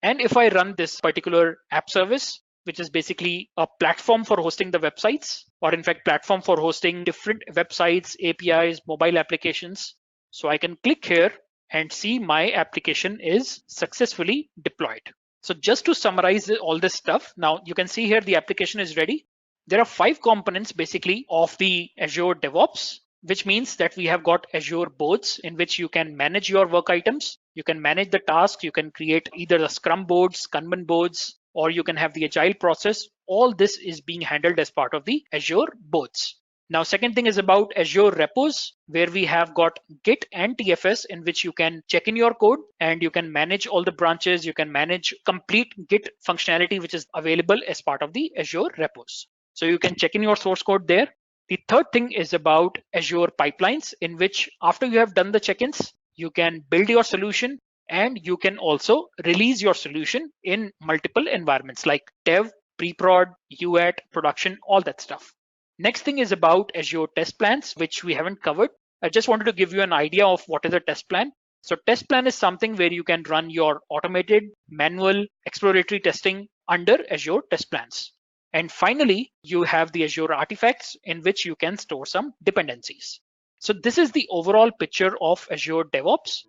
And if I run this particular app service, which is basically a platform for hosting the websites, or in fact, platform for hosting different websites, APIs, mobile applications. So I can click here and see my application is successfully deployed. So just to summarize all this stuff, now you can see here the application is ready. There are 5 components basically of the Azure DevOps, which means that we have got Azure boards in which you can manage your work items. You can manage the tasks. You can create either the Scrum boards, Kanban boards, or you can have the agile process. All this is being handled as part of the Azure boards. Now, second thing is about Azure repos, where we have got Git and TFS in which you can check in your code and you can manage all the branches. You can manage complete Git functionality, which is available as part of the Azure repos. So you can check in your source code there. The third thing is about Azure pipelines, in which after you have done the check-ins, you can build your solution and you can also release your solution in multiple environments like dev, pre-prod, UAT, production, all that stuff. Next thing is about Azure test plans, which we haven't covered. I just wanted to give you an idea of what is a test plan. So test plan is something where you can run your automated, manual, exploratory testing under Azure test plans. And finally, you have the Azure artifacts in which you can store some dependencies. So this is the overall picture of Azure DevOps.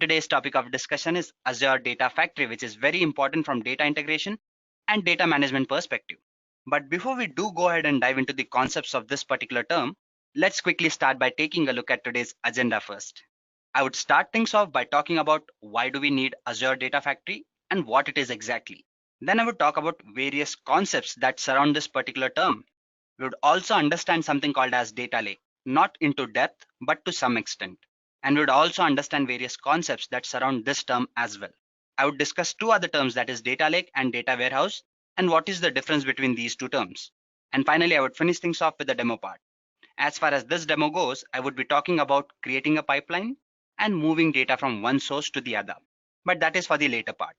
Today's topic of discussion is Azure Data Factory, which is very important from data integration and data management perspective. But before we do go ahead and dive into the concepts of this particular term, let's quickly start by taking a look at today's agenda first. I would start things off by talking about why do we need Azure Data Factory and what it is exactly. Then I would talk about various concepts that surround this particular term. We would also understand something called as data lake, not into depth, but to some extent. And we would also understand various concepts that surround this term as well. I would discuss 2 other terms, that is data lake and data warehouse, and what is the difference between these 2 terms. And finally, I would finish things off with the demo part. As far as this demo goes, I would be talking about creating a pipeline and moving data from one source to the other. But that is for the later part.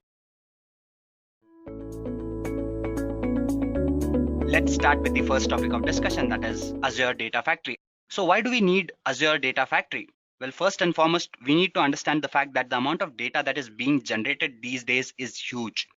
Let's start with the first topic of discussion, that is Azure Data Factory. So why do we need Azure Data Factory? Well, first and foremost, we need to understand the fact that the amount of data that is being generated these days is huge.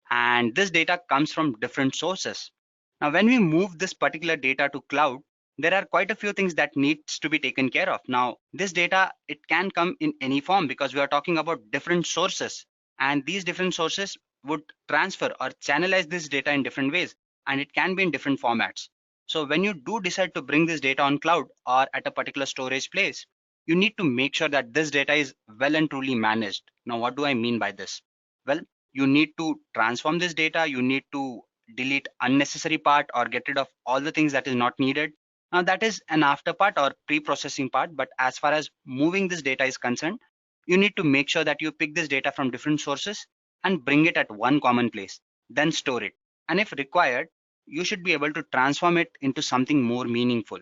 And this data comes from different sources. Now, when we move this particular data to cloud, there are quite a few things that needs to be taken care of. Now, this data, it can come in any form because we are talking about different sources, and these different sources would transfer or channelize this data in different ways, and it can be in different formats. So when you do decide to bring this data on cloud or at a particular storage place, you need to make sure that this data is well and truly managed. Now, what do I mean by this? Well, you need to transform this data. You need to delete unnecessary part or get rid of all the things that is not needed. Now that is an after part or pre-processing part, but as far as moving this data is concerned, you need to make sure that you pick this data from different sources and bring it at one common place, then store it. And if required, you should be able to transform it into something more meaningful.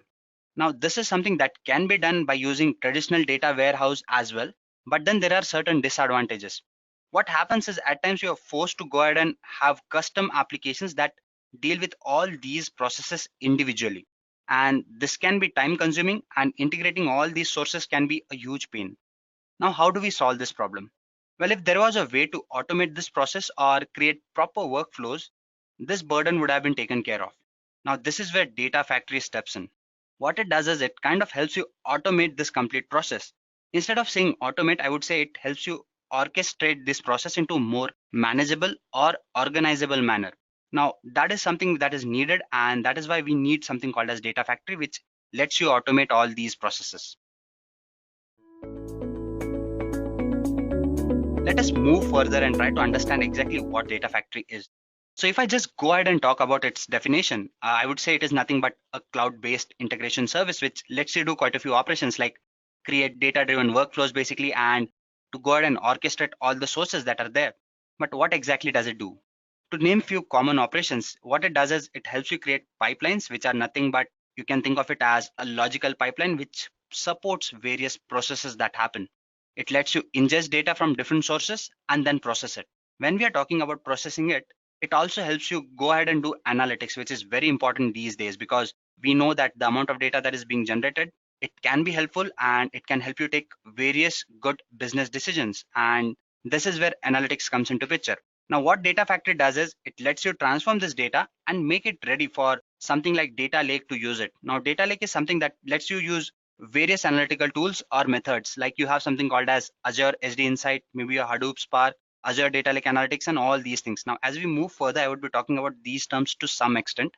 Now, this is something that can be done by using traditional data warehouse as well, but then there are certain disadvantages. What happens is at times you are forced to go ahead and have custom applications that deal with all these processes individually. And this can be time consuming, and integrating all these sources can be a huge pain. Now, how do we solve this problem? Well, if there was a way to automate this process or create proper workflows, this burden would have been taken care of. Now, this is where Data Factory steps in. What it does is it kind of helps you automate this complete process. Instead of saying automate, I would say it helps you orchestrate this process into more manageable or organizable manner. Now, that is something that is needed, and that is why we need something called as data factory, which lets you automate all these processes. Let us move further and try to understand exactly what data factory is. So if I just go ahead and talk about its definition, I would say it is nothing but a cloud-based integration service which lets you do quite a few operations like create data-driven workflows basically, and to go ahead and orchestrate all the sources that are there. But what exactly does it do? To name few common operations, what it does is it helps you create pipelines which are nothing but, you can think of it as a logical pipeline which supports various processes that happen. It lets you ingest data from different sources and then process it. When we are talking about processing it, it also helps you go ahead and do analytics, which is very important these days because we know that the amount of data that is being generated, it can be helpful and it can help you take various good business decisions. And this is where analytics comes into picture. Now, what Data Factory does is it lets you transform this data and make it ready for something like Data Lake to use it. Now, Data Lake is something that lets you use various analytical tools or methods. Like you have something called as Azure SD Insight, maybe a Hadoop Spark, Azure Data Lake Analytics, and all these things. Now, as we move further, I would be talking about these terms to some extent,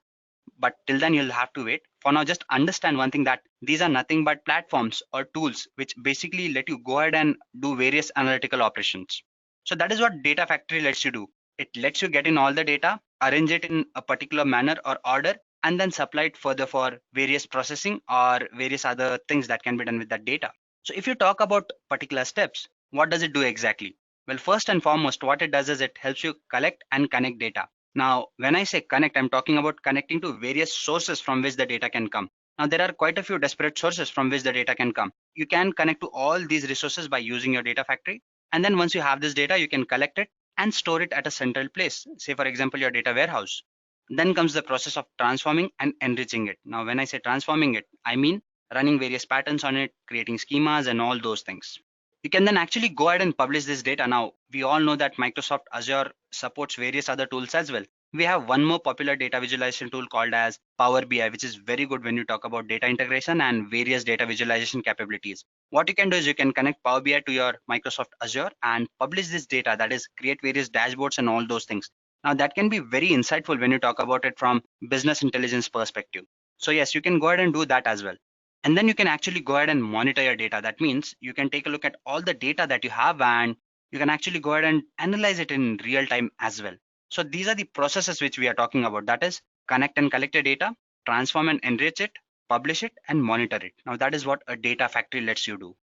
but till then you'll have to wait. For now, just understand one thing, that these are nothing but platforms or tools which basically let you go ahead and do various analytical operations. So that is what Data Factory lets you do. It lets you get in all the data, arrange it in a particular manner or order, and then supply it further for various processing or various other things that can be done with that data. So if you talk about particular steps, what does it do exactly? Well, first and foremost, what it does is it helps you collect and connect data. Now, when I say connect, I'm talking about connecting to various sources from which the data can come. Now, there are quite a few disparate sources from which the data can come. You can connect to all these resources by using your data factory. And then once you have this data, you can collect it and store it at a central place. Say, for example, your data warehouse. Then comes the process of transforming and enriching it. Now, when I say transforming it, I mean running various patterns on it, creating schemas and all those things. You can then actually go ahead and publish this data. Now, we all know that Microsoft Azure supports various other tools as well. We have one more popular data visualization tool called as Power BI, which is very good when you talk about data integration and various data visualization capabilities. What you can do is you can connect Power BI to your Microsoft Azure and publish this data, that is create various dashboards and all those things. Now that can be very insightful when you talk about it from business intelligence perspective. So yes, you can go ahead and do that as well. And then you can actually go ahead and monitor your data. That means you can take a look at all the data that you have and you can actually go ahead and analyze it in real time as well. So these are the processes which we are talking about. That is connect and collect your data, transform and enrich it, publish it and monitor it. Now that is what a data factory lets you do.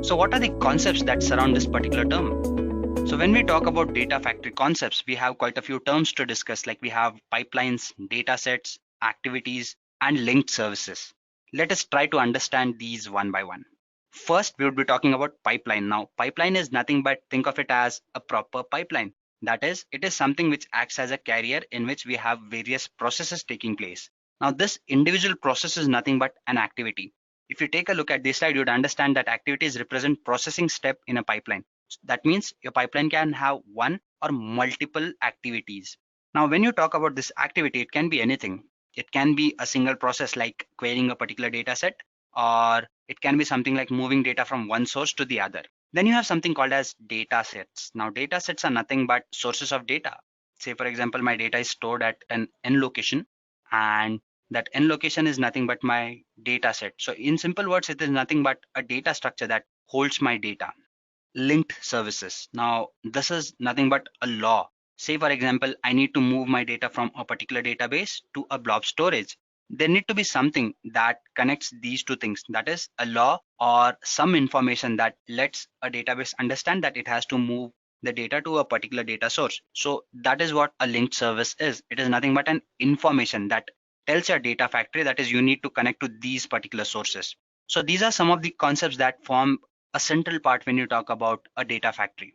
So what are the concepts that surround this particular term? So when we talk about data factory concepts, we have quite a few terms to discuss, like we have pipelines, data sets, activities, and linked services. Let us try to understand these one by one. First, we would be talking about pipeline. Now, pipeline is nothing but think of it as a proper pipeline. That is, it is something which acts as a carrier in which we have various processes taking place. Now, this individual process is nothing but an activity. If you take a look at this slide, you'd understand that activities represent processing step in a pipeline. That means your pipeline can have one or multiple activities. Now, when you talk about this activity, it can be anything. It can be a single process like querying a particular data set, or it can be something like moving data from one source to the other. Then you have something called as data sets. Now, data sets are nothing but sources of data. Say, for example, my data is stored at an N location, and that N location is nothing but my data set. So in simple words, it is nothing but a data structure that holds my data. Linked services. Now, this is nothing but a law. Say, for example, I need to move my data from a particular database to a blob storage. There need to be something that connects these two things. That is a law or some information that lets a database understand that it has to move the data to a particular data source. So that is what a linked service is. It is nothing but an information that tells your data factory that is you need to connect to these particular sources. So these are some of the concepts that form a central part when you talk about a data factory.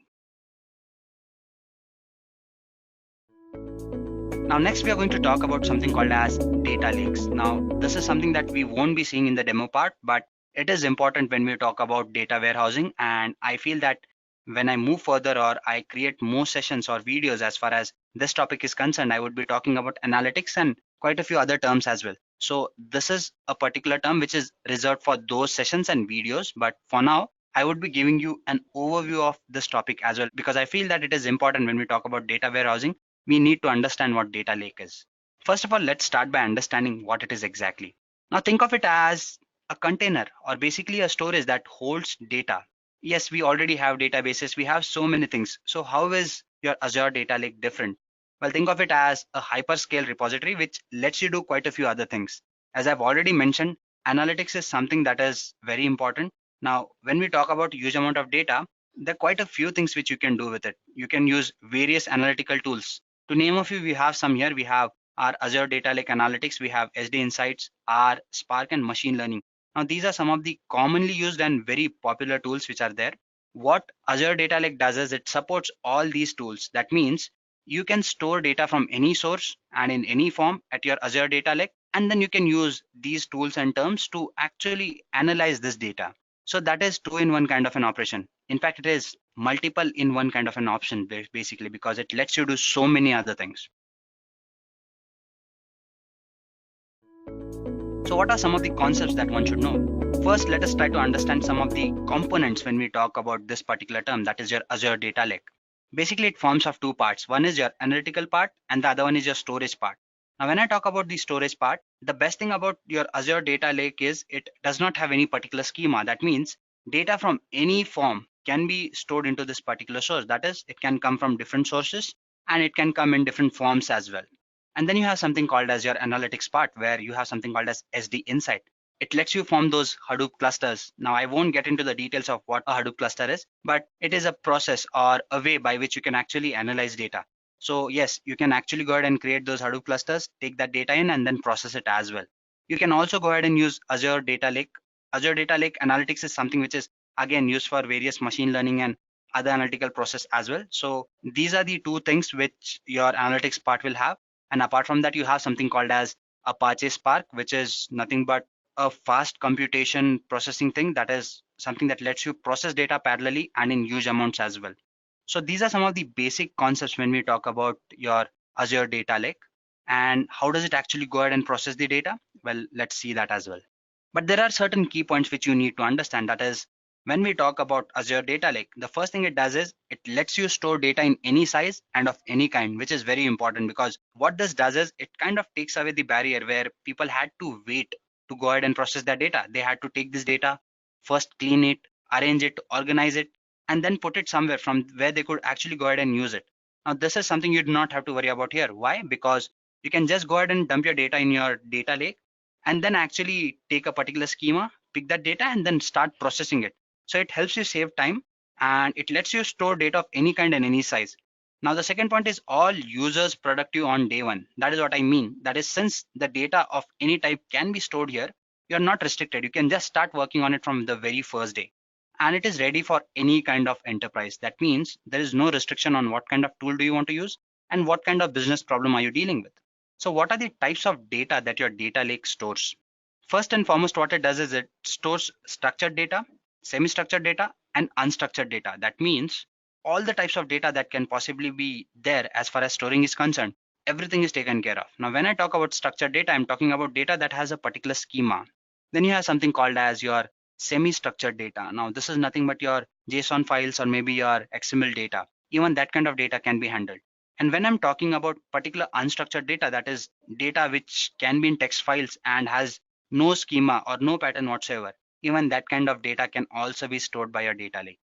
Now next we are going to talk about something called as data lakes. Now this is something that we won't be seeing in the demo part, but it is important when we talk about data warehousing, and I feel that when I move further or I create more sessions or videos as far as this topic is concerned, I would be talking about analytics and quite a few other terms as well. So this is a particular term which is reserved for those sessions and videos. But for now, I would be giving you an overview of this topic as well, because I feel that it is important when we talk about data warehousing, we need to understand what data lake is. First of all, let's start by understanding what it is exactly. Now think of it as a container or basically a storage that holds data. Yes, we already have databases, we have so many things. So how is your Azure data lake different? Well, think of it as a hyperscale repository which lets you do quite a few other things. As I've already mentioned, analytics is something that is very important. Now, when we talk about huge amount of data, there are quite a few things which you can do with it. You can use various analytical tools. To name a few, we have some here. We have our Azure Data Lake Analytics, we have SD Insights, R, Spark, and machine learning. Now, these are some of the commonly used and very popular tools which are there. What Azure Data Lake does is it supports all these tools. That means you can store data from any source and in any form at your Azure Data Lake, and then you can use these tools and terms to actually analyze this data. So that is two in one kind of an operation. In fact, it is multiple in one kind of an option basically, because it lets you do so many other things. So what are some of the concepts that one should know? First, let us try to understand some of the components when we talk about this particular term, that is your Azure Data Lake. Basically, it forms of two parts. One is your analytical part and the other one is your storage part. Now, when I talk about the storage part, the best thing about your Azure Data Lake is it does not have any particular schema. That means data from any form can be stored into this particular source. That is, it can come from different sources and it can come in different forms as well. And then you have something called as your analytics part, where you have something called as SD Insight. It lets you form those Hadoop clusters. Now, I won't get into the details of what a Hadoop cluster is, but it is a process or a way by which you can actually analyze data. So yes, you can actually go ahead and create those Hadoop clusters, take that data in and then process it as well. You can also go ahead and use Azure Data Lake. Azure Data Lake Analytics is something which is again used for various machine learning and other analytical process as well. So these are the two things which your analytics part will have. And apart from that, you have something called as Apache Spark, which is nothing but a fast computation processing thing, that is something that lets you process data parallelly and in huge amounts as well. So these are some of the basic concepts when we talk about your Azure Data Lake. And how does it actually go ahead and process the data? Well, let's see that as well. But there are certain key points which you need to understand. That is, when we talk about Azure Data Lake, the first thing it does is it lets you store data in any size and of any kind, which is very important, because what this does is it kind of takes away the barrier where people had to wait to go ahead and process their data. They had to take this data, first clean it, arrange it, organize it, and then put it somewhere from where they could actually go ahead and use it. Now, this is something you do not have to worry about here. Why? Because you can just go ahead and dump your data in your data lake and then actually take a particular schema, pick that data, and then start processing it. So it helps you save time and it lets you store data of any kind and any size. Now, the second point is all users productive on day one. That is what I mean. That is, since the data of any type can be stored here, you're not restricted. You can just start working on it from the very first day. And it is ready for any kind of enterprise. That means there is no restriction on what kind of tool do you want to use and what kind of business problem are you dealing with. So what are the types of data that your data lake stores? First and foremost, what it does is it stores structured data, semi-structured data, and unstructured data. That means all the types of data that can possibly be there as far as storing is concerned, everything is taken care of. Now, when I talk about structured data, I'm talking about data that has a particular schema. Then you have something called as your semi-structured data. Now, this is nothing but your JSON files or maybe your XML data. Even that kind of data can be handled. And when I'm talking about particular unstructured data, that is data which can be in text files and has no schema or no pattern whatsoever, even that kind of data can also be stored by your data lake.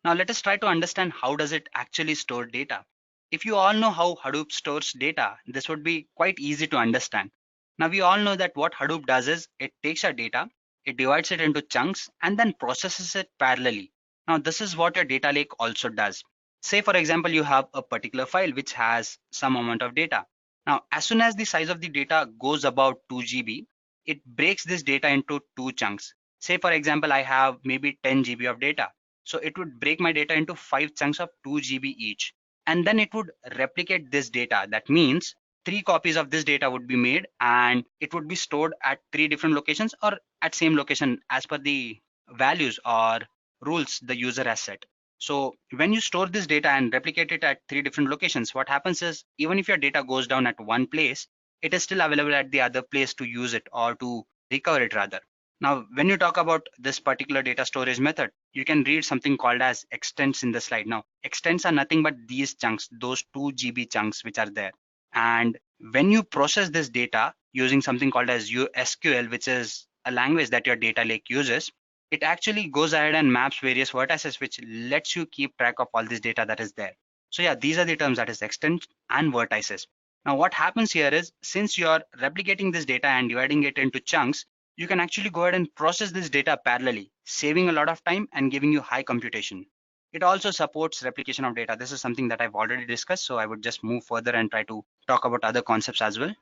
Now let us try to understand how does it actually store data. If you all know how Hadoop stores data, this would be quite easy to understand. Now we all know that what Hadoop does is it takes your data, it divides it into chunks and then processes it parallelly. Now this is what your data lake also does. Say for example, you have a particular file which has some amount of data. Now as soon as the size of the data goes about 2 GB, it breaks this data into two chunks. Say for example, I have maybe 10 GB of data. So it would break my data into 5 chunks of 2 GB each. And then it would replicate this data. That means 3 copies of this data would be made and it would be stored at 3 different locations or at same location as per the values or rules the user has set. So when you store this data and replicate it at 3 different locations, what happens is even if your data goes down at one place, it is still available at the other place to use it or to recover it rather. Now, when you talk about this particular data storage method, you can read something called as extents in the slide. Now, extents are nothing but these chunks, those 2 GB chunks which are there. And when you process this data using something called as SQL, which is a language that your data lake uses, it actually goes ahead and maps various vertices, which lets you keep track of all this data that is there. So yeah, these are the terms, that is extents and vertices. Now what happens here is, since you're replicating this data and dividing it into chunks, you can actually go ahead and process this data parallelly, saving a lot of time and giving you high computation. It also supports replication of data. This is something that I've already discussed, so I would just move further and try to talk about other concepts as well.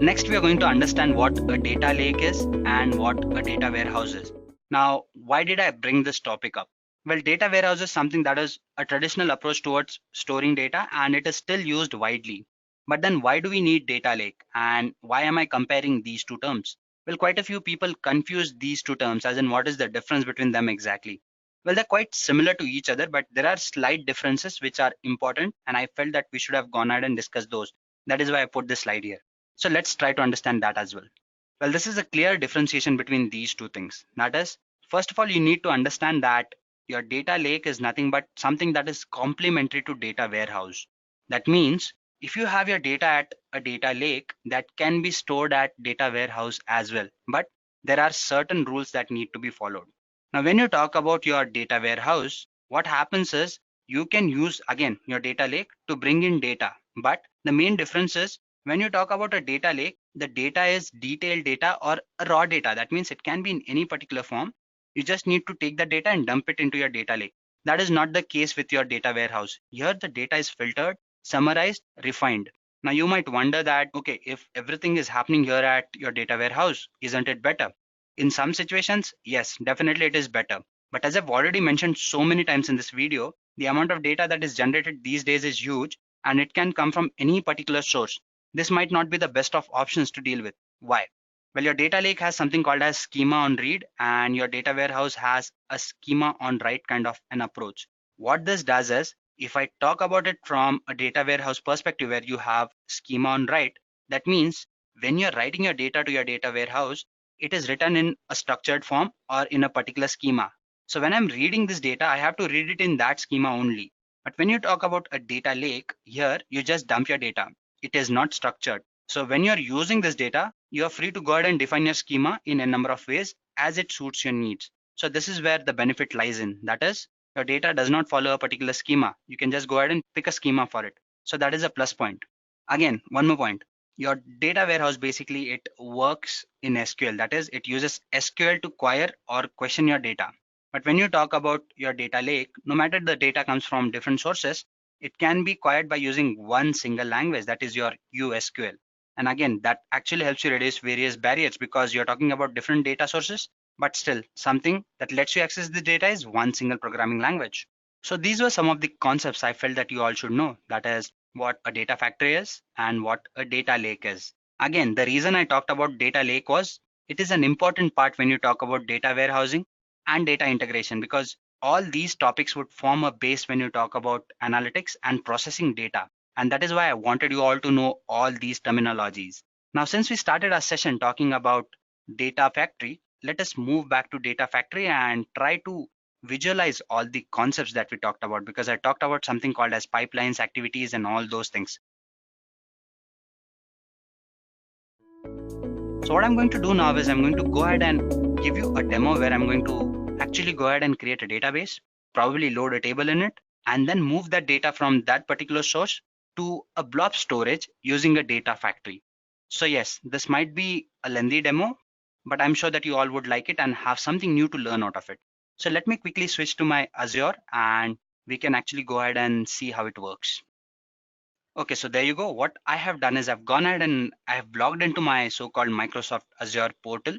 Next, we are going to understand what a data lake is and what a data warehouse is. Now, why did I bring this topic up? Well, data warehouse is something that is a traditional approach towards storing data, and it is still used widely. But then why do we need data lake, and why am I comparing these two terms? Well, quite a few people confuse these two terms, as in what is the difference between them exactly. Well, they're quite similar to each other, but there are slight differences which are important, and I felt that we should have gone ahead and discussed those. That is why I put this slide here. So let's try to understand that as well. Well, this is a clear differentiation between these two things. That is, first of all, you need to understand that your data lake is nothing but something that is complementary to data warehouse. That means if you have your data at a data lake, that can be stored at data warehouse as well. But there are certain rules that need to be followed. Now, when you talk about your data warehouse, what happens is you can use again your data lake to bring in data. But the main difference is, when you talk about a data lake, the data is detailed data or a raw data. That means it can be in any particular form. You just need to take the data and dump it into your data lake. That is not the case with your data warehouse. Here the data is filtered, summarized, refined. Now you might wonder that, okay, if everything is happening here at your data warehouse, isn't it better? In some situations, yes, definitely it is better. But as I've already mentioned so many times in this video, the amount of data that is generated these days is huge, and it can come from any particular source. This might not be the best of options to deal with. Why? Well, your data lake has something called as schema on read, and your data warehouse has a schema on write kind of an approach. What this does is, if I talk about it from a data warehouse perspective where you have schema on write, that means when you're writing your data to your data warehouse, it is written in a structured form or in a particular schema. So when I'm reading this data, I have to read it in that schema only. But when you talk about a data lake, here you just dump your data. It is not structured. So when you're using this data, you are free to go ahead and define your schema in a number of ways as it suits your needs. So this is where the benefit lies in. That is, your data does not follow a particular schema. You can just go ahead and pick a schema for it. So that is a plus point. Again, one more point. Your data warehouse, basically it works in SQL. That is, it uses SQL to query or question your data. But when you talk about your data lake, no matter the data comes from different sources, it can be queried by using one single language, that is your USQL. And again, that actually helps you reduce various barriers because you're talking about different data sources, but still something that lets you access the data is one single programming language. So these were some of the concepts I felt that you all should know. That is what a data factory is and what a data lake is. Again, the reason I talked about data lake was it is an important part when you talk about data warehousing and data integration, because all these topics would form a base when you talk about analytics and processing data. And that is why I wanted you all to know all these terminologies. Now, since we started our session talking about data factory, let us move back to data factory and try to visualize all the concepts that we talked about, because I talked about something called as pipelines, activities, and all those things. So what I'm going to do now is I'm going to go ahead and give you a demo where I'm going to actually go ahead and create a database, probably load a table in it, and then move that data from that particular source to a blob storage using a data factory. So yes, this might be a lengthy demo, but I'm sure that you all would like it and have something new to learn out of it. So let me quickly switch to my Azure and we can actually go ahead and see how it works. Okay, so there you go. What I have done is I've gone ahead and I have logged into my so-called Microsoft Azure portal.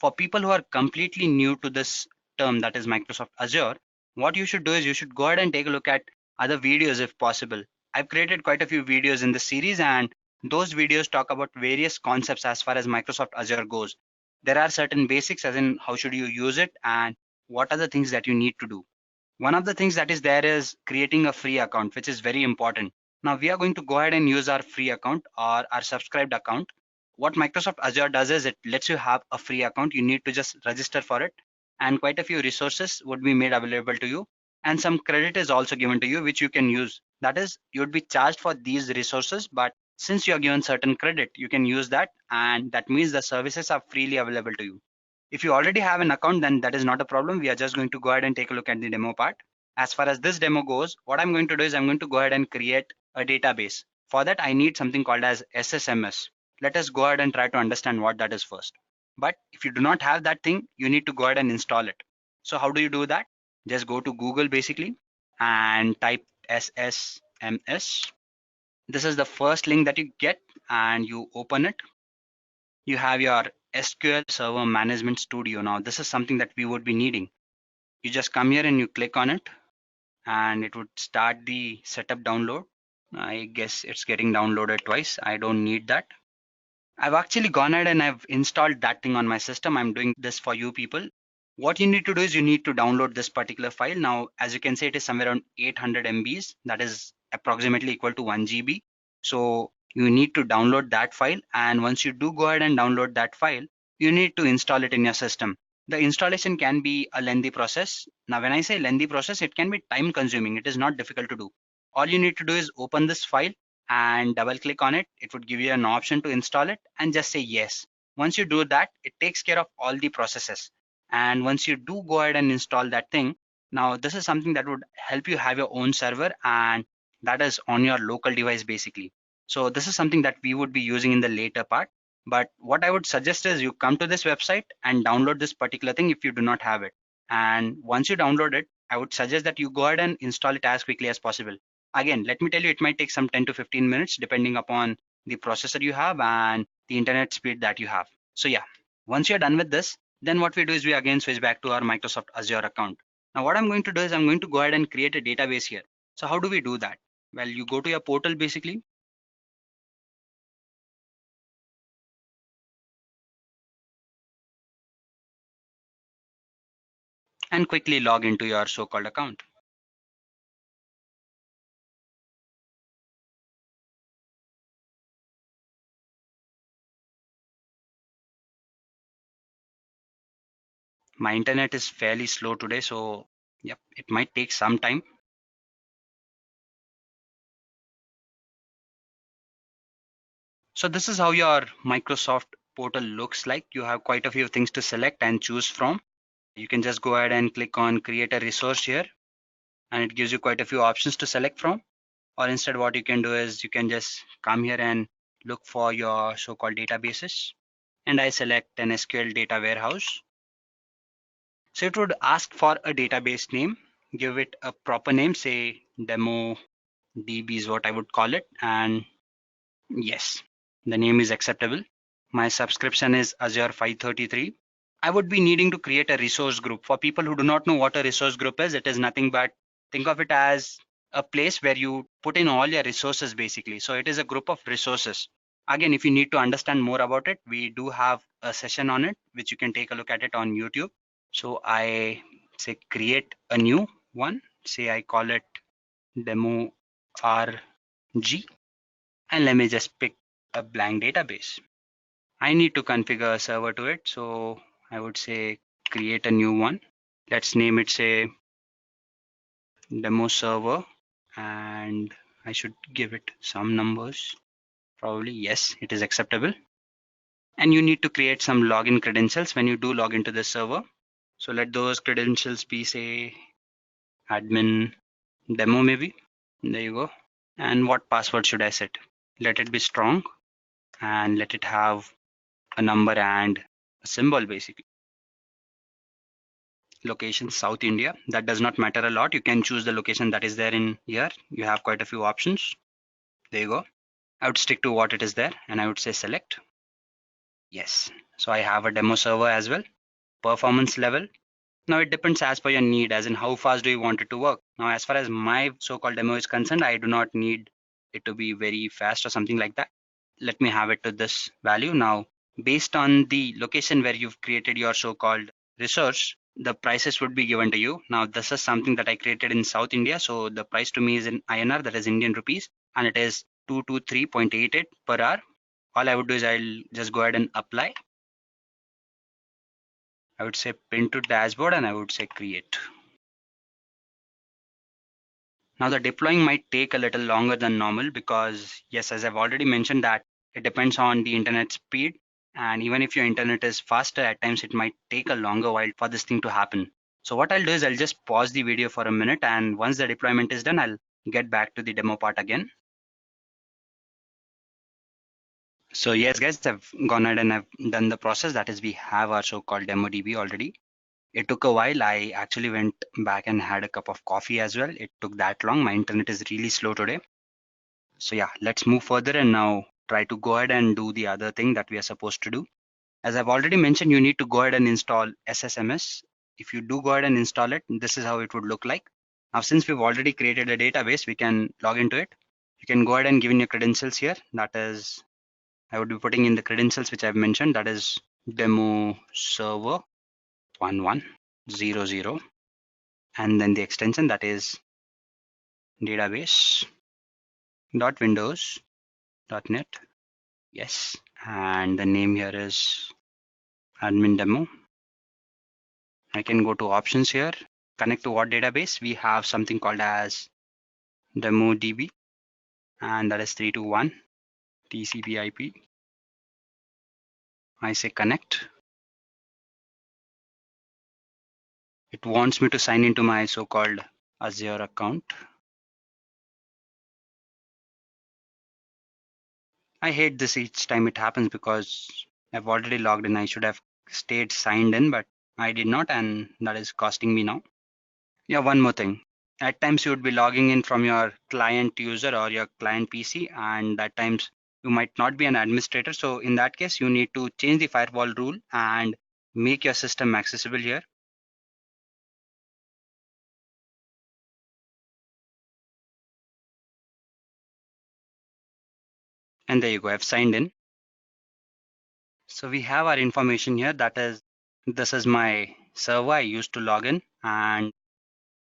For people who are completely new to this term, that is Microsoft Azure, what you should do is you should go ahead and take a look at other videos if possible. I've created quite a few videos in this series, and those videos talk about various concepts as far as Microsoft Azure goes. There are certain basics, as in how should you use it and what are the things that you need to do. One of the things that is there is creating a free account, which is very important. Now we are going to go ahead and use our free account or our subscribed account. What Microsoft Azure does is it lets you have a free account. You need to just register for it, and quite a few resources would be made available to you, and some credit is also given to you which you can use. That is, you would be charged for these resources, but since you are given certain credit, you can use that, and that means the services are freely available to you. If you already have an account, then that is not a problem. We are just going to go ahead and take a look at the demo part. As far as this demo goes, what I'm going to do is I'm going to go ahead and create a database. For that, I need something called as SSMS. Let us go ahead and try to understand what that is first. But if you do not have that thing, you need to go ahead and install it. So how do you do that? Just go to Google basically and type SSMS. This is the first link that you get, and you open it. You have your SQL Server Management Studio. Now this is something that we would be needing. You just come here and you click on it, and it would start the setup download. I guess it's getting downloaded twice. I don't need that. I've actually gone ahead and I've installed that thing on my system. I'm doing this for you people. What you need to do is you need to download this particular file. Now, as you can see, it is somewhere around 800 MBs. That is approximately equal to 1 GB. So you need to download that file. And once you do go ahead and download that file, you need to install it in your system. The installation can be a lengthy process. Now, when I say lengthy process, it can be time consuming. It is not difficult to do. All you need to do is open this file and double click on it. It would give you an option to install it, and just say yes. Once you do that, it takes care of all the processes. And once you do go ahead and install that thing, now this is something that would help you have your own server, and that is on your local device basically. So this is something that we would be using in the later part. But what I would suggest is you come to this website and download this particular thing if you do not have it. And once you download it, I would suggest that you go ahead and install it as quickly as possible. Again, let me tell you, it might take some 10 to 15 minutes depending upon the processor you have and the internet speed that you have. So yeah, once you're done with this, then what we do is we again switch back to our Microsoft Azure account. Now what I'm going to do is I'm going to go ahead and create a database here. So how do we do that? Well, you go to your portal basically. And quickly log into your so-called account. My internet is fairly slow today, so yep, it might take some time. So this is how your Microsoft portal looks like. You have quite a few things to select and choose from. You can just go ahead and click on create a resource here, and it gives you quite a few options to select from. Or instead, what you can do is you can just come here and look for your so-called databases. And I select an SQL data warehouse. So it would ask for a database name, give it a proper name, say demo DB is what I would call it. And yes, the name is acceptable. My subscription is Azure 533. I would be needing to create a resource group. For people who do not know what a resource group is, it is nothing but think of it as a place where you put in all your resources basically. So it is a group of resources. Again, if you need to understand more about it, we do have a session on it, which you can take a look at it on YouTube. So I say create a new one. Say I call it demo RG, and let me just pick a blank database. I need to configure a server to it, so I would say create a new one. Let's name it say demo server, and I should give it some numbers. Probably yes, it is acceptable. And you need to create some login credentials when you do log into this server. So let those credentials be say admin demo maybe. There you go. And what password should I set? Let it be strong, and let it have a number and a symbol basically. Location South India, that does not matter a lot. You can choose the location that is there in here. You have quite a few options. There you go. I would stick to what it is there, and I would say select. Yes, so I have a demo server as well. Performance level, now it depends as per your need, as in how fast do you want it to work. Now as far as my so-called demo is concerned, I do not need it to be very fast or something like that. Let me have it to this value. Now based on the location where you've created your so-called resource, the prices would be given to you. Now this is something that I created in South India, so the price to me is in INR, that is Indian rupees, and it is 223.88 per hour. All I would do is I'll just go ahead and apply. I would say pin to dashboard and I would say create. Now the deploying might take a little longer than normal because yes, as I've already mentioned that it depends on the internet speed, and even if your internet is faster, at times it might take a longer while for this thing to happen. So what I'll do is I'll just pause the video for a minute, and once the deployment is done, I'll get back to the demo part again. So yes guys, I've gone ahead and I've done the process. That is, we have our so-called demo DB already. It took a while. I actually went back and had a cup of coffee as well. It took that long. My internet is really slow today. So yeah, let's move further and now try to go ahead and do the other thing that we are supposed to do. As I've already mentioned, you need to go ahead and install SSMS. If you do go ahead and install it, this is how it would look like. Now, since we've already created a database, we can log into it. You can go ahead and give in your credentials here. That is, I would be putting in the credentials which I've mentioned. That is demo server 1100, and then the extension, that is database.windows.net. Yes, and the name here is admin demo. I can go to options here, connect to what database. We have something called as demo DB, and that is 321 TCP IP. I say connect. It wants me to sign into my so-called Azure account. I hate this each time it happens because I've already logged in. I should have stayed signed in, but I did not, and that is costing me now. Yeah, one more thing. At times you would be logging in from your client user or your client PC, and at times you might not be an administrator. So in that case, you need to change the firewall rule and make your system accessible here. And there you go, I've signed in. So we have our information here. That is, this is my server I used to log in, and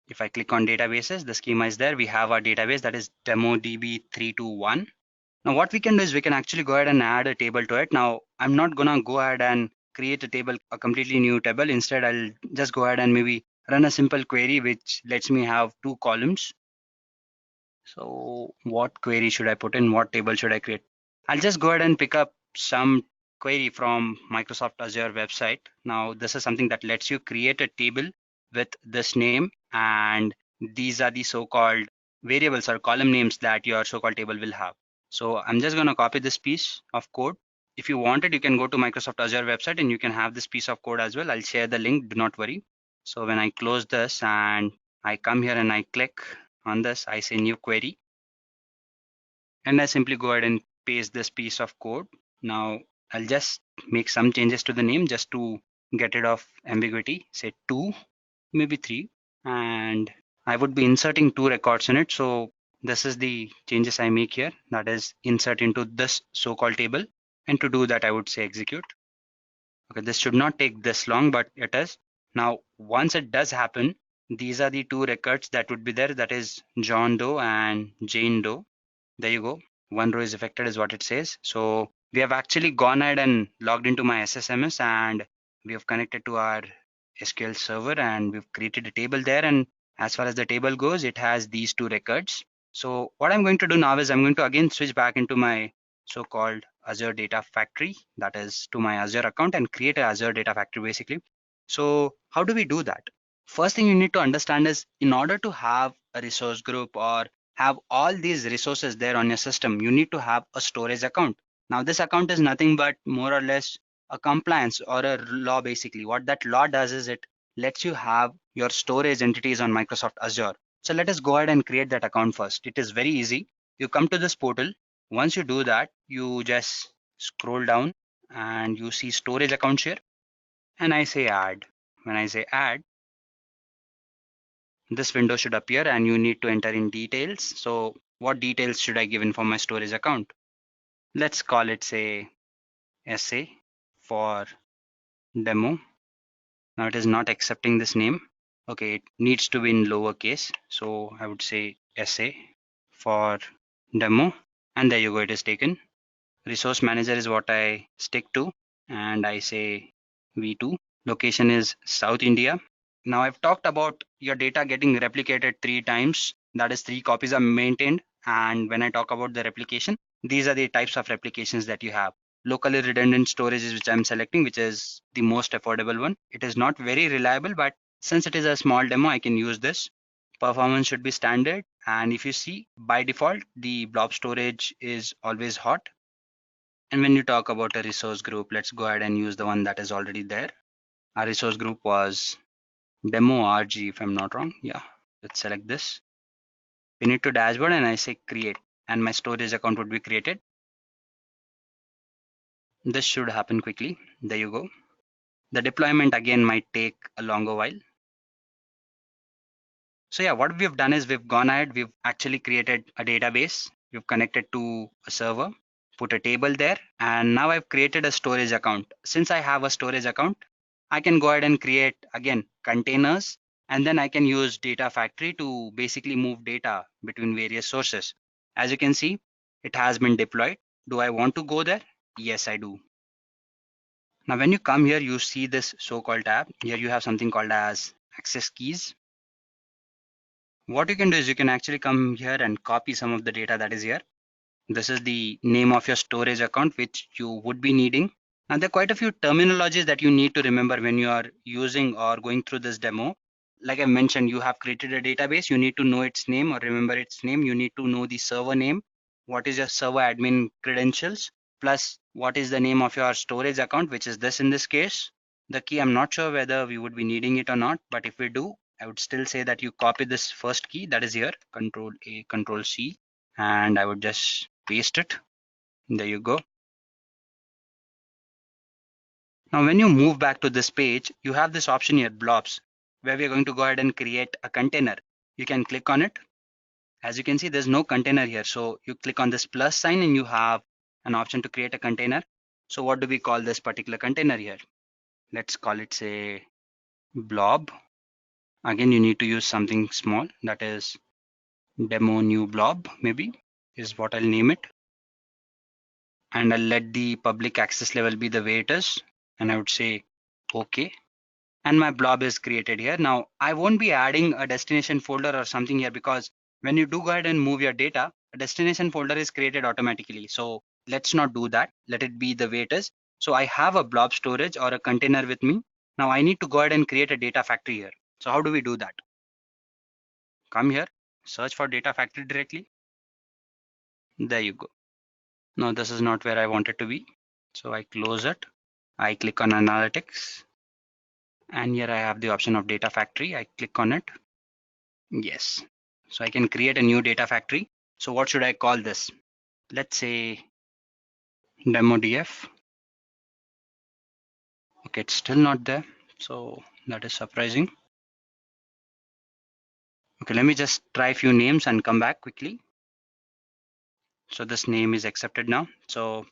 if I click on databases, the schema is there. We have our database, that is DemoDB321. Now what we can do is we can actually go ahead and add a table to it. Now I'm not gonna go ahead and create a table, a completely new table. Instead, I'll just go ahead and maybe run a simple query which lets me have two columns. So what query should I put in? What table should I create? I'll just go ahead and pick up some query from Microsoft Azure website. Now this is something that lets you create a table with this name, and these are the so-called variables or column names that your so-called table will have. So I'm just going to copy this piece of code. If you want it, you can go to Microsoft Azure website and you can have this piece of code as well. I'll share the link, do not worry. So when I close this and I come here and I click on this, I say new query, and I simply go ahead and paste this piece of code. Now I'll just make some changes to the name just to get rid of ambiguity, say 2, maybe 3, and I would be inserting 2 records in it. So this is the changes I make here, that is insert into this so-called table, and to do that I would say execute. Okay, this should not take this long, but it is. Now once it does happen, these are the 2 records that would be there, that is John Doe and Jane Doe. There you go, one row is affected is what it says. So we have actually gone ahead and logged into my SSMS, and we have connected to our SQL server, and we've created a table there, and as far as the table goes, it has these 2 records. So what I'm going to do now is I'm going to again switch back into my so-called Azure Data Factory, that is to my Azure account, and create an Azure Data Factory basically. So how do we do that? First thing you need to understand is, in order to have a resource group or have all these resources there on your system, you need to have a storage account. Now this account is nothing but more or less a compliance or a law basically. What that law does is it lets you have your storage entities on Microsoft Azure. So let us go ahead and create that account first. It is very easy. You come to this portal. Once you do that, you just scroll down and you see storage accounts here, and I say add. When I say add, this window should appear and you need to enter in details. So what details should I give in for my storage account? Let's call it say SA for demo Now it is not accepting this name. Okay, it needs to be in lowercase. So I would say SA for demo. And there you go, it is taken. Resource manager is what I stick to. And I say V2. Location is South India. Now I've talked about your data getting replicated 3 times. That is 3 copies are maintained. And when I talk about the replication, these are the types of replications that you have. Locally redundant storage is which I'm selecting, which is the most affordable one. It is not very reliable, but since it is a small demo, I can use this. Performance should be standard. And if you see, by default, the blob storage is always hot. And when you talk about a resource group, let's go ahead and use the one that is already there. Our resource group was demo RG, if I'm not wrong. Yeah, let's select this. Pin it to dashboard and I say create, and my storage account would be created. This should happen quickly. There you go. The deployment again might take a longer while. So yeah, what we've done is we've gone ahead, we've actually created a database. We've connected to a server, put a table there, and now I've created a storage account. Since I have a storage account, I can go ahead and create again containers, and then I can use data factory to basically move data between various sources. As you can see, it has been deployed. Do I want to go there? Yes, I do. Now, when you come here, you see this so-called tab. Here you have something called as access keys. What you can do is you can actually come here and copy some of the data that is here. This is the name of your storage account, which you would be needing. Now, there are quite a few terminologies that you need to remember when you are using or going through this demo. Like I mentioned, you have created a database. You need to know its name or remember its name. You need to know the server name. What is your server admin credentials? Plus, what is the name of your storage account, which is this in this case. The key, I'm not sure whether we would be needing it or not, but if we do, I would still say that you copy this first key that is here, Control A, Control C, and I would just paste it. There you go. Now, when you move back to this page, you have this option here, blobs, where we're going to go ahead and create a container. You can click on it. As you can see, there's no container here. So you click on this plus sign and you have an option to create a container. So what do we call this particular container here? Let's call it, say, blob. Again, you need to use something small, that is demo new blob, maybe is what I'll name it. And I'll let the public access level be the way it is. And I would say, okay. And my blob is created here. Now, I won't be adding a destination folder or something here because when you do go ahead and move your data, a destination folder is created automatically. So let's not do that. Let it be the way it is. So I have a blob storage or a container with me. Now I need to go ahead and create a data factory here. So how do we do that? Come here, search for data factory directly. There you go. Now this is not where I want it to be. So I close it. I click on analytics. And here I have the option of data factory. I click on it. Yes. So I can create a new data factory. So what should I call this? Let's say demo df. Okay, it's still not there. So that is surprising. Okay, let me just try a few names and come back quickly. So this name is accepted now. So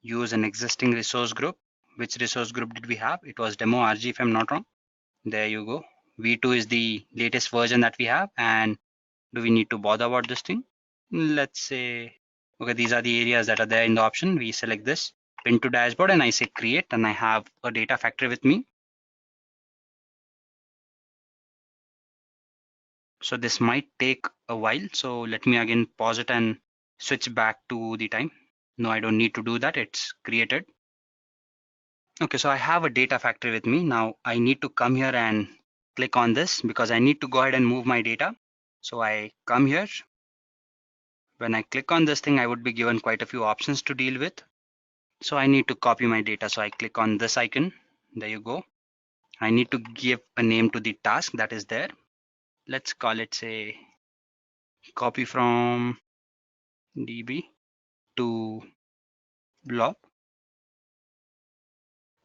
use an existing resource group. Which resource group did we have? It was demo RG if I'm not wrong. There you go. V2 is the latest version that we have. And do we need to bother about this thing? Let's say, okay, these are the areas that are there in the option. We select this, pin to dashboard, and I say create, and I have a data factory with me. So this might take a while. So let me again pause it and switch back to the time. No, I don't need to do that. It's created. Okay, so I have a data factory with me. Now I need to come here and click on this because I need to go ahead and move my data. So I come here. When I click on this thing, I would be given quite a few options to deal with. So I need to copy my data. So I click on this icon. There you go. I need to give a name to the task that is there. Let's call it, say, copy from DB to blob.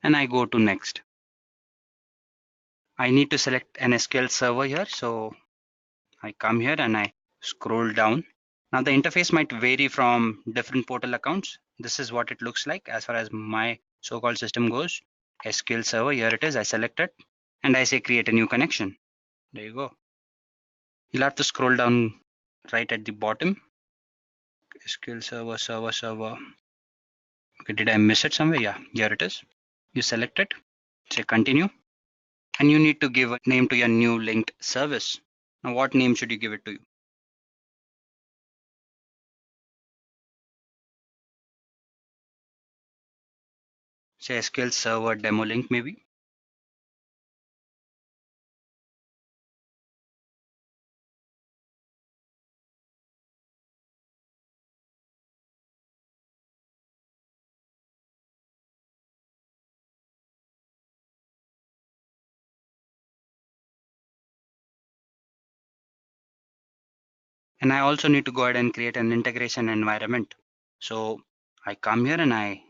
And I go to next. I need to select an SQL server here. So I come here and I scroll down. Now the interface might vary from different portal accounts. This is what it looks like as far as my so-called system goes. SQL server, here it is, I select it. and I say create a new connection. There you go. You'll have to scroll down right at the bottom. SQL server. Okay, did I miss it somewhere? Yeah, here it is. You select it, say continue, and you need to give a name to your new linked service. Now, what name should you give it to you? Say SQL Server Demo Link maybe. And I also need to go ahead and create an integration environment. So I come here and I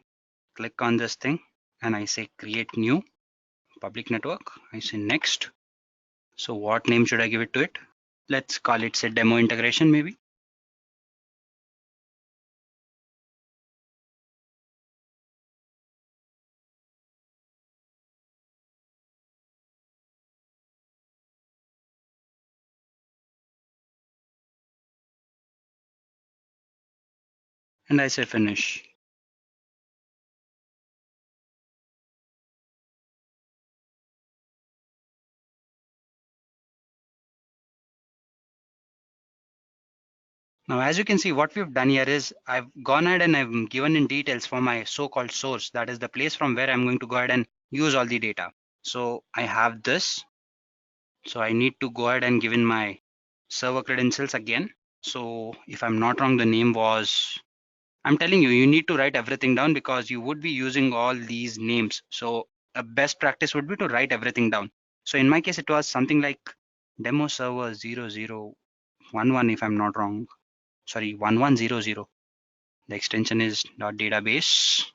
click on this thing and I say create new public network. I say next. So what name should I give it to it? Let's call it say demo integration maybe. And I say finish. Now, as you can see, what we've done here is I've gone ahead and I've given in details for my so-called source. That is the place from where I'm going to go ahead and use all the data. So I have this. So I need to go ahead and give in my server credentials again. So if I'm not wrong, the name was, I'm telling you, you need to write everything down because you would be using all these names. So a best practice would be to write everything down. So in my case, it was something like demo server 0011 if I'm not wrong. Sorry, 1100. The extension is .database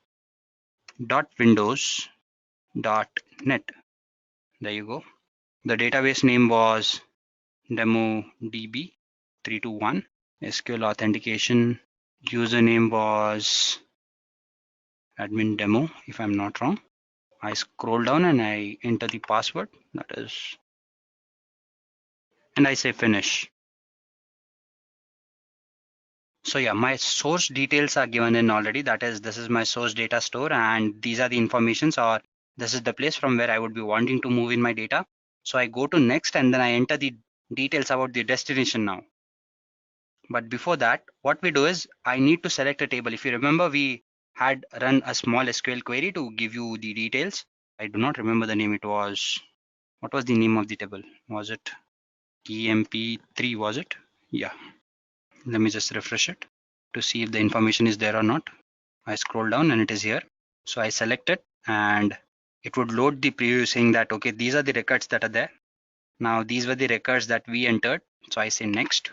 .windows .net. There you go. The database name was demo DB 321. SQL authentication username was admin demo if I'm not wrong. I scroll down and I enter the password, that is, and I say finish. So yeah, my source details are given in already. That is, this is my source data store and these are the informations, or this is the place from where I would be wanting to move in my data. So I go to next and then I enter the details about the destination now. But before that, what we do is I need to select a table. If you remember, we had run a small SQL query to give you the details. I do not remember the name. It was, what was the name of the table? Was it EMP3? Was it? Yeah. Let me just refresh it to see if the information is there or not. I scroll down and it is here. So I select it and it would load the preview saying that, okay, these are the records that are there. Now these were the records that we entered. So I say next.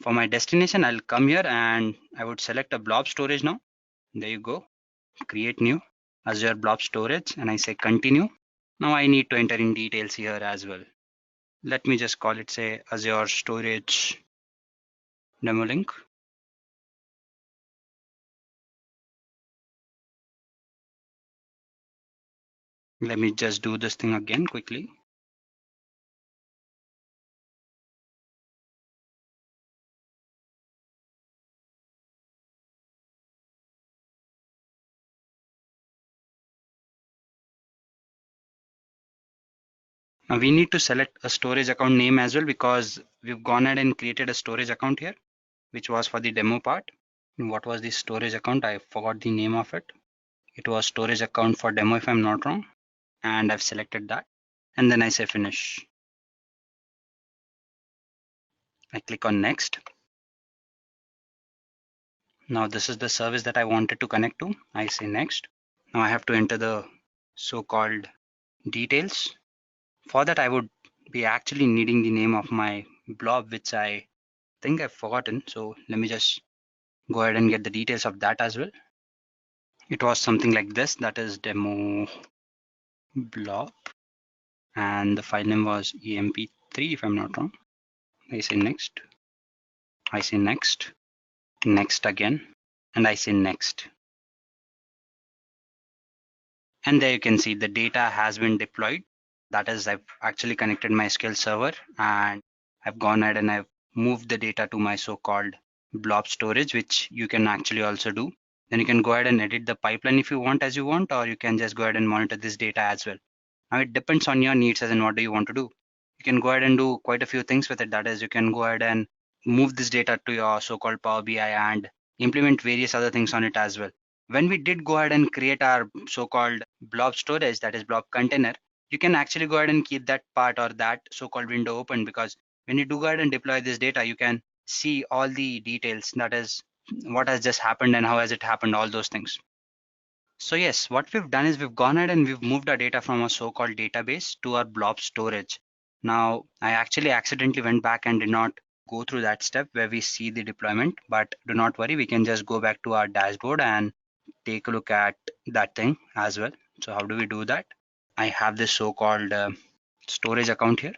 For my destination, I'll come here and I would select a blob storage now. There you go. Create new Azure blob storage and I say continue. Now I need to enter in details here as well. Let me just call it say Azure storage demo link. Let me just do this thing again quickly. Now we need to select a storage account name as well because we've gone ahead and created a storage account here, which was for the demo part. What was the storage account? I forgot the name of it. It was storage account for demo if I'm not wrong. And I've selected that. And then I say finish. I click on next. Now this is the service that I wanted to connect to. I say next. Now I have to enter the so-called details. For that, I would be actually needing the name of my blob, which I think I've forgotten. So let me just go ahead and get the details of that as well. It was something like this, that is demo blob, and the file name was emp3 if I'm not wrong. I say next. I say next, next again, and I say next. And there you can see the data has been deployed. That is, I've actually connected my SQL server and I've gone ahead and I've moved the data to my so-called blob storage, which you can actually also do. Then you can go ahead and edit the pipeline if you want as you want, or you can just go ahead and monitor this data as well. Now it depends on your needs as in what do you want to do. You can go ahead and do quite a few things with it. That is, you can go ahead and move this data to your so-called Power BI and implement various other things on it as well. When we did go ahead and create our so-called blob storage, that is blob container, you can actually go ahead and keep that part or that so-called window open, because when you do go ahead and deploy this data, you can see all the details, that is what has just happened and how has it happened, all those things. So yes, what we've done is we've gone ahead and we've moved our data from a so-called database to our blob storage. Now, I actually accidentally went back and did not go through that step where we see the deployment, but do not worry, we can just go back to our dashboard and take a look at that thing as well. So how do we do that? I have this so-called storage account here.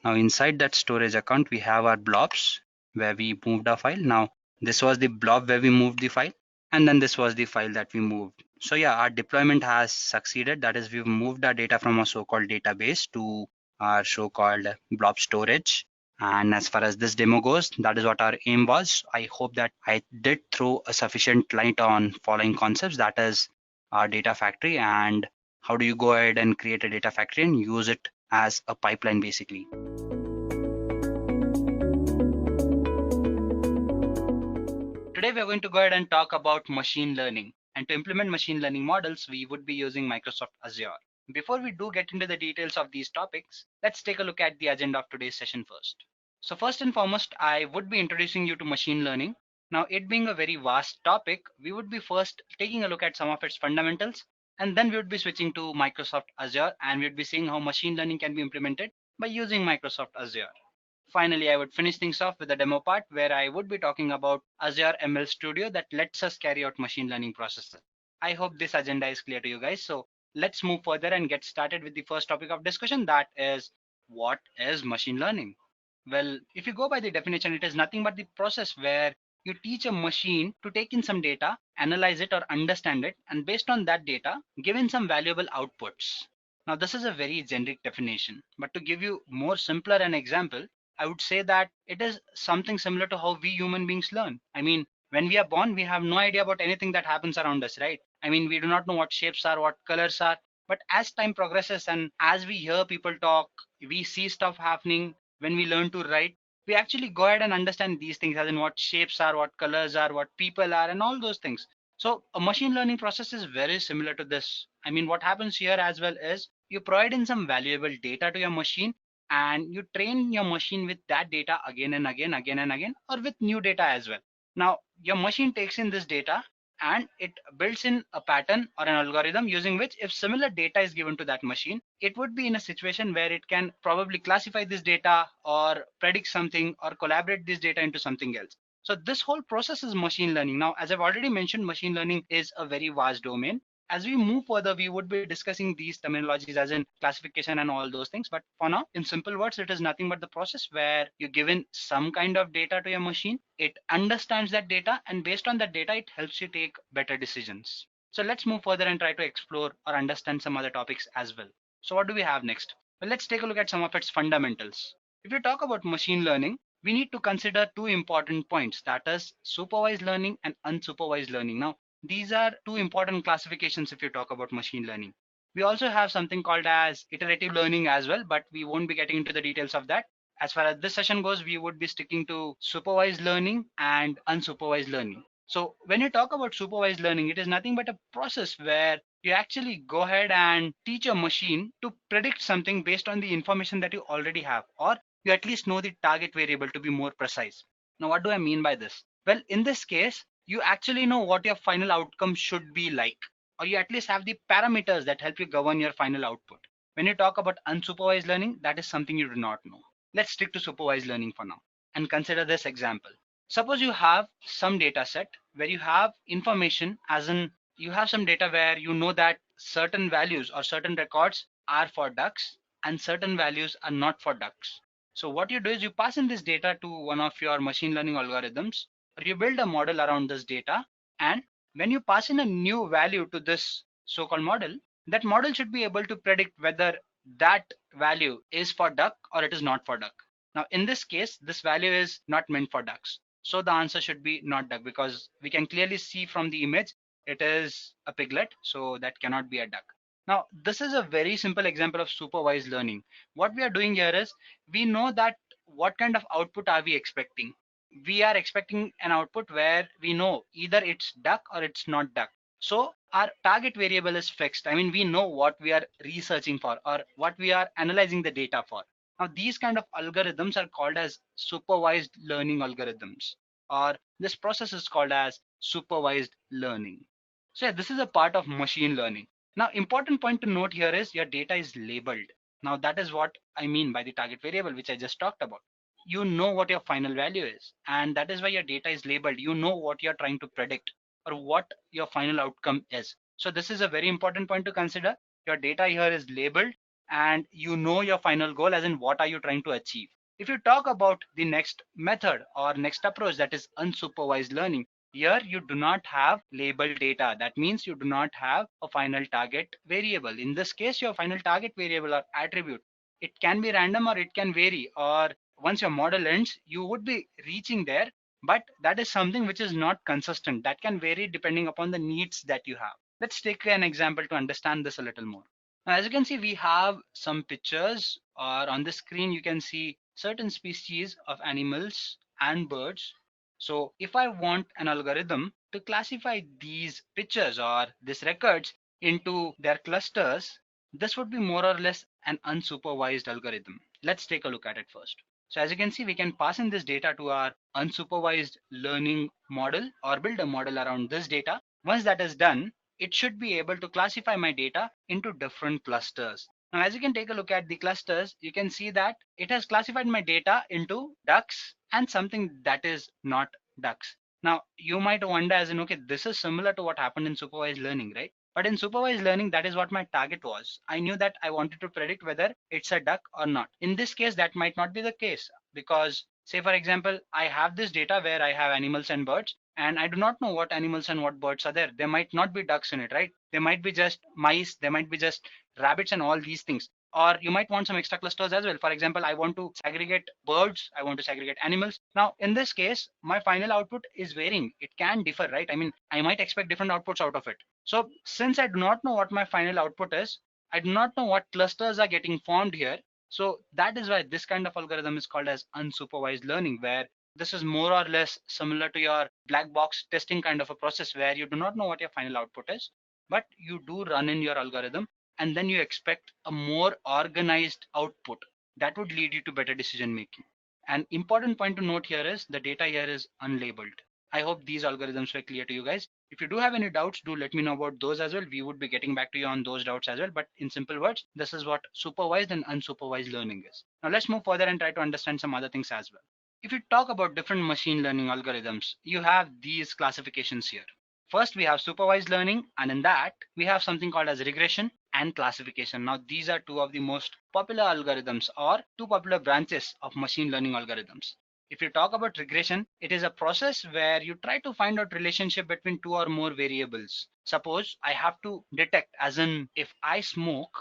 Now inside that storage account, we have our blobs where we moved our file. Now this was the blob where we moved the file, and then this was the file that we moved. So yeah, our deployment has succeeded. That is, we've moved our data from a so-called database to our so-called blob storage. And as far as this demo goes, that is what our aim was. I hope that I did throw a sufficient light on following concepts, that is our data factory and how do you go ahead and create a data factory and use it as a pipeline basically. Today we are going to go ahead and talk about machine learning. And to implement machine learning models, we would be using Microsoft Azure. Before we do get into the details of these topics, let's take a look at the agenda of today's session first. So first and foremost, I would be introducing you to machine learning. Now, it being a very vast topic, we would be first taking a look at some of its fundamentals, and then we would be switching to Microsoft Azure, and we would be seeing how machine learning can be implemented by using Microsoft Azure. Finally, I would finish things off with the demo part where I would be talking about Azure ML Studio that lets us carry out machine learning processes. I hope this agenda is clear to you guys. So let's move further and get started with the first topic of discussion, that is, what is machine learning? Well, if you go by the definition, it is nothing but the process where you teach a machine to take in some data, analyze it or understand it, and based on that data, give in some valuable outputs. Now, this is a very generic definition, but to give you more simpler an example, I would say that it is something similar to how we human beings learn. I mean, when we are born, we have no idea about anything that happens around us, right? I mean, we do not know what shapes are, what colors are. But as time progresses and as we hear people talk, we see stuff happening. When we learn to write, we actually go ahead and understand these things, as in what shapes are, what colors are, what people are, and all those things. So a machine learning process is very similar to this. I mean, what happens here as well is you provide in some valuable data to your machine and you train your machine with that data again and again, or with new data as well. Now, your machine takes in this data and it builds in a pattern or an algorithm using which, if similar data is given to that machine, it would be in a situation where it can probably classify this data or predict something or collaborate this data into something else. So this whole process is machine learning. Now, as I've already mentioned, machine learning is a very vast domain. As we move further, we would be discussing these terminologies as in classification and all those things. But for now, in simple words, it is nothing but the process where you give in some kind of data to your machine. It understands that data, and based on that data, it helps you take better decisions. So let's move further and try to explore or understand some other topics as well. So what do we have next? Well, let's take a look at some of its fundamentals. If you talk about machine learning, we need to consider two important points, that is supervised learning and unsupervised learning. Now, these are two important classifications if you talk about machine learning. We also have something called as iterative learning as well, but we won't be getting into the details of that. As far as this session goes, we would be sticking to supervised learning and unsupervised learning. So when you talk about supervised learning, it is nothing but a process where you actually go ahead and teach a machine to predict something based on the information that you already have, or you at least know the target variable to be more precise. Now, what do I mean by this? Well, in this case, you actually know what your final outcome should be like, or you at least have the parameters that help you govern your final output. When you talk about unsupervised learning, that is something you do not know. Let's stick to supervised learning for now and consider this example. Suppose you have some data set where you have information, as in you have some data where you know that certain values or certain records are for ducks and certain values are not for ducks. So what you do is you pass in this data to one of your machine learning algorithms, or you build a model around this data, and when you pass in a new value to this so-called model, that model should be able to predict whether that value is for duck or it is not for duck. Now, in this case, this value is not meant for ducks. So the answer should be not duck, because we can clearly see from the image it is a piglet. So that cannot be a duck. Now, this is a very simple example of supervised learning. What we are doing here is we know that what kind of output are we expecting. We are expecting an output where we know either it's duck or it's not duck. So our target variable is fixed. I mean, we know what we are researching for or what we are analyzing the data for. Now, these kind of algorithms are called as supervised learning algorithms, or this process is called as supervised learning. So yeah, this is a part of machine learning. Now, important point to note here is your data is labeled. Now, that is what I mean by the target variable, which I just talked about. You know what your final value is, and that is why your data is labeled. You know what you're trying to predict or what your final outcome is. So this is a very important point to consider. Your data here is labeled and you know your final goal, as in what are you trying to achieve. If you talk about the next method or next approach, that is unsupervised learning, here you do not have labeled data. That means you do not have a final target variable. In this case, your final target variable or attribute, it can be random or it can vary, or once your model ends, you would be reaching there, but that is something which is not consistent. That can vary depending upon the needs that you have. Let's take an example to understand this a little more. Now, as you can see, we have some pictures, or on the screen you can see certain species of animals and birds. So if I want an algorithm to classify these pictures or these records into their clusters, this would be more or less an unsupervised algorithm. Let's take a look at it first. So as you can see, we can pass in this data to our unsupervised learning model or build a model around this data. Once that is done, it should be able to classify my data into different clusters. Now, as you can take a look at the clusters, you can see that it has classified my data into ducks and something that is not ducks. Now, you might wonder as in, okay, this is similar to what happened in supervised learning, right? But in supervised learning, that is what my target was. I knew that I wanted to predict whether it's a duck or not. In this case, that might not be the case, because say for example, I have this data where I have animals and birds, and I do not know what animals and what birds are there. There might not be ducks in it, right? There might be just mice, there might be just rabbits and all these things. Or you might want some extra clusters as well. For example, I want to segregate birds, I want to segregate animals. Now, in this case, my final output is varying. It can differ, right? I mean, I might expect different outputs out of it. So since I do not know what my final output is, I do not know what clusters are getting formed here. So that is why this kind of algorithm is called as unsupervised learning, where this is more or less similar to your black box testing kind of a process, where you do not know what your final output is, but you do run in your algorithm and then you expect a more organized output that would lead you to better decision making. An important point to note here is the data here is unlabeled. I hope these algorithms were clear to you guys. If you do have any doubts, do let me know about those as well. We would be getting back to you on those doubts as well. But in simple words, this is what supervised and unsupervised learning is. Now let's move further and try to understand some other things as well. If you talk about different machine learning algorithms, you have these classifications here. First, we have supervised learning, and in that, we have something called as regression and classification. Now, these are two of the most popular algorithms or two popular branches of machine learning algorithms. If you talk about regression, it is a process where you try to find out relationship between two or more variables. Suppose I have to detect, as in if I smoke,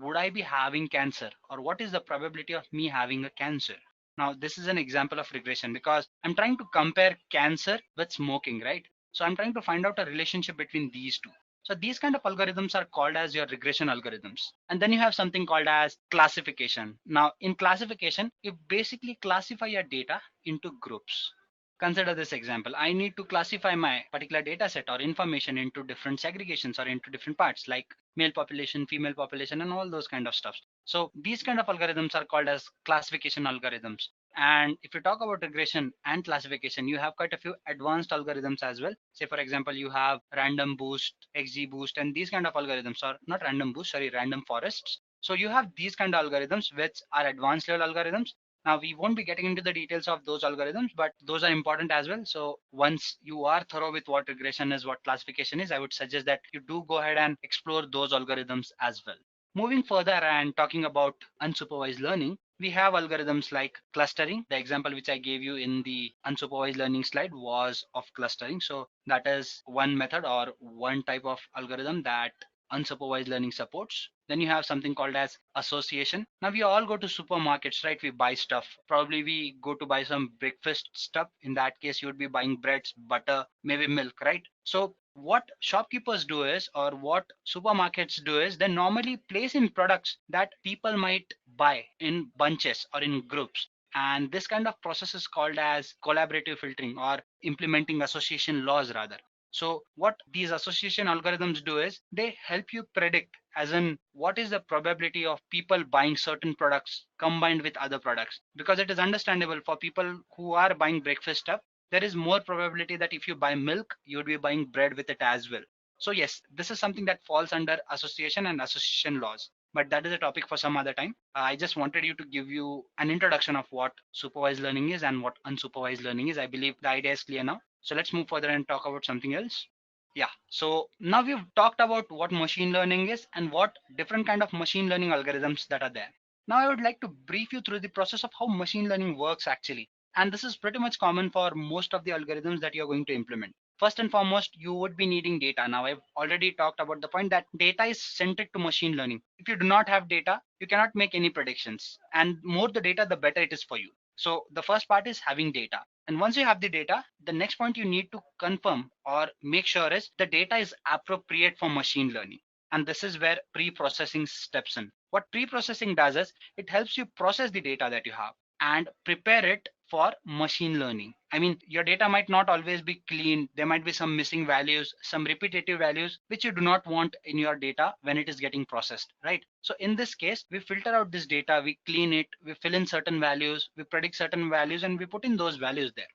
would I be having cancer, or what is the probability of me having a cancer? Now, this is an example of regression because I'm trying to compare cancer with smoking, right? So I'm trying to find out a relationship between these two. So these kind of algorithms are called as your regression algorithms. And then you have something called as classification. Now in classification, you basically classify your data into groups. Consider this example. I need to classify my particular data set or information into different segregations or into different parts like male population, female population, and all those kind of stuff. So these kind of algorithms are called as classification algorithms. And if you talk about regression and classification, you have quite a few advanced algorithms as well. Say, for example, you have random boost, XGBoost, and these kind of algorithms, or not random boost, sorry, random forests. So you have these kind of algorithms, which are advanced level algorithms. Now, we won't be getting into the details of those algorithms, but those are important as well. So once you are thorough with what regression is, what classification is, I would suggest that you do go ahead and explore those algorithms as well. Moving further and talking about unsupervised learning, we have algorithms like clustering. The example which I gave you in the unsupervised learning slide was of clustering. So that is one method or one type of algorithm that unsupervised learning supports. Then you have something called as association. Now we all go to supermarkets, right? We buy stuff. Probably we go to buy some breakfast stuff. In that case, you would be buying breads, butter, maybe milk, right? So what shopkeepers do is, or what supermarkets do is, they normally place in products that people might buy in bunches or in groups. And this kind of process is called as collaborative filtering, or implementing association laws rather. So what these association algorithms do is they help you predict, as in what is the probability of people buying certain products combined with other products. Because it is understandable for people who are buying breakfast stuff, there is more probability that if you buy milk, you would be buying bread with it as well. So yes, this is something that falls under association and association laws. But that is a topic for some other time. I just wanted you to give you an introduction of what supervised learning is and what unsupervised learning is. I believe the idea is clear now. So let's move further and talk about something else. Yeah, so now we've talked about what machine learning is and what different kind of machine learning algorithms that are there. Now I would like to brief you through the process of how machine learning works actually. And this is pretty much common for most of the algorithms that you're going to implement. First and foremost, you would be needing data. Now I've already talked about the point that data is centric to machine learning. If you do not have data, you cannot make any predictions. And more the data, the better it is for you. So the first part is having data. And once you have the data, the next point you need to confirm or make sure is the data is appropriate for machine learning. And this is where pre-processing steps in. What pre-processing does is it helps you process the data that you have and prepare it for machine learning. I mean, your data might not always be clean. There might be some missing values, some repetitive values, which you do not want in your data when it is getting processed, right? So in this case, we filter out this data, we clean it, we fill in certain values, we predict certain values, and we put in those values there.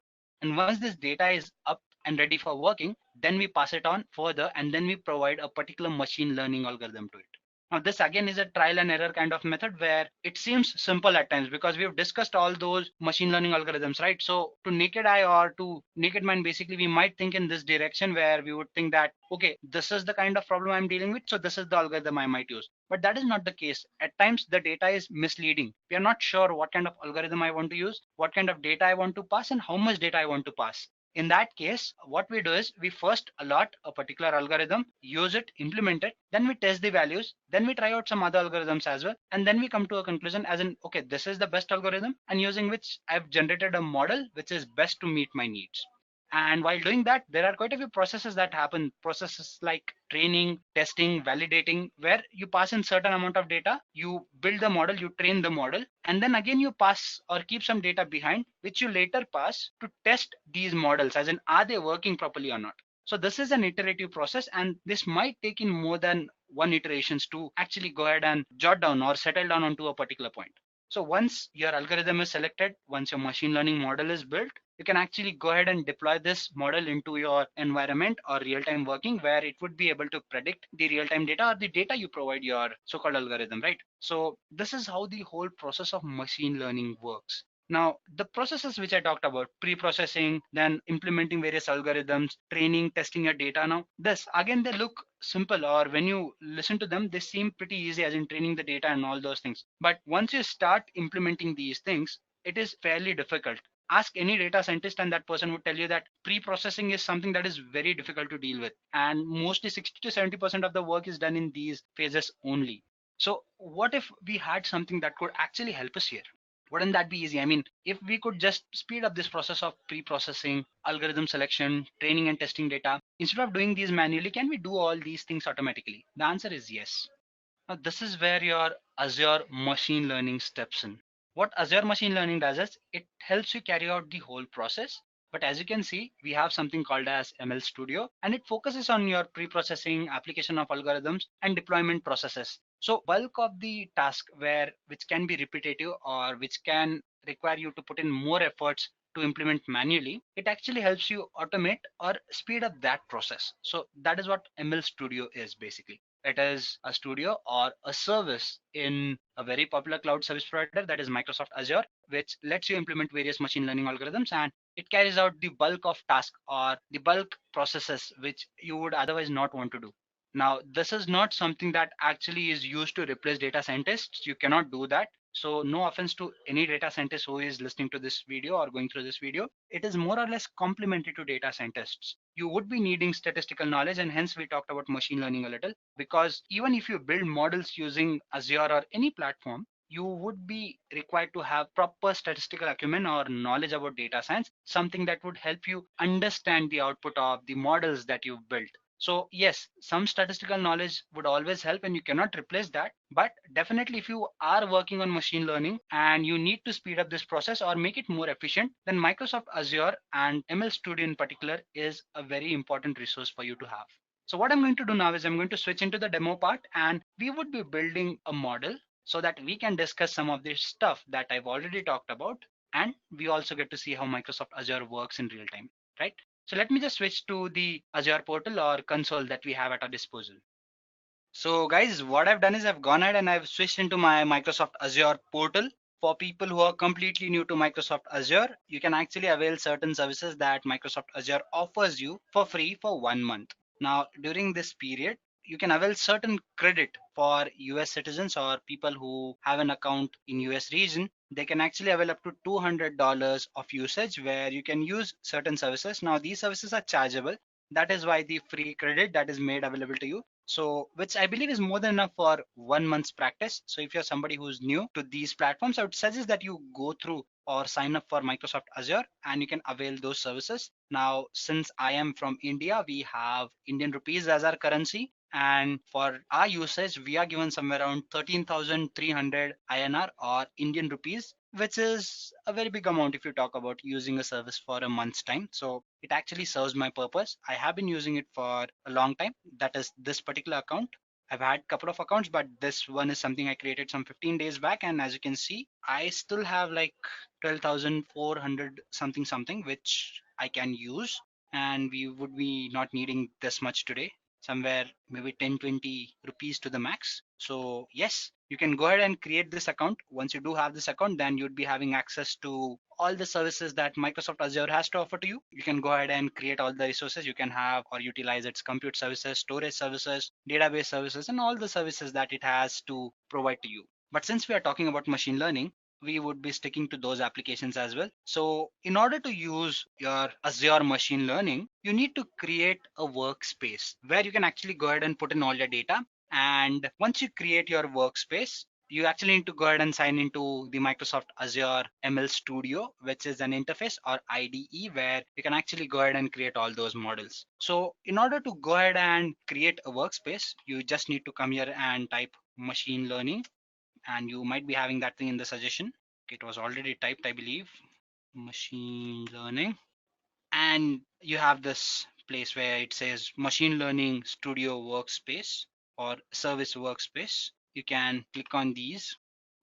And once this data is up and ready for working, then we pass it on further, and then we provide a particular machine learning algorithm to it. Now, this again is a trial and error kind of method where it seems simple at times because we've discussed all those machine learning algorithms, right? So to naked eye or to naked mind, basically, we might think in this direction where we would think that, okay, this is the kind of problem I'm dealing with, so this is the algorithm I might use. But that is not the case. At times, the data is misleading. We are not sure what kind of algorithm I want to use, what kind of data I want to pass, and how much data I want to pass. In that case, what we do is we first allot a particular algorithm, use it, implement it, then we test the values, then we try out some other algorithms as well, and then we come to a conclusion as in, okay, this is the best algorithm, and using which I've generated a model which is best to meet my needs. And while doing that, there are quite a few processes that happen, processes like training, testing, validating, where you pass in certain amount of data, you build the model, you train the model, and then again you pass or keep some data behind, which you later pass to test these models, as in are they working properly or not. So this is an iterative process, and this might take in more than one iterations to actually go ahead and jot down or settle down onto a particular point. So once your algorithm is selected, once your machine learning model is built, you can actually go ahead and deploy this model into your environment or real-time working where it would be able to predict the real-time data or the data you provide your so-called algorithm, right? So this is how the whole process of machine learning works. Now, the processes which I talked about, pre-processing, then implementing various algorithms, training, testing your data. Now, this again, they look simple, or when you listen to them, they seem pretty easy, as in training the data and all those things. But once you start implementing these things, it is fairly difficult. Ask any data scientist and that person would tell you that pre-processing is something that is very difficult to deal with, and mostly 60 to 70% of the work is done in these phases only. So what if we had something that could actually help us here? Wouldn't that be easy? I mean, if we could just speed up this process of pre-processing, algorithm selection, training and testing data, instead of doing these manually, can we do all these things automatically? The answer is yes. Now, this is where your Azure machine learning steps in. What Azure machine learning does is it helps you carry out the whole process. But as you can see, we have something called as ML Studio, and it focuses on your pre-processing, application of algorithms, and deployment processes. So bulk of the task which can be repetitive or which can require you to put in more efforts to implement manually, it actually helps you automate or speed up that process. So that is what ML Studio is basically. It is a studio or a service in a very popular cloud service provider, that is Microsoft Azure, which lets you implement various machine learning algorithms, and it carries out the bulk of tasks or the bulk processes which you would otherwise not want to do. Now, this is not something that actually is used to replace data scientists. You cannot do that. So no offense to any data scientist who is listening to this video or going through this video. It is more or less complementary to data scientists. You would be needing statistical knowledge, and hence we talked about machine learning a little, because even if you build models using Azure or any platform, you would be required to have proper statistical acumen or knowledge about data science, something that would help you understand the output of the models that you've built. So yes, some statistical knowledge would always help and you cannot replace that. But definitely if you are working on machine learning and you need to speed up this process or make it more efficient, then Microsoft Azure and ML Studio in particular is a very important resource for you to have. So what I'm going to do now is I'm going to switch into the demo part, and we would be building a model so that we can discuss some of this stuff that I've already talked about. And we also get to see how Microsoft Azure works in real time, right? So let me just switch to the Azure portal or console that we have at our disposal. So guys, what I've done is I've gone ahead and I've switched into my Microsoft Azure portal. For people who are completely new to Microsoft Azure, you can actually avail certain services that Microsoft Azure offers you for free for 1 month. Now, during this period, you can avail certain credit for US citizens or people who have an account in US region. They can actually avail up to $200 of usage where you can use certain services. Now, these services are chargeable. That is why the free credit that is made available to you, so which I believe is more than enough for 1 month's practice. So if you're somebody who's new to these platforms, I would suggest that you go through or sign up for Microsoft Azure and you can avail those services. Now, since I am from India, we have Indian rupees as our currency, and for our usage we are given somewhere around 13,300 INR or Indian rupees, which is a very big amount if you talk about using a service for a month's time. So it actually serves my purpose. I have been using it for a long time. That is this particular account. I've had a couple of accounts, but this one is something I created some 15 days back. And as you can see, I still have like 12,400 something something, which I can use. And we would be not needing this much today, somewhere maybe 10-20 rupees to the max. So yes, you can go ahead and create this account. Once you do have this account, then you'd be having access to all the services that Microsoft Azure has to offer to you. You can go ahead and create all the resources you can have or utilize its compute services, storage services, database services, and all the services that it has to provide to you. But since we are talking about machine learning, we would be sticking to those applications as well. So in order to use your Azure machine learning, you need to create a workspace where you can actually go ahead and put in all your data. And once you create your workspace, you actually need to go ahead and sign into the Microsoft Azure ML Studio, which is an interface or IDE where you can actually go ahead and create all those models. So in order to go ahead and create a workspace, you just need to come here and type machine learning, and you might be having that thing in the suggestion. It was already typed, I believe, machine learning. And you have this place where it says machine learning studio workspace or service workspace. You can click on these.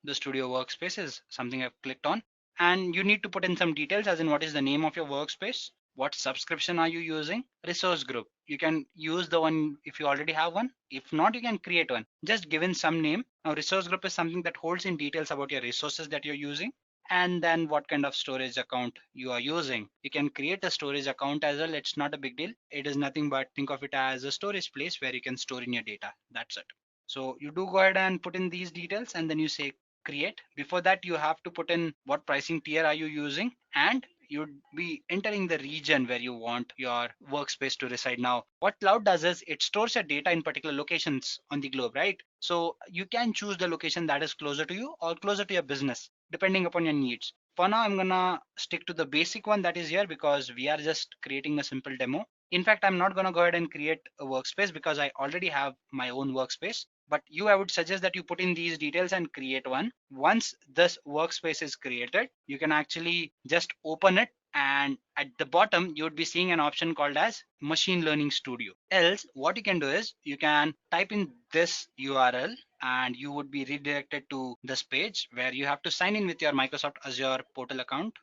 The studio workspace is something I've clicked on, and you need to put in some details, as in what is the name of your workspace, what subscription are you using, resource group. You can use the one if you already have one. If not, you can create one. Just give in some name. Now, resource group is something that holds in details about your resources that you're using, and then what kind of storage account you are using. You can create a storage account as well. It's not a big deal. It is nothing but think of it as a storage place where you can store in your data. That's it. So you do go ahead and put in these details and then you say create. Before that, you have to put in what pricing tier are you using, and you'd be entering the region where you want your workspace to reside. Now, what cloud does is it stores your data in particular locations on the globe, right? So you can choose the location that is closer to you or closer to your business, depending upon your needs. For now, I'm gonna stick to the basic one that is here because we are just creating a simple demo. In fact, I'm not gonna go ahead and create a workspace because I already have my own workspace. But you, I would suggest that you put in these details and create one. Once this workspace is created, you can actually just open it, and at the bottom you would be seeing an option called as machine learning studio. Else what you can do is you can type in this URL and you would be redirected to this page where you have to sign in with your Microsoft Azure portal account.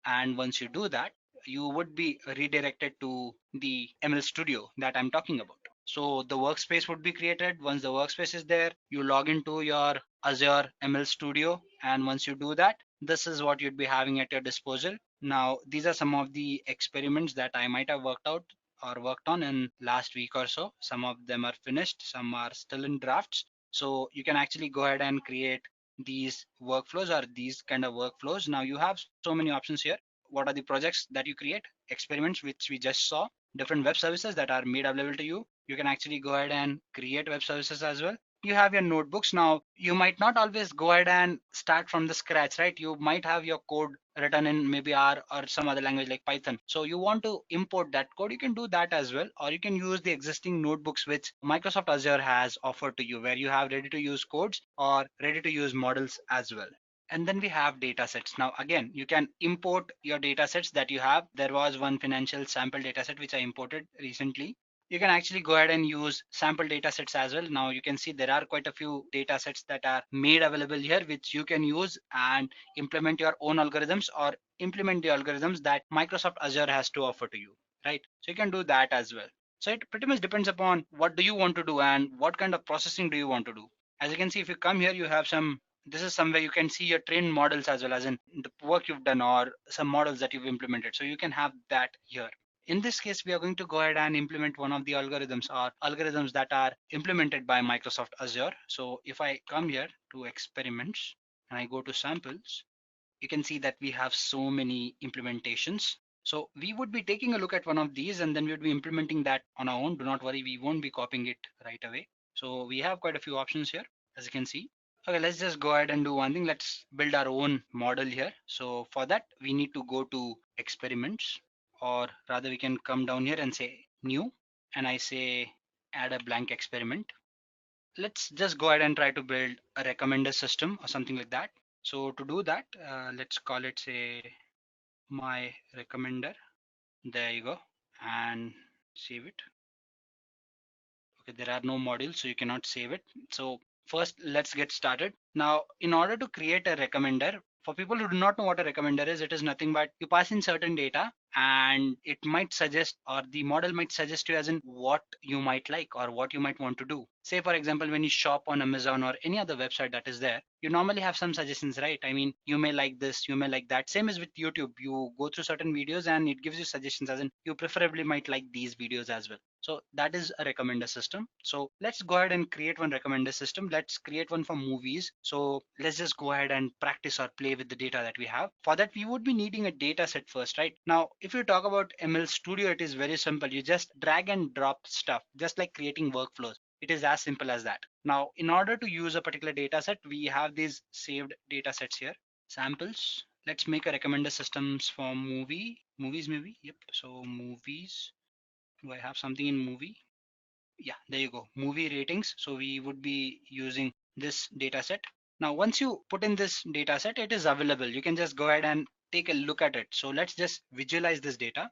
And once you do that, you would be redirected to the ML Studio that I'm talking about. So the workspace would be created. Once the workspace is there, you log into your Azure ML Studio. And once you do that, this is what you'd be having at your disposal. Now, these are some of the experiments that I might have worked out or worked on in last week or so. Some of them are finished, some are still in drafts. So you can actually go ahead and create these workflows or these kind of workflows. Now you have so many options here. What are the projects that you create? Experiments, which we just saw, different web services that are made available to you. You can actually go ahead and create web services as well. You have your notebooks. Now you might not always go ahead and start from the scratch, right? You might have your code written in maybe R or some other language like Python. So you want to import that code, you can do that as well, or you can use the existing notebooks which Microsoft Azure has offered to you, where you have ready to use codes or ready to use models as well. And then we have data sets. Now again, you can import your data sets that you have. There was one financial sample data set which I imported recently. You can actually go ahead and use sample data sets as well. Now you can see there are quite a few data sets that are made available here, which you can use and implement your own algorithms or implement the algorithms that Microsoft Azure has to offer to you, right? So you can do that as well. So it pretty much depends upon what do you want to do and what kind of processing do you want to do. As you can see, if you come here, you have some, this is somewhere you can see your trained models as well, as in the work you've done or some models that you've implemented. So you can have that here. In this case, we are going to go ahead and implement one of the algorithms or algorithms that are implemented by Microsoft Azure. So if I come here to experiments and I go to samples, you can see that we have so many implementations. So we would be taking a look at one of these and then we would be implementing that on our own. Do not worry, we won't be copying it right away. So we have quite a few options here, as you can see. Okay, let's just go ahead and do one thing. Let's build our own model here. So for that, we need to go to experiments, or rather we can come down here and say new, and I say add a blank experiment. Let's just go ahead and try to build a recommender system or something like that. So to do that, let's call it say my recommender. There you go, and save it. Okay, there are no modules, so you cannot save it. So first, let's get started. Now, in order to create a recommender, for people who do not know what a recommender is, it is nothing but you pass in certain data and it might suggest, or the model might suggest you as in what you might like or what you might want to do. Say for example, when you shop on Amazon or any other website that is there, you normally have some suggestions, right? I mean, you may like this, you may like that. Same as with YouTube, you go through certain videos and it gives you suggestions as in you preferably might like these videos as well. So that is a recommender system. So let's go ahead and create one recommender system. Let's create one for movies. So let's just go ahead and practice or play with the data that we have. For that, we would be needing a data set first, right? Now, if you talk about ML Studio, it is very simple. You just drag and drop stuff, just like creating workflows. It is as simple as that. Now, in order to use a particular data set, we have these saved data sets here. Samples. Let's make a recommender systems for movies maybe. Yep. So movies. Do I have something in movie? Yeah, there you go. Movie ratings. So we would be using this data set. Now, once you put in this data set, it is available. You can just go ahead and take a look at it. So let's just visualize this data.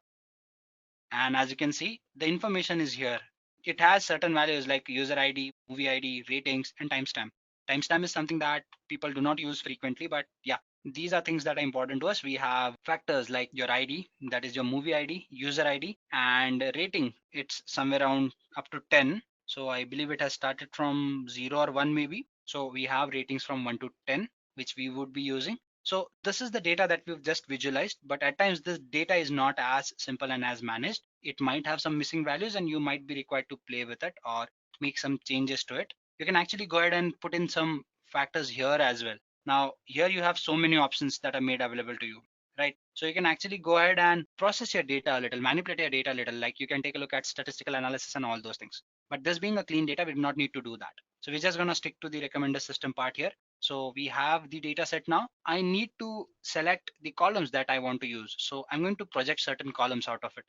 And as you can see, the information is here. It has certain values like user ID, movie ID, ratings, and timestamp. Timestamp is something that people do not use frequently, but yeah, these are things that are important to us. We have factors like your ID, that is your movie ID, user ID, and rating. It's somewhere around up to 10. So I believe it has started from 0 or 1 maybe. So we have ratings from 1 to 10, which we would be using. So this is the data that we've just visualized, but at times this data is not as simple and as managed. It might have some missing values and you might be required to play with it or make some changes to it. You can actually go ahead and put in some factors here as well. Now here you have so many options that are made available to you, right? So you can actually go ahead and process your data a little, manipulate your data a little, like you can take a look at statistical analysis and all those things. But this being a clean data, we do not need to do that. So we're just going to stick to the recommender system part here. So we have the data set now. I need to select the columns that I want to use. So I'm going to project certain columns out of it.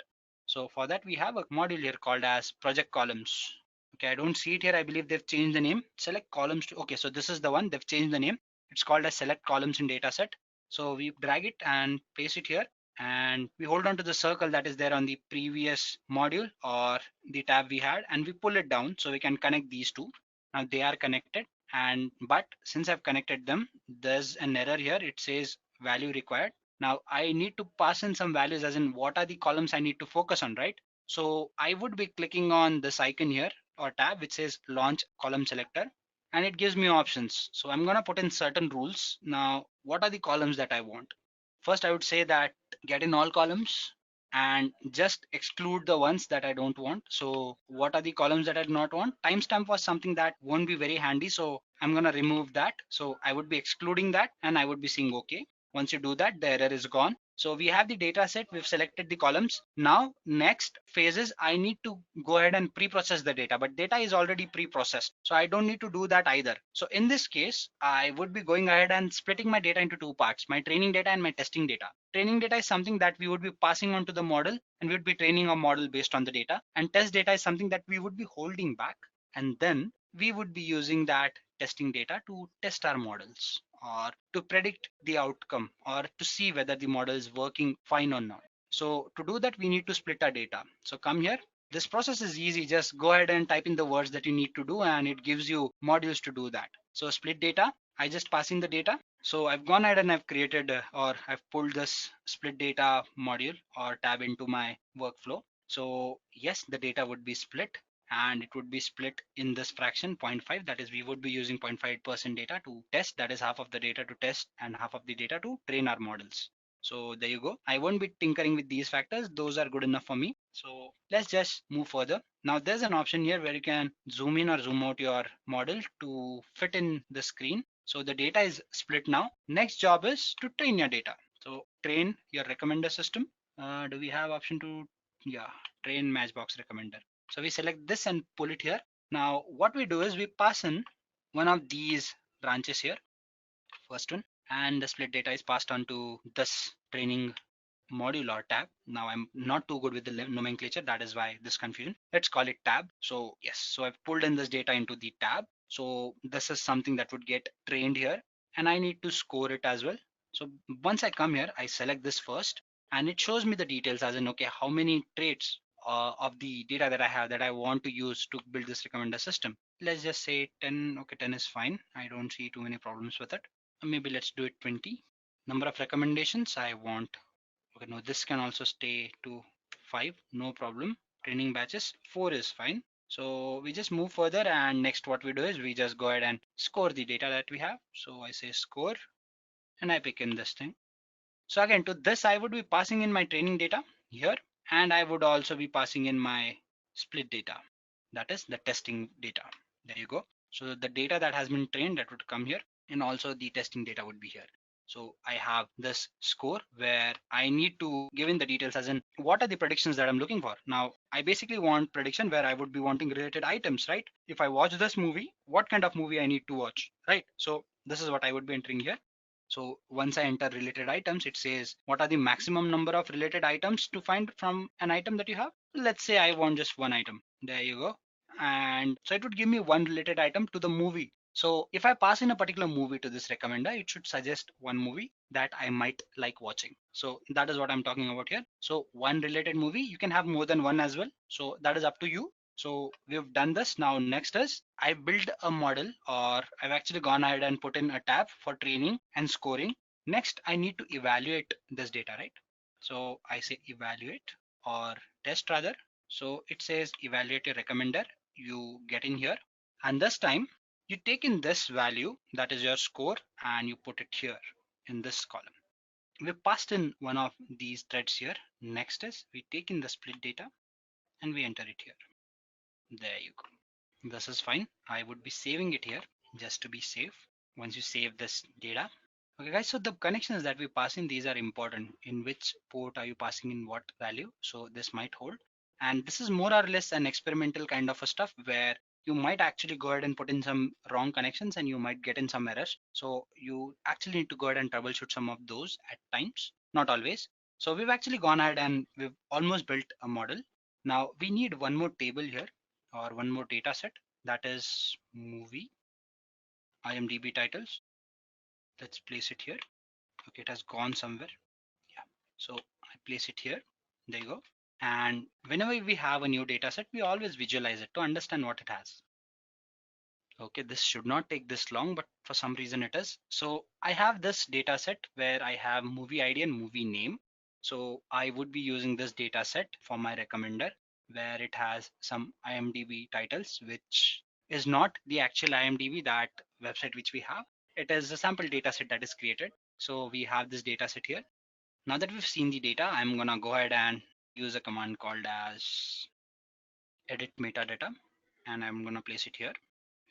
So for that, we have a module here called as project columns. Okay, I don't see it here. I believe they've changed the name. Select columns to, okay, so this is the one. They've changed the name. It's called as select columns in dataset. So we drag it and place it here. And we hold on to the circle that is there on the previous module or the tab we had, and we pull it down so we can connect these two. Now they are connected, and but since I've connected them, there's an error here. It says value required. Now I need to pass in some values as in what are the columns I need to focus on, right? So I would be clicking on this icon here or tab which says launch column selector, and it gives me options. So I'm gonna put in certain rules. Now what are the columns that I want? First I would say that get in all columns. and just exclude the ones that I don't want. So what are the columns that I do not want? Timestamp was something that won't be very handy, so I'm gonna remove that. So I would be excluding that and I would be saying okay. Once you do that, the error is gone. So we have the data set, we've selected the columns. Now next phase is I need to go ahead and pre-process the data, but data is already pre-processed, so I don't need to do that either. So in this case, I would be going ahead and splitting my data into two parts, my training data and my testing data. Training data is something that we would be passing on to the model, and we would be training a model based on the data. And test data is something that we would be holding back, and then we would be using that testing data to test our models or to predict the outcome or to see whether the model is working fine or not. So to do that, we need to split our data. So come here. This process is easy. Just go ahead and type in the words that you need to do, and it gives you modules to do that. So split data, I just pass in the data. So I've gone ahead and I've created or I've pulled this split data module or tab into my workflow. So yes, the data would be split, and it would be split in this fraction 0.5. That is, we would be using 0.5% data to test. That is half of the data to test and half of the data to train our models. So there you go. I won't be tinkering with these factors. Those are good enough for me. So let's just move further. Now there's an option here where you can zoom in or zoom out your model to fit in the screen. So the data is split now. Next job is to train your data. So train your recommender system. Do we have option to, yeah, train Matchbox recommender. So we select this and pull it here. Now what we do is we pass in one of these branches here, first one, and the split data is passed on to this training module or tab. Now I'm not too good with the nomenclature, that is why this confusion. Let's call it tab. So yes, so I've pulled in this data into the tab. So this is something that would get trained here, and I need to score it as well. So once I come here, I select this first, and it shows me the details as in, okay, how many traits of the data that I have that I want to use to build this recommender system. Let's just say 10. Okay, 10 is fine. I don't see too many problems with it. Maybe let's do it 20. Number of recommendations, I want, okay, no, this can also stay to 5, no problem. Training batches, 4 is fine. So we just move further, and next what we do is we just go ahead and score the data that we have. So I say score, and I pick in this thing. So again, to this I would be passing in my training data here, and I would also be passing in my split data, that is the testing data. There you go. So the data that has been trained, that would come here, and also the testing data would be here. So I have this score where I need to give in the details as in what are the predictions that I'm looking for. Now I basically want prediction where I would be wanting related items, right? If I watch this movie, what kind of movie I need to watch, right? So this is what I would be entering here. So once I enter related items, it says what are the maximum number of related items to find from an item that you have. Let's say I want just one item. There you go. And so it would give me one related item to the movie. So if I pass in a particular movie to this recommender, it should suggest one movie that I might like watching. So that is what I'm talking about here. So one related movie, you can have more than one as well. So that is up to you. So we've done this. Now next is I built a model, or I've actually gone ahead and put in a tab for training and scoring. Next, I need to evaluate this data, right? So I say evaluate or test rather. So it says evaluate your recommender. You get in here, and this time you take in this value, that is your score, and you put it here in this column. We passed in one of these threads here. Next is we take in the split data and we enter it here. There you go. This is fine. I would be saving it here just to be safe. Once you save this data, okay guys, so the connections that we pass in, these are important. In which port are you passing in what value? So this might hold, and this is more or less an experimental kind of a stuff where you might actually go ahead and put in some wrong connections and you might get in some errors. So you actually need to go ahead and troubleshoot some of those at times, not always. So we've actually gone ahead and we've almost built a model. Now we need one more table here, or one more data set, that is movie IMDb titles. Let's place it here. Okay, it has gone somewhere. Yeah, so I place it here. There you go. And whenever we have a new data set, we always visualize it to understand what it has. Okay, this should not take this long, but for some reason it is. So I have this data set where I have movie ID and movie name. So I would be using this data set for my recommender, where it has some IMDb titles, which is not the actual IMDb, that website which we have. It is a sample data set that is created. So we have this data set here. Now that we've seen the data, I'm gonna go ahead and use a command called as edit metadata, and I'm gonna place it here.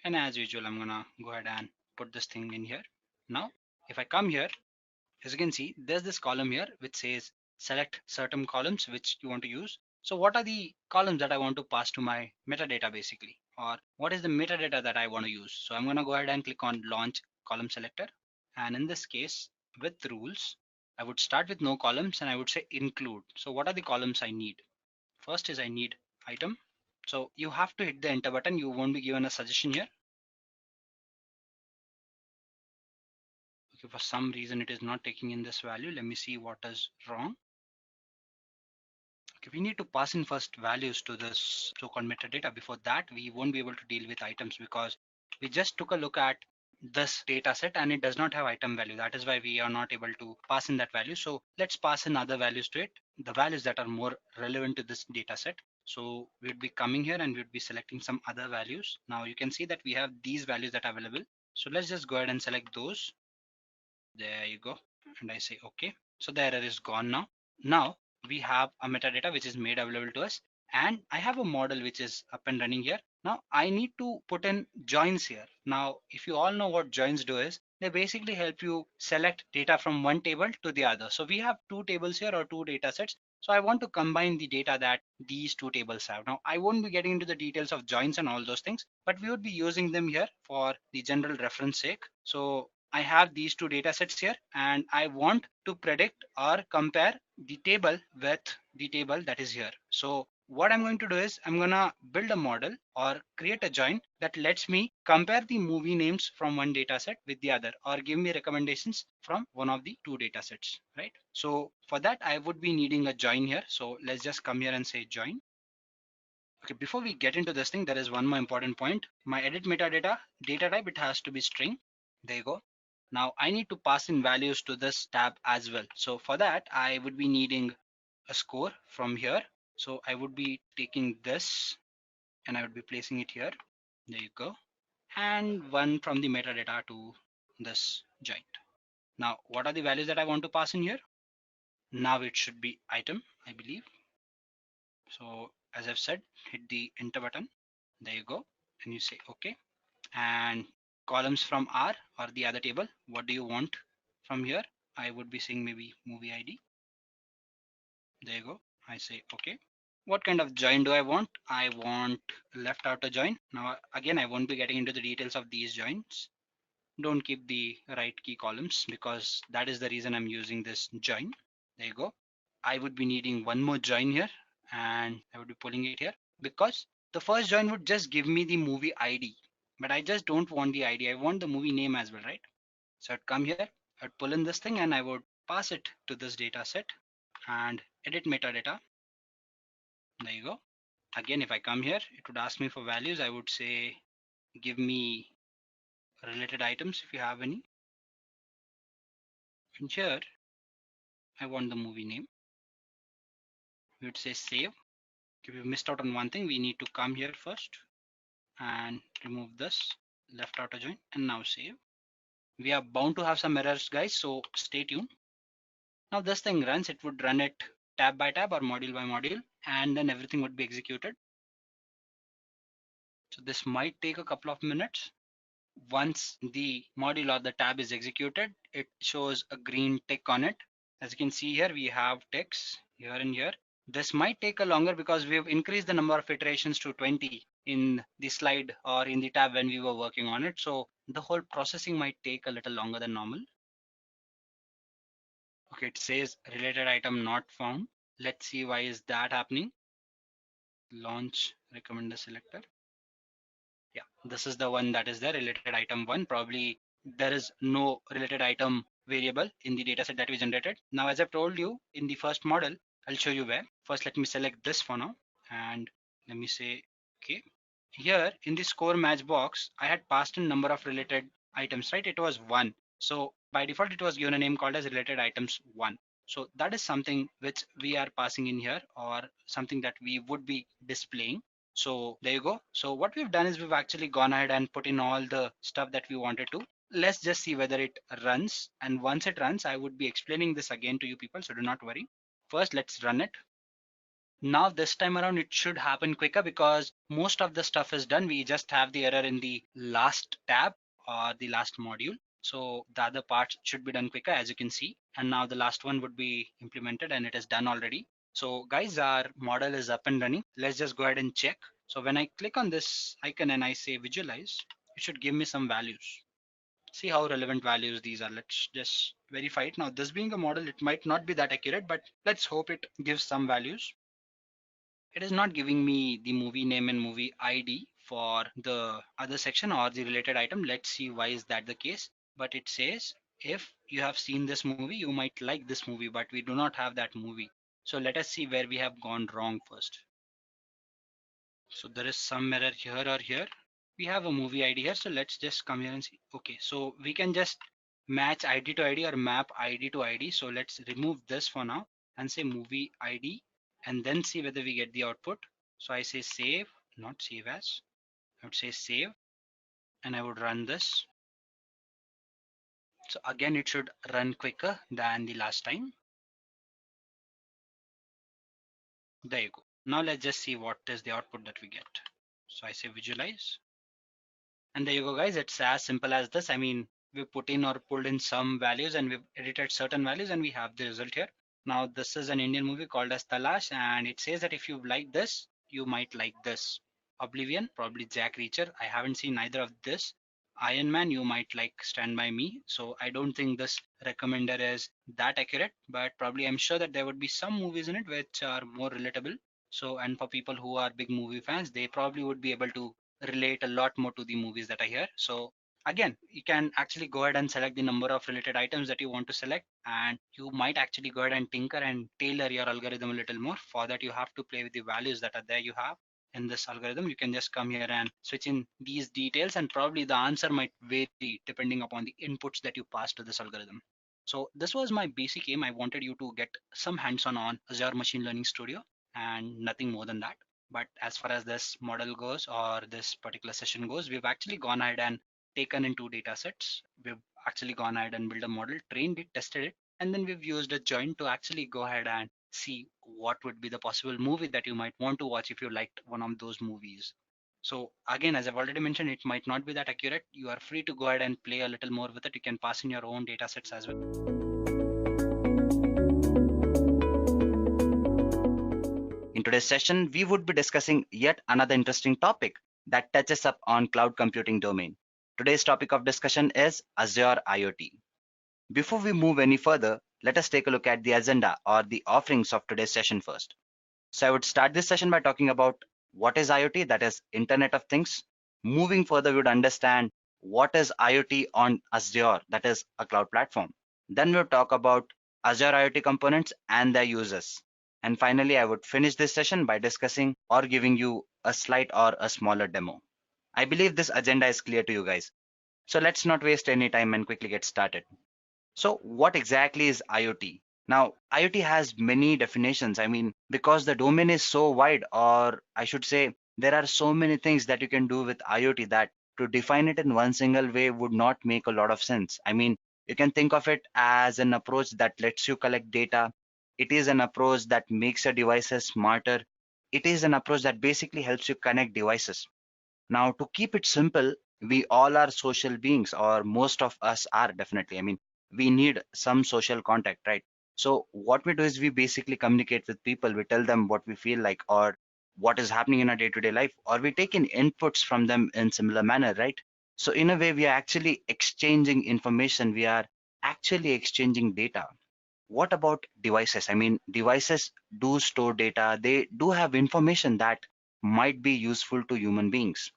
And as usual, I'm gonna go ahead and put this thing in here. Now, if I come here, as you can see, there's this column here which says select certain columns which you want to use. So what are the columns that I want to pass to my metadata basically, or what is the metadata that I want to use? So I'm going to go ahead and click on launch column selector. And in this case, with rules, I would start with no columns and I would say include. So what are the columns I need? First is I need item. So you have to hit the enter button. You won't be given a suggestion here. Okay, for some reason it is not taking in this value. Let me see what is wrong. Okay, we need to pass in first values to this so-called metadata. Before that, we won't be able to deal with items because we just took a look at this data set and it does not have item value. That is why we are not able to pass in that value. So let's pass in other values to it, the values that are more relevant to this data set. So we'd be coming here and we'd be selecting some other values. Now you can see that we have these values that are available. So let's just go ahead and select those. There you go. And I say okay. So the error is gone now. Now we have a metadata which is made available to us, and I have a model which is up and running here. Now I need to put in joins here. Now if you all know what joins do is, they basically help you select data from one table to the other. So we have two tables here or two data sets. So I want to combine the data that these two tables have. Now I won't be getting into the details of joins and all those things, but we would be using them here for the general reference sake. So I have these two data sets here and I want to predict or compare the table with the table that is here. So what I'm going to do is I'm going to build a model or create a join that lets me compare the movie names from one data set with the other, or give me recommendations from one of the two data sets, right? So for that, I would be needing a join here. So let's just come here and say join. Okay, before we get into this thing, there is one more important point. My edit metadata data type, it has to be string. There you go. Now I need to pass in values to this tab as well. So for that, I would be needing a score from here. So I would be taking this and I would be placing it here. There you go. And one from the metadata to this joint. Now, what are the values that I want to pass in here? Now it should be item, I believe. So as I've said, hit the enter button. There you go. And you say okay. And columns from R or the other table, what do you want from here? I would be saying maybe movie ID. There you go. I say okay. What kind of join do I want? I want left outer join. Now again, I won't be getting into the details of these joins. Don't keep the right key columns because that is the reason I'm using this join. There you go. I would be needing one more join here and I would be pulling it here because the first join would just give me the movie ID, but I just don't want the ID. I want the movie name as well, right? So I'd come here, I'd pull in this thing and I would pass it to this data set and edit metadata. There you go. Again, if I come here, it would ask me for values. I would say, give me related items if you have any. And here, I want the movie name. We would say save. If we missed out on one thing, we need to come here first and remove this left outer join and now save. We are bound to have some errors, guys, so stay tuned. Now this thing runs, it would run it tab by tab or module by module, and then everything would be executed. So this might take a couple of minutes. Once the module or the tab is executed, it shows a green tick on it. As you can see here, we have ticks here and here. This might take a longer because we have increased the number of iterations to 20 in the slide or in the tab when we were working on it. So the whole processing might take a little longer than normal. Okay, it says related item not found. Let's see why is that happening. Launch recommender selector. Yeah, this is the one that is the related item one. Probably there is no related item variable in the dataset that we generated. Now, as I've told you in the first model, I'll show you where. First, let me select this for now and let me say, okay. Here in the score match box, I had passed in number of related items, right? It was one. So by default, it was given a name called as related items one. So that is something which we are passing in here or something that we would be displaying. So there you go. So what we've done is we've actually gone ahead and put in all the stuff that we wanted to. Let's just see whether it runs. And once it runs, I would be explaining this again to you people. So do not worry. First, let's run it. Now this time around it should happen quicker because most of the stuff is done. We just have the error in the last tab or the last module. So the other parts should be done quicker, as you can see. And now the last one would be implemented and it is done already. So guys, our model is up and running. Let's just go ahead and check. So when I click on this icon and I say visualize, it should give me some values. See how relevant values these are. Let's just verify it. Now this being a model, it might not be that accurate, but let's hope it gives some values. It is not giving me the movie name and movie ID for the other section or the related item. Let's see why is that the case. But it says if you have seen this movie, you might like this movie, but we do not have that movie. So let us see where we have gone wrong first. So there is some error here or here. We have a movie ID here. So let's just come here and see. Okay, so we can just match ID to ID or map ID to ID. So let's remove this for now and say movie ID and then see whether we get the output. So I say save, not save as. I would say save and I would run this. So again, it should run quicker than the last time. There you go. Now let's just see what is the output that we get. So I say visualize. And there you go, guys. It's as simple as this. I mean, we put in or pulled in some values and we've edited certain values and we have the result here. Now, this is an Indian movie called as Talash, and it says that if you like this, you might like this. Oblivion, probably Jack Reacher. I haven't seen either of this. Iron Man, you might like Stand By Me. So I don't think this recommender is that accurate, but probably I'm sure that there would be some movies in it which are more relatable. So, and for people who are big movie fans, they probably would be able to relate a lot more to the movies that I hear. So again, you can actually go ahead and select the number of related items that you want to select, and you might actually go ahead and tinker and tailor your algorithm a little more. For that, you have to play with the values that are there you have in this algorithm. You can just come here and switch in these details, and probably the answer might vary depending upon the inputs that you pass to this algorithm. So this was my basic aim. I wanted you to get some hands-on on Azure Machine Learning Studio and nothing more than that. But as far as this model goes or this particular session goes, we've actually gone ahead and taken in two data sets. We've actually gone ahead and built a model, trained it, tested it, and then we've used a join to actually go ahead and see what would be the possible movie that you might want to watch if you liked one of those movies. So again, as I've already mentioned, it might not be that accurate. You are free to go ahead and play a little more with it. You can pass in your own data sets as well. In today's session, we would be discussing yet another interesting topic that touches up on cloud computing domain. Today's topic of discussion is Azure IoT. Before we move any further, let us take a look at the agenda or the offerings of today's session first. So I would start this session by talking about what is IoT, that is Internet of Things. Moving further, we would understand what is IoT on Azure, that is a cloud platform. Then we'll talk about Azure IoT components and their users. And finally, I would finish this session by discussing or giving you a slide or a smaller demo. I believe this agenda is clear to you guys. So let's not waste any time and quickly get started. So what exactly is IoT? Now, IoT has many definitions. I mean, because the domain is so wide, or I should say, there are so many things that you can do with IoT that to define it in one single way would not make a lot of sense. I mean, you can think of it as an approach that lets you collect data. It is an approach that makes your devices smarter. It is an approach that basically helps you connect devices. Now, to keep it simple, we all are social beings, or most of us are definitely. I mean, we need some social contact, right? So, what we do is we basically communicate with people. We tell them what we feel like, or what is happening in our day to day life, or we take in inputs from them in similar manner, right? So, in a way, we are actually exchanging information, we are actually exchanging data. What about devices? I mean, devices do store data, they do have information that might be useful to human beings,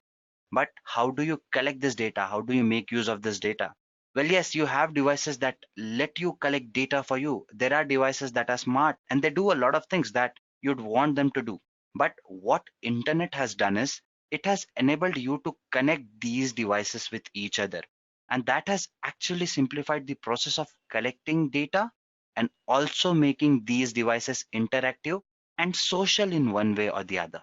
but how do you collect this data? How do you make use of this data? Well, yes, you have devices that let you collect data for you. There are devices that are smart and they do a lot of things that you'd want them to do. But what internet has done is it has enabled you to connect these devices with each other. And that has actually simplified the process of collecting data and also making these devices interactive and social in one way or the other.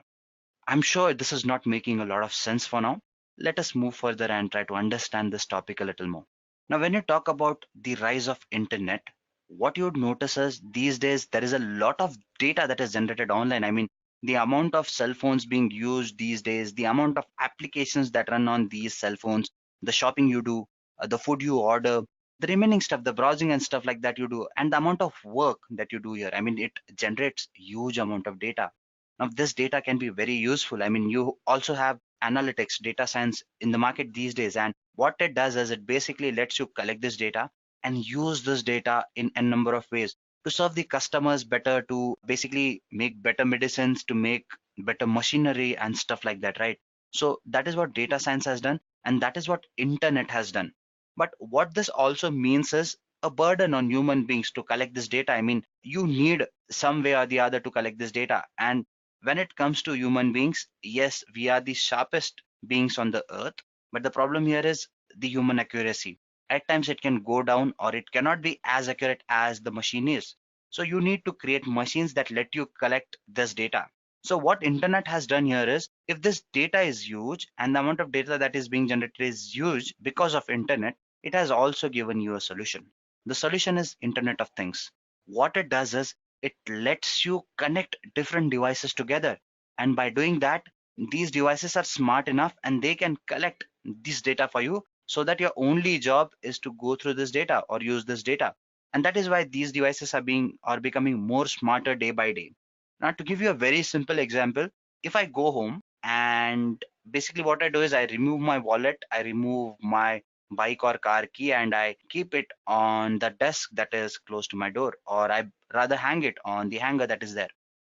I'm sure this is not making a lot of sense for now. Let us move further and try to understand this topic a little more. Now, when you talk about the rise of internet, what you'd notice is these days there is a lot of data that is generated online. I mean, the amount of cell phones being used these days, the amount of applications that run on these cell phones, the shopping you do, the food you order, the remaining stuff, the browsing and stuff like that you do, and the amount of work that you do here. I mean, it generates huge amount of data. Now, this data can be very useful. I mean, you also have analytics, data science in the market these days, and what it does is it basically lets you collect this data and use this data in a number of ways to serve the customers better, to basically make better medicines, to make better machinery and stuff like that, right? So that is what data science has done, and that is what internet has done. But what this also means is a burden on human beings to collect this data. I mean, you need some way or the other to collect this data. And when it comes to human beings, yes, we are the sharpest beings on the earth, but the problem here is the human accuracy. At times it can go down or it cannot be as accurate as the machine is. So you need to create machines that let you collect this data. So what internet has done here is, if this data is huge and the amount of data that is being generated is huge because of internet, it has also given you a solution. The solution is Internet of Things. What it does is it lets you connect different devices together, and by doing that, these devices are smart enough and they can collect this data for you, so that your only job is to go through this data or use this data. And that is why these devices are becoming more smarter day by day. Now, to give you a very simple example, if I go home and basically what I do is I remove my wallet, I remove my bike or car key, and I keep it on the desk that is close to my door, or I rather hang it on the hanger that is there.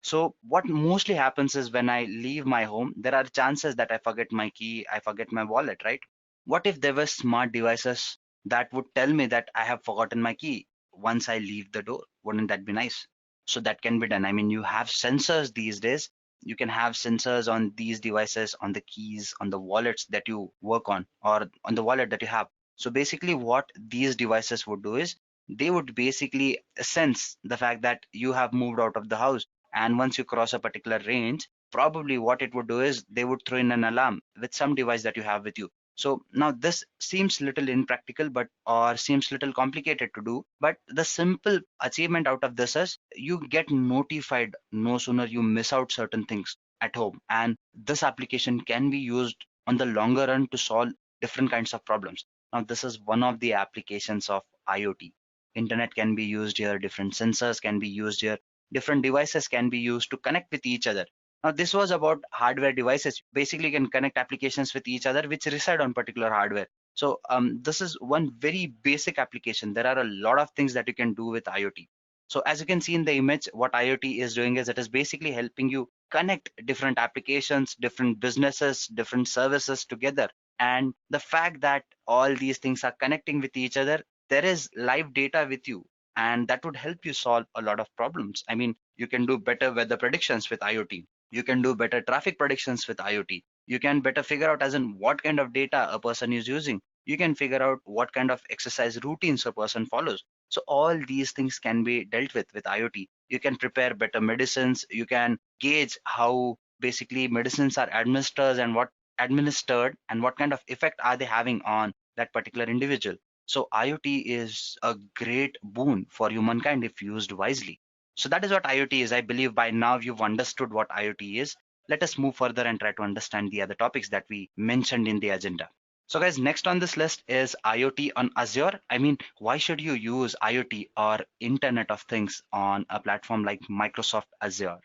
So what mostly happens is, when I leave my home, there are chances that I forget my key, I forget my wallet, right? What if there were smart devices that would tell me that I have forgotten my key once I leave the door? Wouldn't that be nice? So that can be done. I mean, you have sensors these days. You can have sensors on these devices, on the keys, on the wallets that you work on, or on the wallet that you have. So basically, what these devices would do is they would basically sense the fact that you have moved out of the house. And once you cross a particular range, probably what it would do is they would throw in an alarm with some device that you have with you. So now this seems little impractical, but or seems little complicated to do. But the simple achievement out of this is you get notified no sooner you miss out certain things at home. And this application can be used on the longer run to solve different kinds of problems. Now, this is one of the applications of IoT. Internet can be used here, different sensors can be used here, different devices can be used to connect with each other. Now, this was about hardware devices. Basically, can connect applications with each other which reside on particular hardware. So this is one very basic application. There are a lot of things that you can do with IoT. So as you can see in the image, what IoT is doing is it is basically helping you connect different applications, different businesses, different services together. And the fact that all these things are connecting with each other, there is live data with you, and that would help you solve a lot of problems. I mean, you can do better weather predictions with IoT. You can do better traffic predictions with IoT. You can better figure out as in what kind of data a person is using. You can figure out what kind of exercise routines a person follows. So all these things can be dealt with IoT. You can prepare better medicines. You can gauge how basically medicines are administered and what kind of effect are they having on that particular individual. So IoT is a great boon for humankind if used wisely. So that is what IoT is. I believe by now you've understood what IoT is. Let us move further and try to understand the other topics that we mentioned in the agenda. So guys, next on this list is IoT on Azure. I mean, why should you use IoT or Internet of Things on a platform like Microsoft Azure?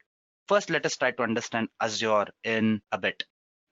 First, let us try to understand Azure in a bit.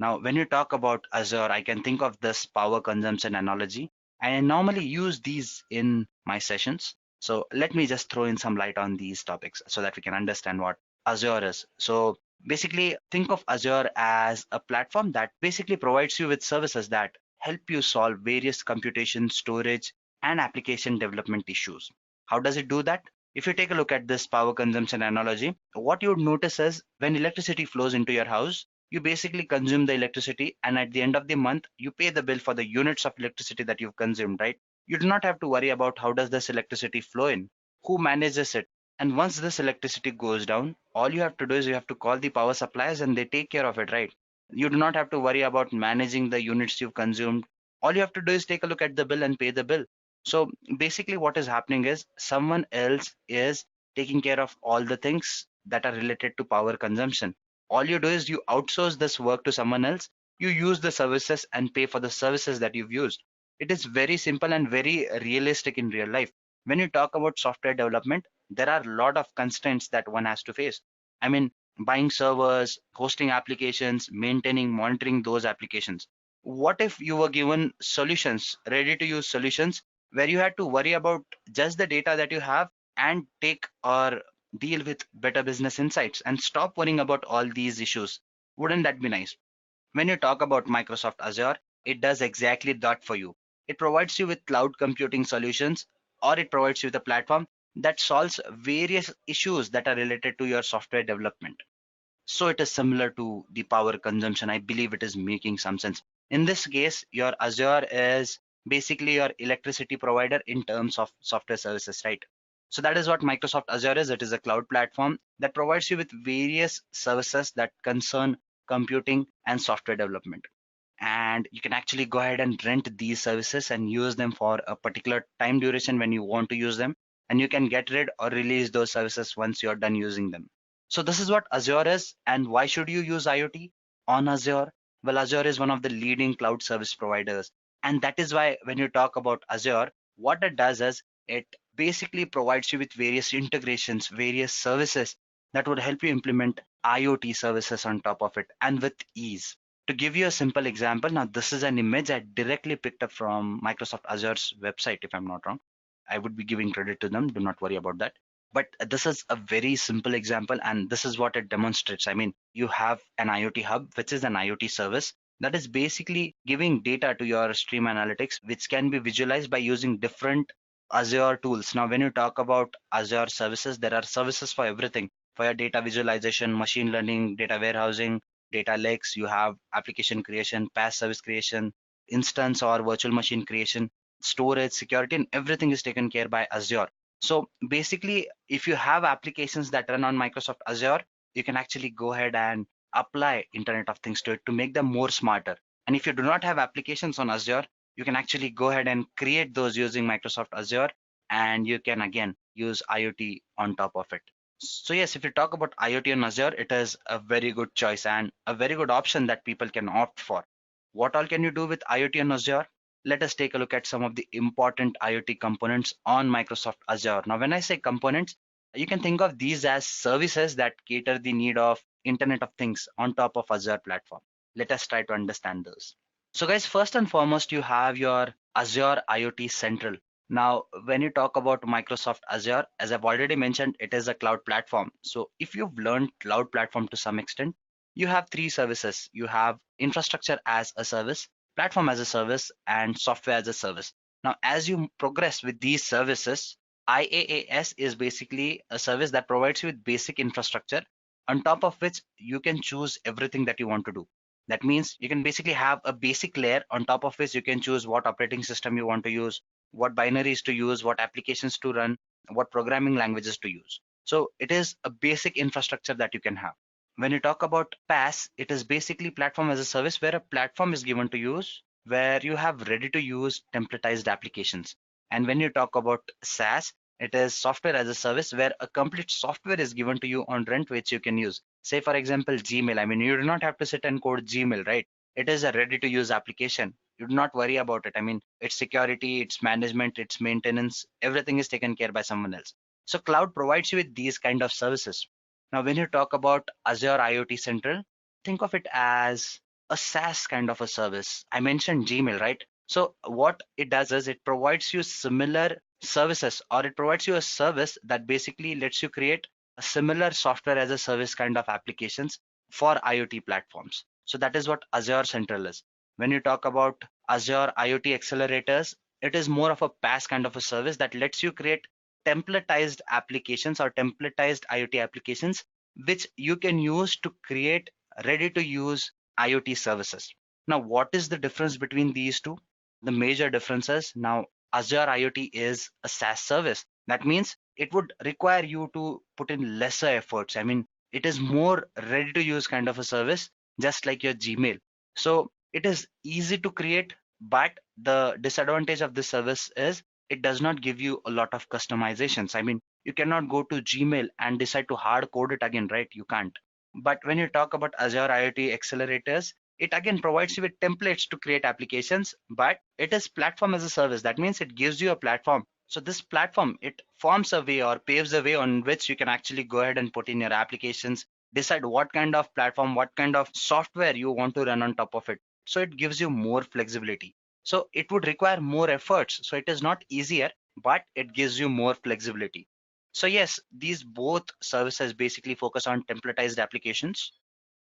Now, when you talk about Azure, I can think of this power consumption analogy. I normally use these in my sessions. So let me just throw in some light on these topics so that we can understand what Azure is. So basically, think of Azure as a platform that basically provides you with services that help you solve various computation, storage, and application development issues. How does it do that? If you take a look at this power consumption analogy, what you would notice is when electricity flows into your house, you basically consume the electricity, and at the end of the month, you pay the bill for the units of electricity that you've consumed, right? You do not have to worry about how does this electricity flow in, who manages it. And once this electricity goes down, all you have to do is you have to call the power suppliers and they take care of it, right? You do not have to worry about managing the units you've consumed. All you have to do is take a look at the bill and pay the bill. So basically what is happening is someone else is taking care of all the things that are related to power consumption. All you do is you outsource this work to someone else, you use the services and pay for the services that you've used. It is very simple and very realistic in real life. When you talk about software development, there are a lot of constraints that one has to face. I mean, buying servers, hosting applications, maintaining, monitoring those applications. What if you were given solutions, ready to use solutions, where you had to worry about just the data that you have and take or deal with better business insights and stop worrying about all these issues? Wouldn't that be nice? When you talk about Microsoft Azure, it does exactly that for you. It provides you with cloud computing solutions, or it provides you with a platform that solves various issues that are related to your software development. So it is similar to the power consumption. I believe it is making some sense. In this case, your Azure is basically your electricity provider in terms of software services, right? So that is what Microsoft Azure is. It is a cloud platform that provides you with various services that concern computing and software development. And you can actually go ahead and rent these services and use them for a particular time duration when you want to use them. And you can get rid or release those services once you're done using them. So this is what Azure is. And why should you use IoT on Azure? Well, Azure is one of the leading cloud service providers. And that is why when you talk about Azure, what it does is it basically provides you with various integrations, various services that would help you implement IoT services on top of it and with ease. To give you a simple example, now this is an image I directly picked up from Microsoft Azure's website, if I'm not wrong. I would be giving credit to them. Do not worry about that. But this is a very simple example, and this is what it demonstrates. I mean, you have an IoT hub, which is an IoT service that is basically giving data to your stream analytics, which can be visualized by using different Azure tools. Now, when you talk about Azure services, there are services for everything, for your data visualization, machine learning, data warehousing, data lakes. You have application creation, PaaS service creation, instance or virtual machine creation, storage, security, and everything is taken care by Azure. So basically, if you have applications that run on Microsoft Azure, you can actually go ahead and apply Internet of Things to it to make them more smarter. And if you do not have applications on Azure, you can actually go ahead and create those using Microsoft Azure, and you can again use IoT on top of it. So yes, if you talk about IoT on Azure, it is a very good choice and a very good option that people can opt for. What all can you do with IoT on Azure? Let us take a look at some of the important IoT components on Microsoft Azure. Now, when I say components, you can think of these as services that cater the need of Internet of Things on top of Azure platform. Let us try to understand those. So guys, first and foremost, you have your Azure IoT Central. Now, when you talk about Microsoft Azure, as I've already mentioned, it is a cloud platform. So if you've learned cloud platform to some extent, you have three services. You have infrastructure as a service, platform as a service, and software as a service. Now, as you progress with these services, IaaS is basically a service that provides you with basic infrastructure on top of which you can choose everything that you want to do. That means you can basically have a basic layer on top of which you can choose what operating system you want to use, what binaries to use, what applications to run, what programming languages to use. So it is a basic infrastructure that you can have. When you talk about PaaS, it is basically platform as a service where a platform is given to use, where you have ready to use templatized applications. And when you talk about SaaS, it is software as a service where a complete software is given to you on rent, which you can use. Say, for example, Gmail. I mean, you do not have to sit and code Gmail, right? It is a ready to use application. You do not worry about it. I mean, its security, its management, its maintenance, everything is taken care by someone else. So cloud provides you with these kind of services. Now, when you talk about Azure IoT Central, think of it as a SaaS kind of a service. I mentioned Gmail, right? So what it does is it provides you similar services, or it provides you a service that basically lets you create a similar software as a service kind of applications for IoT platforms. So that is what Azure Central is. When you talk about Azure IoT accelerators, it is more of a PaaS kind of a service that lets you create templatized applications or templatized IoT applications, which you can use to create ready to use IoT services. Now, what is the difference between these two? The major difference is now Azure IoT is a SaaS service. That means it would require you to put in lesser efforts. I mean, it is more ready to use kind of a service, just like your Gmail. So it is easy to create, but the disadvantage of this service is it does not give you a lot of customizations. I mean, you cannot go to Gmail and decide to hard code it again, right? You can't. But when you talk about Azure IoT accelerators, it again provides you with templates to create applications, but it is platform as a service. That means it gives you a platform. So this platform, it forms a way or paves a way on which you can actually go ahead and put in your applications, decide what kind of platform, what kind of software you want to run on top of it. So it gives you more flexibility. So it would require more efforts. So it is not easier, but it gives you more flexibility. So yes, these both services basically focus on templatized applications.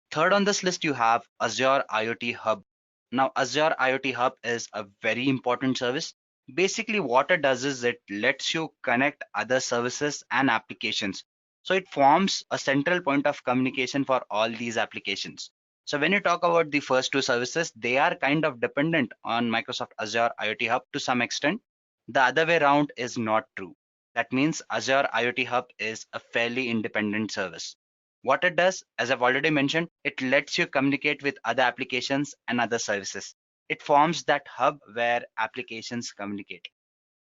Third on this list, you have Azure IoT Hub. Now, Azure IoT Hub is a very important service. Basically, what it does is it lets you connect other services and applications. So it forms a central point of communication for all these applications. So when you talk about the first two services, they are kind of dependent on Microsoft Azure IoT Hub to some extent. The other way around is not true. That means Azure IoT Hub is a fairly independent service. What it does, as I've already mentioned, it lets you communicate with other applications and other services. It forms that hub where applications communicate.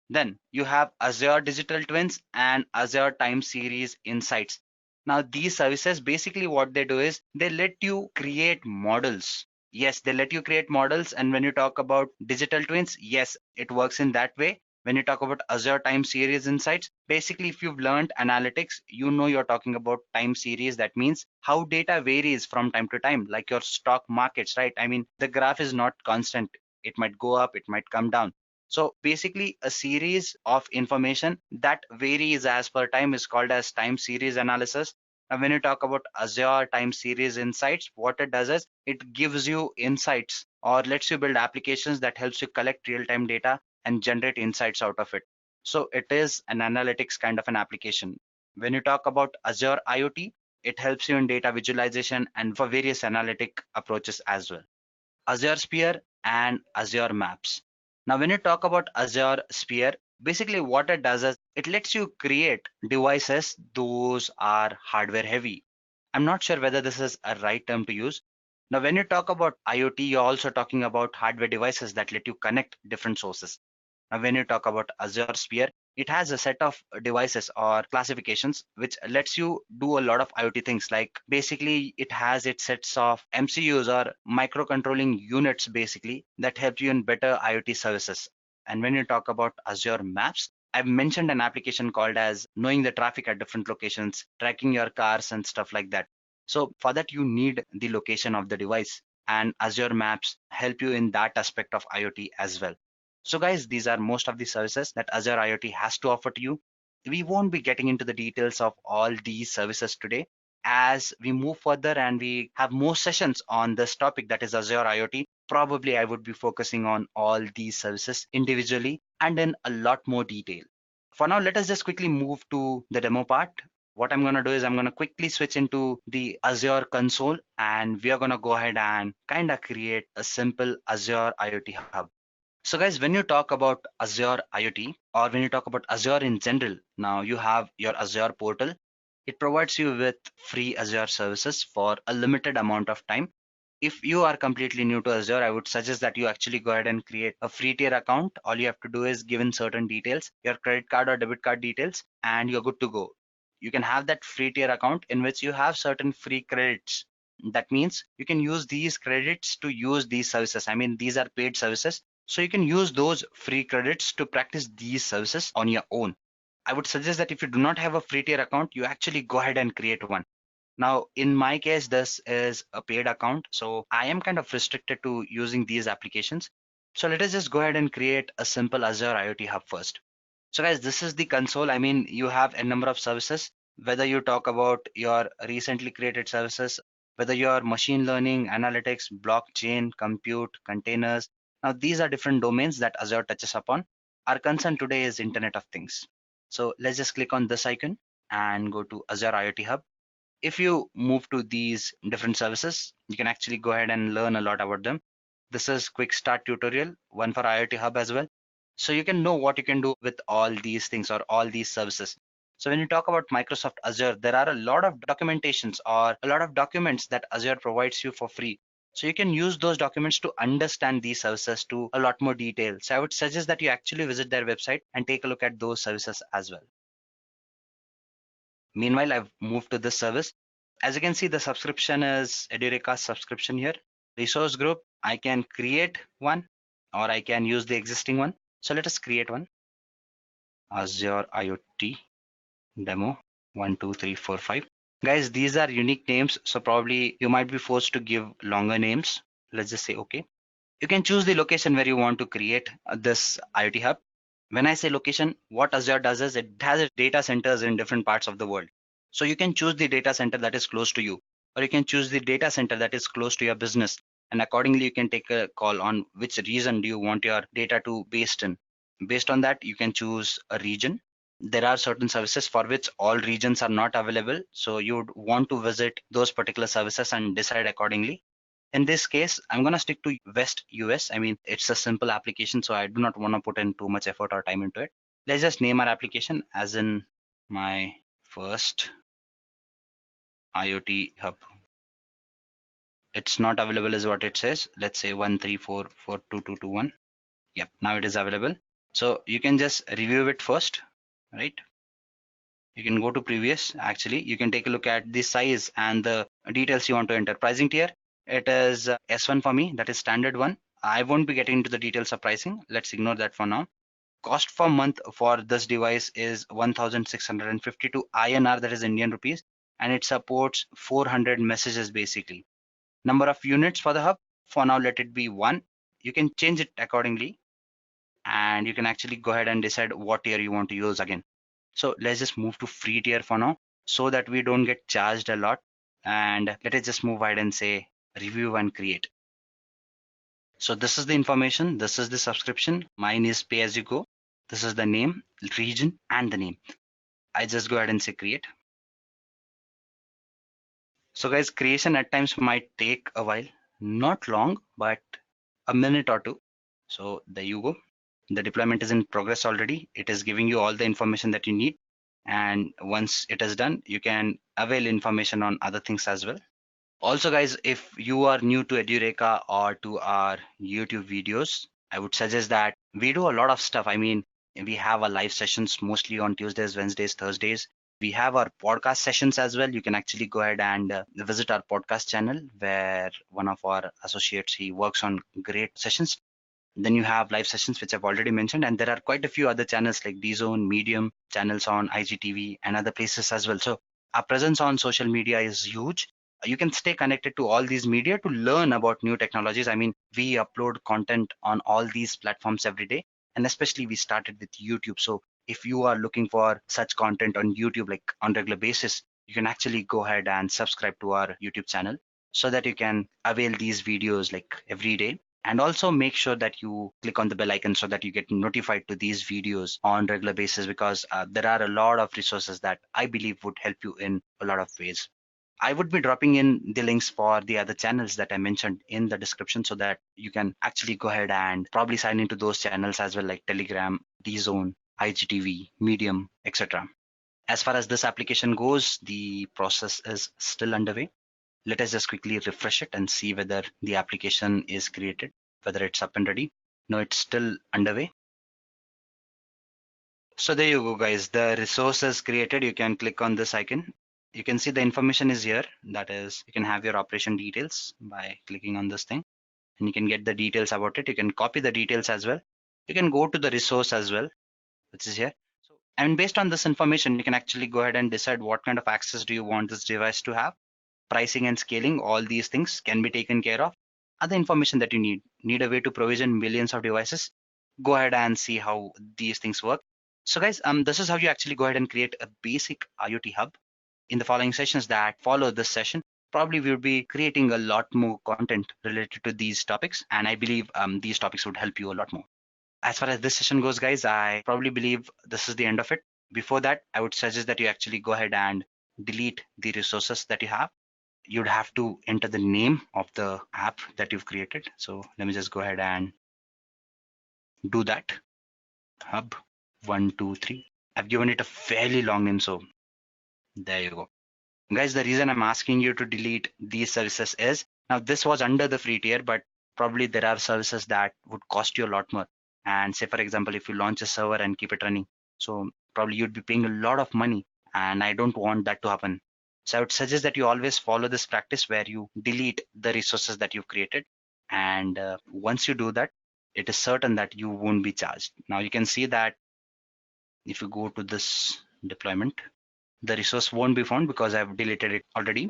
Then you have Azure Digital Twins and Azure Time Series Insights. Now, these services basically what they do is they let you create models. Yes, they let you create models. And when you talk about digital twins, yes, it works in that way. When you talk about Azure Time Series Insights, basically, if you've learned analytics, you know you're talking about time series. That means how data varies from time to time, like your stock markets, right? I mean, the graph is not constant. It might go up, it might come down. So basically, a series of information that varies as per time is called as time series analysis. Now, when you talk about Azure Time Series Insights, what it does is it gives you insights or lets you build applications that helps you collect real-time data and generate insights out of it. So it is an analytics kind of an application. When you talk about Azure IoT, it helps you in data visualization and for various analytic approaches as well. Azure Sphere and Azure Maps. Now, when you talk about Azure Sphere, basically what it does is it lets you create devices those are hardware heavy. I'm not sure whether this is a right term to use. Now, when you talk about IoT, you're also talking about hardware devices that let you connect different sources. Now, when you talk about Azure Sphere, it has a set of devices or classifications which lets you do a lot of IoT things. Like basically, it has its sets of MCUs or microcontrolling units basically that help you in better IoT services. And when you talk about Azure Maps, I've mentioned an application called as knowing the traffic at different locations, tracking your cars and stuff like that. So for that, you need the location of the device, and Azure Maps help you in that aspect of IoT as well. So guys, these are most of the services that Azure IoT has to offer to you. We won't be getting into the details of all these services today. As we move further and we have more sessions on this topic, that is Azure IoT, probably I would be focusing on all these services individually and in a lot more detail. For now, let us just quickly move to the demo part. What I'm going to do is I'm going to quickly switch into the Azure console, and we are going to go ahead and kind of create a simple Azure IoT hub. So guys, when you talk about Azure IoT or when you talk about Azure in general, now you have your Azure portal. It provides you with free Azure services for a limited amount of time. If you are completely new to Azure, I would suggest that you actually go ahead and create a free tier account. All you have to do is give in certain details, your credit card or debit card details, and you're good to go. You can have that free tier account in which you have certain free credits. That means you can use these credits to use these services. I mean, these are paid services. So you can use those free credits to practice these services on your own. I would suggest that if you do not have a free tier account, you actually go ahead and create one. Now, in my case, this is a paid account, so I am kind of restricted to using these applications. So let us just go ahead and create a simple Azure IoT Hub first. So guys, this is the console. I mean, you have a number of services, whether you talk about your recently created services, whether you're machine learning, analytics, blockchain, compute, containers. Now, these are different domains that Azure touches upon. Our concern today is Internet of Things. So let's just click on this icon and go to Azure IoT Hub. If you move to these different services, you can actually go ahead and learn a lot about them. This is quick start tutorial, one for IoT Hub as well. So you can know what you can do with all these things or all these services. So when you talk about Microsoft Azure, there are a lot of documentations or a lot of documents that Azure provides you for free. So you can use those documents to understand these services to a lot more detail. So I would suggest that you actually visit their website and take a look at those services as well. Meanwhile, I've moved to this service. As you can see, the subscription is Edureka subscription here. Resource group, I can create one or I can use the existing one. So let us create one. Azure IoT demo 1, 2, 3, 4, 5. Guys, these are unique names. So probably you might be forced to give longer names. Let's just say okay. You can choose the location where you want to create this IoT hub. When I say location, what Azure does is it has data centers in different parts of the world. So you can choose the data center that is close to you, or you can choose the data center that is close to your business. And accordingly, you can take a call on which region do you want your data to based in. Based on that, you can choose a region. There are certain services for which all regions are not available. So you would want to visit those particular services and decide accordingly. In this case, I'm going to stick to West US. I mean, it's a simple application, so I do not want to put in too much effort or time into it. Let's just name our application as in my first IoT hub. It's not available is what it says. Let's say 134422221. Yep, now it is available. So you can just review it first, right? You can go to previous. Actually, you can take a look at the size and the details you want to enter. Pricing tier, it is S1 for me, that is standard one. I won't be getting into the details of pricing. Let's ignore that for now. Cost per month for this device is 1652 INR, that is Indian rupees, and it supports 400 messages basically. Number of units for the hub, for now let it be 1. You can change it accordingly, and you can actually go ahead and decide what tier you want to use again. So let's just move to free tier for now so that we don't get charged a lot. And let us just move ahead and say review and create. So this is the information. This is the subscription. Mine is pay as you go. This is the name, region, and the name. I just go ahead and say create. So guys, creation at times might take a while, not long, but a minute or two. So there you go. The deployment is in progress already. It is giving you all the information that you need. And once it is done, you can avail information on other things as well. Also guys, if you are new to Edureka or to our YouTube videos, I would suggest that we do a lot of stuff. I mean, we have our live sessions mostly on Tuesdays, Wednesdays, Thursdays. We have our podcast sessions as well. You can actually go ahead and visit our podcast channel where one of our associates, he works on great sessions. Then you have live sessions, which I've already mentioned, and there are quite a few other channels like DZone, Medium, channels on IGTV, and other places as well. So our presence on social media is huge. You can stay connected to all these media to learn about new technologies. I mean, we upload content on all these platforms every day, and especially we started with YouTube. So if you are looking for such content on YouTube, like on regular basis, you can actually go ahead and subscribe to our YouTube channel so that you can avail these videos like every day. And also make sure that you click on the bell icon so that you get notified to these videos on regular basis, because there are a lot of resources that I believe would help you in a lot of ways. I would be dropping in the links for the other channels that I mentioned in the description so that you can actually go ahead and probably sign into those channels as well, like Telegram, DZone, IGTV, Medium, etc. As far as this application goes, the process is still underway. Let us just quickly refresh it and see whether the application is created, whether it's up and ready. No, it's still underway. So there you go, guys. The resource is created. You can click on this icon. You can see the information is here. That is, you can have your operation details by clicking on this thing, and you can get the details about it. You can copy the details as well. You can go to the resource as well, which is here. So, and based on this information, you can actually go ahead and decide what kind of access do you want this device to have. Pricing and scaling, all these things can be taken care of. Other information that you need a way to provision millions of devices, go ahead and see how these things work. So guys, this is how you actually go ahead and create a basic IoT hub. In the following sessions that follow this session, probably we'll be creating a lot more content related to these topics, and I believe these topics would help you a lot more. As far as this session goes, guys, I probably believe this is the end of it. Before that, I would suggest that you actually go ahead and delete the resources that you have. You'd have to enter the name of the app that you've created. So let me just go ahead and do that. Hub 123. I've given it a fairly long name, so there you go. Guys, the reason I'm asking you to delete these services is Now, this was under the free tier, but probably there are services that would cost you a lot more. And say, for example, if you launch a server and keep it running, so probably you'd be paying a lot of money, and I don't want that to happen. So I would suggest that you always follow this practice where you delete the resources that you've created. And once you do that, it is certain that you won't be charged. Now you can see that if you go to this deployment, the resource won't be found because I've deleted it already.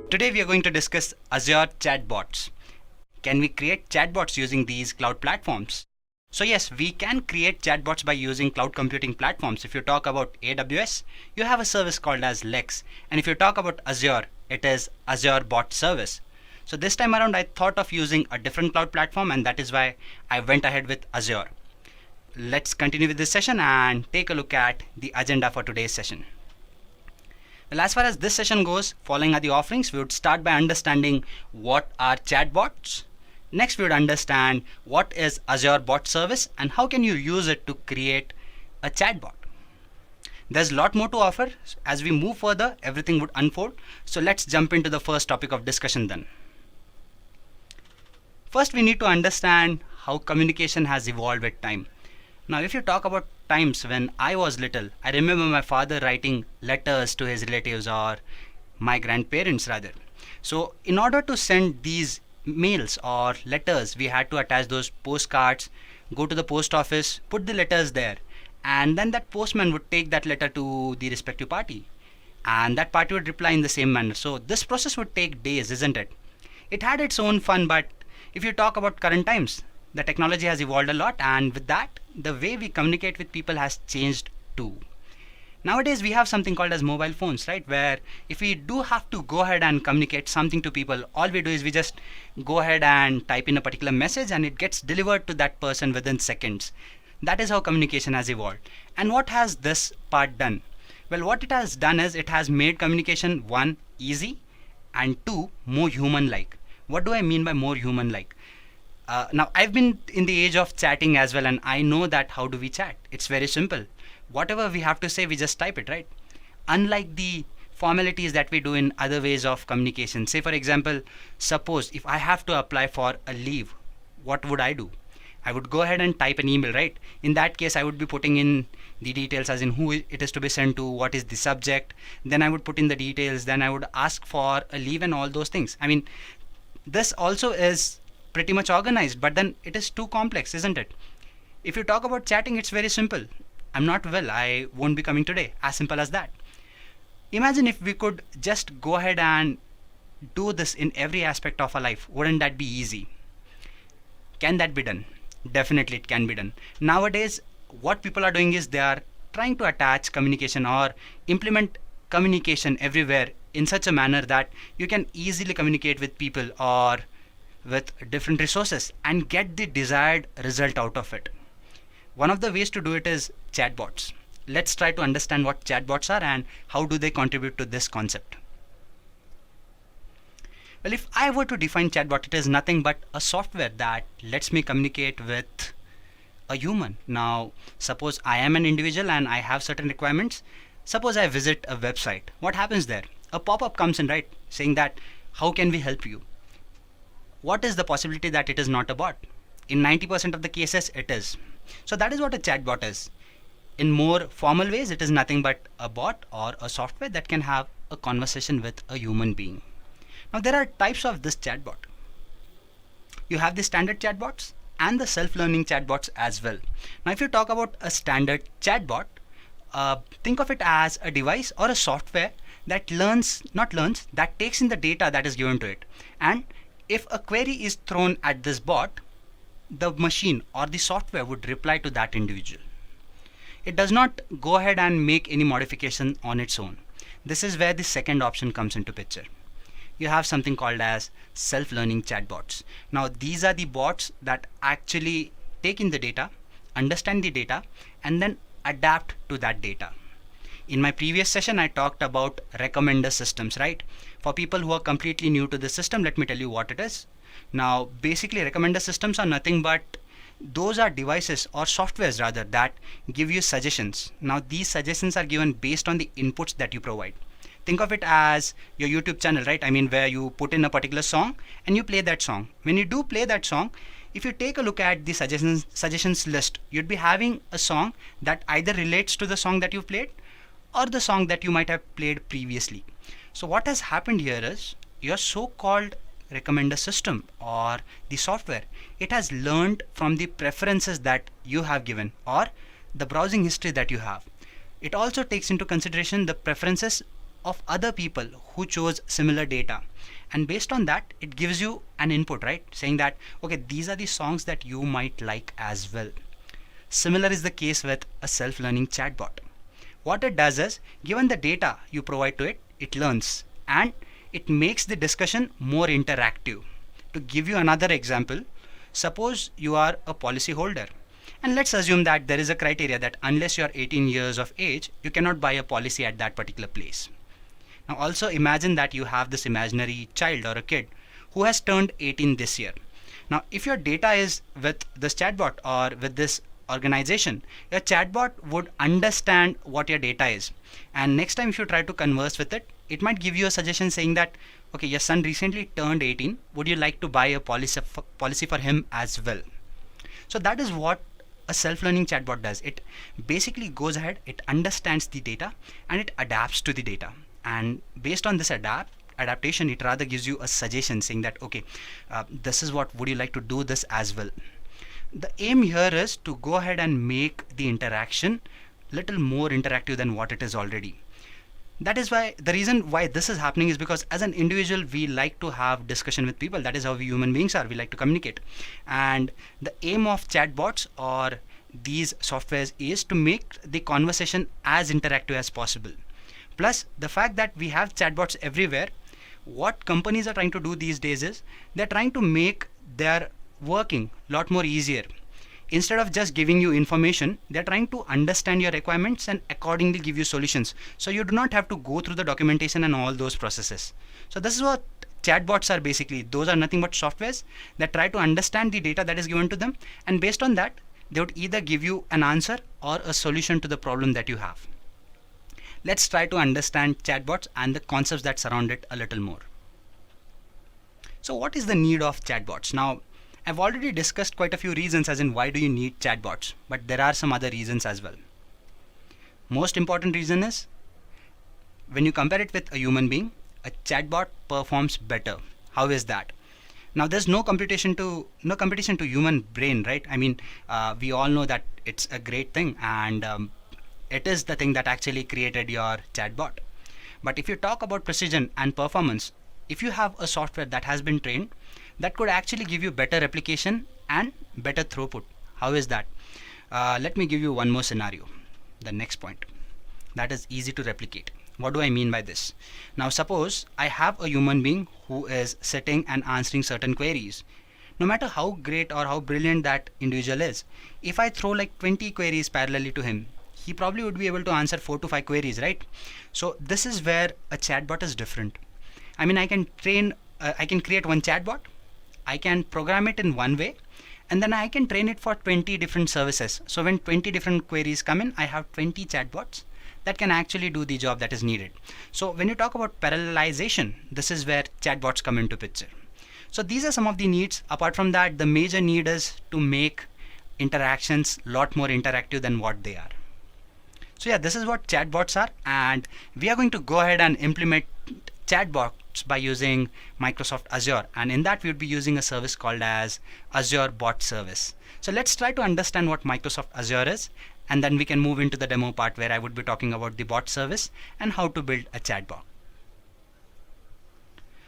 Today we are going to discuss Azure chatbots. Can we create chatbots using these cloud platforms? So yes, we can create chatbots by using cloud computing platforms. If you talk about AWS, you have a service called as Lex. And if you talk about Azure, it is Azure Bot Service. So this time around, I thought of using a different cloud platform, and that is why I went ahead with Azure. Let's continue with this session and take a look at the agenda for today's session. Well, as far as this session goes, following are the offerings, we would start by understanding what are chatbots. Next, we would understand what is Azure Bot Service and how can you use it to create a chatbot. There's a lot more to offer. As we move further, everything would unfold. So let's jump into the first topic of discussion then. First, we need to understand how communication has evolved with time. Now, if you talk about times when I was little, I remember my father writing letters to his relatives, or my grandparents rather. So in order to send these mails or letters, we had to attach those postcards, go to the post office, put the letters there, and then that postman would take that letter to the respective party, and that party would reply in the same manner. So this process would take days, isn't it? It had its own fun, but if you talk about current times, the technology has evolved a lot, and with that, the way we communicate with people has changed too. Nowadays, we have something called as mobile phones, right? Where if we do have to go ahead and communicate something to people, all we do is we just go ahead and type in a particular message and it gets delivered to that person within seconds. That is how communication has evolved. And what has this part done? Well, what it has done is it has made communication, one, easy, and two, more human-like. What do I mean by more human-like? Now, I've been in the age of chatting as well, and I know that how do we chat. It's very simple. Whatever we have to say, we just type it, right? Unlike the formalities that we do in other ways of communication. Say, for example, suppose if I have to apply for a leave, what would I do? I would go ahead and type an email, right? In that case, I would be putting in the details as in who it is to be sent to, what is the subject. Then I would put in the details. Then I would ask for a leave and all those things. I mean, this also is pretty much organized, but then it is too complex, isn't it? If you talk about chatting, it's very simple. I'm not well, I won't be coming today. As simple as that. Imagine if we could just go ahead and do this in every aspect of our life. Wouldn't that be easy? Can that be done? Definitely it can be done. Nowadays, what people are doing is they are trying to attach communication or implement communication everywhere in such a manner that you can easily communicate with people or with different resources and get the desired result out of it. One of the ways to do it is chatbots. Let's try to understand what chatbots are and how do they contribute to this concept. Well, if I were to define chatbot, it is nothing but a software that lets me communicate with a human. Now, suppose I am an individual and I have certain requirements. Suppose I visit a website. What happens there? A pop-up comes in, right? Saying that, how can we help you? What is the possibility that it is not a bot? In 90% of the cases, it is. So that is what a chatbot is. In more formal ways, it is nothing but a bot or a software that can have a conversation with a human being. Now, there are types of this chatbot. You have the standard chatbots and the self-learning chatbots as well. Now, if you talk about a standard chatbot, think of it as a device or a software that that takes in the data that is given to it. And if a query is thrown at this bot, the machine or the software would reply to that individual. It does not go ahead and make any modification on its own. This is where the second option comes into picture. You have something called as self-learning chatbots. Now, these are the bots that actually take in the data, understand the data, and then adapt to that data. In my previous session, I talked about recommender systems, right? For people who are completely new to the system, let me tell you what it is. Now, basically, recommender systems are nothing but those are devices or softwares rather that give you suggestions. Now these suggestions are given based on the inputs that you provide. Think of it as your YouTube channel, right? I mean, where you put in a particular song and you play that song. When you do play that song, if you take a look at the suggestions list, you'd be having a song that either relates to the song that you played or the song that you might have played previously. So what has happened here is your so-called recommender system or the software, it has learned from the preferences that you have given or the browsing history that you have. It also takes into consideration the preferences of other people who chose similar data, and based on that it gives you an input, right, saying that okay, these are the songs that you might like as well. Similar is the case with a self-learning chatbot. What it does is, given the data you provide to it, it learns and it makes the discussion more interactive. To give you another example, suppose you are a policy holder, and let's assume that there is a criteria that unless you are 18 years of age, you cannot buy a policy at that particular place. Now also imagine that you have this imaginary child or a kid who has turned 18 this year. Now if your data is with this chatbot or with this organization, your chatbot would understand what your data is, and next time if you try to converse with it, it might give you a suggestion saying that okay, your son recently turned 18, would you like to buy a policy for him as well? So that is what a self-learning chatbot does. It basically goes ahead, it understands the data and it adapts to the data, and based on this adaptation, it rather gives you a suggestion saying that okay, this is what would you like to do this as well. The aim here is to go ahead and make the interaction little more interactive than what it is already. That is why the reason why this is happening is because as an individual we like to have discussion with people. That is how we human beings are. We like to communicate, and the aim of chatbots or these softwares is to make the conversation as interactive as possible. Plus the fact that we have chatbots everywhere, what companies are trying to do these days is they're trying to make their working a lot more easier. Instead of just giving you information, they're trying to understand your requirements and accordingly give you solutions, so you do not have to go through the documentation and all those processes. So this is what chatbots are basically. Those are nothing but softwares that try to understand the data that is given to them, and based on that they would either give you an answer or a solution to the problem that you have. Let's try to understand chatbots and the concepts that surround it a little more. So what is the need of chatbots? Now I've already discussed quite a few reasons as in why do you need chatbots, but there are some other reasons as well. Most important reason is when you compare it with a human being, a chatbot performs better. How is that? Now there's no competition to human brain, right? I mean, we all know that it's a great thing, and it is the thing that actually created your chatbot. But if you talk about precision and performance, if you have a software that has been trained, that could actually give you better replication and better throughput. How is that? Let me give you one more scenario. The next point, that is easy to replicate. What do I mean by this? Now suppose I have a human being who is sitting and answering certain queries. No matter how great or how brilliant that individual is, if I throw like 20 queries parallelly to him, he probably would be able to answer 4 to 5 queries, right? So this is where a chatbot is different. I mean, I can create one chatbot, I can program it in one way, and then I can train it for 20 different services. So when 20 different queries come in, I have 20 chatbots that can actually do the job that is needed. So when you talk about parallelization, this is where chatbots come into picture. So these are some of the needs. Apart from that, the major need is to make interactions a lot more interactive than what they are. So yeah, this is what chatbots are, and we are going to go ahead and implement chatbots by using Microsoft Azure, and in that we would be using a service called as Azure Bot Service. So let's try to understand what Microsoft Azure is, and then we can move into the demo part where I would be talking about the bot service and how to build a chatbot.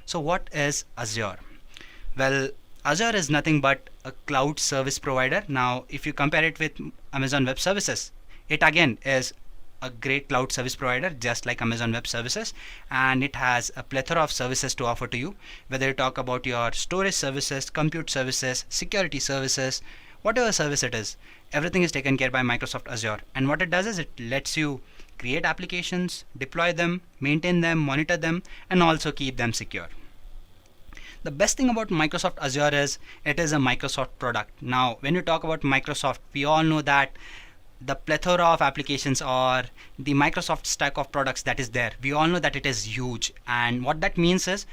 So what is Azure? Well, Azure is nothing but a cloud service provider. Now if you compare it with Amazon Web Services, it again is a great cloud service provider just like Amazon Web Services, and it has a plethora of services to offer to you, whether you talk about your storage services, compute services, security services, whatever service it is, everything is taken care by Microsoft Azure. And what it does is it lets you create applications, deploy them, maintain them, monitor them, and also keep them secure. The best thing about Microsoft Azure is it is a Microsoft product. Now, when you talk about Microsoft, we all know that the plethora of applications or the Microsoft stack of products that is there, we all know that it is huge. And what that means is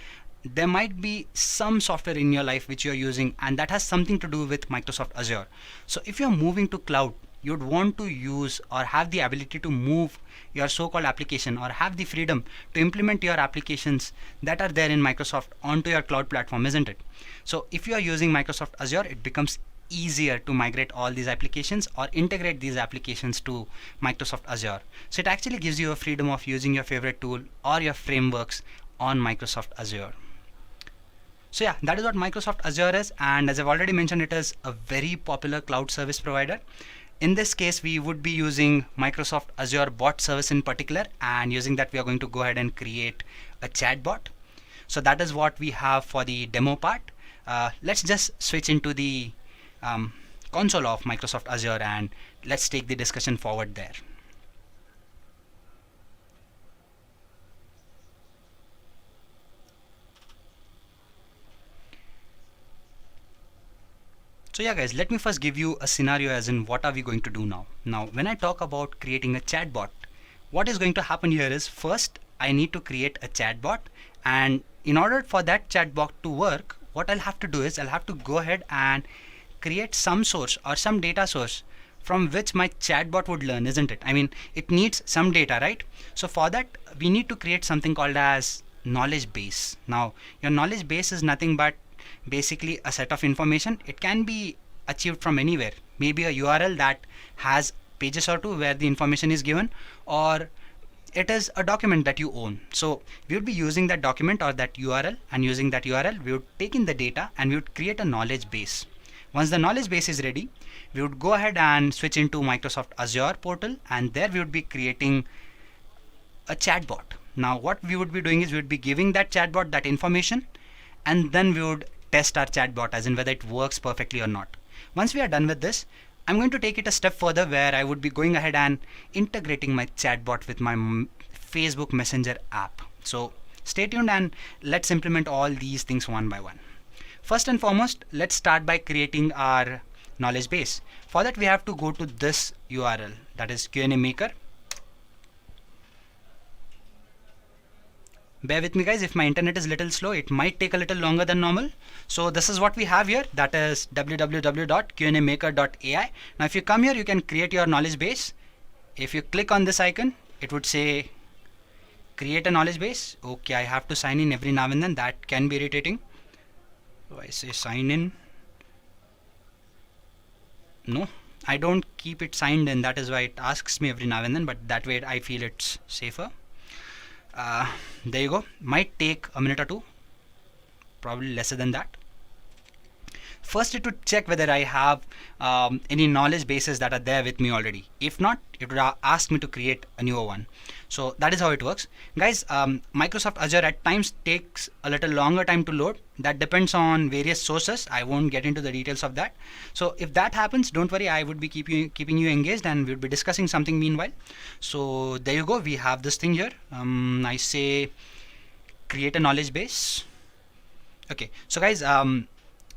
there might be some software in your life which you're using and that has something to do with Microsoft Azure. So if you're moving to cloud, you'd want to use or have the ability to move your so-called application or have the freedom to implement your applications that are there in Microsoft onto your cloud platform, isn't it? So if you are using Microsoft Azure, it becomes easier to migrate all these applications or integrate these applications to Microsoft Azure. So it actually gives you a freedom of using your favorite tool or your frameworks on Microsoft Azure. So yeah, that is what Microsoft Azure is, and as I've already mentioned, it is a very popular cloud service provider. In this case, we would be using Microsoft Azure bot service in particular, and using that we are going to go ahead and create a chatbot. So that is what we have for the demo part. Let's just switch into the console of Microsoft Azure and let's take the discussion forward there. So yeah guys, let me first give you a scenario as in what are we going to do now. Now when I talk about creating a chatbot, what is going to happen here is first I need to create a chatbot, and in order for that chatbot to work, what I'll have to do is I'll have to go ahead and create some source or some data source from which my chatbot would learn, isn't it? I mean, it needs some data, right? So for that we need to create something called as knowledge base. Now your knowledge base is nothing but basically a set of information. It can be achieved from anywhere, maybe a URL that has pages or two where the information is given, or it is a document that you own. So we would be using that document or that URL, and using that URL we would take in the data and we would create a knowledge base. Once the knowledge base is ready, we would go ahead and switch into Microsoft Azure portal, and there we would be creating a chatbot. Now what we would be doing is we would be giving that chatbot that information, and then we would test our chatbot as in whether it works perfectly or not. Once we are done with this, I'm going to take it a step further where I would be going ahead and integrating my chatbot with my Facebook Messenger app. So stay tuned and let's implement all these things one by one. First and foremost, let's start by creating our knowledge base. For that we have to go to this URL, that is Q&A Maker. Bear with me guys, if my internet is a little slow, it might take a little longer than normal. So this is what we have here, that is www.qnamaker.ai. Now if you come here, you can create your knowledge base. If you click on this icon, it would say create a knowledge base. Okay, I have to sign in every now and then, that can be irritating. So I say sign in. No, I don't keep it signed in, that is why it asks me every now and then, but that way I feel it's safer. There you go. Might take a minute or two, probably lesser than that. First it would check whether I have any knowledge bases that are there with me already. If not, it would ask me to create a newer one. So that is how it works. Guys, Microsoft Azure at times takes a little longer time to load. That depends on various sources. I won't get into the details of that. So if that happens, don't worry, I would be keeping you engaged and we'll be discussing something meanwhile. So there you go, we have this thing here. I say create a knowledge base. Okay, so guys,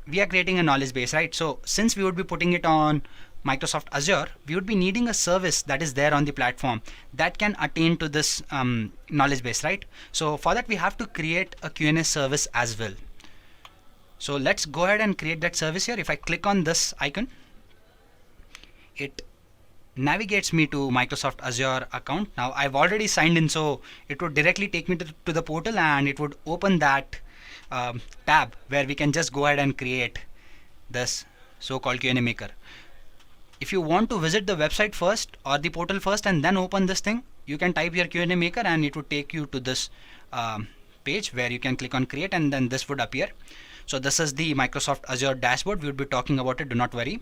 we are creating a knowledge base, right? So since we would be putting it on Microsoft Azure, we would be needing a service that is there on the platform that can attain to this knowledge base, right? So for that we have to create a Q&A service as well. So let's go ahead and create that service here. If I click on this icon, it navigates me to Microsoft Azure account. Now I've already signed in, so it would directly take me to the portal, and it would open that tab where we can just go ahead and create this so-called Q&A Maker. If you want to visit the website first or the portal first and then open this thing, you can type your Q&A Maker and it would take you to this page where you can click on create, and then this would appear. So this is the Microsoft Azure dashboard. We would be talking about it, do not worry.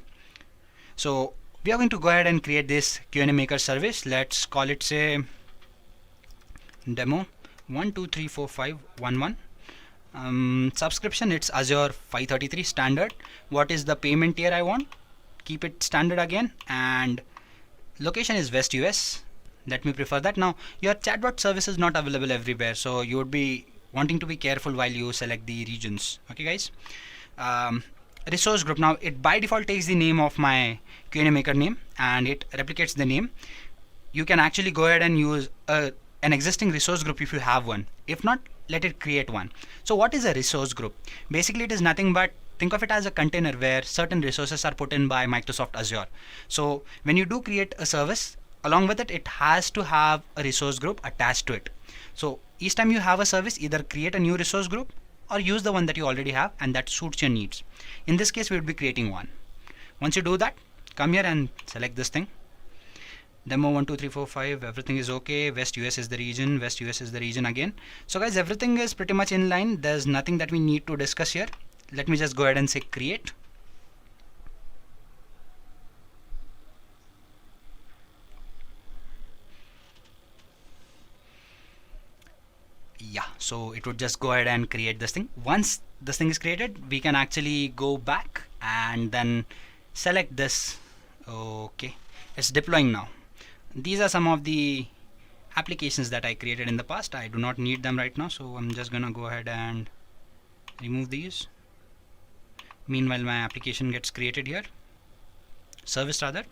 So we are going to go ahead and create this Q&A Maker service. Let's call it, say, demo 1234511. Subscription, it's Azure 533 standard. What is the payment tier I want? Keep it standard again, and location is West US. Let me prefer that. Now your chatbot service is not available everywhere, so you would be wanting to be careful while you select the regions. Okay guys, um, resource group, now it by default takes the name of my Q&A maker name and it replicates the name. You can actually go ahead and use an existing resource group if you have one. If not, let it create one. So what is a resource group? Basically it is nothing but, think of it as a container where certain resources are put in by Microsoft Azure. So when you do create a service, along with it, it has to have a resource group attached to it. So each time you have a service, either create a new resource group or use the one that you already have and that suits your needs. In this case, we would be creating one. Once you do that, come here and select this thing. Demo 1 2 3 4 5, everything is okay. West US is the region, West US is the region again. So guys, everything is pretty much in line. There's nothing that we need to discuss here. Let me just go ahead and say create. Yeah, so it would just go ahead and create this thing. Once this thing is created, we can actually go back and then select this. Okay, it's deploying now. These are some of the applications that I created in the past. I do not need them right now, so I'm just gonna go ahead and remove these. Meanwhile, my application gets created here, service rather.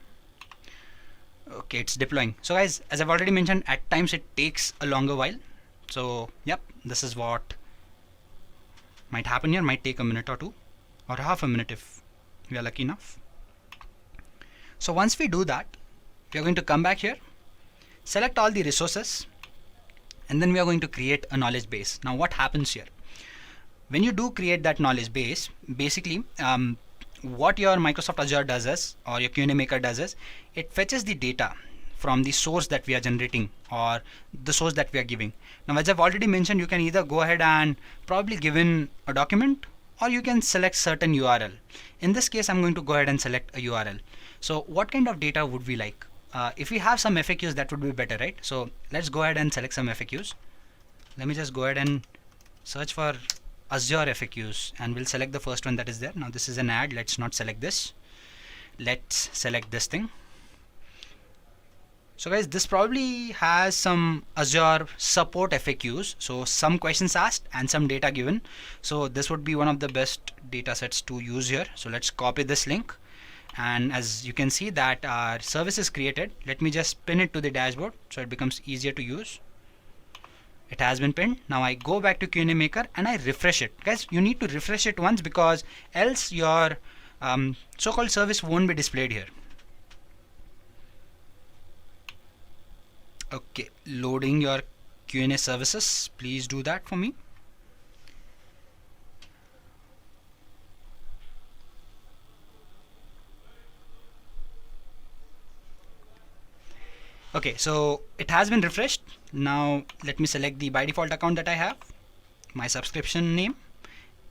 Okay, it's deploying. So guys, as I've already mentioned, at times it takes a longer while. So yep, this is what might happen here. Might take a minute or two, or half a minute if we are lucky enough. So once we do that, we are going to come back here, select all the resources, and then we are going to create a knowledge base. Now what happens here? When you do create that knowledge base, basically what your Microsoft Azure does is, or your Q&A maker does is, it fetches the data from the source that we are generating or the source that we are giving. Now as I've already mentioned, you can either go ahead and probably give in a document or you can select certain URL. In this case, I'm going to go ahead and select a URL. So what kind of data would we like? If we have some FAQs, that would be better, right? So let's go ahead and select some FAQs. Let me just go ahead and search for Azure FAQs and we'll select the first one that is there. Now this is an ad, let's not select this. Let's select this thing. So guys, this probably has some Azure support FAQs. So some questions asked and some data given. So this would be one of the best data sets to use here. So let's copy this link. And as you can see that our service is created. Let me just pin it to the dashboard so it becomes easier to use. It has been pinned. Now I go back to Q&A maker and I refresh it. Guys, you need to refresh it once because else your so-called service won't be displayed here. Okay, loading your Q&A services. Please do that for me. Okay, so it has been refreshed. Now let me select the by default account that I have, my subscription name,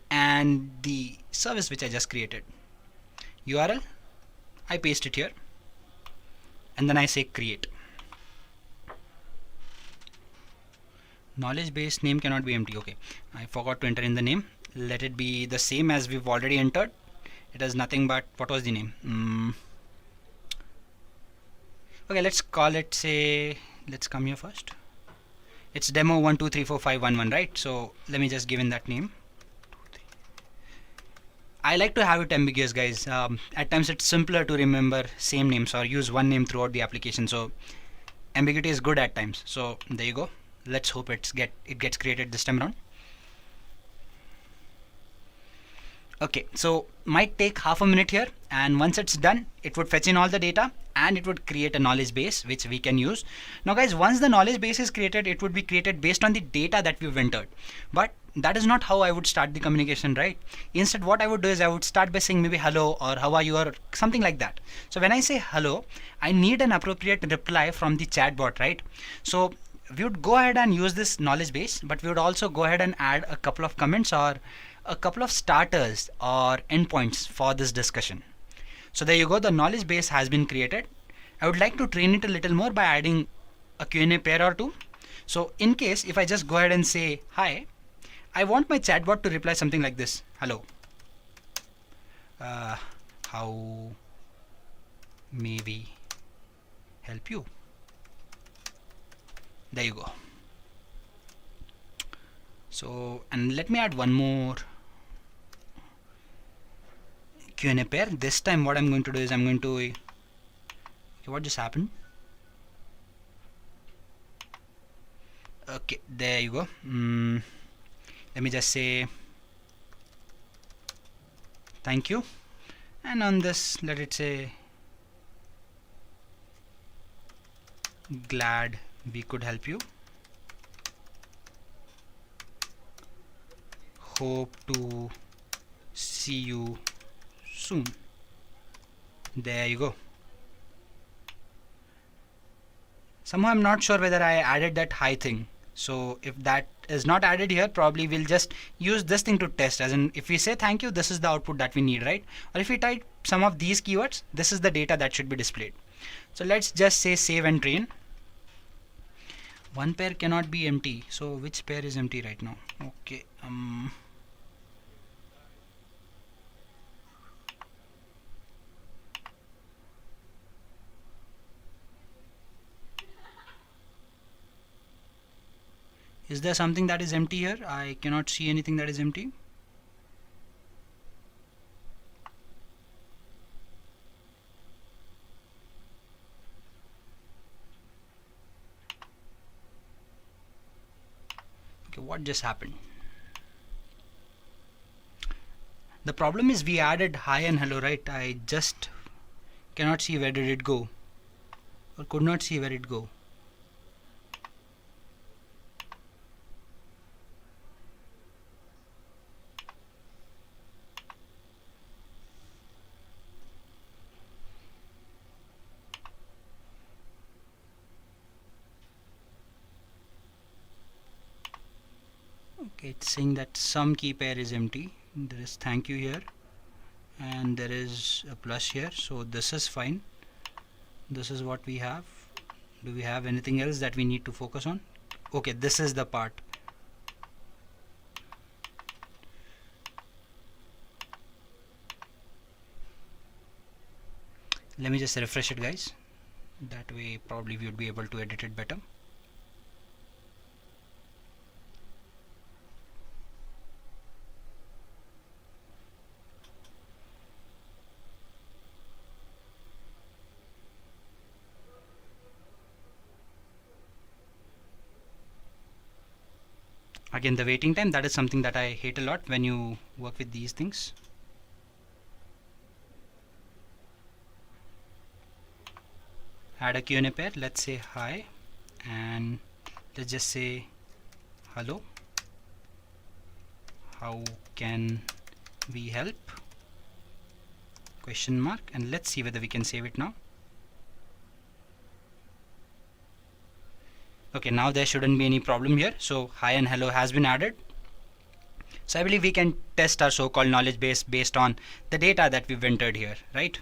and the service which I just created. URL, I paste it here, and then I say create. Knowledge base name cannot be empty. Okay, I forgot to enter in the name. Let it be the same as we've already entered. It has nothing but, what was the name? Okay, let's call it, say, let's come here first. It's demo 1 2 3 4 5 1 1, right? So let me just give in that name. I like to have it ambiguous, guys. At times it's simpler to remember same names or use one name throughout the application. So ambiguity is good at times. So there you go. Let's hope it gets created this time around. Okay, so might take half a minute here, and once it's done, it would fetch in all the data and it would create a knowledge base which we can use. Now guys, once the knowledge base is created, it would be created based on the data that we've entered. But that is not how I would start the communication, right? Instead, what I would do is I would start by saying maybe hello or how are you or something like that. So when I say hello, I need an appropriate reply from the chatbot, right? So we would go ahead and use this knowledge base, but we would also go ahead and add a couple of comments or a couple of starters or endpoints for this discussion. So there you go, the knowledge base has been created. I would like to train it a little more by adding a Q&A pair or two. So in case if I just go ahead and say hi, I want my chatbot to reply something like this. Hello. How may we help you? There you go. So, and let me add one more Q&A pair. This time what I'm going to do is I'm going to, okay, what just happened? Okay, there you go. Let me just say thank you, and on this let it say glad we could help you, hope to see you soon. There you go. Somehow I'm not sure whether I added that hi thing, so if that is not added here, probably we'll just use this thing to test, as in if we say thank you, this is the output that we need, right? Or if we type some of these keywords, this is the data that should be displayed. So let's just say save and train. One pair cannot be empty, so which pair is empty right now? Okay, is there something that is empty here? I cannot see anything that is empty. Okay, what just happened? The problem is we added hi and hello, right? I just cannot see where did it go, or could not see where it go. Okay, it's saying that some key pair is empty. There is thank you here, and there is a plus here, so this is fine. This is what we have. Do we have anything else that we need to focus on? Okay, this is the part. Let me just refresh it, guys. That way probably we would be able to edit it better. Again, the waiting time, that is something that I hate a lot when you work with these things. Add a Q&A pair. Let's say hi, and let's just say hello. How can we help? Question mark, and let's see whether we can save it now. Okay, now there shouldn't be any problem here. So hi and hello has been added. So I believe we can test our so-called knowledge base based on the data that we've entered here, right?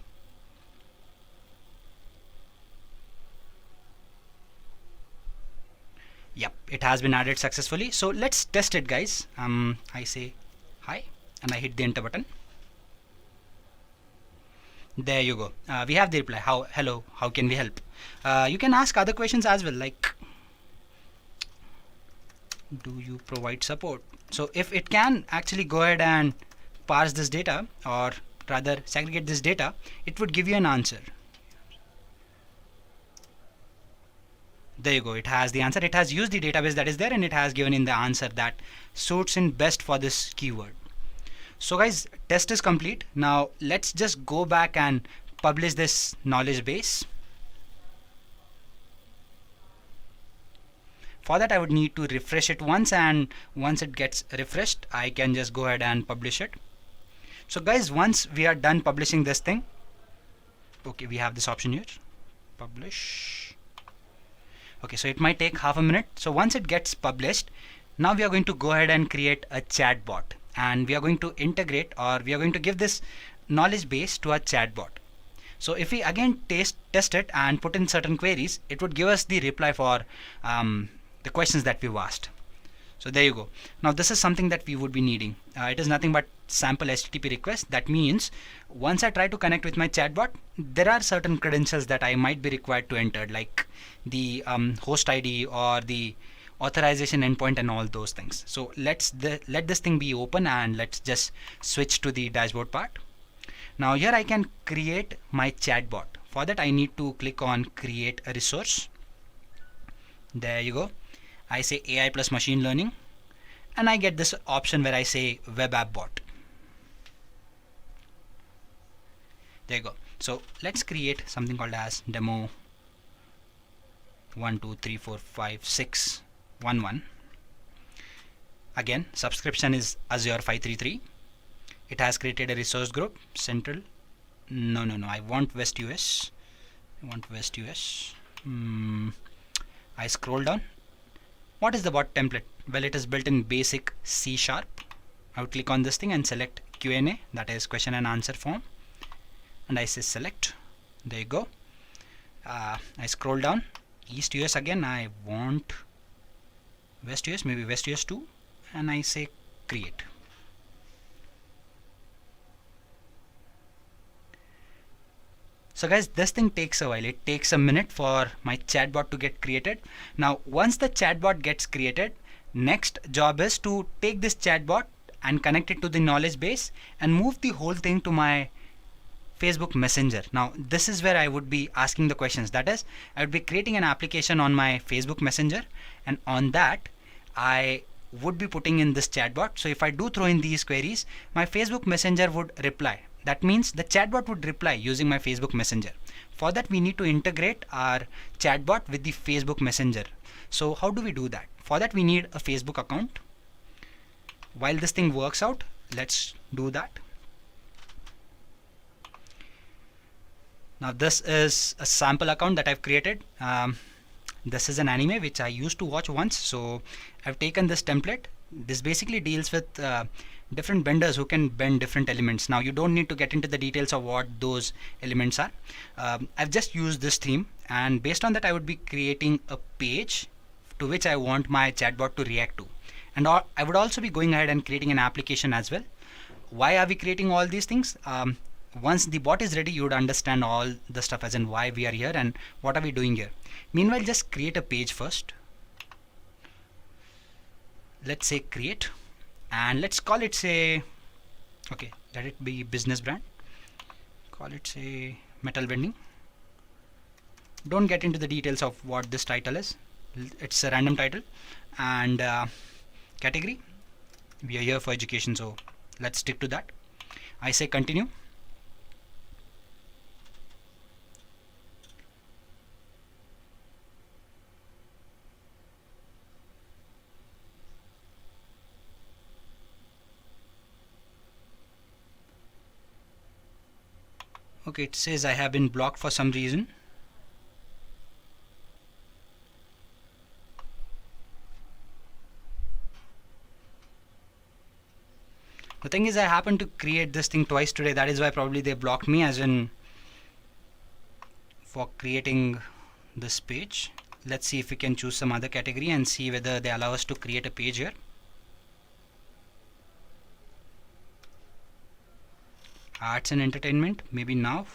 Yep, it has been added successfully. So let's test it, guys. I say hi and I hit the enter button. There you go. We have the reply. Hello, how can we help? You can ask other questions as well, like do you provide support? So if it can actually go ahead and parse this data, or rather segregate this data, it would give you an answer. There you go, it has the answer. It has used the database that is there, and it has given in the answer that suits in best for this keyword. So guys, test is complete. Now let's just go back and publish this knowledge base. For that I would need to refresh it once, and once it gets refreshed I can just go ahead and publish it. So guys, once we are done publishing this thing, okay, we have this option here, publish. Okay, so it might take half a minute. So once it gets published, now we are going to go ahead and create a chatbot, and we are going to integrate, or we are going to give this knowledge base to a chatbot. So if we again test it and put in certain queries, it would give us the reply for the questions that we've asked. So there you go. Now this is something that we would be needing. It is nothing but sample HTTP request. That means once I try to connect with my chatbot, there are certain credentials that I might be required to enter, like the host ID or the authorization endpoint and all those things. So let this thing be open, and let's just switch to the dashboard part. Now here I can create my chatbot. For that I need to click on create a resource. There you go. I say AI plus machine learning, and I get this option where I say web app bot. There you go. So let's create something called as demo 1 2 3 4 5 6 1 1. Again, subscription is Azure 533. It has created a resource group central. No, I want West US. I scroll down. What is the bot template? Well, it is built in basic C#. I would click on this thing and select Q&A, that is question and answer form, and I say select. There you go. I scroll down. East US again. I want West US, maybe West US 2, and I say create. So guys, this thing takes a while. It takes a minute for my chatbot to get created. Now once the chatbot gets created, next job is to take this chatbot and connect it to the knowledge base and move the whole thing to my Facebook Messenger. Now this is where I would be asking the questions. That is, I would be creating an application on my Facebook Messenger, and on that I would be putting in this chatbot. So if I do throw in these queries, my Facebook Messenger would reply. That means the chatbot would reply using my Facebook Messenger. For that we need to integrate our chatbot with the Facebook Messenger. So how do we do that? For that we need a Facebook account. While this thing works out, let's do that. Now this is a sample account that I've created. This is an anime which I used to watch once, so I've taken this template. This basically deals with different benders who can bend different elements. Now you don't need to get into the details of what those elements are. I've just used this theme, and based on that I would be creating a page to which I want my chatbot to react to, and I would also be going ahead and creating an application as well. Why are we creating all these things? Once the bot is ready, you would understand all the stuff, as in why we are here and what are we doing here. Meanwhile, just create a page first. Let's say create, and let's call it, say, okay, let it be business brand. Call it, say, metal bending. Don't get into the details of what this title is. It's a random title. And category, we are here for education, so let's stick to that. I say continue. Okay, it says I have been blocked for some reason. The thing is, I happened to create this thing twice today. That is why probably they blocked me, as in for creating this page. Let's see if we can choose some other category and see whether they allow us to create a page here. Arts and entertainment, maybe now.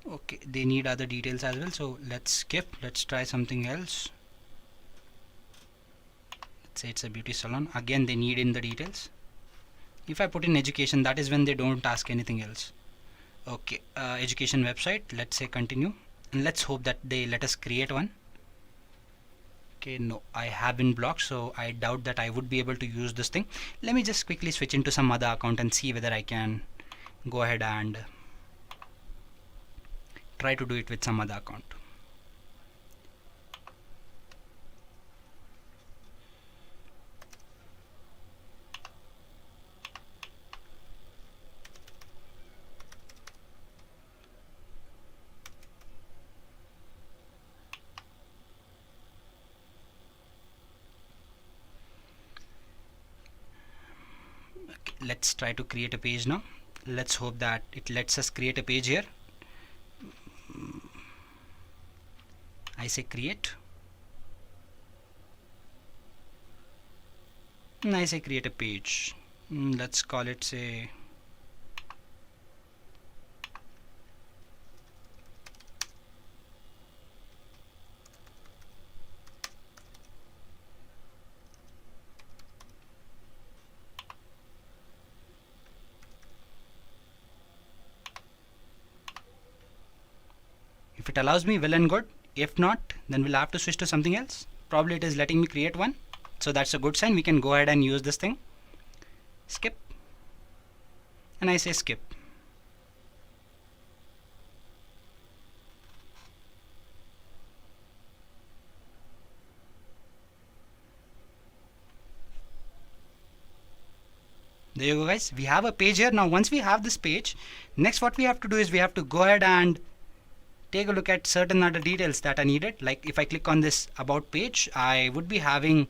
Okay, they need other details as well, so let's skip. Let's try something else. Let's say it's a beauty salon. Again, they need in the details. If I put in education, that is when they don't ask anything else. Okay, education website. Let's say continue, and let's hope that they let us create one. Okay, no, I have been blocked, so I doubt that I would be able to use this thing. Let me just quickly switch into some other account and see whether I can go ahead and try to do it with some other account. Let's try to create a page now. Let's hope that it lets us create a page here. I say create, and I say create a page. Let's call it, say, If it allows me, well and good. If not, then we'll have to switch to something else. Probably it is letting me create one. So that's a good sign. We can go ahead and use this thing. Skip. And I say skip. There you go, guys. We have a page here. Now once we have this page, next what we have to do is we have to go ahead and take a look at certain other details that are needed. Like if I click on this about page, I would be having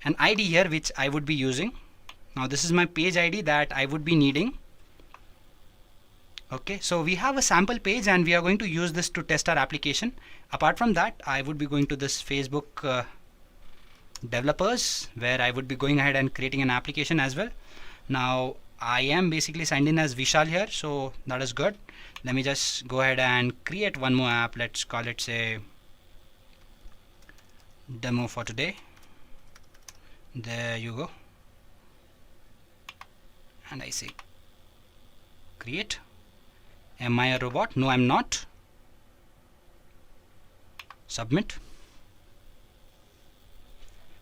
an ID here which I would be using. Now this is my page ID that I would be needing. Okay, so we have a sample page and we are going to use this to test our application. Apart from that, I would be going to this Facebook developers, where I would be going ahead and creating an application as well. Now I am basically signed in as Vishal here, so that is good. Let me just go ahead and create one more app. Let's call it, say, demo for today. There you go. And I say create. Am I a robot? No, I'm not. Submit.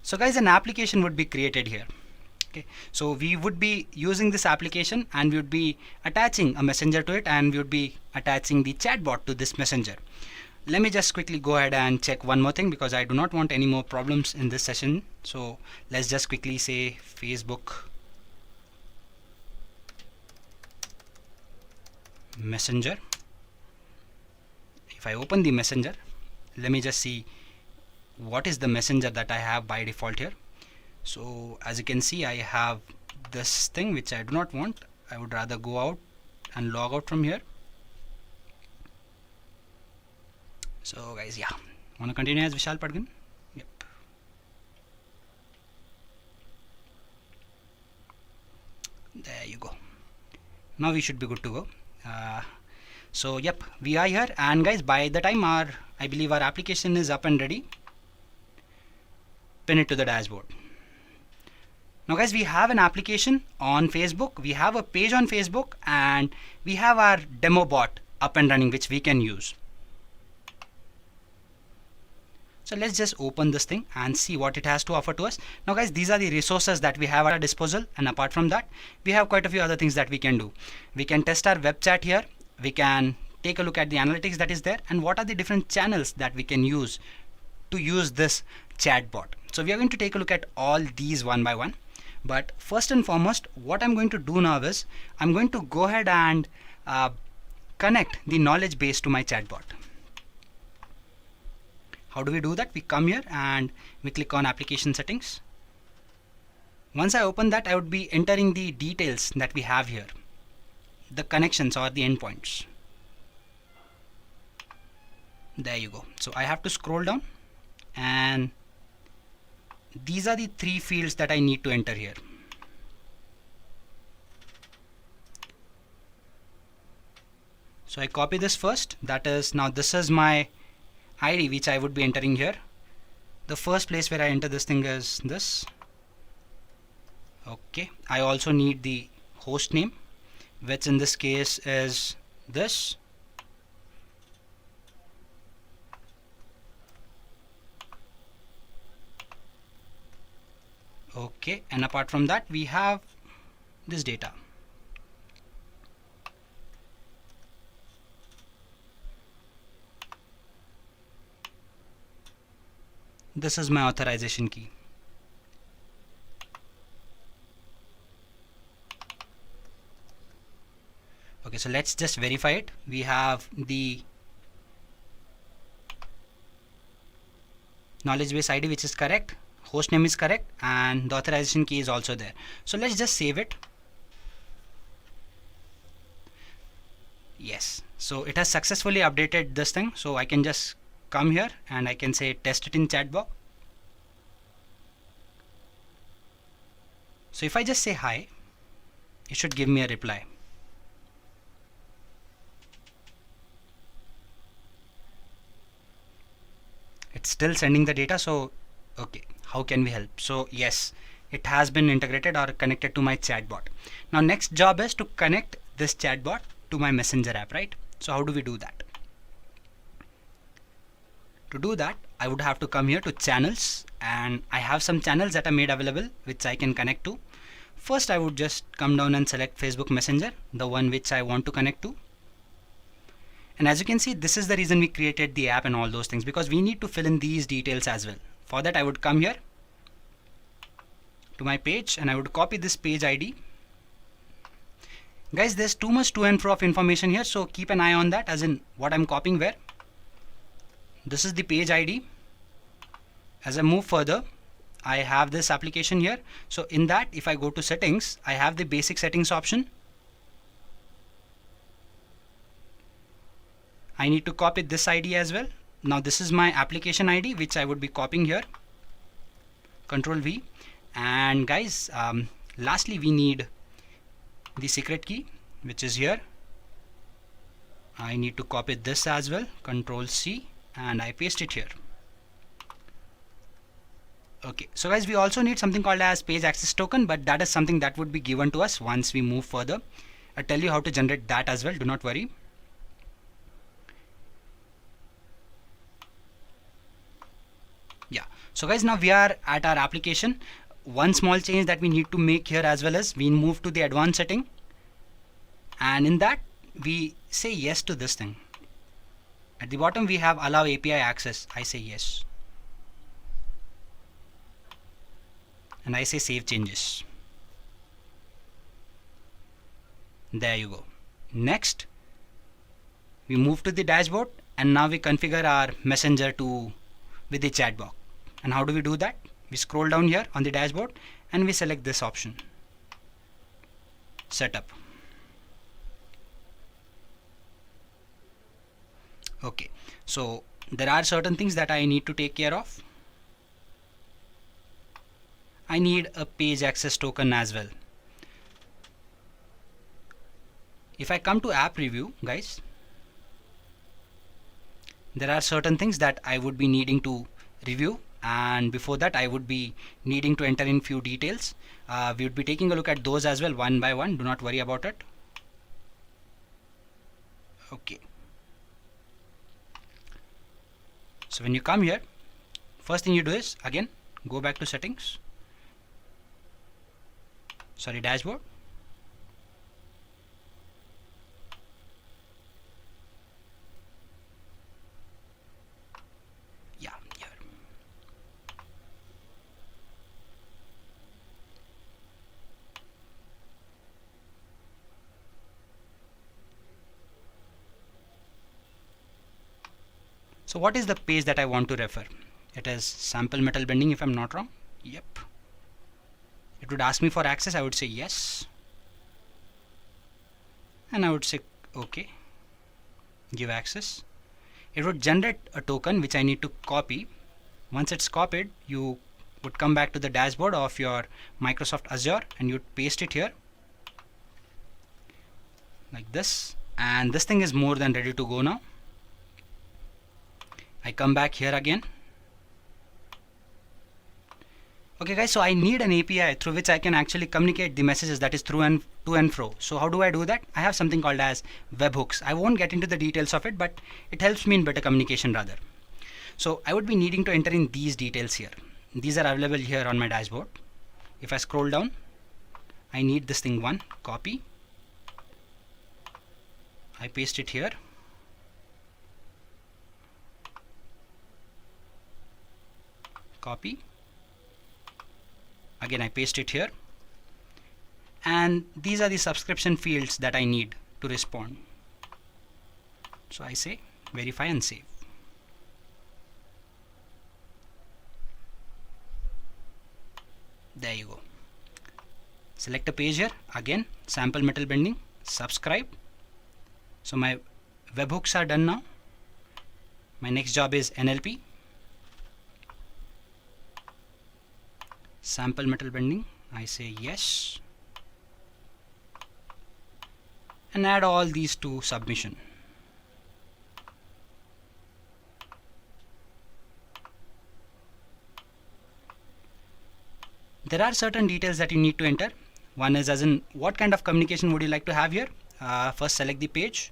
So guys, an application would be created here. Okay, so we would be using this application and we would be attaching a messenger to it, and we would be attaching the chatbot to this messenger. Let me just quickly go ahead and check one more thing, because I do not want any more problems in this session. So let's just quickly say Facebook Messenger. If I open the messenger, let me just see what is the messenger that I have by default here. So as you can see, I have this thing which I do not want. I would rather go out and log out from here. So guys, yeah, want to continue as Vishal Padgan? Yep. There you go. Now we should be good to go. So yep, we are here, and guys, by the time I believe our application is up and ready, pin it to the dashboard. Now guys, we have an application on Facebook, we have a page on Facebook, and we have our demo bot up and running, which we can use. So let's just open this thing and see what it has to offer to us. Now guys, these are the resources that we have at our disposal, and apart from that, we have quite a few other things that we can do. We can test our web chat here, we can take a look at the analytics that is there, and what are the different channels that we can use to use this chatbot. So we are going to take a look at all these one by one. But first and foremost, what I'm going to do now is I'm going to go ahead and connect the knowledge base to my chatbot. How do we do that? We come here and we click on application settings. Once I open that, I would be entering the details that we have here, the connections or the endpoints. There you go. So I have to scroll down, and these are the 3 fields that I need to enter here. So I copy this first. That is, now this is my ID which I would be entering here. The first place where I enter this thing is this. Okay, I also need the host name, which in this case is this. Okay, and apart from that, we have this data. This is my authorization key. Okay, so let's just verify it. We have the knowledge base ID, which is correct, host name is correct, and the authorization key is also there. So let's just save it. Yes, so it has successfully updated this thing. So I can just come here and I can say test it in chatbot. So if I just say hi, it should give me a reply. It's still sending the data. So okay, how can we help? So yes, it has been integrated or connected to my chatbot. Now next job is to connect this chatbot to my messenger app, right? So how do we do that? To do that, I would have to come here to channels, and I have some channels that are made available which I can connect to. First, I would just come down and select Facebook Messenger, the one which I want to connect to. And as you can see, this is the reason we created the app and all those things, because we need to fill in these details as well. For that, I would come here to my page and I would copy this page ID. Guys, there's too much to and fro of information here, so keep an eye on that, as in what I'm copying where. This is the page ID. As I move further, I have this application here. So in that, if I go to settings, I have the basic settings option. I need to copy this ID as well. Now this is my application ID, which I would be copying here. Control V. And guys, lastly, we need the secret key, which is here. I need to copy this as well. Control C, and I paste it here. Okay, so guys, we also need something called as page access token, but that is something that would be given to us once we move further. I'll tell you how to generate that as well, do not worry. Yeah, so guys, now we are at our application. One small change that we need to make here as well as we move to the advanced setting, and in that we say yes to this thing. At the bottom we have allow API access. I say yes. And I say save changes. There you go. Next, we move to the dashboard, and now we configure our messenger to with the chat box. And how do we do that? We scroll down here on the dashboard and we select this option, setup. Okay, so there are certain things that I need to take care of. I need a page access token as well. If I come to app review, guys, there are certain things that I would be needing to review, and before that I would be needing to enter in few details. We would be taking a look at those as well one by one, do not worry about it. Okay, so when you come here, first thing you do is again go back to settings, dashboard. Yeah, here. So what is the page that I want to refer? It is sample metal bending, if I'm not wrong. Yep. It would ask me for access. I would say yes, and I would say okay, give access. It would generate a token which I need to copy. Once it's copied, you would come back to the dashboard of your Microsoft Azure and you'd paste it here like this, and this thing is more than ready to go now. I come back here again. Okay guys, so I need an API through which I can actually communicate the messages, that is through and to and fro. So how do I do that? I have something called as webhooks. I won't get into the details of it, but it helps me in better communication rather. So I would be needing to enter in these details here. These are available here on my dashboard. If I scroll down, I need this thing one, copy. I paste it here. Copy. Again I paste it here, and these are the subscription fields that I need to respond. So I say verify and save. There you go. Select a page here, again sample metal bending, subscribe. So my webhooks are done now. My next job is NLP, sample metal bending. I say yes, and add all these to submission. There are certain details that you need to enter. One is as in what kind of communication would you like to have here. First select the page.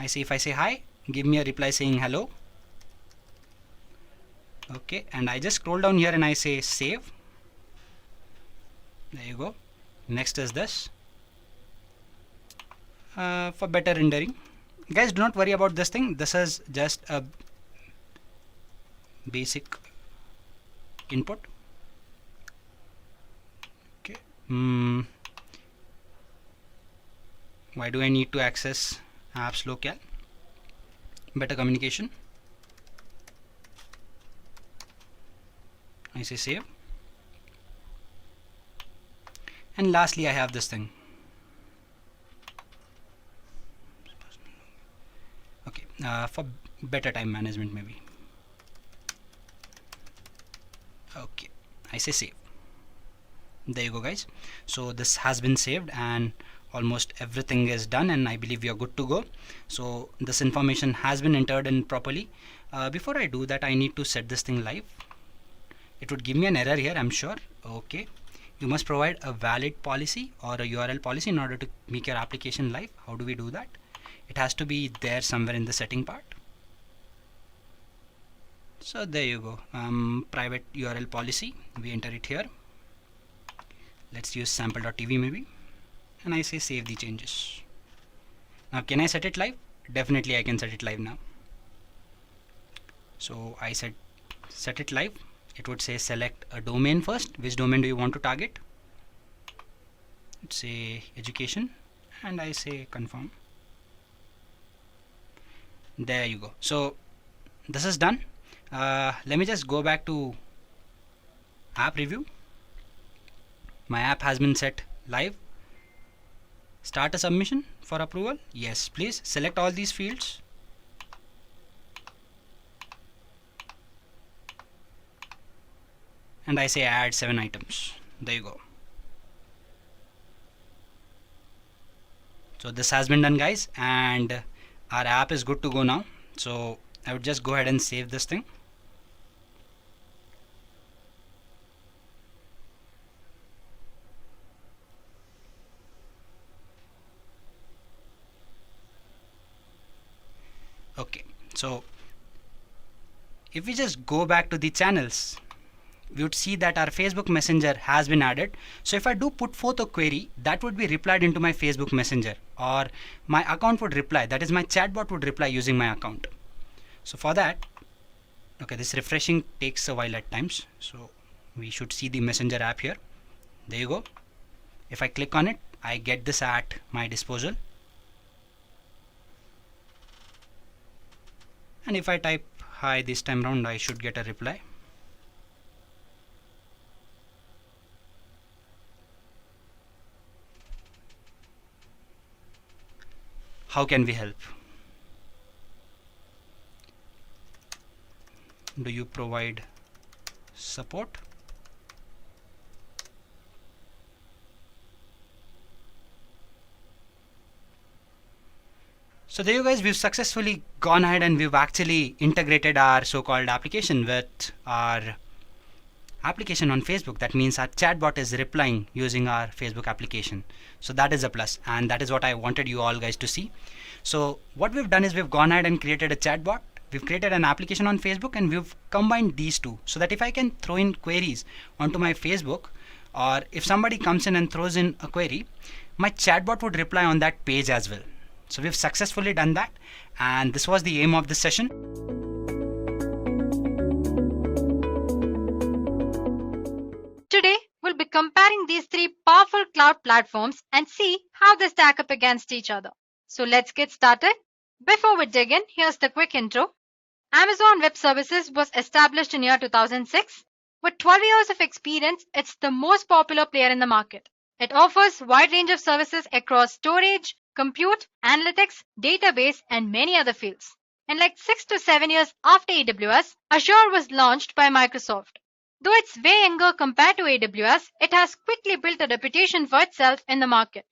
If I say hi, give me a reply saying hello. Okay, and I just scroll down here and I say save. There you go. Next is this. For better rendering. Guys, do not worry about this thing. This is just a basic input. Okay. Why do I need to access apps local? Better communication. I say save. And lastly, I have this thing. Okay, for better time management maybe. Okay, I say save. There you go, guys. So this has been saved and almost everything is done, and I believe we are good to go. So this information has been entered in properly. Before I do that, I need to set this thing live. It would give me an error here, I'm sure. Okay, you must provide a valid policy or a URL policy in order to make your application live. How do we do that? It has to be there somewhere in the setting part. So there you go. Private URL policy, we enter it here. Let's use sample.tv maybe, and I say save the changes. Now can I set it live? Definitely I can set it live now. So I said set it live. It would say select a domain first. Which domain do you want to target? Let's say education, and I say confirm. There you go. So this is done. Let me just go back to app review. My app has been set live. Start a submission for approval. Yes, please select all these fields. And I say add 7 items. There you go. So this has been done, guys, and our app is good to go now. So I would just go ahead and save this thing. Okay, so if we just go back to the channels, we would see that our Facebook Messenger has been added. So if I do put forth a query, that would be replied into my Facebook Messenger, or my account would reply, that is my chatbot would reply using my account. So for that, okay, this refreshing takes a while at times. So we should see the Messenger app here. There you go. If I click on it, I get this at my disposal. And if I type hi this time round, I should get a reply. How can we help? Do you provide support? So there you guys, we've successfully gone ahead and we've actually integrated our so-called application with our application on Facebook. That means our chatbot is replying using our Facebook application. So that is a plus, and that is what I wanted you all guys to see. So what we've done is we've gone ahead and created a chatbot. We've created an application on Facebook, and we've combined these two so that if I can throw in queries onto my Facebook, or if somebody comes in and throws in a query, my chatbot would reply on that page as well. So we've successfully done that, and this was the aim of this session. Today, we'll be comparing these three powerful cloud platforms and see how they stack up against each other. So let's get started. Before we dig in, here's the quick intro. Amazon Web Services was established in year 2006. With 12 years of experience, it's the most popular player in the market. It offers a wide range of services across storage, compute, analytics, database, and many other fields. And like 6 to 7 years after AWS, Azure was launched by Microsoft. Though it's way younger compared to AWS, it has quickly built a reputation for itself in the market.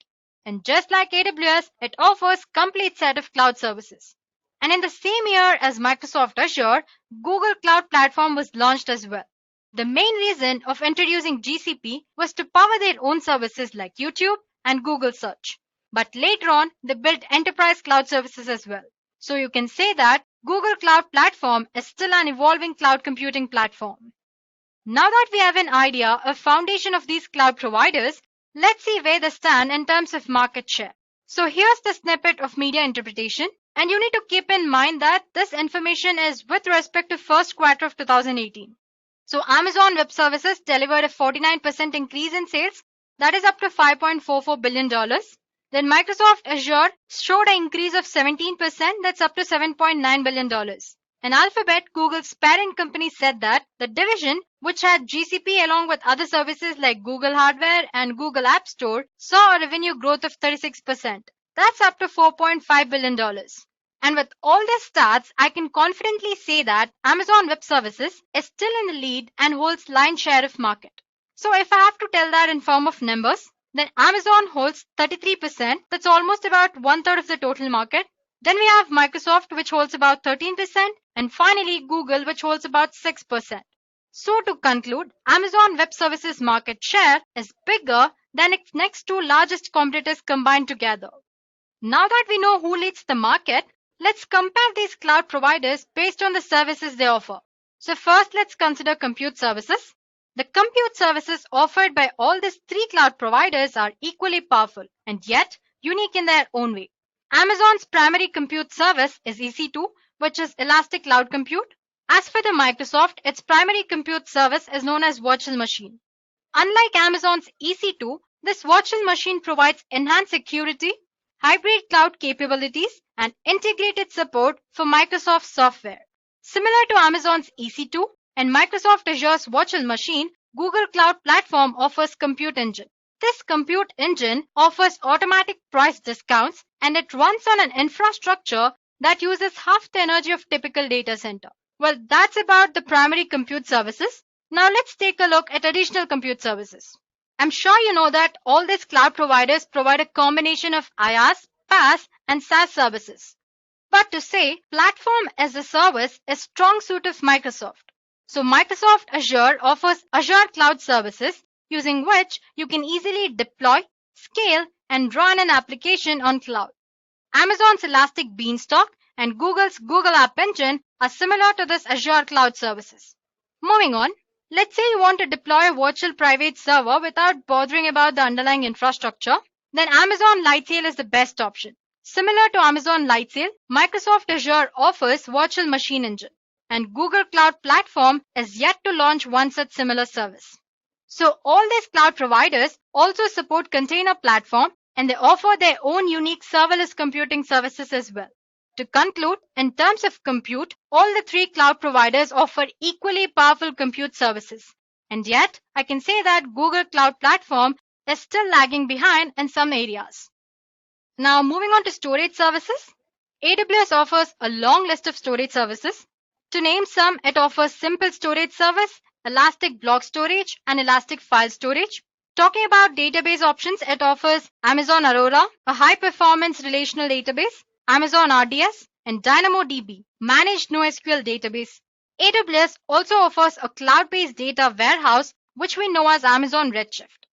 And just like AWS, it offers a complete set of cloud services. And in the same year as Microsoft Azure, Google Cloud Platform was launched as well. The main reason of introducing GCP was to power their own services like YouTube and Google Search. But later on, they built enterprise cloud services as well. So you can say that Google Cloud Platform is still an evolving cloud computing platform. Now that we have an idea of foundation of these cloud providers, let's see where they stand in terms of market share. So here's the snippet of media interpretation, and you need to keep in mind that this information is with respect to first quarter of 2018. So Amazon Web Services delivered a 49% increase in sales, that is up to $5.44 billion. Then Microsoft Azure showed an increase of 17%, that's up to $7.9 billion. And Alphabet, Google's parent company, said that the division, which had GCP along with other services like Google Hardware and Google App Store, saw a revenue growth of 36%. That's up to $4.5 billion. And with all these stats, I can confidently say that Amazon Web Services is still in the lead and holds lion's share of market. So if I have to tell that in form of numbers, then Amazon holds 33%, that's almost about 1/3 of the total market. Then we have Microsoft, which holds about 13%, and finally Google, which holds about 6%. So to conclude, Amazon Web Services market share is bigger than its next two largest competitors combined together. Now that we know who leads the market, let's compare these cloud providers based on the services they offer. So first, let's consider compute services. The compute services offered by all these three cloud providers are equally powerful and yet unique in their own way. Amazon's primary compute service is EC2, which is Elastic Cloud Compute. As for the Microsoft, its primary compute service is known as Virtual Machine. Unlike Amazon's EC2, this virtual machine provides enhanced security, hybrid cloud capabilities, and integrated support for Microsoft software. Similar to Amazon's EC2 and Microsoft Azure's virtual machine, Google Cloud Platform offers Compute Engine. This Compute Engine offers automatic price discounts and it runs on an infrastructure that uses half the energy of typical data center. Well, that's about the primary compute services. Now let's take a look at additional compute services. I'm sure you know that all these cloud providers provide a combination of IaaS, PaaS, and SaaS services. But to say platform as a service is strong suit of Microsoft. So Microsoft Azure offers Azure Cloud Services, using which you can easily deploy, scale, and run an application on cloud. Amazon's Elastic Beanstalk and Google's Google App Engine are similar to this Azure Cloud Services. Moving on, let's say you want to deploy a virtual private server without bothering about the underlying infrastructure, then Amazon Lightsail is the best option. Similar to Amazon Lightsail, Microsoft Azure offers Virtual Machine Engine, and Google Cloud Platform is yet to launch one such similar service. So all these cloud providers also support Container Platform and they offer their own unique serverless computing services as well. To conclude, in terms of compute, all the three cloud providers offer equally powerful compute services. And yet, I can say that Google Cloud Platform is still lagging behind in some areas. Now moving on to storage services, AWS offers a long list of storage services. To name some, it offers Simple Storage Service, Elastic Block Storage, and Elastic File Storage. Talking about database options, it offers Amazon Aurora, a high-performance relational database, Amazon RDS, and DynamoDB, managed NoSQL database. AWS also offers a cloud-based data warehouse, which we know as Amazon Redshift.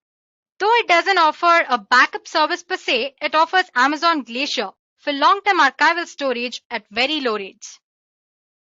Though it doesn't offer a backup service per se, it offers Amazon Glacier for long-term archival storage at very low rates.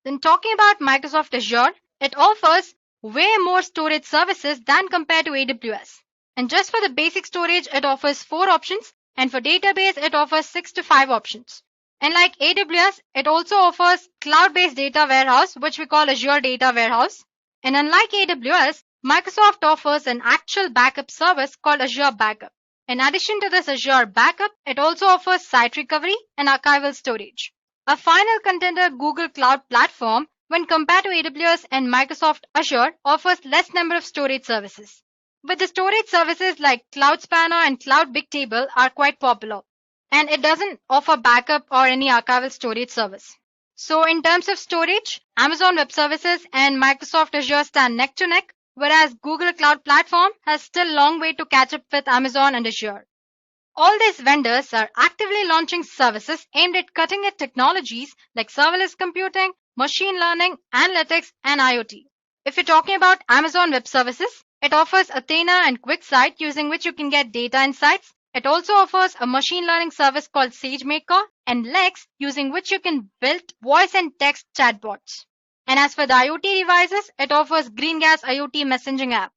Then talking about Microsoft Azure, it offers way more storage services than compared to AWS. And just for the basic storage, it offers 4 options, and for database, it offers 6 to 5 options. And like AWS, it also offers cloud-based data warehouse, which we call Azure Data Warehouse. And unlike AWS, Microsoft offers an actual backup service called Azure Backup. In addition to this Azure Backup, it also offers site recovery and archival storage. A final contender, Google Cloud Platform, when compared to AWS and Microsoft Azure, offers less number of storage services. But the storage services like Cloud Spanner and Cloud Bigtable are quite popular. And it doesn't offer backup or any archival storage service. So in terms of storage, Amazon Web Services and Microsoft Azure stand neck to neck, whereas Google Cloud Platform has still a long way to catch up with Amazon and Azure. All these vendors are actively launching services aimed at cutting-edge technologies like serverless computing, machine learning, analytics, and IoT. If you're talking about Amazon Web Services, it offers Athena and QuickSight, using which you can get data insights, It also offers a machine learning service called SageMaker and Lex, using which you can build voice and text chatbots. And as for the IoT devices, it offers GreenGas IoT messaging app.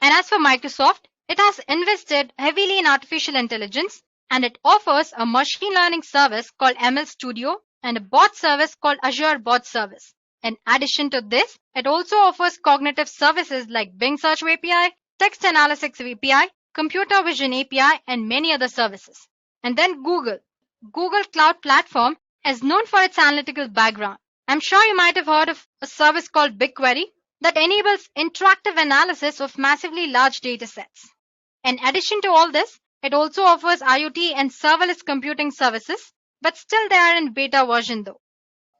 And as for Microsoft, it has invested heavily in artificial intelligence, and it offers a machine learning service called ML Studio and a bot service called Azure Bot Service. In addition to this, it also offers cognitive services like Bing Search API, Text Analytics API, Computer Vision API, and many other services. And then Google. Google Cloud Platform is known for its analytical background. I'm sure you might have heard of a service called BigQuery that enables interactive analysis of massively large data sets. In addition to all this, it also offers IoT and serverless computing services, but still they are in beta version though.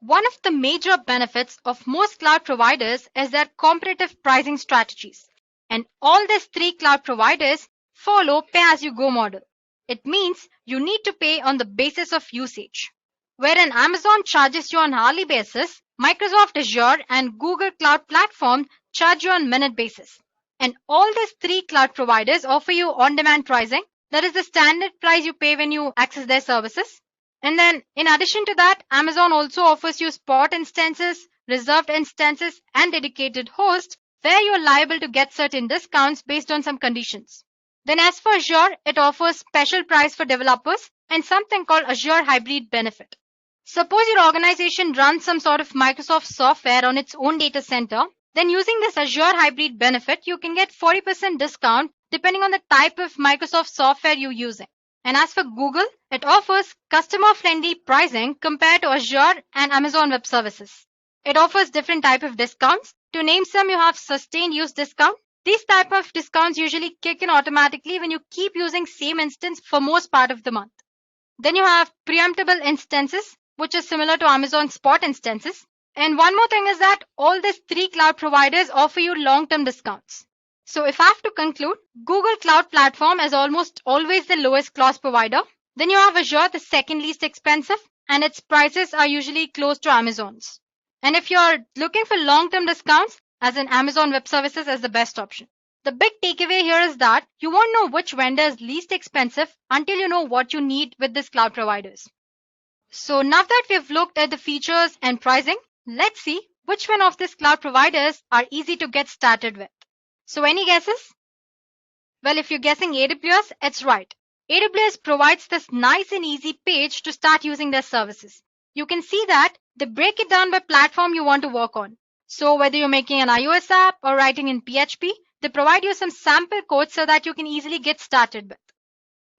One of the major benefits of most cloud providers is their competitive pricing strategies. And all these three cloud providers follow pay-as-you-go model. It means you need to pay on the basis of usage. Wherein Amazon charges you on hourly basis, Microsoft Azure and Google Cloud Platform charge you on minute basis. And all these three cloud providers offer you on-demand pricing. That is the standard price you pay when you access their services. And then in addition to that, Amazon also offers you spot instances, reserved instances, and dedicated hosts where you are liable to get certain discounts based on some conditions. Then as for Azure, it offers special price for developers and something called Azure Hybrid Benefit. Suppose your organization runs some sort of Microsoft software on its own data center, then using this Azure Hybrid Benefit, you can get 40% discount depending on the type of Microsoft software you're using. And as for Google, it offers customer-friendly pricing compared to Azure and Amazon Web Services. It offers different type of discounts. To name some, you have sustained use discount. These type of discounts usually kick in automatically when you keep using same instance for most part of the month. Then you have preemptible instances, which is similar to Amazon Spot instances. And one more thing is that all these three cloud providers offer you long-term discounts. So if I have to conclude, Google Cloud Platform is almost always the lowest cost provider. Then you have Azure, the second least expensive, and its prices are usually close to Amazon's. And if you're looking for long-term discounts, as in Amazon Web Services is the best option. The big takeaway here is that you won't know which vendor is least expensive until you know what you need with these cloud providers. So now that we've looked at the features and pricing, let's see which one of these cloud providers are easy to get started with. So any guesses? Well, if you're guessing AWS, it's right. AWS provides this nice and easy page to start using their services. You can see that they break it down by platform you want to work on. So whether you're making an iOS app or writing in PHP, they provide you some sample code so that you can easily get started with.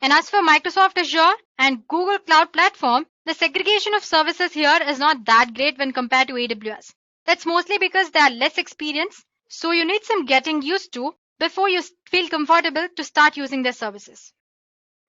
And as for Microsoft Azure and Google Cloud Platform, the segregation of services here is not that great when compared to AWS. That's mostly because they are less experienced, so you need some getting used to before you feel comfortable to start using their services.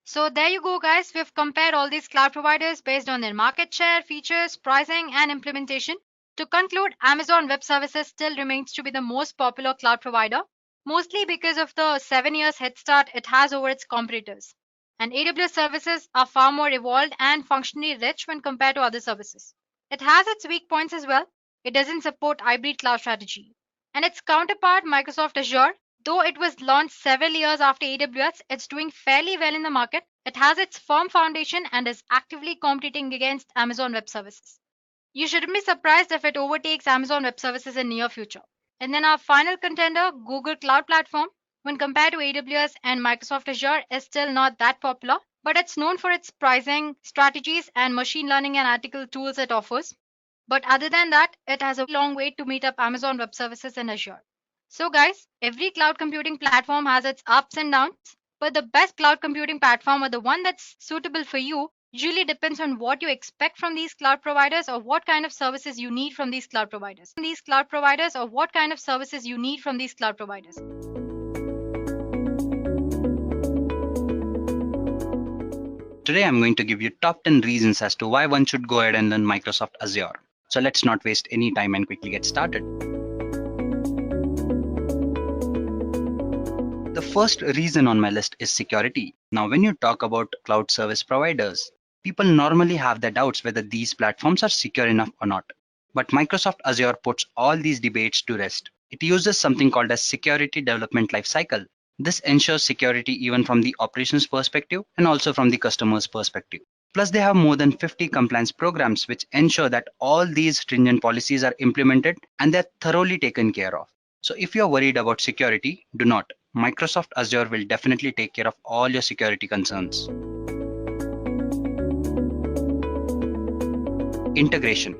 So there you go, guys. We've compared all these cloud providers based on their market share, features, pricing, and implementation. To conclude, Amazon Web Services still remains to be the most popular cloud provider, mostly because of the 7 years head start it has over its competitors. And AWS services are far more evolved and functionally rich when compared to other services. It has its weak points as well. It doesn't support hybrid cloud strategy. And its counterpart, Microsoft Azure, though it was launched several years after AWS, it's doing fairly well in the market. It has its firm foundation and is actively competing against Amazon Web Services. You shouldn't be surprised if it overtakes Amazon Web Services in near future. And then our final contender, Google Cloud Platform, when compared to AWS and Microsoft Azure, is still not that popular, but it's known for its pricing strategies and machine learning analytical tools it offers. But other than that, it has a long way to meet up Amazon Web Services and Azure. So guys, every cloud computing platform has its ups and downs, but the best cloud computing platform or the one that's suitable for you usually depends on what you expect from these cloud providers or what kind of services you need from these cloud providers. Today I'm going to give you top 10 reasons as to why one should go ahead and learn Microsoft Azure. So let's not waste any time and quickly get started. The first reason on my list is security. Now, when you talk about cloud service providers, people normally have their doubts whether these platforms are secure enough or not. But Microsoft Azure puts all these debates to rest. It uses something called a security development lifecycle. This ensures security even from the operations perspective and also from the customer's perspective. Plus, they have more than 50 compliance programs which ensure that all these stringent policies are implemented and they're thoroughly taken care of. So if you're worried about security, do not. Microsoft Azure will definitely take care of all your security concerns. Integration.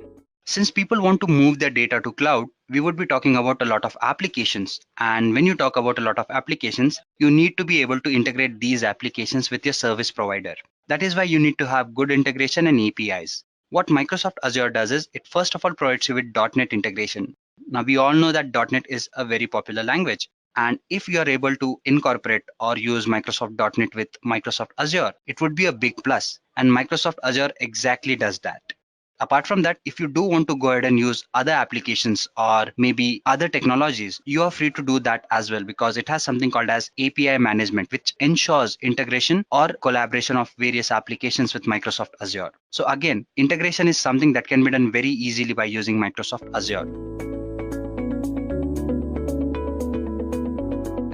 Since people want to move their data to cloud, we would be talking about a lot of applications. And when you talk about a lot of applications, you need to be able to integrate these applications with your service provider. That is why you need to have good integration and APIs. What Microsoft Azure does is it first of all provides you with .NET integration. Now we all know that .NET is a very popular language. And if you are able to incorporate or use Microsoft .NET with Microsoft Azure, it would be a big plus. And Microsoft Azure exactly does that. Apart from that, if you do want to go ahead and use other applications or maybe other technologies, you are free to do that as well, because it has something called as API management, which ensures integration or collaboration of various applications with Microsoft Azure. So again, integration is something that can be done very easily by using Microsoft Azure.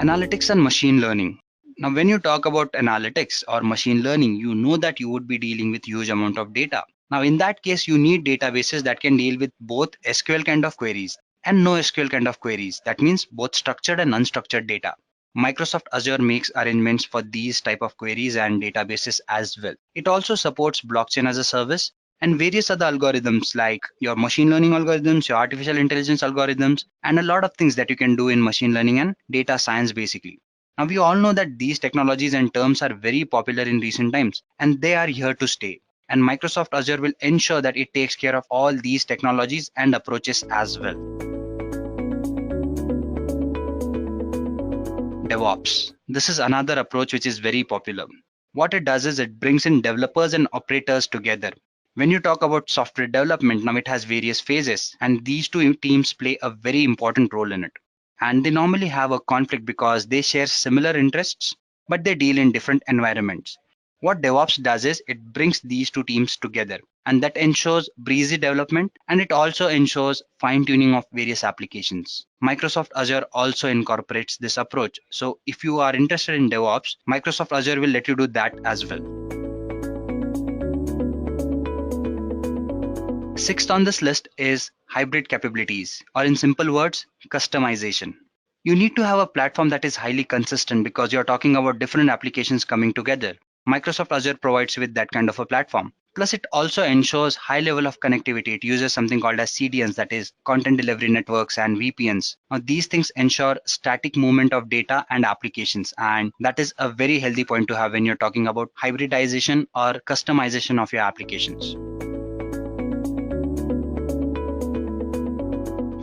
Analytics and machine learning. Now, when you talk about analytics or machine learning, you know that you would be dealing with huge amount of data. Now, in that case, you need databases that can deal with both SQL kind of queries and no SQL kind of queries. That means both structured and unstructured data. Microsoft Azure makes arrangements for these type of queries and databases as well. It also supports blockchain as a service and various other algorithms like your machine learning algorithms, your artificial intelligence algorithms, and a lot of things that you can do in machine learning and data science basically. Now, we all know that these technologies and terms are very popular in recent times, and they are here to stay. And Microsoft Azure will ensure that it takes care of all these technologies and approaches as well. DevOps. This is another approach which is very popular. What it does is it brings in developers and operators together. When you talk about software development, now it has various phases, and these two teams play a very important role in it. And they normally have a conflict because they share similar interests, but they deal in different environments. What DevOps does is it brings these two teams together, and that ensures breezy development, and it also ensures fine tuning of various applications. Microsoft Azure also incorporates this approach. So if you are interested in DevOps, Microsoft Azure will let you do that as well. Sixth on this list is hybrid capabilities, or in simple words, customization. You need to have a platform that is highly consistent because you're talking about different applications coming together. Microsoft Azure provides you with that kind of a platform. Plus, it also ensures high level of connectivity. It uses something called as CDNs, that is content delivery networks and VPNs. Now, these things ensure static movement of data and applications, and that is a very healthy point to have when you're talking about hybridization or customization of your applications.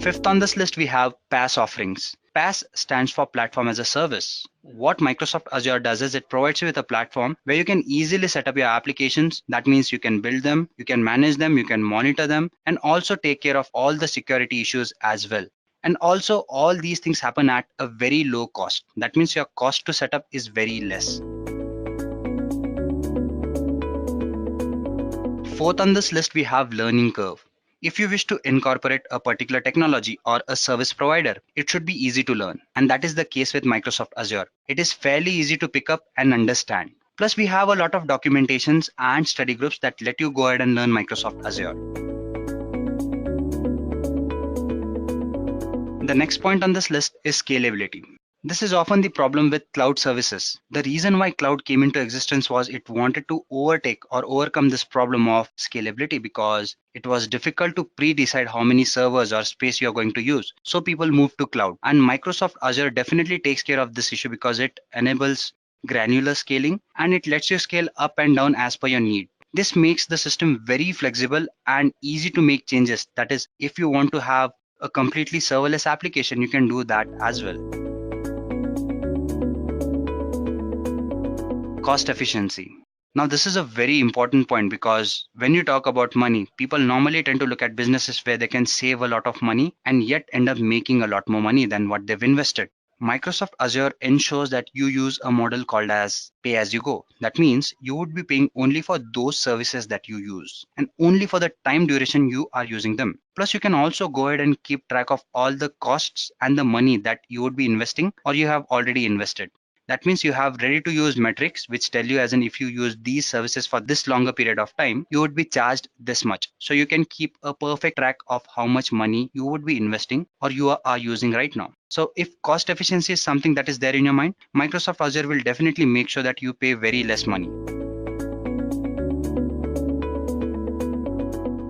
Fifth on this list, we have PaaS offerings. PaaS stands for Platform as a Service. What Microsoft Azure does is it provides you with a platform where you can easily set up your applications. That means you can build them, you can manage them, you can monitor them, and also take care of all the security issues as well. And also, all these things happen at a very low cost. That means your cost to set up is very less. Fourth on this list, we have learning curve. If you wish to incorporate a particular technology or a service provider, it should be easy to learn. And that is the case with Microsoft Azure. It is fairly easy to pick up and understand. Plus, we have a lot of documentations and study groups that let you go ahead and learn Microsoft Azure. The next point on this list is scalability. This is often the problem with cloud services. The reason why cloud came into existence was it wanted to overtake or overcome this problem of scalability because it was difficult to pre-decide how many servers or space you're going to use. So people moved to cloud. And Microsoft Azure definitely takes care of this issue because it enables granular scaling and it lets you scale up and down as per your need. This makes the system very flexible and easy to make changes. That is, if you want to have a completely serverless application, you can do that as well. Cost efficiency. Now, this is a very important point because when you talk about money, people normally tend to look at businesses where they can save a lot of money and yet end up making a lot more money than what they've invested. Microsoft Azure ensures that you use a model called as pay as you go. That means you would be paying only for those services that you use and only for the time duration you are using them. Plus, you can also go ahead and keep track of all the costs and the money that you would be investing or you have already invested. That means you have ready to use metrics which tell you as in if you use these services for this longer period of time, you would be charged this much. So you can keep a perfect track of how much money you would be investing or you are using right now. So if cost efficiency is something that is there in your mind, Microsoft Azure will definitely make sure that you pay very less money.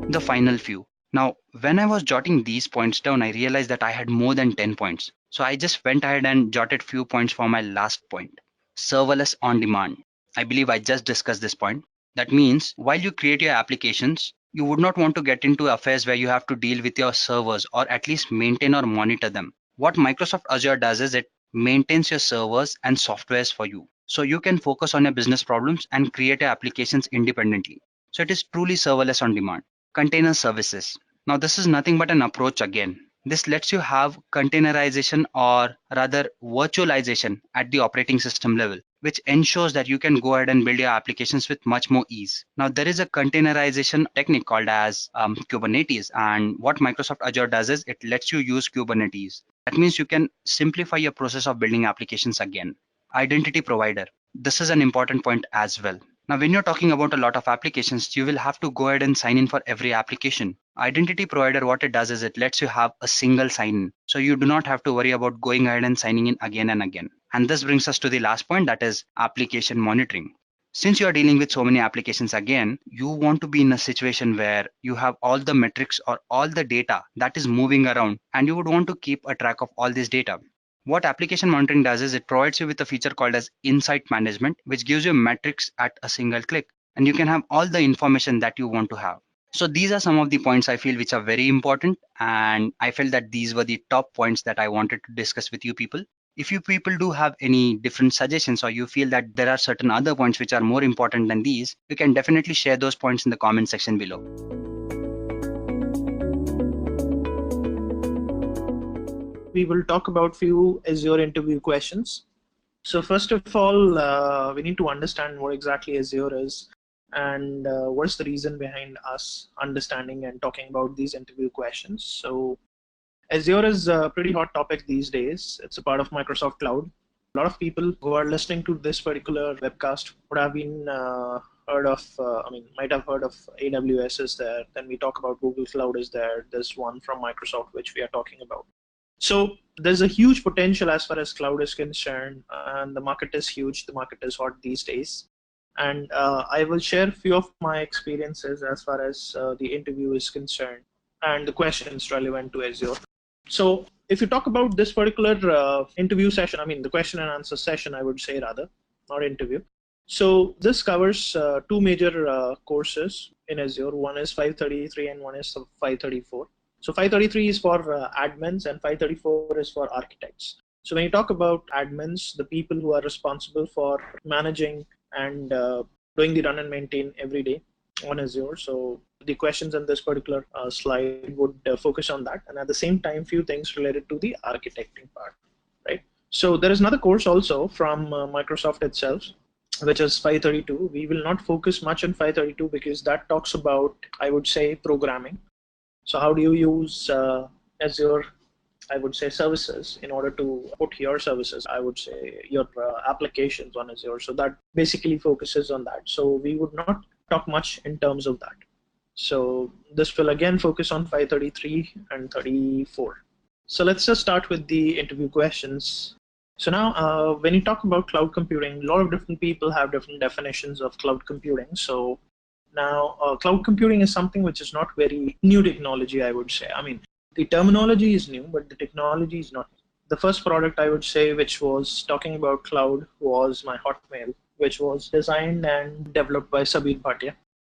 The final few. Now, when I was jotting these points down, I realized that I had more than 10 points. So I just went ahead and jotted few points for my last point. Serverless on demand. I believe I just discussed this point. That means while you create your applications, you would not want to get into affairs where you have to deal with your servers or at least maintain or monitor them. What Microsoft Azure does is it maintains your servers and softwares for you. So you can focus on your business problems and create your applications independently. So it is truly serverless on demand. Container services. Now, this is nothing but an approach again. This lets you have containerization or rather virtualization at the operating system level, which ensures that you can go ahead and build your applications with much more ease. Now, there is a containerization technique called as Kubernetes. And what Microsoft Azure does is it lets you use Kubernetes. That means you can simplify your process of building applications again. Identity provider. This is an important point as well. Now, when you're talking about a lot of applications, you will have to go ahead and sign in for every application. Identity provider, what it does is it lets you have a single sign in. So you do not have to worry about going ahead and signing in again and again. And this brings us to the last point, that is application monitoring. Since you are dealing with so many applications again, you want to be in a situation where you have all the metrics or all the data that is moving around, and you would want to keep a track of all this data. What application monitoring does is it provides you with a feature called as insight management, which gives you metrics at a single click, and you can have all the information that you want to have. So these are some of the points I feel which are very important, and I felt that these were the top points that I wanted to discuss with you people. If you people do have any different suggestions or you feel that there are certain other points which are more important than these, you can definitely share those points in the comment section below. We will talk about few Azure interview questions. So first of all, we need to understand what exactly Azure is and what's the reason behind us understanding and talking about these interview questions. So Azure is a pretty hot topic these days. It's a part of Microsoft Cloud. A lot of people who are listening to this particular webcast would have been might have heard of AWS is there. Then we talk about Google Cloud is there. There's one from Microsoft which we are talking about. So there's a huge potential as far as cloud is concerned, and the market is huge. The market is hot these days. And I will share a few of my experiences as far as the interview is concerned and the questions relevant to Azure. So if you talk about this particular interview session, the question and answer session, I would say rather, not interview. So this covers two major courses in Azure. One is 533 and one is 534. So 533 is for admins and 534 is for architects. So when you talk about admins, the people who are responsible for managing and doing the run and maintain every day on Azure. So the questions in this particular slide would focus on that. And at the same time, few things related to the architecting part, right? So there is another course also from Microsoft itself, which is 532. We will not focus much on 532 because that talks about, I would say, programming. So how do you use Azure, I would say, services in order to put your services, I would say, your applications on Azure. So that basically focuses on that. So we would not talk much in terms of that. So this will again focus on 533 and 34. So let's just start with the interview questions. So now when you talk about cloud computing, a lot of different people have different definitions of cloud computing. So now, cloud computing is something which is not very new technology, I would say. The terminology is new, but the technology is not. The first product I would say which was talking about cloud was my Hotmail, which was designed and developed by Sabir Bhatia.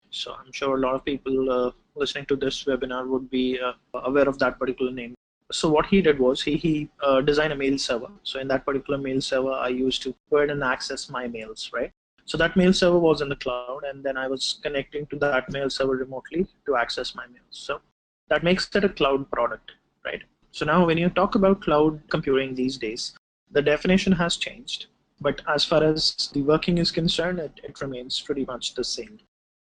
So I'm sure a lot of people listening to this webinar would be aware of that particular name. So what he did was he designed a mail server. So in that particular mail server, I used to go ahead and access my mails, right? So that mail server was in the cloud, and then I was connecting to that mail server remotely to access my mails. So that makes it a cloud product, right? So now when you talk about cloud computing these days, the definition has changed. But as far as the working is concerned, it remains pretty much the same.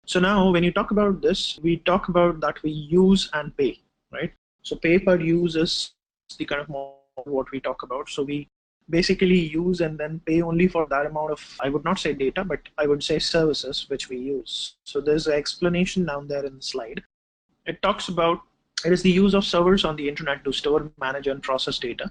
So now when you talk about this, we talk about that we use and pay, right? So pay per use is the kind of model what we talk about. So we basically use and then pay only for that amount of, I would not say data, but I would say services which we use. So there's an explanation down there in the slide. It talks about it is the use of servers on the internet to store, manage, and process data.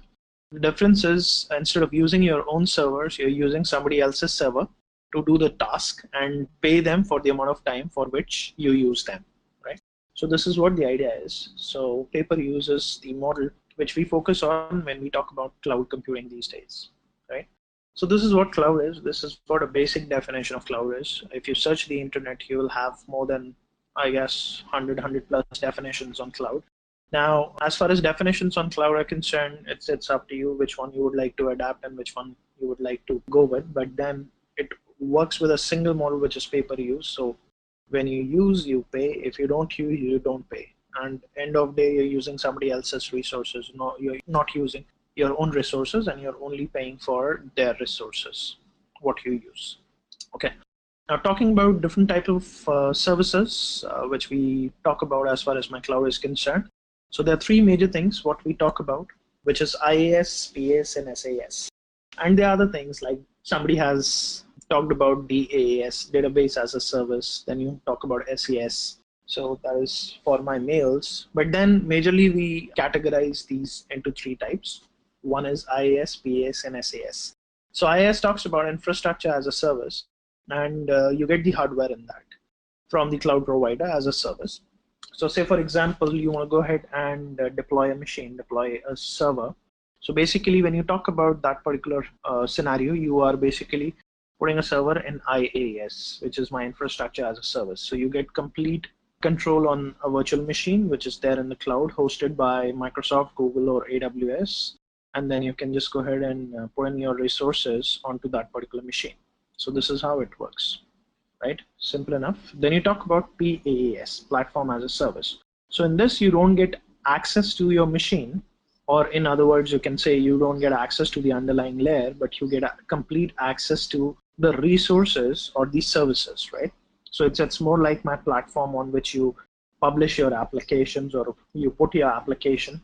The difference is instead of using your own servers, you're using somebody else's server to do the task and pay them for the amount of time for which you use them, right? So this is what the idea is. So Paper uses the model which we focus on when we talk about cloud computing these days, right? So this is what cloud is. This is what a basic definition of cloud is. If you search the internet, you will have more than, I guess, 100 plus definitions on cloud. Now, as far as definitions on cloud are concerned, it's up to you which one you would like to adapt and which one you would like to go with. But then it works with a single model, which is pay per use. So when you use, you pay. If you don't use, you don't pay. And end of day, you're using somebody else's resources. No, you're not using your own resources, and you're only paying for their resources, what you use. Okay. Now, talking about different types of services, which we talk about as far as my cloud is concerned. So there are three major things what we talk about, which is IaaS, PaaS, and SaaS. And there are other things like somebody has talked about DAS, database as a service. Then you talk about SES. So that is for my mails. But then majorly we categorize these into three types. One is IaaS, PaaS, and SaaS. So IaaS talks about infrastructure as a service, and you get the hardware in that from the cloud provider as a service. So say, for example, you want to go ahead and deploy a machine, deploy a server. So basically, when you talk about that particular scenario, you are basically putting a server in IaaS, which is my infrastructure as a service. So you get complete control on a virtual machine, which is there in the cloud, hosted by Microsoft, Google, or AWS. And then you can just go ahead and put in your resources onto that particular machine. So this is how it works. Right? Simple enough. Then you talk about PaaS, platform as a service. So in this, you don't get access to your machine, or in other words, you can say you don't get access to the underlying layer, but you get complete access to the resources or the services, right? So it's more like my platform on which you publish your applications or you put your application.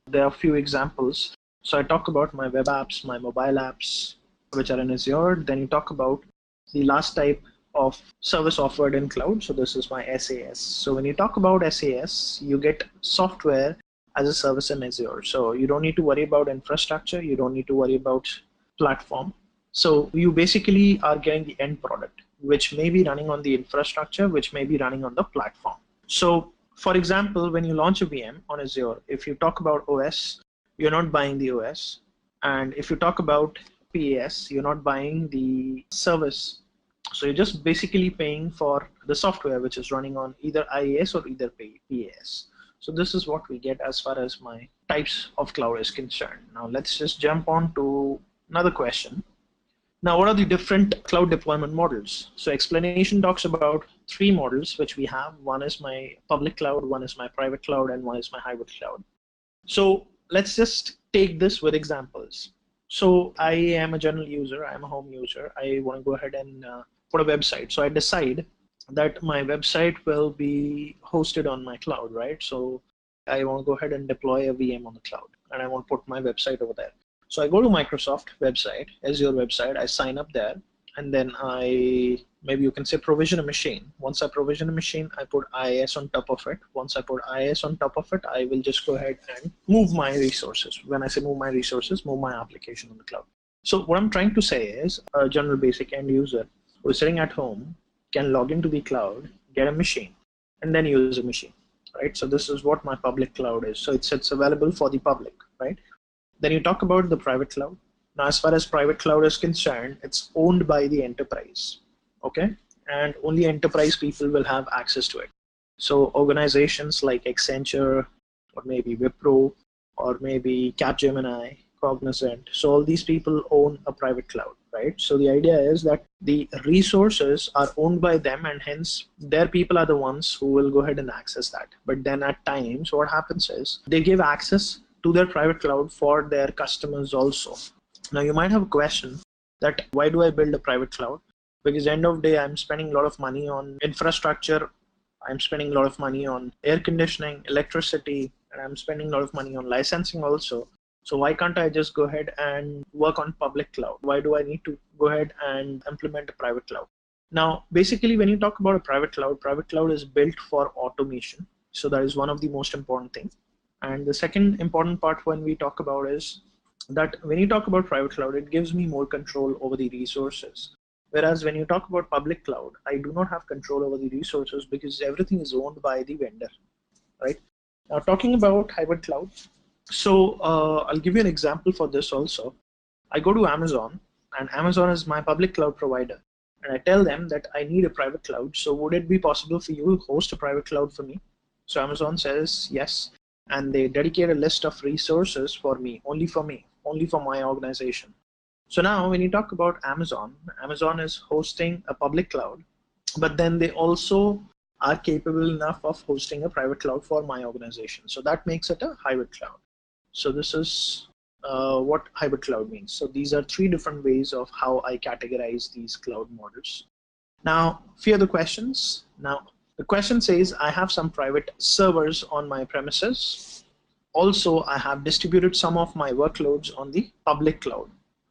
There are a few examples. So I talk about my web apps, my mobile apps, which are in Azure. Then you talk about the last type of service offered in cloud. So this is my SaaS. So when you talk about SaaS, you get software as a service in Azure. So you don't need to worry about infrastructure. You don't need to worry about platform. So you basically are getting the end product, which may be running on the infrastructure, which may be running on the platform. So for example, when you launch a VM on Azure, if you talk about OS, you're not buying the OS. And if you talk about PaaS, you're not buying the service. So you're just basically paying for the software which is running on either IaaS or either PaaS. So this is what we get as far as my types of cloud is concerned. Now let's just jump on to another question. Now, what are the different cloud deployment models? So explanation talks about three models which we have. One is my public cloud, one is my private cloud, and one is my hybrid cloud. So let's just take this with examples. So I am a general user, I'm a home user. I want to go ahead and put a website. So I decide that my website will be hosted on my cloud, right? So I want to go ahead and deploy a VM on the cloud, and I want to put my website over there. So I go to Microsoft website, Azure website, I sign up there, and then maybe you can say provision a machine. Once I provision a machine, I put IaaS on top of it. Once I put IaaS on top of it, I will just go ahead and move my resources. When I say move my resources, move my application on the cloud. So what I'm trying to say is a general basic end user who is sitting at home can log into the cloud, get a machine, and then use a machine, right? So this is what my public cloud is. So it's available for the public, right? Then you talk about the private cloud. Now, as far as private cloud is concerned, it's owned by the enterprise, okay? And only enterprise people will have access to it. So organizations like Accenture, or maybe Wipro, or maybe Capgemini, Cognizant, so all these people own a private cloud, right? So the idea is that the resources are owned by them, and hence their people are the ones who will go ahead and access that. But then at times what happens is they give access to their private cloud for their customers also. Now you might have a question that why do I build a private cloud? Because end of the day, I'm spending a lot of money on infrastructure, I'm spending a lot of money on air conditioning, electricity, and I'm spending a lot of money on licensing also. So why can't I just go ahead and work on public cloud? Why do I need to go ahead and implement a private cloud? Now, basically, when you talk about a private cloud is built for automation. So that is one of the most important things. And the second important part when we talk about is that when you talk about private cloud, it gives me more control over the resources. Whereas when you talk about public cloud, I do not have control over the resources because everything is owned by the vendor, right? Now, talking about hybrid cloud, so I'll give you an example for this also. I go to Amazon, and Amazon is my public cloud provider, and I tell them that I need a private cloud. So would it be possible for you to host a private cloud for me? So Amazon says yes, and they dedicate a list of resources for me, only for my organization. So now when you talk about Amazon, Amazon is hosting a public cloud, but then they also are capable enough of hosting a private cloud for my organization. So that makes it a hybrid cloud. So this is what hybrid cloud means. So these are three different ways of how I categorize these cloud models. Now, few other questions. Now, the question says I have some private servers on my premises. Also, I have distributed some of my workloads on the public cloud.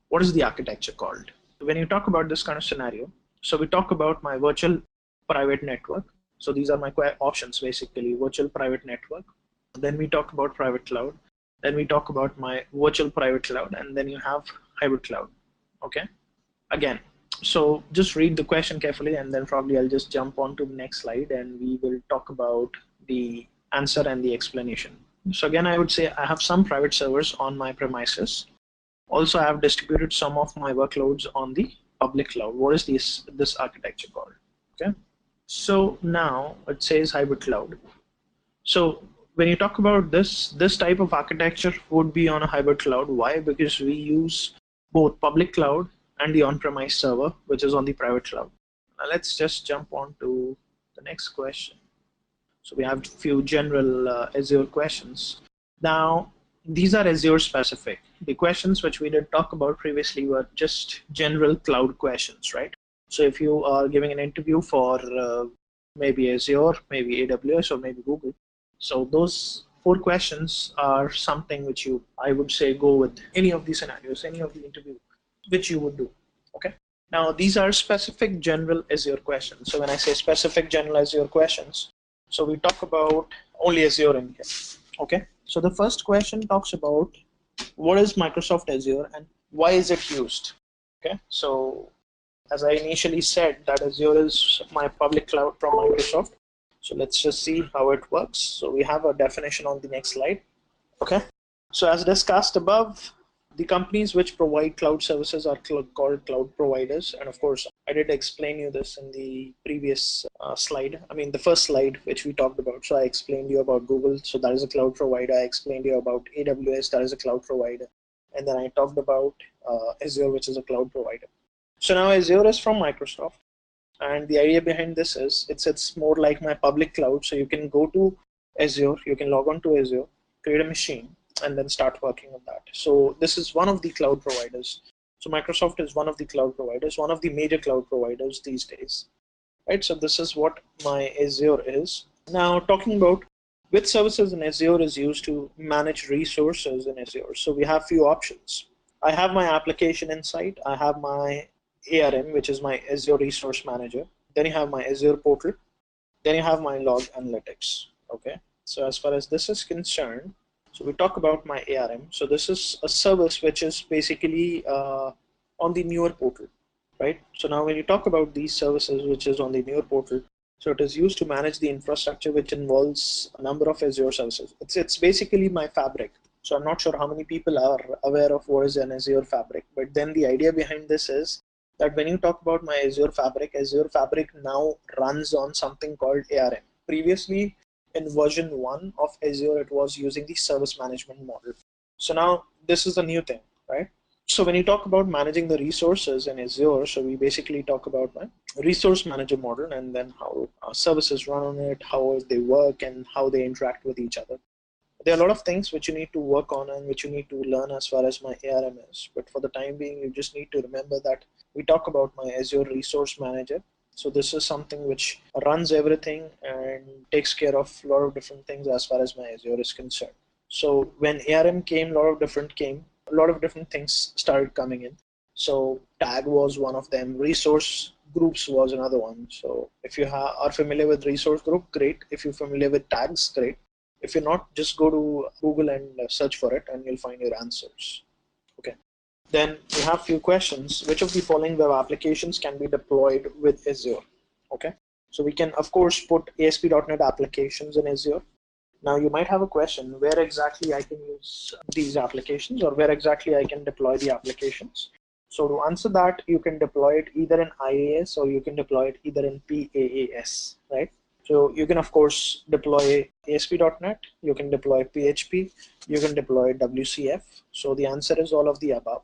What is the architecture called? When you talk about this kind of scenario, so we talk about my virtual private network. So these are my options, basically, virtual private network. Then we talk about private cloud. Then we talk about my virtual private cloud, and then you have hybrid cloud. Okay. Again, so just read the question carefully, and then probably I'll just jump on to the next slide, and we will talk about the answer and the explanation. So again, I would say I have some private servers on my premises. Also, I have distributed some of my workloads on the public cloud. What is this architecture called? Okay. So now it says hybrid cloud. So when you talk about this type of architecture would be on a hybrid cloud. Why? Because we use both public cloud and the on-premise server, which is on the private cloud. Now let's just jump on to the next question. So we have a few general Azure questions. Now, these are Azure specific. The questions which we did talk about previously were just general cloud questions, right? So if you are giving an interview for maybe Azure, maybe AWS, or maybe Google, so those 4 questions are something which I would say, go with any of these scenarios, any of the interview which you would do. Okay. Now these are specific general Azure questions. So when I say specific general Azure questions, so we talk about only Azure in here. Okay. So the first question talks about what is Microsoft Azure and why is it used? Okay. So as I initially said, that Azure is my public cloud from Microsoft. So let's just see how it works. So we have a definition on the next slide. Okay. So as discussed above, the companies which provide cloud services are called cloud providers. And of course, I did explain you this in the previous slide. I mean, the first slide which we talked about. So I explained you about Google. So that is a cloud provider. I explained you about AWS. That is a cloud provider. And then I talked about Azure, which is a cloud provider. So now Azure is from Microsoft. And the idea behind this is it's more like my public cloud. So you can go to Azure, you can log on to Azure, create a machine, and then start working on that. So this is one of the cloud providers. So Microsoft is one of the cloud providers, one of the major cloud providers these days, right? So this is what my Azure is. Now talking about which services in Azure is used to manage resources in Azure. So we have few options. I have my application insight. I have my ARM, which is my Azure Resource Manager. Then you have my Azure portal. Then you have my log analytics. Okay. So as far as this is concerned, so we talk about my ARM. So this is a service which is basically on the newer portal, right? So now when you talk about these services, which is on the newer portal, so it is used to manage the infrastructure, which involves a number of Azure services. It's basically my fabric. So I'm not sure how many people are aware of what is an Azure fabric, but then the idea behind this is that when you talk about my Azure Fabric now runs on something called ARM. Previously, in version 1 of Azure, it was using the service management model. So now this is the new thing, right? So when you talk about managing the resources in Azure, so we basically talk about my resource manager model and then how services run on it, how they work, and how they interact with each other. There are a lot of things which you need to work on and which you need to learn as far as my ARM is. But for the time being, you just need to remember that we talk about my Azure Resource Manager. So this is something which runs everything and takes care of a lot of different things as far as my Azure is concerned. So when ARM came, a lot of different things started coming in. So tag was one of them. Resource groups was another one. So if you are familiar with resource group, great. If you're familiar with tags, great. If you're not, just go to Google and search for it and you'll find your answers. Okay. Then we have few questions. Which of the following web applications can be deployed with Azure? Okay. So we can, of course, put ASP.NET applications in Azure. Now you might have a question, where exactly I can use these applications, or where exactly I can deploy the applications. So to answer that, you can deploy it either in IaaS or you can deploy it either in PaaS, right? So you can, of course, deploy ASP.NET, you can deploy PHP, you can deploy WCF. So the answer is all of the above.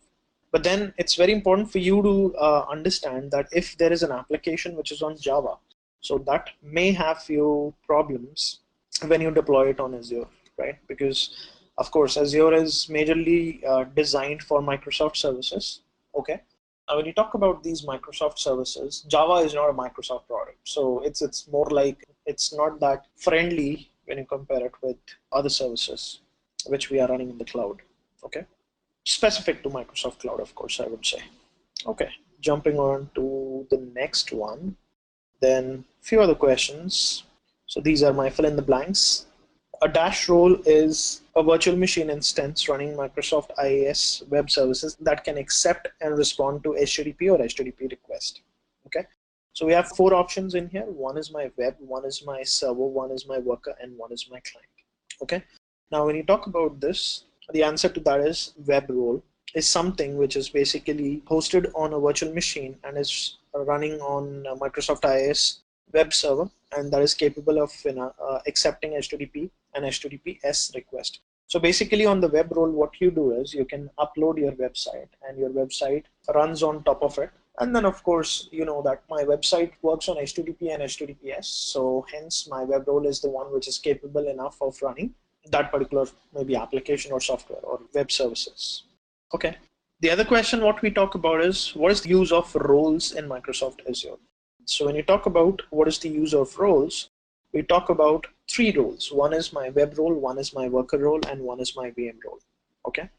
But then it's very important for you to understand that if there is an application which is on Java, so that may have few problems when you deploy it on Azure, right? Because of course Azure is majorly designed for Microsoft services. Okay. Now when you talk about these Microsoft services, Java is not a Microsoft product, so it's more like it's not that friendly when you compare it with other services which we are running in the cloud. Okay, specific to Microsoft Cloud, of course, I would say. Okay, jumping on to the next one, then few other questions. So these are my fill in the blanks. A dash role is a virtual machine instance running Microsoft IaaS web services that can accept and respond to HTTP or HTTP request. Okay, so we have four options in here. One is my web, one is my server, one is my worker, and one is my client. Okay, now when you talk about this, the answer to that is web role is something which is basically hosted on a virtual machine and is running on Microsoft IaaS web server, and that is capable of accepting HTTP and HTTPS request. So basically on the web role, what you do is you can upload your website and your website runs on top of it. And then of course, you know that my website works on HTTP and HTTPS. So hence my web role is the one which is capable enough of running that particular maybe application or software or web services. Okay. The other question what we talk about is what is the use of roles in Microsoft Azure? So when you talk about what is the use of roles, we talk about three roles. One is my web role, one is my worker role, and one is my VM role. Okay.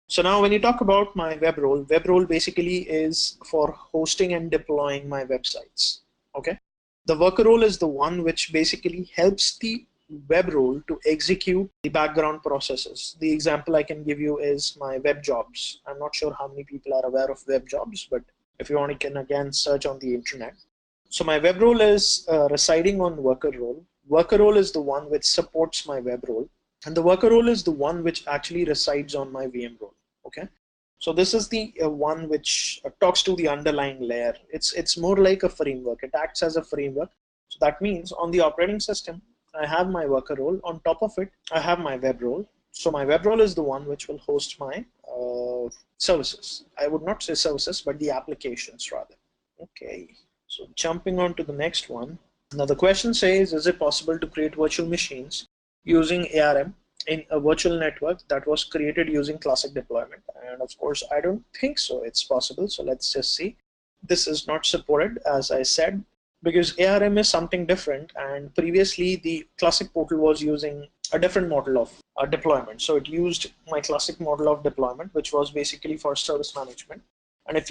So now when you talk about my web role basically is for hosting and deploying my websites. Okay. The worker role is the one which basically helps the web role to execute the background processes. The example I can give you is my web jobs. I'm not sure how many people are aware of web jobs, but if you want, you can again search on the internet. So my web role is residing on worker role. Worker role is the one which supports my web role, and the worker role is the one which actually resides on my VM role. Okay. So this is the one which talks to the underlying layer. It's more like a framework. It acts as a framework. So that means on the operating system, I have my worker role. On top of it, I have my web role. So my web role is the one which will host my services. I would not say services, but the applications rather. Okay. So jumping on to the next one. Now the question says, is it possible to create virtual machines using ARM in a virtual network that was created using classic deployment? And of course, I don't think so. It's possible. So let's just see. This is not supported, as I said, because ARM is something different, and previously the classic portal was using a different model of deployment. So it used my classic model of deployment, which was basically for service management. And if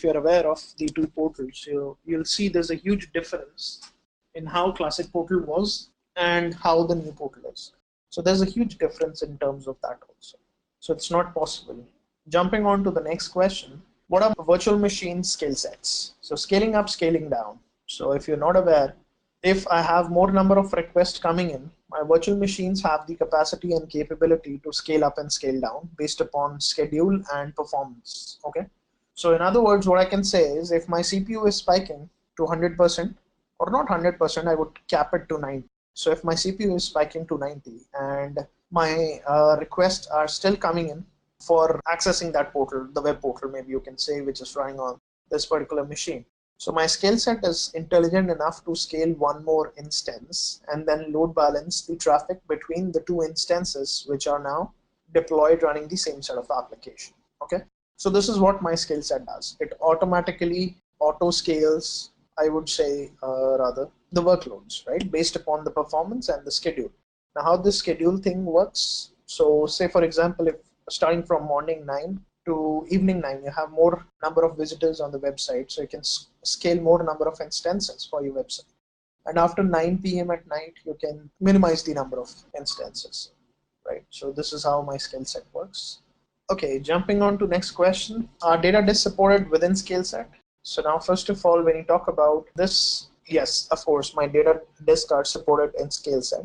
you're aware of the two portals, you'll see there's a huge difference in how classic portal was and how the new portal is. So there's a huge difference in terms of that also. So it's not possible. Jumping on to the next question, what are virtual machine skill sets? So scaling up, scaling down. So if you're not aware, if I have more number of requests coming in, my virtual machines have the capacity and capability to scale up and scale down based upon schedule and performance. Okay. So in other words, what I can say is if my CPU is spiking to 100%, or not 100%, I would cap it to 90. So if my CPU is spiking to 90 and my requests are still coming in for accessing that portal, the web portal, maybe you can say, which is running on this particular machine. So my scale set is intelligent enough to scale one more instance and then load balance the traffic between the two instances which are now deployed running the same set of application. Okay. So this is what my skill set does. It automatically auto scales, I would say, rather the workloads, right, based upon the performance and the schedule. Now how this schedule thing works, So say for example, if starting from morning 9 to evening 9, you have more number of visitors on the website, so you can scale more number of instances for your website. And after 9 p.m. at night, you can minimize the number of instances, right? So this is how my skill set works. Okay, jumping on to next question. Are data disks supported within skill set? So now, first of all, when you talk about this, yes, of course, my data disk are supported in scale set.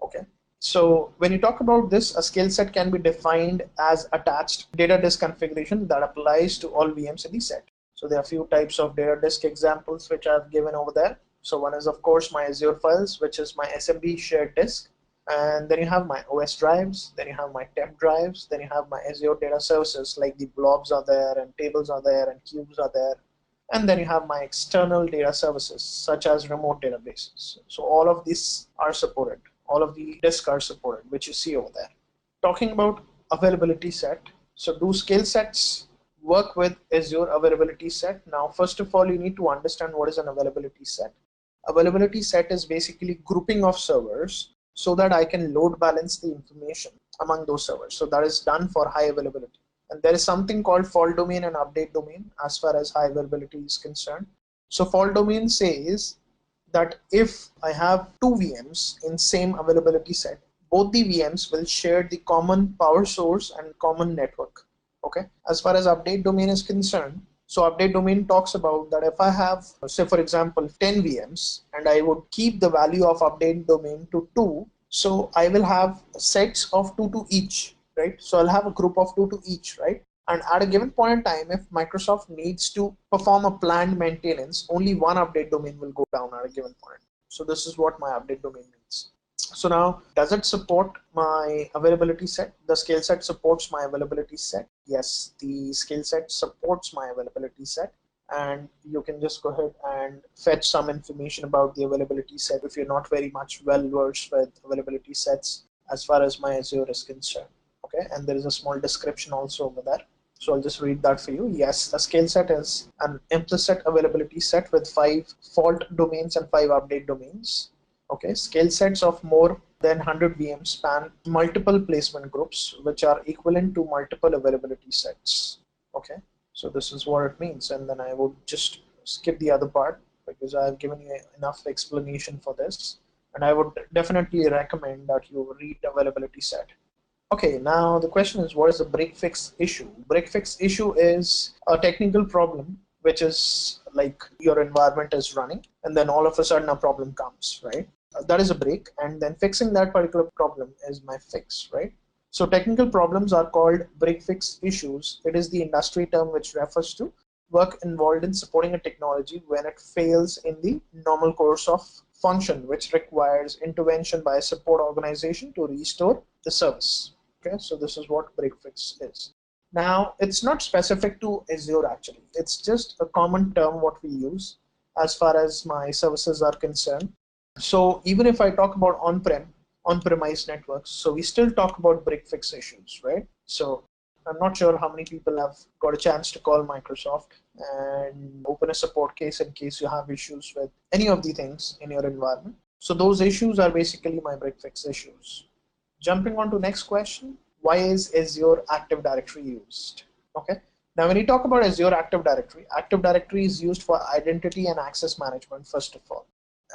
Okay. So when you talk about this, a skill set can be defined as attached data disk configuration that applies to all VMs in the set. So there are a few types of data disk examples which I've given over there. So one is of course my Azure files, which is my SMB shared disk. And then you have my OS drives, then you have my temp drives, then you have my Azure data services like the blobs are there and tables are there and cubes are there. And then you have my external data services such as remote databases. So all of these are supported. All of the disks are supported, which you see over there. Talking about availability set. So do skill sets work with Azure availability set? Now, first of all, you need to understand what is an availability set. Availability set is basically grouping of servers so that I can load balance the information among those servers. So that is done for high availability. And there is something called fault domain and update domain as far as high availability is concerned. So fault domain says that if I have two VMs in same availability set, both the VMs will share the common power source and common network. Okay. As far as update domain is concerned, so update domain talks about that if I have, say for example, 10 VMs and I would keep the value of update domain to 2, so I will have sets of 2 to each, right? So I'll have a group of 2 to each, right? And at a given point in time, if Microsoft needs to perform a planned maintenance, only one update domain will go down at a given point. So this is what my update domain means. So now, does it support my availability set? The skill set supports my availability set. Yes, the skill set supports my availability set. And you can just go ahead and fetch some information about the availability set if you're not very much well versed with availability sets as far as my Azure is concerned. Okay, and there is a small description also over there. So I'll just read that for you. Yes, a skill set is an implicit availability set with 5 fault domains and 5 update domains. Okay, skill sets of more than 100 VMs span multiple placement groups, which are equivalent to multiple availability sets. Okay, so this is what it means. And then I would just skip the other part because I've given you enough explanation for this. And I would definitely recommend that you read availability set. Okay, now the question is, what is a break fix issue? Break fix issue is a technical problem which is like your environment is running and then all of a sudden a problem comes, right? That is a break, and then fixing that particular problem is my fix, right? So technical problems are called break fix issues. It is the industry term which refers to work involved in supporting a technology when it fails in the normal course of function, which requires intervention by a support organization to restore the service. Okay, so this is what break fix is. Now, it's not specific to Azure actually. It's just a common term what we use as far as my services are concerned. So even if I talk about on-premise networks, so we still talk about break fix issues, right? So I'm not sure how many people have got a chance to call Microsoft and open a support case in case you have issues with any of the things in your environment. So those issues are basically my break fix issues. Jumping on to next question, why is Azure Active Directory used? Okay. Now, when you talk about Azure Active Directory is used for identity and access management, first of all.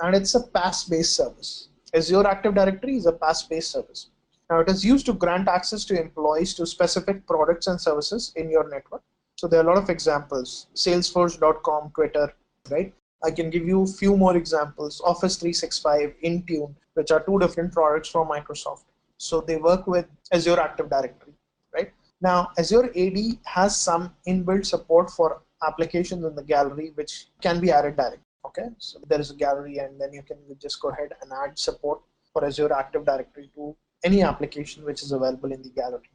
And it's a PaaS-based service. Azure Active Directory is a PaaS-based service. Now, it is used to grant access to employees to specific products and services in your network. So there are a lot of examples, Salesforce.com, Twitter, right? I can give you a few more examples, Office 365, Intune, which are two different products from Microsoft. So they work with Azure Active Directory, right? Now, Azure AD has some inbuilt support for applications in the gallery, which can be added directly. Okay, so there is a gallery, and then you can just go ahead and add support for Azure Active Directory to any application which is available in the gallery.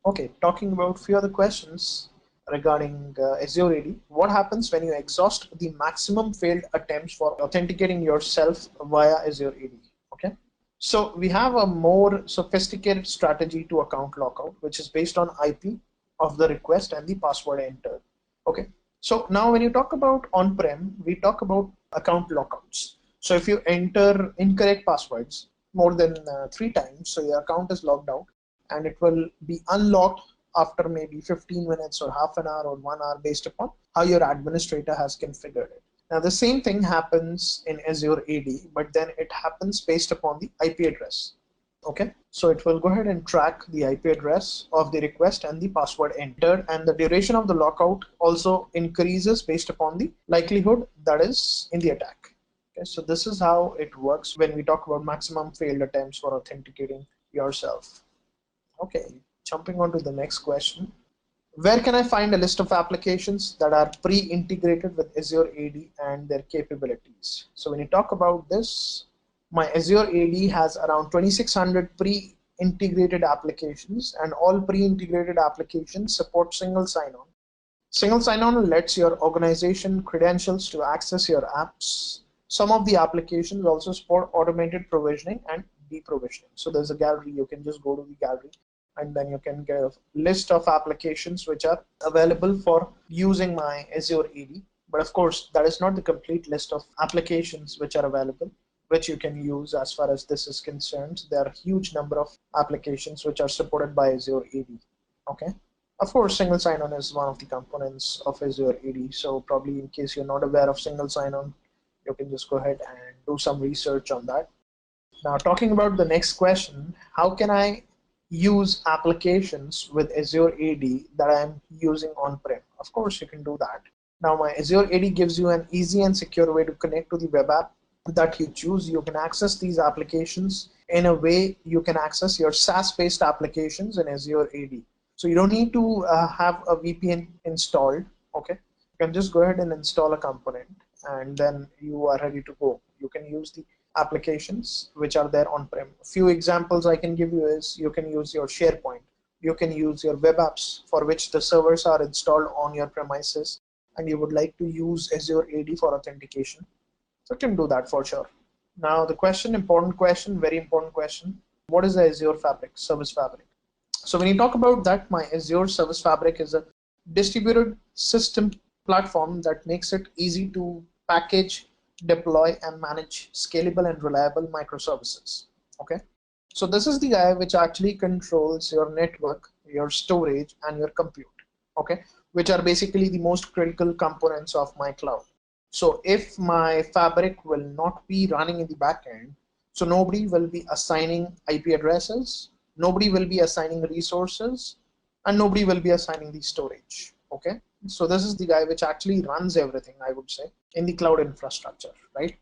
Okay, talking about a few other questions regarding Azure AD. What happens when you exhaust the maximum failed attempts for authenticating yourself via Azure AD? Okay, so we have a more sophisticated strategy to account lockout, which is based on IP of the request and the password entered. Okay. So now when you talk about on-prem, we talk about account lockouts. So if you enter incorrect passwords more than 3 times, so your account is logged out. and it will be unlocked after maybe 15 minutes or half an hour or 1 hour based upon how your administrator has configured it. Now the same thing happens in Azure AD, but then it happens based upon the IP address. Okay, so it will go ahead and track the IP address of the request and the password entered, and the duration of the lockout also increases based upon the likelihood that is in the attack. Okay, so this is how it works when we talk about maximum failed attempts for authenticating yourself. Okay, jumping on to the next question. Where can I find a list of applications that are pre-integrated with Azure AD and their capabilities? So when you talk about this, my Azure AD has around 2600 pre-integrated applications, and all pre-integrated applications support single sign-on. Single sign-on lets your organization credentials to access your apps. Some of the applications also support automated provisioning and deprovisioning. So there's a gallery, you can just go to the gallery and then you can get a list of applications which are available for using my Azure AD. But of course, that is not the complete list of applications which are available, which you can use as far as this is concerned. There are a huge number of applications which are supported by Azure AD. Okay. Of course, single sign-on is one of the components of Azure AD. So probably in case you're not aware of single sign-on, you can just go ahead and do some research on that. Now, talking about the next question, how can I use applications with Azure AD that I'm using on-prem? Of course, you can do that. Now, my Azure AD gives you an easy and secure way to connect to the web app that you choose. You can access these applications in a way you can access your SaaS-based applications in Azure AD. So you don't need to have a VPN installed. Okay, you can just go ahead and install a component, and then you are ready to go. You can use the applications which are there on-prem. A few examples I can give you is you can use your SharePoint, you can use your web apps for which the servers are installed on your premises, and you would like to use Azure AD for authentication. So you can do that for sure. Now the question, important question, very important question. What is the Azure Fabric, Service Fabric? So when you talk about that, my Azure Service Fabric is a distributed system platform that makes it easy to package, deploy, and manage scalable and reliable microservices. Okay, so this is the guy which actually controls your network, your storage, and your compute. Okay, which are basically the most critical components of my cloud. So if my fabric will not be running in the backend, so nobody will be assigning IP addresses, nobody will be assigning resources, and nobody will be assigning the storage. Okay, so this is the guy which actually runs everything, I would say, in the cloud infrastructure, right?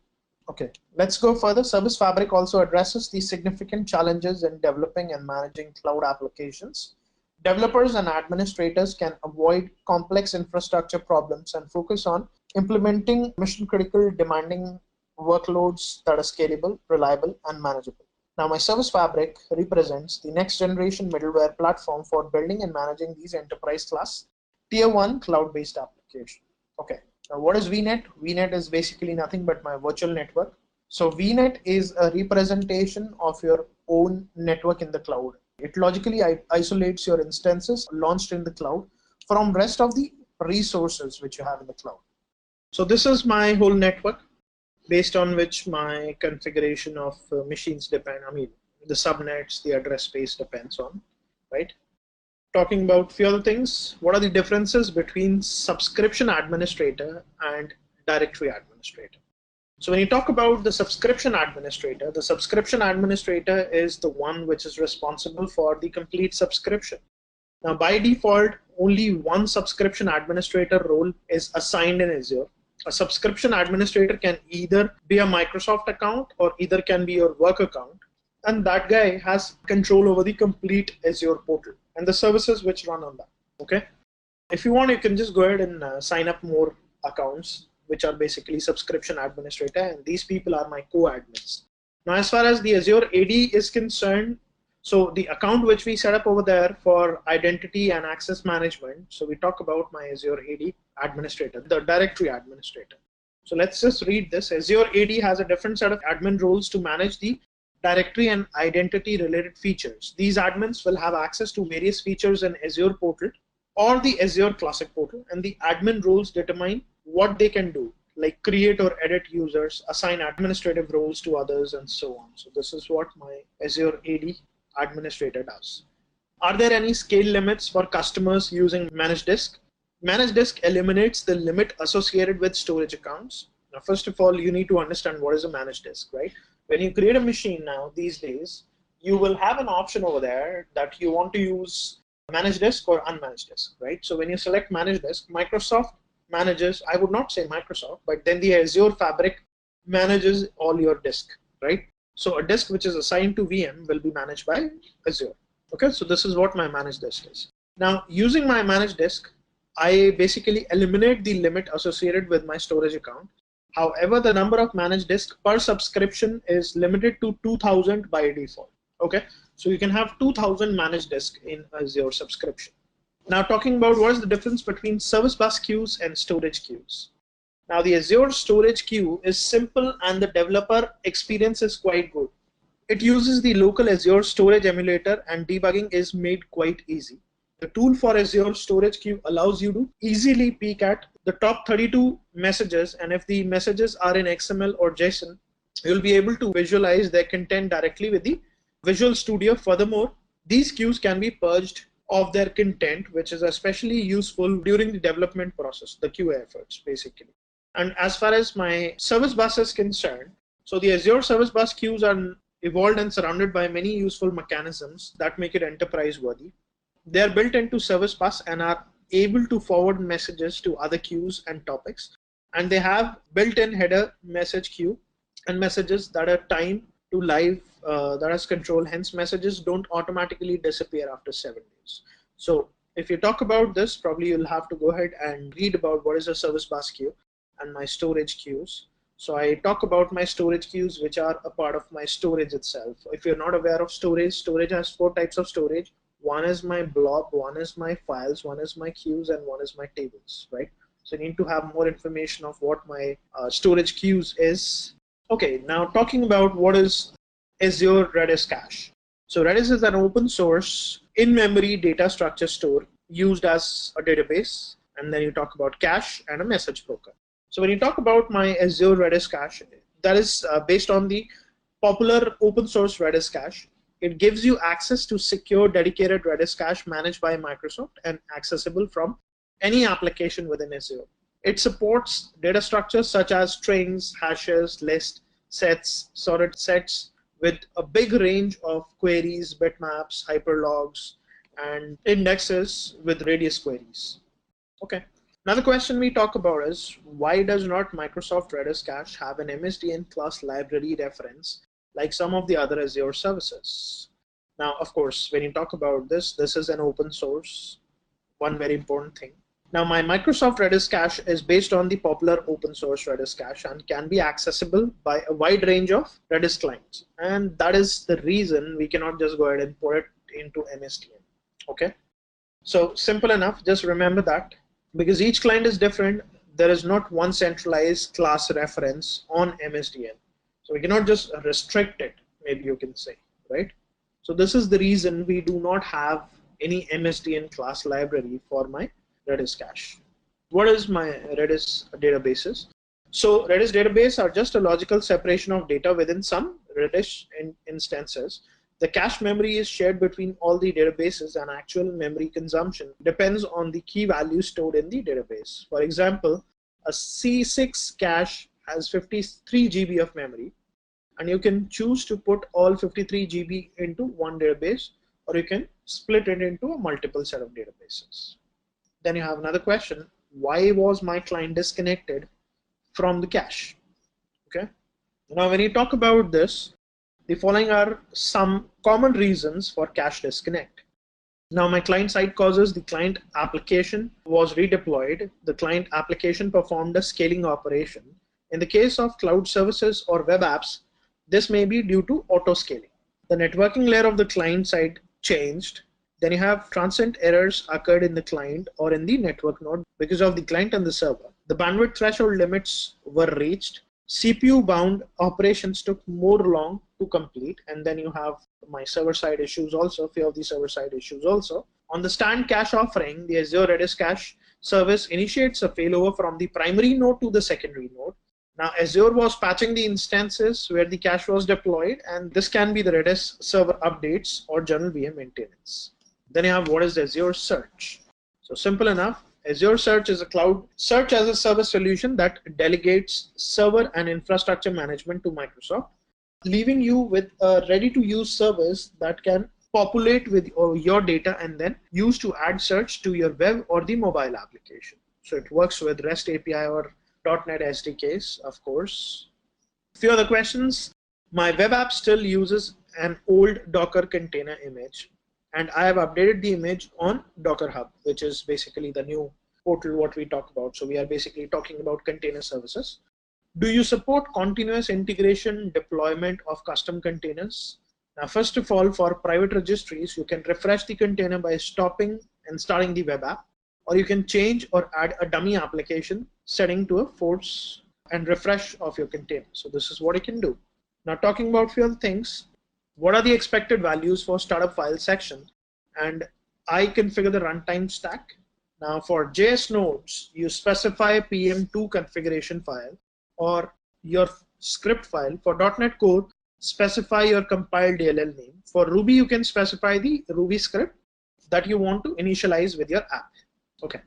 Okay, let's go further. Service Fabric also addresses the significant challenges in developing and managing cloud applications. Developers and administrators can avoid complex infrastructure problems and focus on implementing mission-critical, demanding workloads that are scalable, reliable, and manageable. Now, my Service Fabric represents the next-generation middleware platform for building and managing these enterprise-class Tier 1 cloud-based applications. Okay, now what is VNet? VNet is basically nothing but my virtual network. So VNet is a representation of your own network in the cloud. It logically isolates your instances launched in the cloud from rest of the resources which you have in the cloud. So this is my whole network based on which my configuration of machines depend. I mean, the subnets, the address space depends on, right? Talking about few other things, what are the differences between subscription administrator and directory administrator? So when you talk about the subscription administrator is the one which is responsible for the complete subscription. Now, by default, only one subscription administrator role is assigned in Azure. A subscription administrator can either be a Microsoft account or either can be your work account. And that guy has control over the complete Azure portal and the services which run on that. Okay. If you want, you can just go ahead and sign up more accounts, which are basically subscription administrator, and these people are my co-admins. Now, as far as the Azure AD is concerned, so the account which we set up over there for identity and access management, so we talk about my Azure AD administrator, the directory administrator. So let's just read this. Azure AD has a different set of admin roles to manage the directory and identity related features. These admins will have access to various features in Azure portal or the Azure Classic portal, and the admin roles determine what they can do, like create or edit users, assign administrative roles to others, and so on. So this is what my Azure AD administrator does. Are there any scale limits for customers using managed disk? Managed disk eliminates the limit associated with storage accounts. Now, first of all, you need to understand what is a managed disk, right? When you create a machine now, these days, you will have an option over there that you want to use managed disk or unmanaged disk, right? So when you select managed disk, Microsoft manages, I would not say Microsoft, but then the Azure Fabric manages all your disk, right? So a disk which is assigned to VM will be managed by Azure. Okay, so this is what my managed disk is. Now, using my managed disk, I basically eliminate the limit associated with my storage account. However, the number of managed disk per subscription is limited to 2000 by default. Okay, so you can have 2000 managed disk in Azure subscription. Now, talking about what is the difference between service bus queues and storage queues. Now, the Azure storage queue is simple and the developer experience is quite good. It uses the local Azure storage emulator and debugging is made quite easy. The tool for Azure storage queue allows you to easily peek at the top 32 messages, and if the messages are in XML or JSON, you'll be able to visualize their content directly with the Visual Studio. Furthermore, these queues can be purged of their content, which is especially useful during the development process, the QA efforts basically. And as far as my service bus is concerned, so the Azure service bus queues are evolved and surrounded by many useful mechanisms that make it enterprise worthy. They are built into service bus and are able to forward messages to other queues and topics. And they have built-in header message queue and messages that are timed to live, that has control. Hence, messages don't automatically disappear after 7 days. So if you talk about this, probably you'll have to go ahead and read about what is a service bus queue and my storage queues. So I talk about my storage queues, which are a part of my storage itself. If you're not aware of storage, storage has 4 types of storage. One is my blob, one is my files, one is my queues, and one is my tables, right? So you need to have more information of what my storage queues is. Okay, now talking about what is Azure Redis Cache. So Redis is an open source in-memory data structure store used as a database. And then you talk about cache and a message broker. So when you talk about my Azure Redis Cache, that is based on the popular open source Redis Cache. It gives you access to secure dedicated Redis cache managed by Microsoft and accessible from any application within Azure. It supports data structures such as strings, hashes, lists, sets, sorted sets with a big range of queries, bitmaps, hyperlogs, and indexes with radius queries. Okay. Another question we talk about is why does not Microsoft Redis Cache have an MSDN class library reference like some of the other Azure services? Now, of course, when you talk about this, this is an open source, one very important thing. Now, my Microsoft Redis Cache is based on the popular open source Redis Cache and can be accessible by a wide range of Redis clients. And that is the reason we cannot just go ahead and put it into MSDN. Okay. So simple enough, just remember that. Because each client is different, there is not one centralized class reference on MSDN. So we cannot just restrict it, maybe you can say, right? So this is the reason we do not have any MSDN class library for my Redis cache. What is my Redis databases? So Redis database are just a logical separation of data within some Redis instances. The cache memory is shared between all the databases, and actual memory consumption depends on the key values stored in the database. For example, a C6 cache has 53 GB of memory, and you can choose to put all 53 GB into one database, or you can split it into a multiple set of databases. Then you have another question, why was my client disconnected from the cache? Okay. Now when you talk about this, the following are some common reasons for cache disconnect. Now my client side causes the client application was redeployed. The client application performed a scaling operation. In the case of cloud services or web apps, this may be due to auto scaling. The networking layer of the client side changed. Then you have transient errors occurred in the client or in the network node because of the client and the server. The bandwidth threshold limits were reached. CPU bound operations took more long to complete, and then you have my server side issues also, few of the server side issues also. On the stand cache offering, the Azure Redis Cache service initiates a failover from the primary node to the secondary node. Now Azure was patching the instances where the cache was deployed, and this can be the Redis server updates or general VM maintenance. Then you have what is Azure Search. So simple enough, Azure Search is a cloud search as a service solution that delegates server and infrastructure management to Microsoft, leaving you with a ready-to-use service that can populate with your data and then use to add search to your web or the mobile application. So it works with REST API or .NET SDKs, of course. Few other questions. My web app still uses an old Docker container image, and I have updated the image on Docker Hub, which is basically the new portal what we talk about. So we are basically talking about container services. Do you support continuous integration deployment of custom containers? Now, first of all, for private registries, you can refresh the container by stopping and starting the web app, or you can change or add a dummy application setting to a force and refresh of your container. So this is what you can do. Now, talking about few other things, what are the expected values for startup file section? And I configure the runtime stack. Now, for JS nodes, you specify PM2 configuration file or your script file. For .NET Core, specify your compiled DLL name. For Ruby, you can specify the Ruby script that you want to initialize with your app. Okay.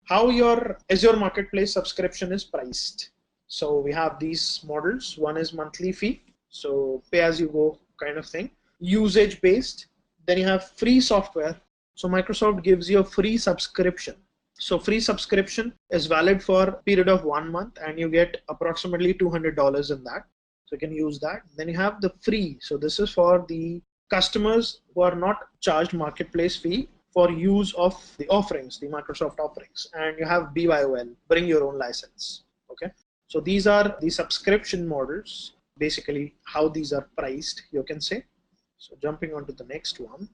How your Azure Marketplace subscription is priced. So we have these models. One is monthly fee, so pay as you go kind of thing. Usage based. Then you have free software. So Microsoft gives you a free subscription. So free subscription is valid for a period of 1 month and you get approximately $200 in that. So you can use that. Then you have the free. So this is for the customers who are not charged marketplace fee for use of the offerings, the Microsoft offerings. And you have BYOL, bring your own license. Okay. So these are the subscription models, basically how these are priced, you can say. So jumping on to the next one.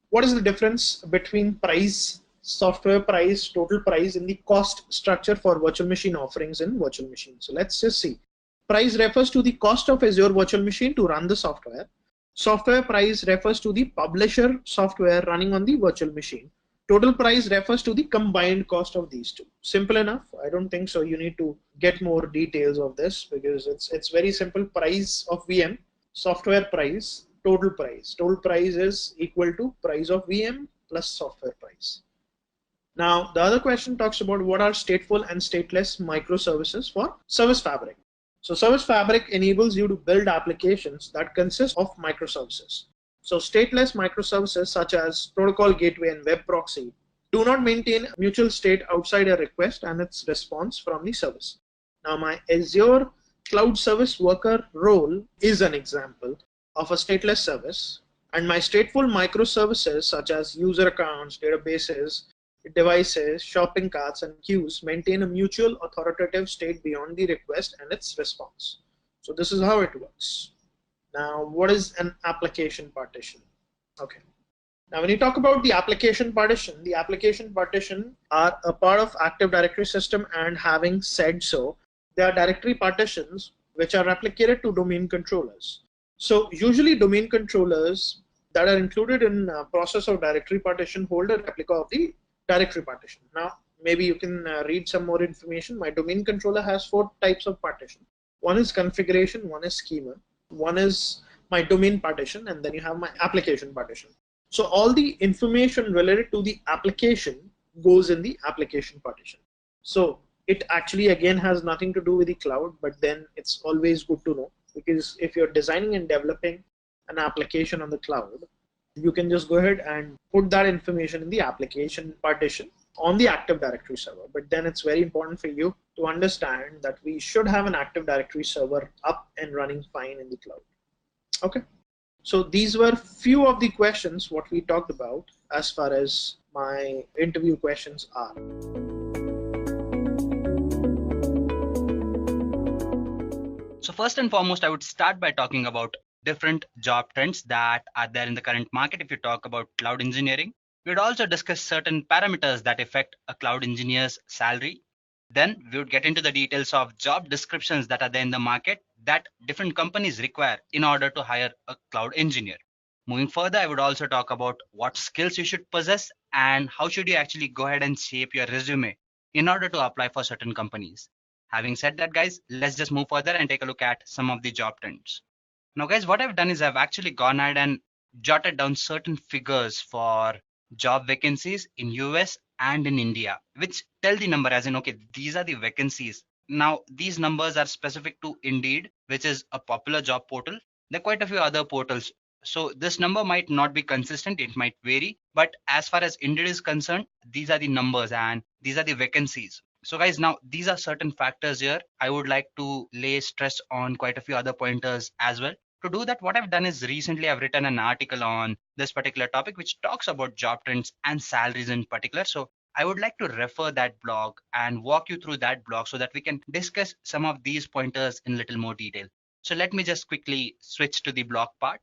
What is the difference between price, software price, total price in the cost structure for virtual machine offerings in virtual machine? So let's just see. Price refers to the cost of Azure virtual machine to run the software. Software price refers to the publisher software running on the virtual machine. Total price refers to the combined cost of these two. Simple enough. I don't think so you need to get more details of this because it's very simple. Price of VM, software price, total price. Total price is equal to price of VM plus software price. Now, the other question talks about what are stateful and stateless microservices for Service Fabric. So Service Fabric enables you to build applications that consist of microservices. So stateless microservices such as protocol gateway and web proxy do not maintain mutual state outside a request and its response from the service. Now my Azure Cloud Service Worker role is an example of a stateless service, and my stateful microservices such as user accounts, databases, devices, shopping carts, and queues maintain a mutual authoritative state beyond the request and its response. So this is how it works. Now, what is an application partition? Okay. Now, when you talk about the application partition are a part of Active Directory system, and having said so, they are directory partitions which are replicated to domain controllers. So usually domain controllers that are included in process of directory partition hold a replica of the directory partition. Now, maybe you can read some more information. My domain controller has 4 types of partition. One is configuration, one is schema, one is my domain partition, and then you have my application partition. So all the information related to the application goes in the application partition. So it actually again has nothing to do with the cloud, but then it's always good to know, because if you're designing and developing an application on the cloud, you can just go ahead and put that information in the application partition on the Active Directory server. But then it's very important for you to understand that we should have an Active Directory server up and running fine in the cloud. Okay. So these were few of the questions what we talked about as far as my interview questions are. So first and foremost, I would start by talking about different job trends that are there in the current market. If you talk about cloud engineering, we would also discuss certain parameters that affect a cloud engineer's salary. Then we would get into the details of job descriptions that are there in the market that different companies require in order to hire a cloud engineer. Moving further, I would also talk about what skills you should possess and how should you actually go ahead and shape your resume in order to apply for certain companies. Having said that, guys, let's just move further and take a look at some of the job trends. Now, guys, what I've done is I've actually gone ahead and jotted down certain figures for job vacancies in US and in India, which tell the number as in, okay, these are the vacancies. Now, these numbers are specific to Indeed, which is a popular job portal. There are quite a few other portals. So this number might not be consistent, it might vary. But as far as Indeed is concerned, these are the numbers and these are the vacancies. So guys, now these are certain factors here. I would like to lay stress on quite a few other pointers as well. To do that, what I've done is recently I've written an article on this particular topic, which talks about job trends and salaries in particular. So I would like to refer that blog and walk you through that blog so that we can discuss some of these pointers in little more detail. So let me just quickly switch to the blog part.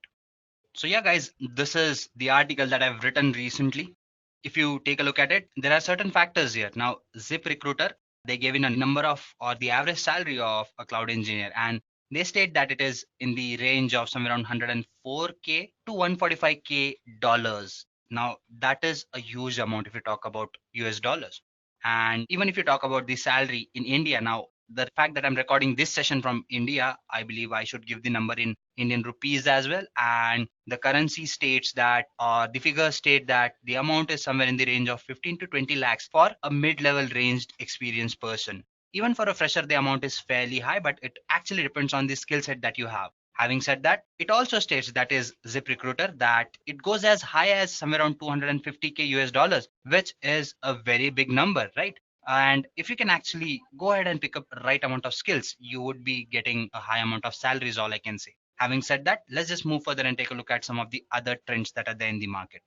So yeah, guys, this is the article that I've written recently. If you take a look at it, there are certain factors here. Now, Zip Recruiter, they gave in a number of or the average salary of a cloud engineer, and they state that it is in the range of somewhere around 104K to 145K dollars. Now, that is a huge amount if you talk about US dollars. And even if you talk about the salary in India, now the fact that I'm recording this session from India, I believe I should give the number in Indian rupees as well. And the currency states that, or the figures state that the amount is somewhere in the range of 15 to 20 lakhs for a mid-level ranged experienced person. Even for a fresher, the amount is fairly high, but it actually depends on the skill set that you have. Having said that, it also states that is ZipRecruiter that it goes as high as somewhere around 250K US dollars, which is a very big number, right? And if you can actually go ahead and pick up the right amount of skills, you would be getting a high amount of salary is all I can say. Having said that, let's just move further and take a look at some of the other trends that are there in the market.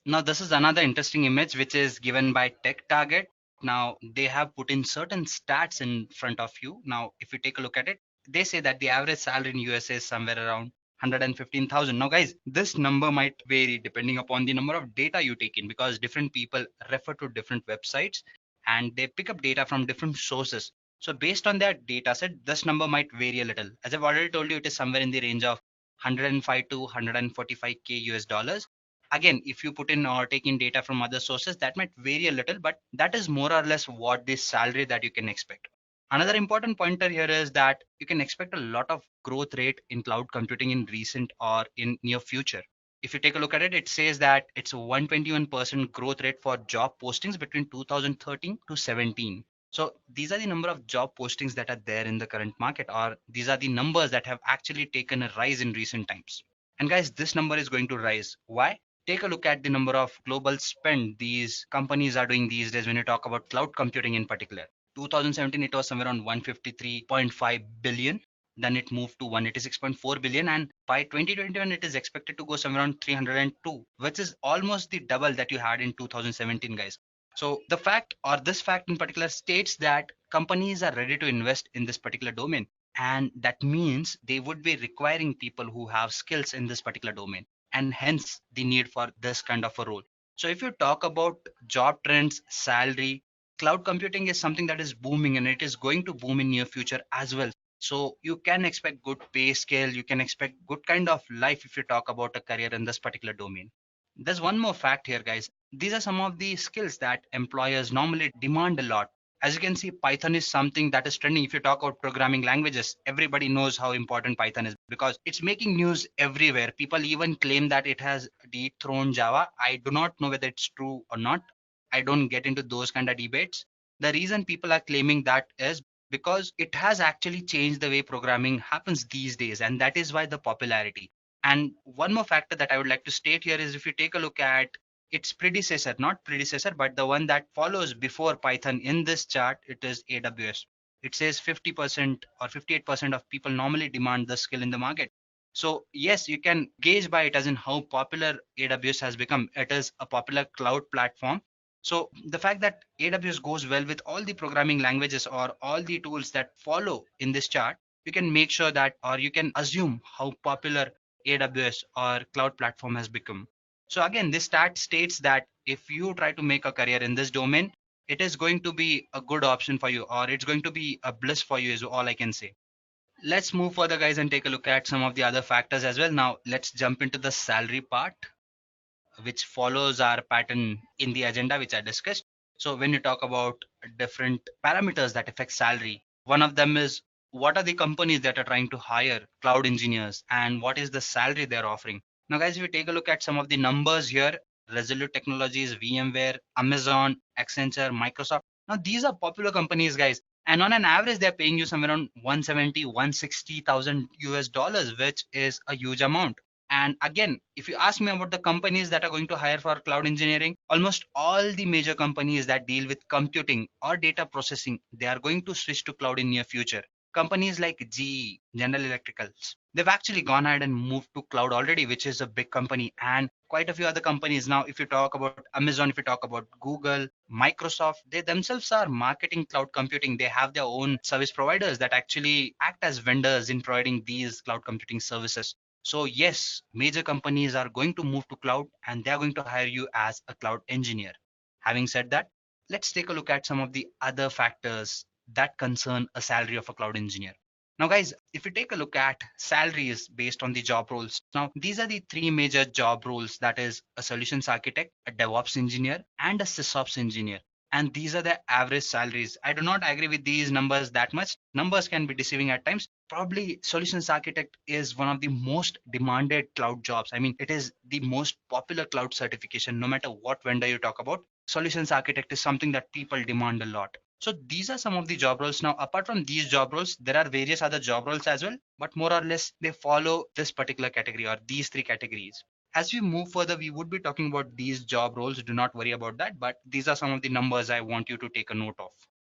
Now, this is another interesting image which is given by Tech Target. Now, they have put in certain stats in front of you. Now, if you take a look at it, they say that the average salary in USA is somewhere around 115,000. Now, guys, this number might vary depending upon the number of data you take in because different people refer to different websites and they pick up data from different sources. So, based on their data set, this number might vary a little. As I've already told you, it is somewhere in the range of 105 to 145K US dollars. Again, if you put in or take in data from other sources, that might vary a little, but that is more or less what the salary that you can expect. Another important pointer here is that you can expect a lot of growth rate in cloud computing in recent or in near future. If you take a look at it, it says that it's a 121% growth rate for job postings between 2013 to 17. So these are the number of job postings that are there in the current market, or these are the numbers that have actually taken a rise in recent times. And guys, this number is going to rise. Why? Take a look at the number of global spend these companies are doing these days when you talk about cloud computing in particular. 2017, it was somewhere around 153.5 billion. Then it moved to 186.4 billion. And by 2021, it is expected to go somewhere around 302, which is almost the double that you had in 2017, guys. So the fact or this fact in particular states that companies are ready to invest in this particular domain. And that means they would be requiring people who have skills in this particular domain and hence the need for this kind of a role. So if you talk about job trends, salary, cloud computing is something that is booming and it is going to boom in near future as well. So you can expect good pay scale, you can expect good kind of life if you talk about a career in this particular domain. There's one more fact here, guys. These are some of the skills that employers normally demand a lot. As you can see, Python is something that is trending. If you talk about programming languages, everybody knows how important Python is because it's making news everywhere. People even claim that it has dethroned Java. I do not know whether it's true or not. I don't get into those kind of debates. The reason people are claiming that is because it has actually changed the way programming happens these days, and that is why the popularity. And one more factor that I would like to state here is if you take a look at its predecessor, not predecessor, but the one that follows before Python in this chart, it is AWS. It says 50% or 58% of people normally demand the skill in the market. So yes, you can gauge by it as in how popular AWS has become. It is a popular cloud platform. So the fact that AWS goes well with all the programming languages or all the tools that follow in this chart, you can make sure that, or you can assume how popular AWS or cloud platform has become. So again, this stat states that if you try to make a career in this domain, it is going to be a good option for you, or it's going to be a bliss for you is all I can say. Let's move further, guys, and take a look at some of the other factors as well. Now let's jump into the salary part, which follows our pattern in the agenda which I discussed. So when you talk about different parameters that affect salary, one of them is what are the companies that are trying to hire cloud engineers and what is the salary they're offering. Now guys, if you take a look at some of the numbers here, Resolute Technologies, VMware, Amazon, Accenture, Microsoft. Now these are popular companies, guys. And on an average, they're paying you somewhere around 170, 160,000 US dollars, which is a huge amount. And again, if you ask me about the companies that are going to hire for cloud engineering, almost all the major companies that deal with computing or data processing, they are going to switch to cloud in near future. Companies like GE, General Electricals, they've actually gone ahead and moved to cloud already, which is a big company, and quite a few other companies. Now, if you talk about Amazon, if you talk about Google, Microsoft, they themselves are marketing cloud computing. They have their own service providers that actually act as vendors in providing these cloud computing services. So yes, major companies are going to move to cloud and they're going to hire you as a cloud engineer. Having said that, let's take a look at some of the other factors that concern a salary of a cloud engineer. Now, guys, if you take a look at salaries based on the job roles, now these are the three major job roles, that is a solutions architect, a DevOps engineer, and a SysOps engineer. And these are the average salaries. I do not agree with these numbers that much. Numbers can be deceiving at times. Probably solutions architect is one of the most demanded cloud jobs. I mean, it is the most popular cloud certification, no matter what vendor you talk about. Solutions architect is something that people demand a lot. So these are some of the job roles. Now, apart from these job roles, there are various other job roles as well, but more or less they follow this particular category or these three categories. As we move further, we would be talking about these job roles. Do not worry about that, but these are some of the numbers I want you to take a note of.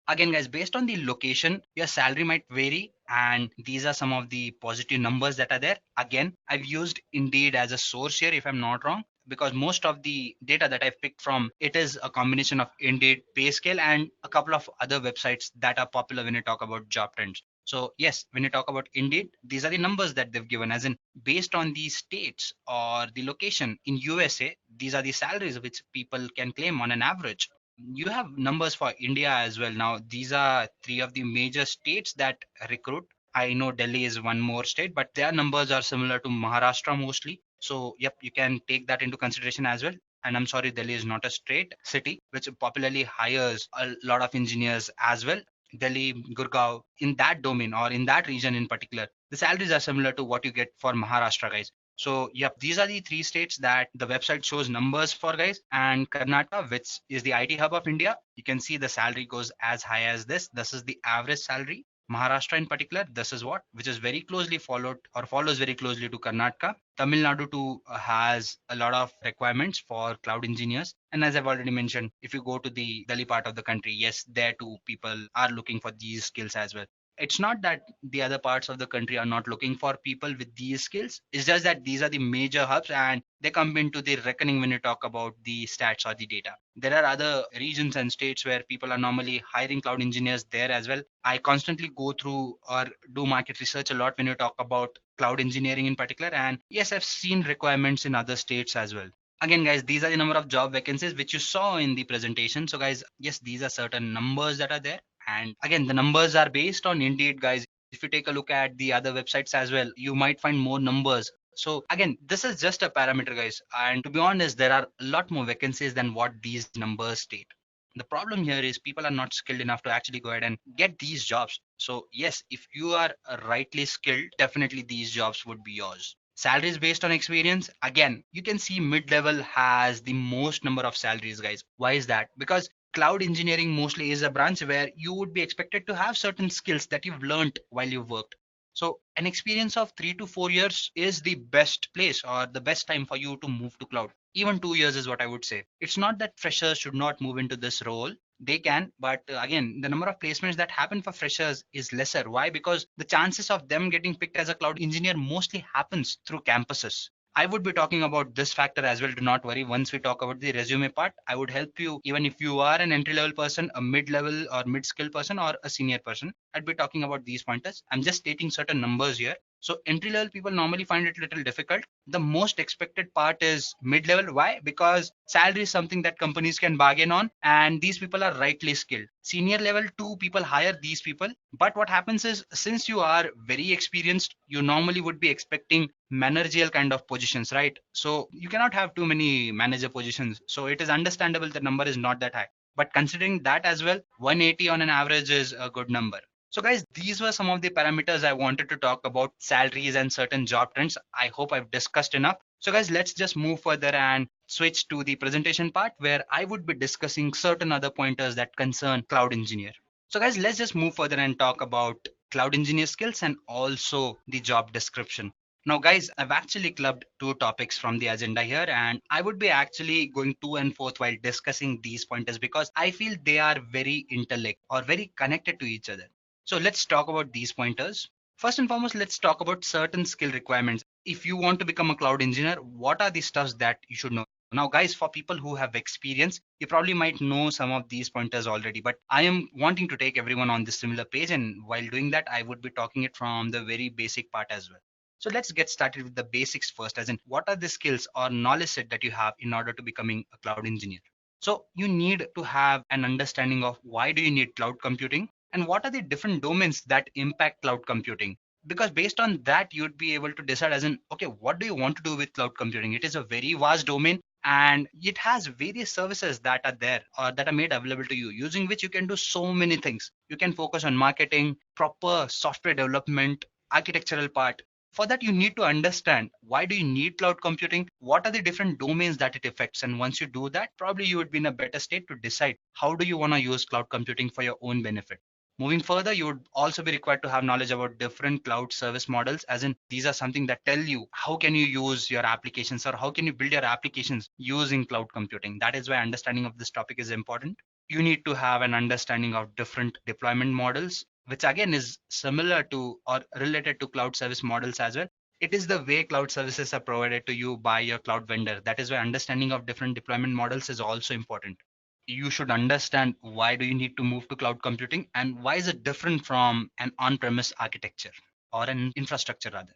Again, guys, based on the location, your salary might vary, and these are some of the positive numbers that are there. Again, I've used Indeed as a source here, if I'm not wrong, because most of the data that I've picked from it is a combination of Indeed, Payscale, and a couple of other websites that are popular when you talk about job trends. So yes, when you talk about Indeed, these are the numbers that they've given, as in based on the states or the location in USA, these are the salaries which people can claim on an average. You have numbers for India as well. Now, these are three of the major states that recruit. I know Delhi is one more state, but their numbers are similar to Maharashtra mostly. So, yep, you can take that into consideration as well. And I'm sorry, Delhi is not a state city, which popularly hires a lot of engineers as well. Delhi, Gurgaon, in that domain or in that region in particular, the salaries are similar to what you get for Maharashtra, guys. So, yep, these are the three states that the website shows numbers for, guys. And Karnataka, which is the IT hub of India, you can see the salary goes as high as this. This is the average salary. Maharashtra in particular, this is what, which is very closely followed or follows very closely to Karnataka. Tamil Nadu too has a lot of requirements for cloud engineers. And as I've already mentioned, if you go to the Delhi part of the country, yes, there too people are looking for these skills as well. It's not that the other parts of the country are not looking for people with these skills. It's just that these are the major hubs and they come into the reckoning when you talk about the stats or the data. There are other regions and states where people are normally hiring cloud engineers there as well. I constantly go through or do market research a lot when you talk about cloud engineering in particular. And yes, I've seen requirements in other states as well. Again, guys, these are the number of job vacancies which you saw in the presentation. So guys, yes, these are certain numbers that are there. And again, the numbers are based on Indeed, guys. If you take a look at the other websites as well, you might find more numbers. So again, this is just a parameter, guys. And to be honest, there are a lot more vacancies than what these numbers state. The problem here is people are not skilled enough to actually go ahead and get these jobs. So yes, if you are rightly skilled, definitely these jobs would be yours. Salaries based on experience, again, you can see mid-level has the most number of salaries, guys. Why is that? Because cloud engineering mostly is a branch where you would be expected to have certain skills that you've learned while you've worked. So an experience of 3 to 4 years is the best place or the best time for you to move to cloud. Even 2 years is what I would say. It's not that freshers should not move into this role. They can, but again, the number of placements that happen for freshers is lesser. Why? Because the chances of them getting picked as a cloud engineer mostly happens through campuses. I would be talking about this factor as well. Do not worry. Once we talk about the resume part, I would help you even if you are an entry level person, a mid level or mid skill person, or a senior person. I'd be talking about these pointers. I'm just stating certain numbers here. So entry level people normally find it a little difficult. The most expected part is mid level. Why? Because salary is something that companies can bargain on, and these people are rightly skilled. Senior level two, people hire these people. But what happens is, since you are very experienced, you normally would be expecting managerial kind of positions, right? So you cannot have too many manager positions. So it is understandable the number is not that high. But considering that as well, 180 on an average is a good number. So guys, these were some of the parameters I wanted to talk about salaries and certain job trends. I hope I've discussed enough. So guys, let's just move further and switch to the presentation part where I would be discussing certain other pointers that concern cloud engineer. So guys, let's just move further and talk about cloud engineer skills and also the job description. Now guys, I've actually clubbed two topics from the agenda here, and I would be actually going to and forth while discussing these pointers because I feel they are very interlinked or very connected to each other. So let's talk about these pointers. First and foremost, let's talk about certain skill requirements. If you want to become a cloud engineer, what are the stuffs that you should know? Now, guys, for people who have experience, you probably might know some of these pointers already, but I am wanting to take everyone on this similar page. And while doing that, I would be talking it from the very basic part as well. So let's get started with the basics first, as in what are the skills or knowledge set that you have in order to becoming a cloud engineer? So you need to have an understanding of why do you need cloud computing and what are the different domains that impact cloud computing, because based on that you'd be able to decide as in okay, what do you want to do with cloud computing? It is a very vast domain and it has various services that are there or that are made available to you, using which you can do so many things. You can focus on marketing, proper software development, architectural part. For that you need to understand why do you need cloud computing, what are the different domains that it affects, and once you do that, probably you would be in a better state to decide how do you want to use cloud computing for your own benefit. Moving further, you would also be required to have knowledge about different cloud service models, as in these are something that tell you how can you use your applications or how can you build your applications using cloud computing. That is why understanding of this topic is important. You need to have an understanding of different deployment models, which again is similar to or related to cloud service models as well. It is the way cloud services are provided to you by your cloud vendor. That is why understanding of different deployment models is also important. You should understand why do you need to move to cloud computing and why is it different from an on-premise architecture or an infrastructure rather.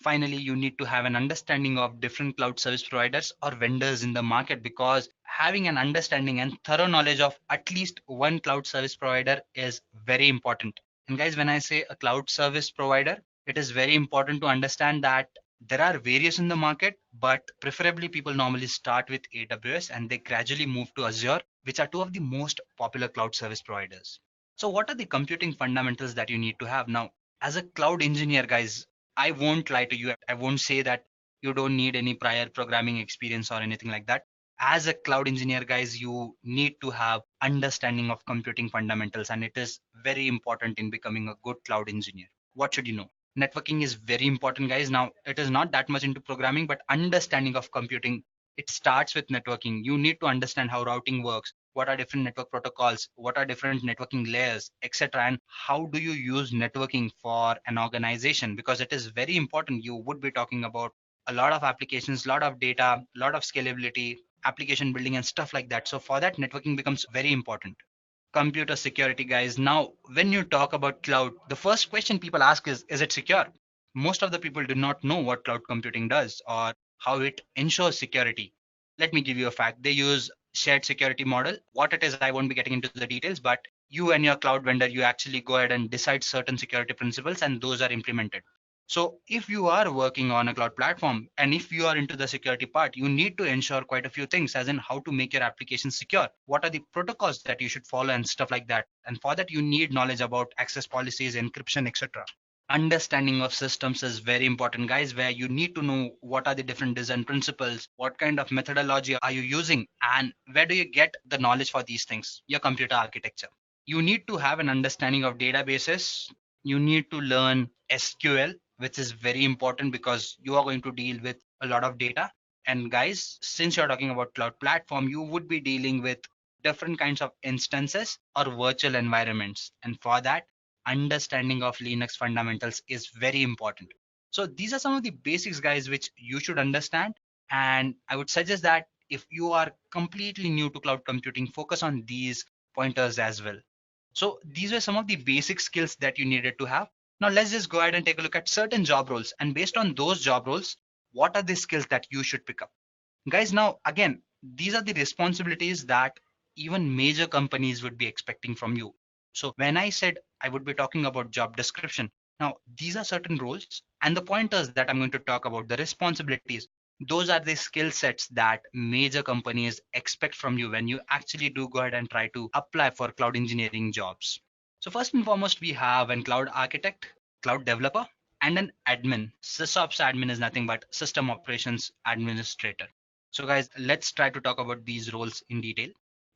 Finally, you need to have an understanding of different cloud service providers or vendors in the market, because having an understanding and thorough knowledge of at least one cloud service provider is very important. And guys, when I say a cloud service provider, it is very important to understand that there are various in the market, but preferably people normally start with AWS and they gradually move to Azure, which are two of the most popular cloud service providers. So what are the computing fundamentals that you need to have? Now, as a cloud engineer, guys, I won't lie to you. I won't say that you don't need any prior programming experience or anything like that. As a cloud engineer, guys, you need to have understanding of computing fundamentals, and it is very important in becoming a good cloud engineer. What should you know? Networking is very important, guys. Now, it is not that much into programming, but understanding of computing, it starts with networking. You need to understand how routing works, what are different network protocols, what are different networking layers, etc., and how do you use networking for an organization, because it is very important. You would be talking about a lot of applications, a lot of data, a lot of scalability, application building and stuff like that. So for that, networking becomes very important. Computer security, guys. Now, when you talk about cloud, the first question people ask is it secure? Most of the people do not know what cloud computing does or how it ensures security. Let me give you a fact. They use shared security model. What it is, I won't be getting into the details, but you and your cloud vendor, you actually go ahead and decide certain security principles and those are implemented. So if you are working on a cloud platform and if you are into the security part, you need to ensure quite a few things, as in how to make your application secure. What are the protocols that you should follow and stuff like that. And for that, you need knowledge about access policies, encryption, etc. Understanding of systems is very important, guys, where you need to know what are the different design principles, what kind of methodology are you using, and where do you get the knowledge for these things, your computer architecture. You need to have an understanding of databases. You need to learn SQL, which is very important because you are going to deal with a lot of data. And guys, since you're talking about cloud platform, you would be dealing with different kinds of instances or virtual environments, and for that, understanding of Linux fundamentals is very important. So these are some of the basics, guys, which you should understand. And I would suggest that if you are completely new to cloud computing, focus on these pointers as well. So these were some of the basic skills that you needed to have. Now let's just go ahead and take a look at certain job roles. And based on those job roles, what are the skills that you should pick up? Guys, now again, these are the responsibilities that even major companies would be expecting from you. So when I said I would be talking about job description, now these are certain roles and the pointers that I'm going to talk about, the responsibilities, those are the skill sets that major companies expect from you when you actually do go ahead and try to apply for cloud engineering jobs. So first and foremost, we have a cloud architect, cloud developer, and an admin. SysOps admin is nothing but system operations administrator. So guys, let's try to talk about these roles in detail.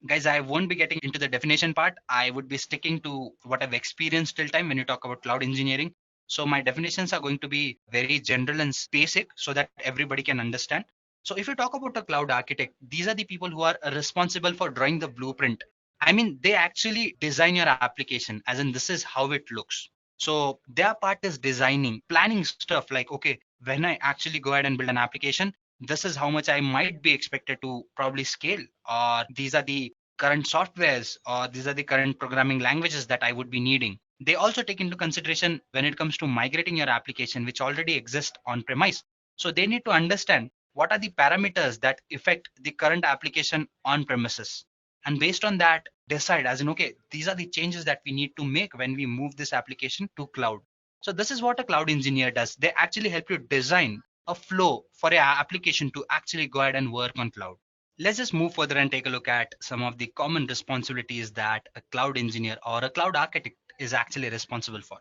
Guys, I won't be getting into the definition part. I would be sticking to what I've experienced till time when you talk about cloud engineering. So my definitions are going to be very general and basic so that everybody can understand. So if you talk about a cloud architect, these are the people who are responsible for drawing the blueprint. I mean, they actually design your application, as in this is how it looks. So their part is designing, planning stuff like, okay, when I actually go ahead and build an application, this is how much I might be expected to probably scale, or these are the current softwares, or these are the current programming languages that I would be needing. They also take into consideration when it comes to migrating your application, which already exists on premise. So they need to understand what are the parameters that affect the current application on premises. And based on that, decide as in, okay, these are the changes that we need to make when we move this application to cloud. So this is what a cloud engineer does. They actually help you design a flow for your application to actually go ahead and work on cloud. Let's just move further and take a look at some of the common responsibilities that a cloud engineer or a cloud architect is actually responsible for.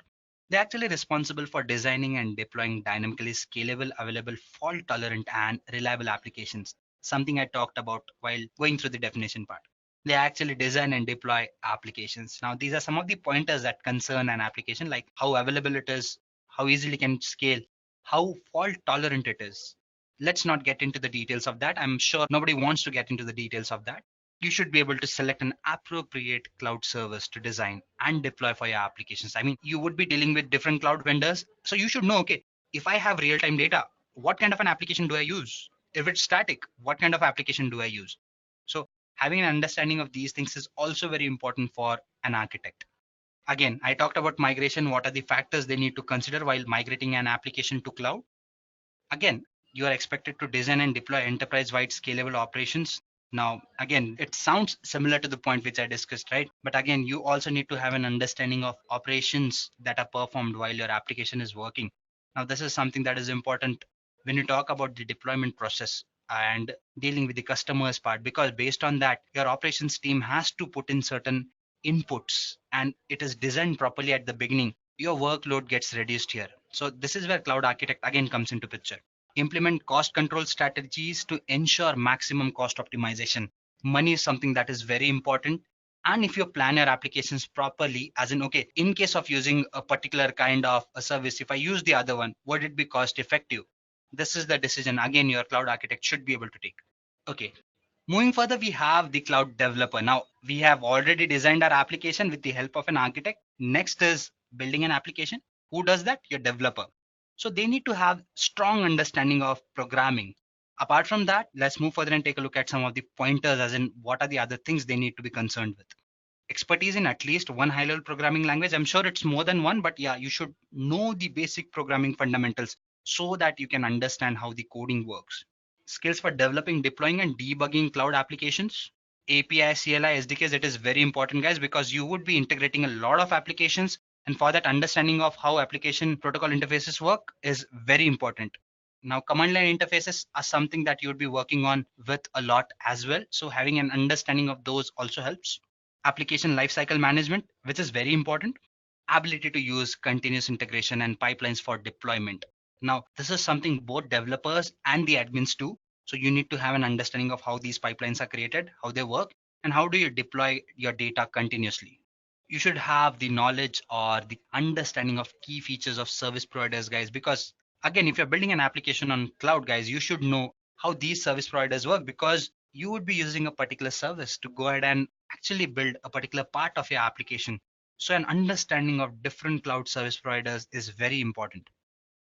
They're actually responsible for designing and deploying dynamically scalable, available, fault tolerant, and reliable applications. Something I talked about while going through the definition part. They actually design and deploy applications. Now, these are some of the pointers that concern an application, like how available it is, how easily can scale, how fault tolerant it is. Let's not get into the details of that. I'm sure nobody wants to get into the details of that. You should be able to select an appropriate cloud service to design and deploy for your applications. I mean, you would be dealing with different cloud vendors. So you should know, okay, if I have real time data, what kind of an application do I use? If it's static, what kind of application do I use? So having an understanding of these things is also very important for an architect. Again, I talked about migration. What are the factors they need to consider while migrating an application to cloud? Again, you are expected to design and deploy enterprise-wide scalable operations. Now, again, it sounds similar to the point which I discussed, right? But again, you also need to have an understanding of operations that are performed while your application is working. Now, this is something that is important when you talk about the deployment process and dealing with the customers part, because based on that, your operations team has to put in certain inputs and it is designed properly at the beginning. Your workload gets reduced here. So this is where cloud architect again comes into picture. Implement cost control strategies to ensure maximum cost optimization. Money is something that is very important. And if you plan your applications properly, as in, okay, in case of using a particular kind of a service, if I use the other one, would it be cost effective? This is the decision again your cloud architect should be able to take. Okay, moving further, we have the cloud developer. Now, we have already designed our application with the help of an architect. Next is building an application. Who does that? Your developer. So they need to have strong understanding of programming. Apart from that, let's move further and take a look at some of the pointers, as in what are the other things they need to be concerned with. Expertise in at least one high level programming language. I'm sure it's more than one, but yeah, you should know the basic programming fundamentals so that you can understand how the coding works. Skills for developing, deploying, and debugging cloud applications. API, CLI, SDKs, it is very important, guys, because you would be integrating a lot of applications. And for that, understanding of how application protocol interfaces work is very important. Now, command line interfaces are something that you would be working on with a lot as well. So having an understanding of those also helps. Application lifecycle management, which is very important. Ability to use continuous integration and pipelines for deployment. Now, this is something both developers and the admins do. So you need to have an understanding of how these pipelines are created, how they work, and how do you deploy your data continuously. You should have the knowledge or the understanding of key features of service providers, guys, because again, if you're building an application on cloud, guys, you should know how these service providers work, because you would be using a particular service to go ahead and actually build a particular part of your application. So an understanding of different cloud service providers is very important.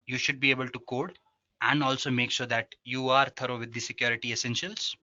You should be able to code and also make sure that you are thorough with the security essentials.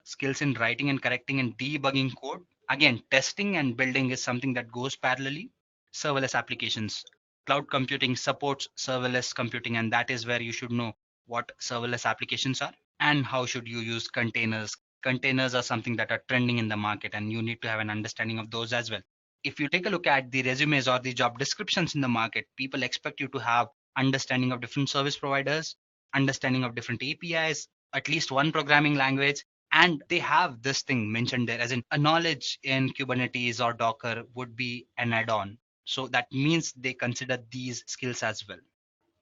Skills in writing and correcting and debugging code. Again, testing and building is something that goes parallelly. Serverless applications. Cloud computing supports serverless computing, and that is where you should know what serverless applications are and how should you use containers. Containers are something that are trending in the market, and you need to have an understanding of those as well. If you take a look at the resumes or the job descriptions in the market, people expect you to have understanding of different service providers, understanding of different APIs, at least one programming language, and they have this thing mentioned there, as in a knowledge in Kubernetes or Docker would be an add-on. So that means they consider these skills as well.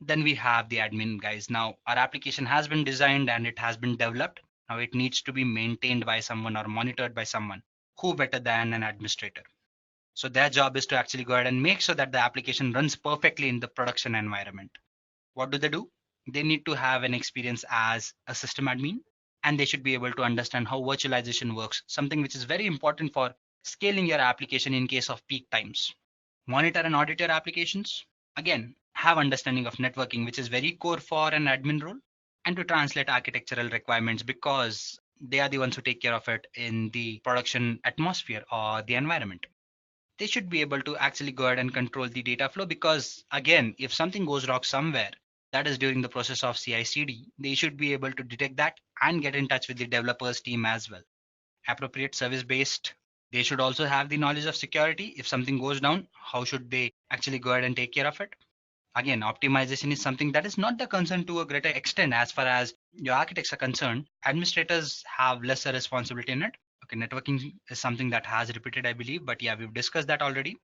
Then we have the admin guys. Now our application has been designed and it has been developed. Now it needs to be maintained by someone or monitored by someone. Who better than an administrator? So their job is to actually go ahead and make sure that the application runs perfectly in the production environment. What do? They need to have an experience as a system admin, and they should be able to understand how virtualization works, something which is very important for scaling your application in case of peak times. Monitor and audit your applications. Again, have understanding of networking, which is very core for an admin role, and to translate architectural requirements because they are the ones who take care of it in the production atmosphere or the environment. They should be able to actually go ahead and control the data flow because again, if something goes wrong somewhere, that is during the process of CI/CD, they should be able to detect that and get in touch with the developers team as well. Appropriate service based. They should also have the knowledge of security. If something goes down, how should they actually go ahead and take care of it? Again, optimization is something that is not the concern to a greater extent as far as your architects are concerned. Administrators have lesser responsibility in it. Okay, networking is something that has repeated, I believe, but yeah, we've discussed that already.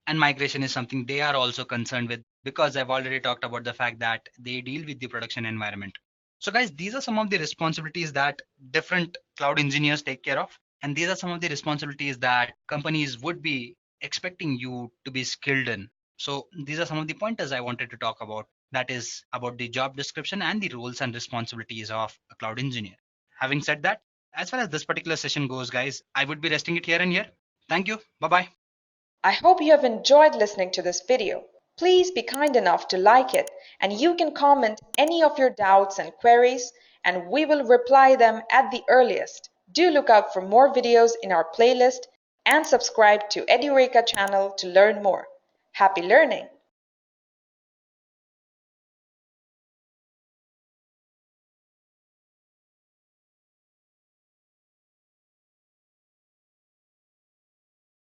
And migration is something they are also concerned with because I've already talked about the fact that they deal with the production environment. So guys, these are some of the responsibilities that different cloud engineers take care of. And these are some of the responsibilities that companies would be expecting you to be skilled in. So these are some of the pointers I wanted to talk about. That is about the job description and the roles and responsibilities of a cloud engineer. Having said that, as far as this particular session goes, guys, I would be resting it here and here. Thank you. Bye-bye. I hope you have enjoyed listening to this video. Please be kind enough to like it, and you can comment any of your doubts and queries, and we will reply them at the earliest. Do look out for more videos in our playlist and subscribe to Edureka channel to learn more. Happy learning!